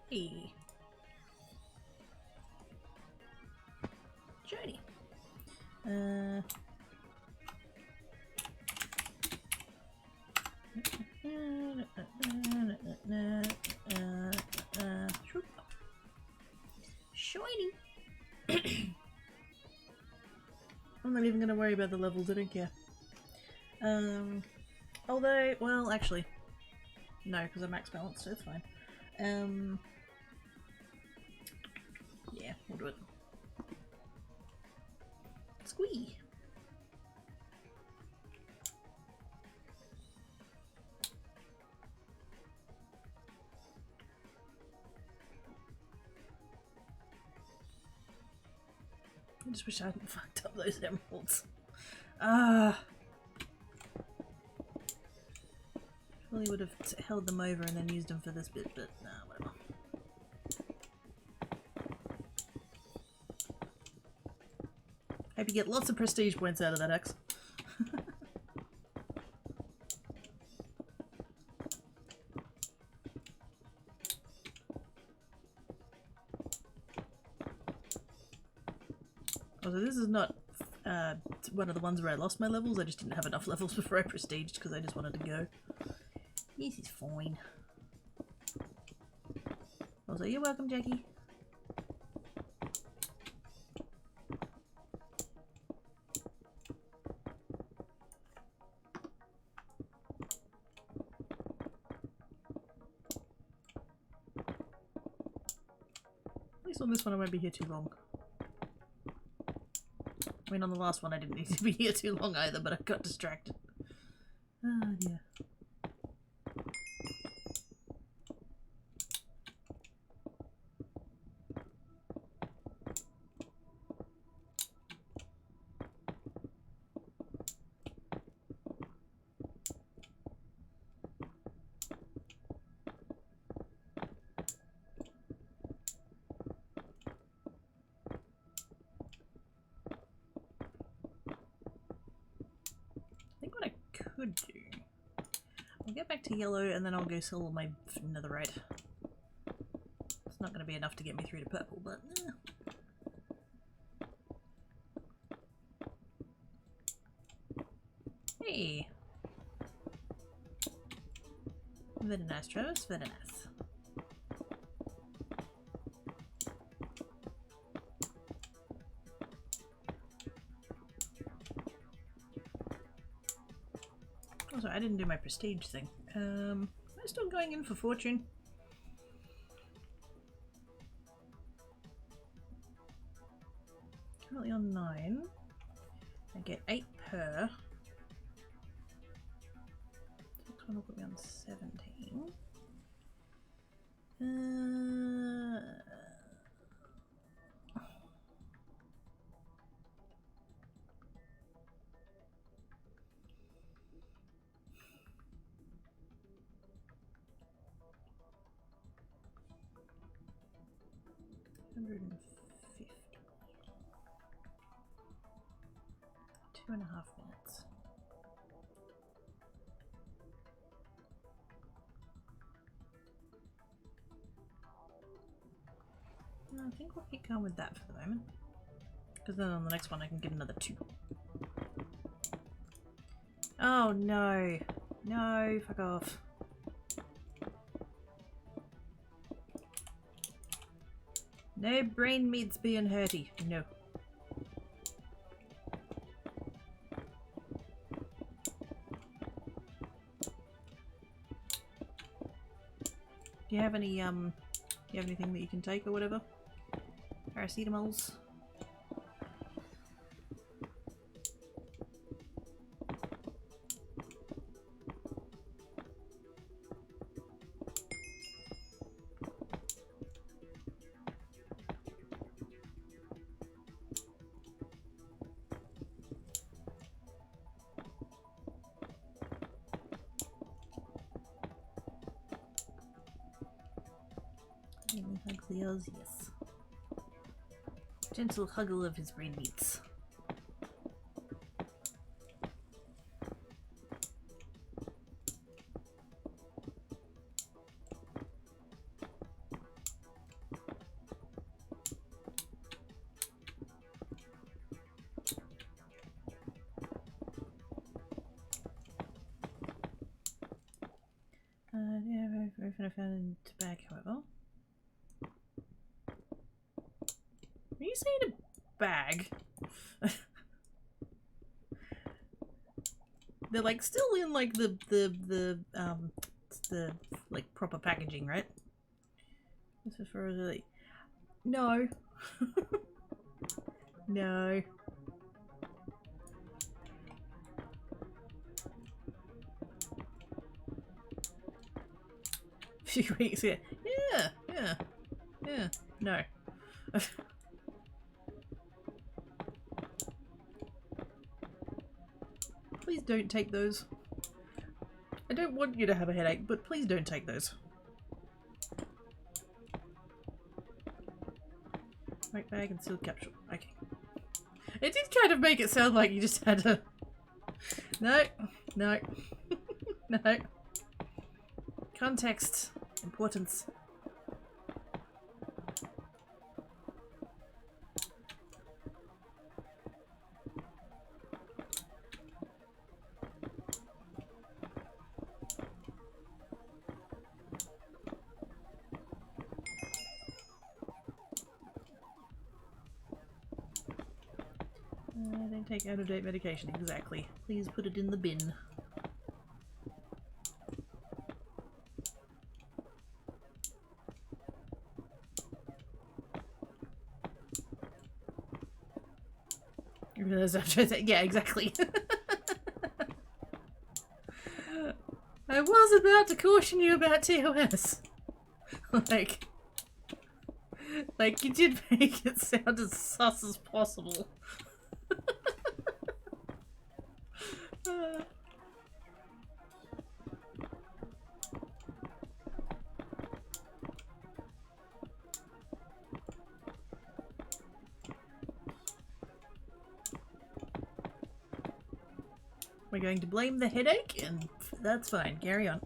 Speaker 1: E. Journey. Shiny. I'm not even going to worry about the levels, I don't care. Although, well, actually, no, because I'm max balanced, so it's fine. Yeah, we'll do it. Squee! I just wish I hadn't fucked up those emeralds. Probably would have held them over and then used them for this bit, but nah, whatever. Hope you get lots of prestige points out of that, X. Also, this is not one of the ones where I lost my levels. I just didn't have enough levels before I prestiged because I just wanted to go. This is fine. Also, you're welcome, Jackie. At least on this one I won't be here too long. I mean, on the last one I didn't need to be here too long either, but I got distracted. Oh dear. Could do. I'll get back to yellow and then I'll go sell all my netherite. It's not going to be enough to get me through to purple, but Hey! Very nice, Travis, very nice. Also, I didn't do my prestige thing. Am I still going in for fortune? Currently on 9. I get 8 per. Next one will put me on 17. $150. 2.5 minutes. No, I think we'll keep going with that for the moment. Because then on the next one I can get another 2. Oh no. No, fuck off. No brain meats being hurty. No. Do you have any, do you have anything that you can take or whatever? Paracetamols? Huglios, yes. Gentle huggle of his brain meats. Yeah, I found in tobacco, however. Are you saying a bag? They're like still in like the like proper packaging, right? This is for really. No. No. A few weeks ago. Yeah. No. Please don't take those. I don't want you to have a headache, but please don't take those. White bag and sealed capsule. Okay. It did kind of make it sound like you just had to... No. No. No. Context. Importance. Don't take out-of-date medication, exactly. Please put it in the bin. Yeah, exactly. I was about to caution you about TOS. Like you did make it sound as sus as possible. We're going to blame the headache, and that's fine. Carry on.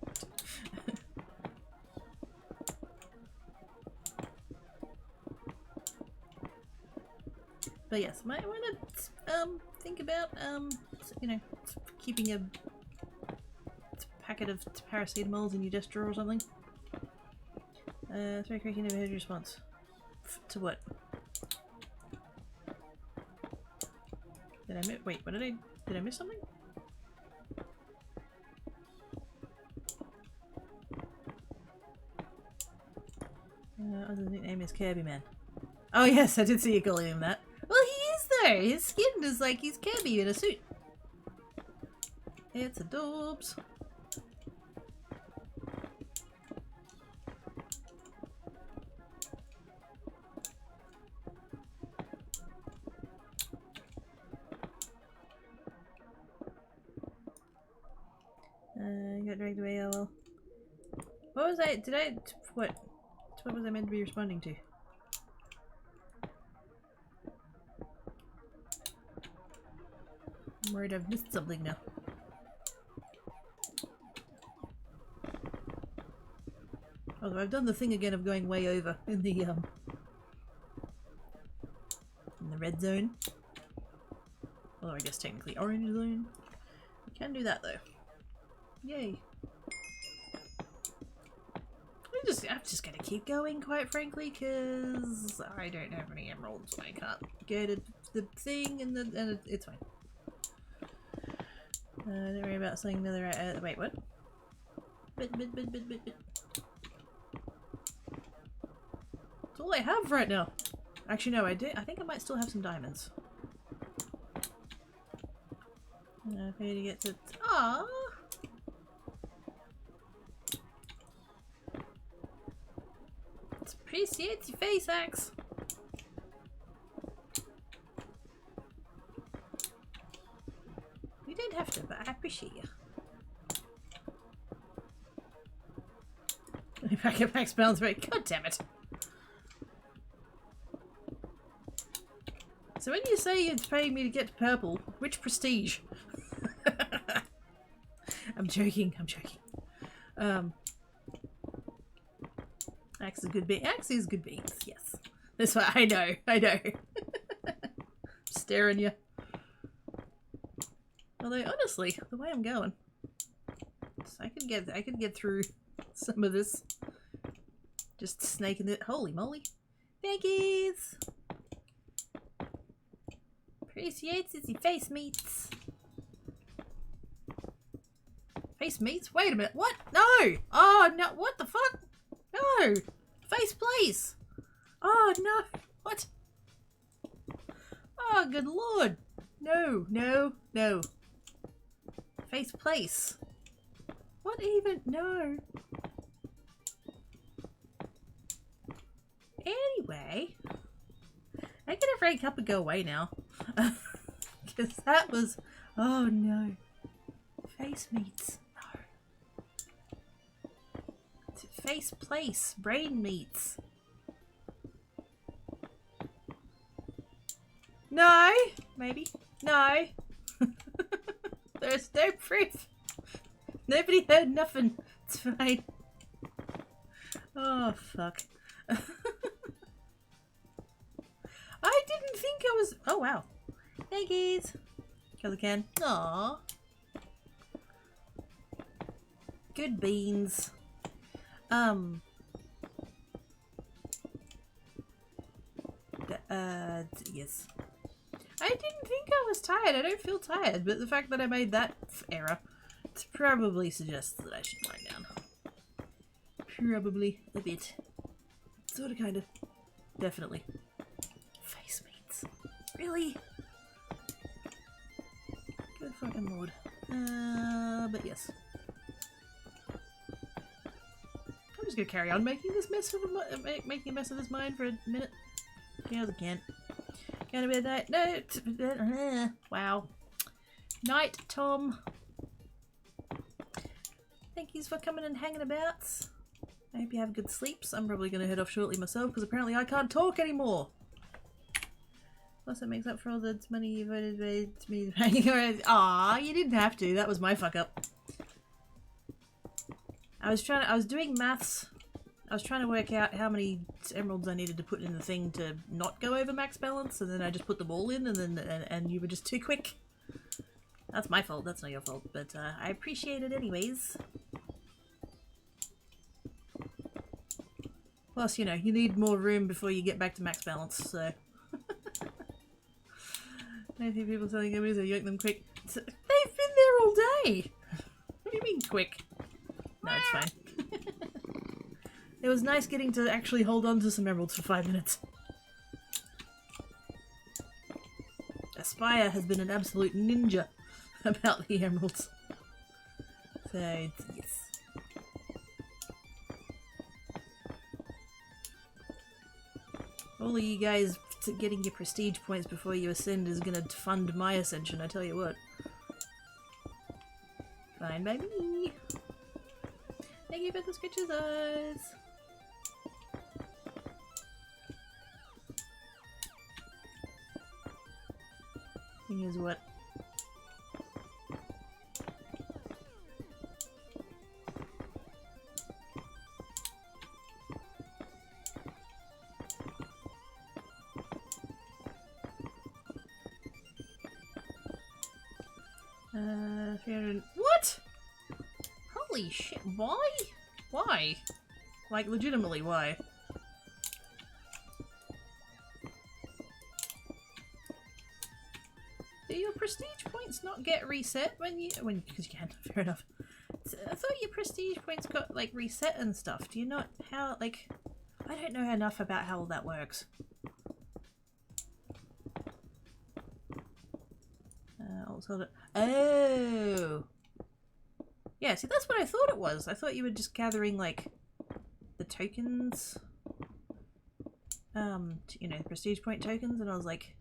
Speaker 1: But yes, might want to think about you know, keeping a packet of paracetamols in your desk drawer or something. Three cracking never heard your response. To what? Did I miss? Wait, what did I miss something? Other nickname is Kirby Man. Oh yes, I did see you calling him that. Well, he is though. His skin is like he's Kirby in a suit. It's adorbs. Got dragged away. Oh well. What was I? What? What was I meant to be responding to? I'm worried I've missed something now. Although I've done the thing again of going way over in the red zone. Although I guess technically orange zone. I can do that though. Yay. I'm just gonna keep going, quite frankly, because I don't have any emeralds and I can't get the thing, and it's fine. Don't worry about selling another. Wait, what? Bit. That's all I have right now. Actually, no, I think I might still have some diamonds. For you to get to... Aww! Appreciate your face, Axe. You don't have to, but I appreciate you. If I get max balance rate, god damn it. So when you say it's paying me to get to purple, which prestige? I'm joking, I'm joking. Axe is good beans. Axe is good beans, yes. That's why I know, I know. Staring you. Although honestly, the way I'm going, I could get through some of this. Just snaking it. Holy moly. Thank yous. Appreciates it, your face meats. Face meats? Wait a minute. What? No! Oh no, what the fuck? No! Face place! Oh no! What? Oh good lord! No, no, no. Face place. What even? No. Anyway, I get a break up and go away now. Because that was... Oh no. Face meats. No. Face place. Brain meats. No. Maybe. No. There's no proof. Nobody heard nothing. It's fine. Oh, fuck. I didn't think I was... Oh, wow. Thank yous. Kill the can. Aww. Good beans. Yes. I didn't think I was tired. I don't feel tired, but the fact that I made that error, it probably suggests that I should lie down. Probably a bit. Sort of, kind of. Definitely. Face meats. Really? Good fucking lord. But yes. I'm just gonna carry on making this mess of making a mess of this mine for a minute. Yes, I can't. Gonna be a night. No. Wow. Night, Tom. Thank yous for coming and hanging about. I hope you have good sleeps. I'm probably going to head off shortly myself because apparently I can't talk anymore. Plus it makes up for all the money you voted to me hanging around. Aw, you didn't have to. That was my fuck up. I was doing maths. I was trying to work out how many emeralds I needed to put in the thing to not go over max balance, and then I just put them all in, and you were just too quick. That's my fault. That's not your fault, but I appreciate it anyways. Plus, you know, you need more room before you get back to max balance, so... I see people telling me to yoke them quick. They've been there all day! What do you mean quick? No, it's fine. It was nice getting to actually hold on to some emeralds for 5 minutes. Aspire has been an absolute ninja about the emeralds. So, yes. All of you guys getting your prestige points before you ascend is gonna fund my ascension, I tell you what. Fine by me. Thank you for the scratches eyes. Thing is what? What? Holy shit, why? Why? Like, legitimately, why? Do your prestige points not get reset because you can, fair enough. I thought your prestige points got, like, reset and stuff. Do you not, how, like, I don't know enough about how all that works. Oh! Yeah, see, that's what I thought it was. I thought you were just gathering, like, the tokens. You know, prestige point tokens, and I was like,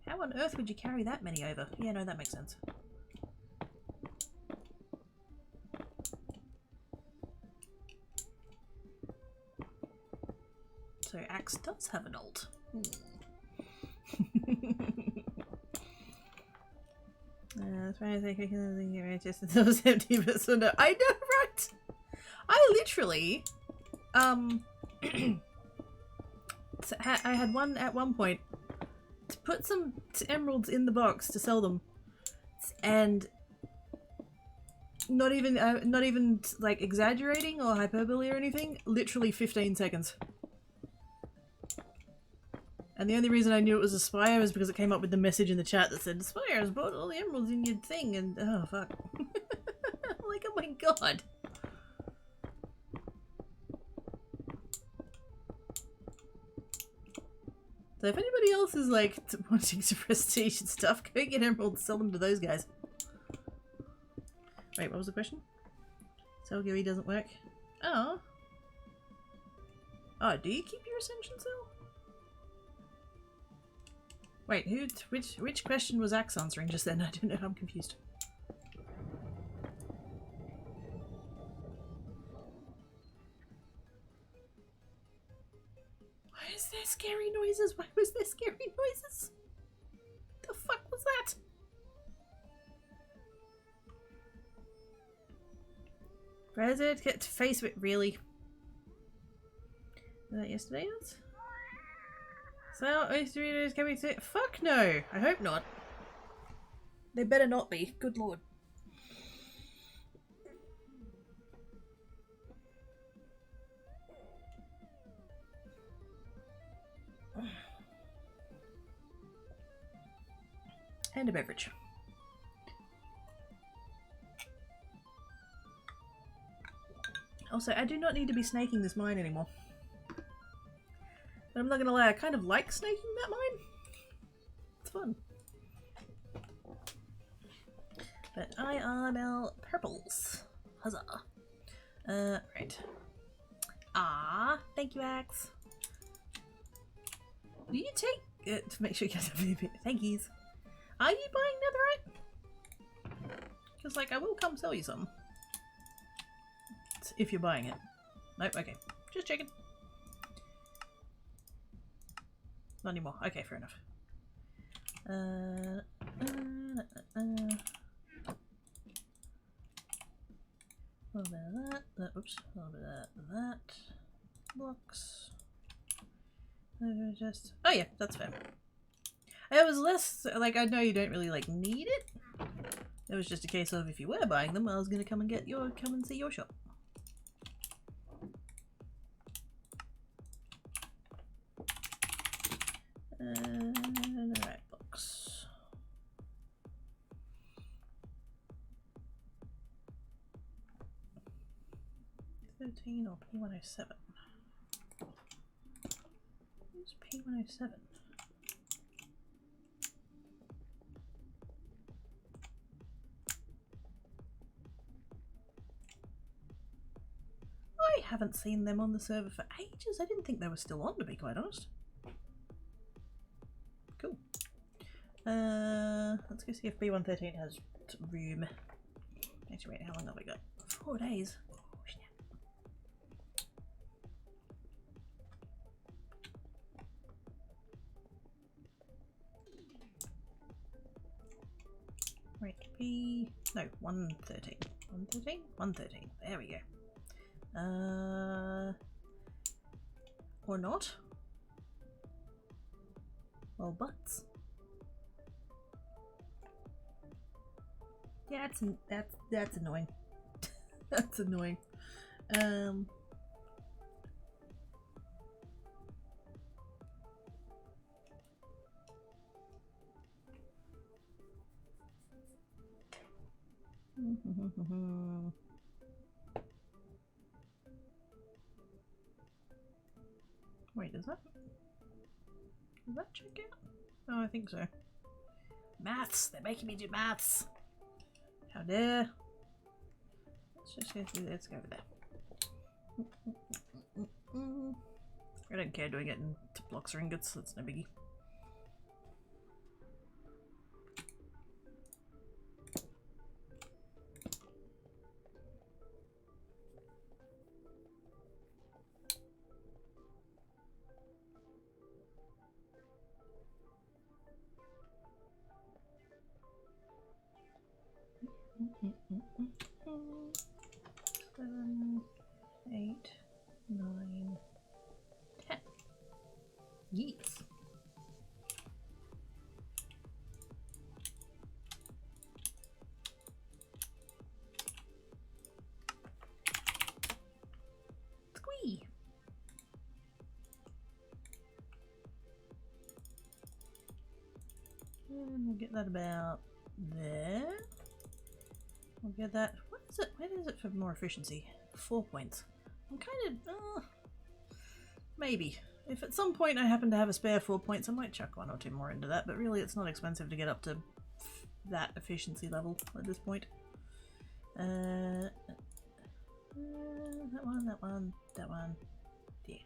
Speaker 1: how on earth would you carry that many over? Yeah, no, that makes sense. So Axe does have an ult. As far as I can just those empty bits. So no, I know, right? I literally, I had one at one point to put some emeralds in the box to sell them, and not even like exaggerating or hyperbole or anything. Literally 15 seconds. And the only reason I knew it was Aspire was because it came up with the message in the chat that said, Aspire has bought all the emeralds in your thing, and oh fuck. I'm like, oh my god. So if anybody else is like wanting some prestige and stuff, go get emeralds, sell them to those guys. Wait, what was the question? Cell GUI doesn't work. Oh. Oh, do you keep your Ascension cell? Wait, which question was Axe answering just then? I don't know, I'm confused. Why is there scary noises? Why was there scary noises? The fuck was that? President, get to face it, really? Was that yesterday? So, Oyster Eaters can we say? Fuck no! I hope not. They better not be. Good lord. And a beverage. Also, I do not need to be snaking this mine anymore. But I'm not gonna lie, I kind of like snaking that mine. It's fun. But I are now purples. Huzzah. Right. Ah, thank you, Axe. Do you take to make sure you get everything? Thank yous. Are you buying netherite? Because, like, I will come sell you some. If you're buying it. Nope, okay. Just checking. Not anymore. Okay, fair enough. A little bit of that. Oops. A little bit of that. Blocks. Just. Oh yeah, that's fair. It was less like I know you don't really like need it. It was just a case of if you were buying them, I was gonna come and see your shop. Right box. P13 or P107? Who's P107? I haven't seen them on the server for ages. I didn't think they were still on, to be quite honest. Cool. Let's go see if B113 has room. Actually, wait, how long have we got? 4 days. Oh, snap. Right, no, 113. 113? 113. There we go. Or not. Well, butts. Yeah, that's annoying. That's annoying. does that? Does that check out? Oh, I think so. Maths! They're making me do maths! How dare! Let's just go through. Let's go over there. I don't care doing it in blocks or ingots, that's no biggie. Seven, 8, 9, 10. Yes. Squee. And we'll get that about there. We'll get that. What is it? Where is it for more efficiency? 4 points. I'm kind of. Maybe. If at some point I happen to have a spare 4 points, I might chuck 1 or 2 more into that, but really it's not expensive to get up to that efficiency level at this point. That one, that one, that one. Yeah.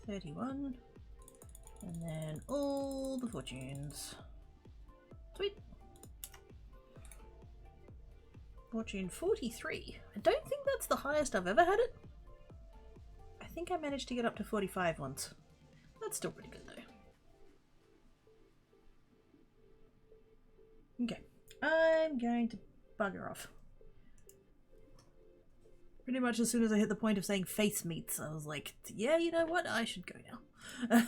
Speaker 1: 31. And then all the fortunes. Sweet. Fortune 43. I don't think that's the highest I've ever had it. I think I managed to get up to 45 once. That's still pretty good though. Okay. I'm going to bugger off. Pretty much as soon as I hit the point of saying face meats, I was like, yeah, you know what? I should go now.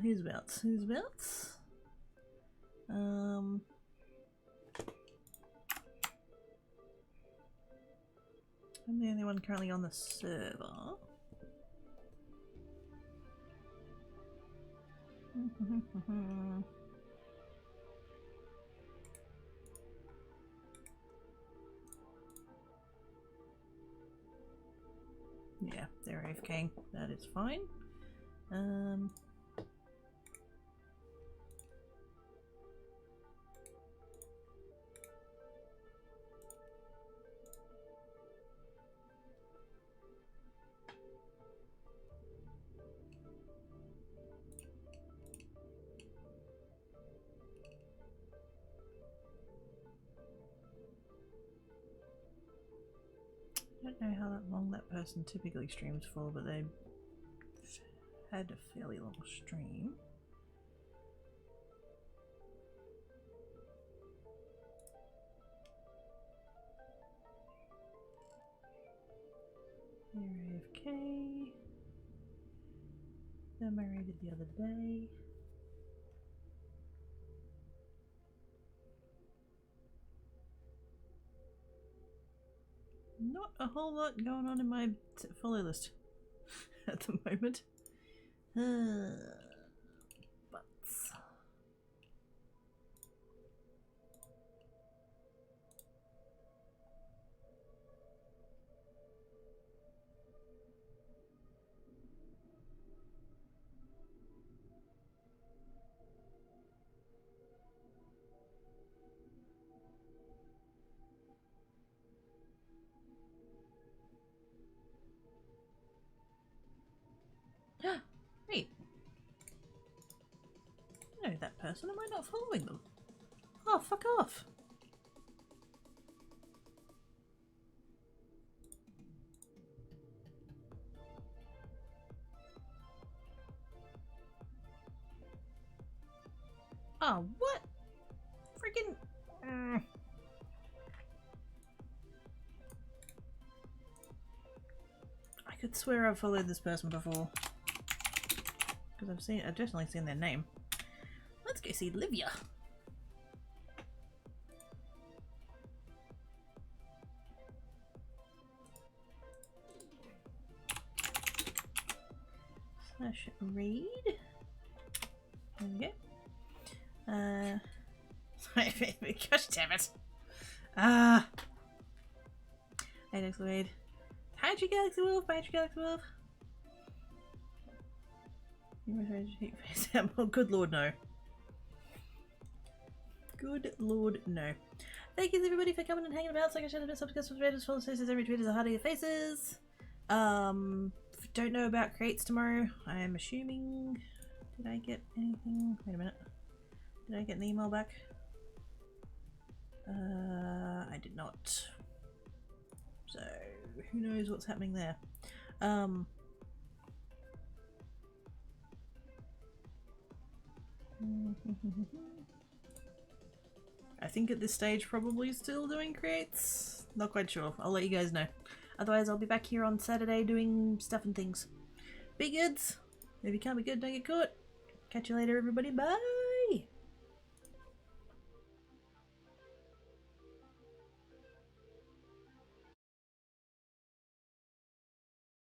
Speaker 1: Who's about? Who's about? I'm the only one currently on the server. Yeah, they're AFK. That is fine. I don't know how long that person typically streams for, but they had a fairly long stream. They're AFK. Them I raided the other day. Not a whole lot going on in my follow list at the moment. Butts. Wait. I know that person. Am I not following them? Oh, fuck off. Oh, what? Freaking. I could swear I've followed this person before. Because I've definitely seen their name. Let's go see Livia. Slash read. There we go. Gosh damn it. Hey, next word. Hydra Galaxy Wolf, Hydra Galaxy Wolf. Oh, good lord, no. Good lord, no. Thank you everybody for coming and hanging about. Like I said, subscribe, subscribe, follow, faces, every tweet is a heart of your faces. Don't know about crates tomorrow. I am assuming. Did I get anything? Wait a minute. Did I get an email back? I did not. So who knows what's happening there? I think at this stage probably still doing crates. Not quite sure. I'll let you guys know. Otherwise I'll be back here on Saturday doing stuff and things. Be goods. If you can't be good, don't get caught. Catch you later everybody. Bye.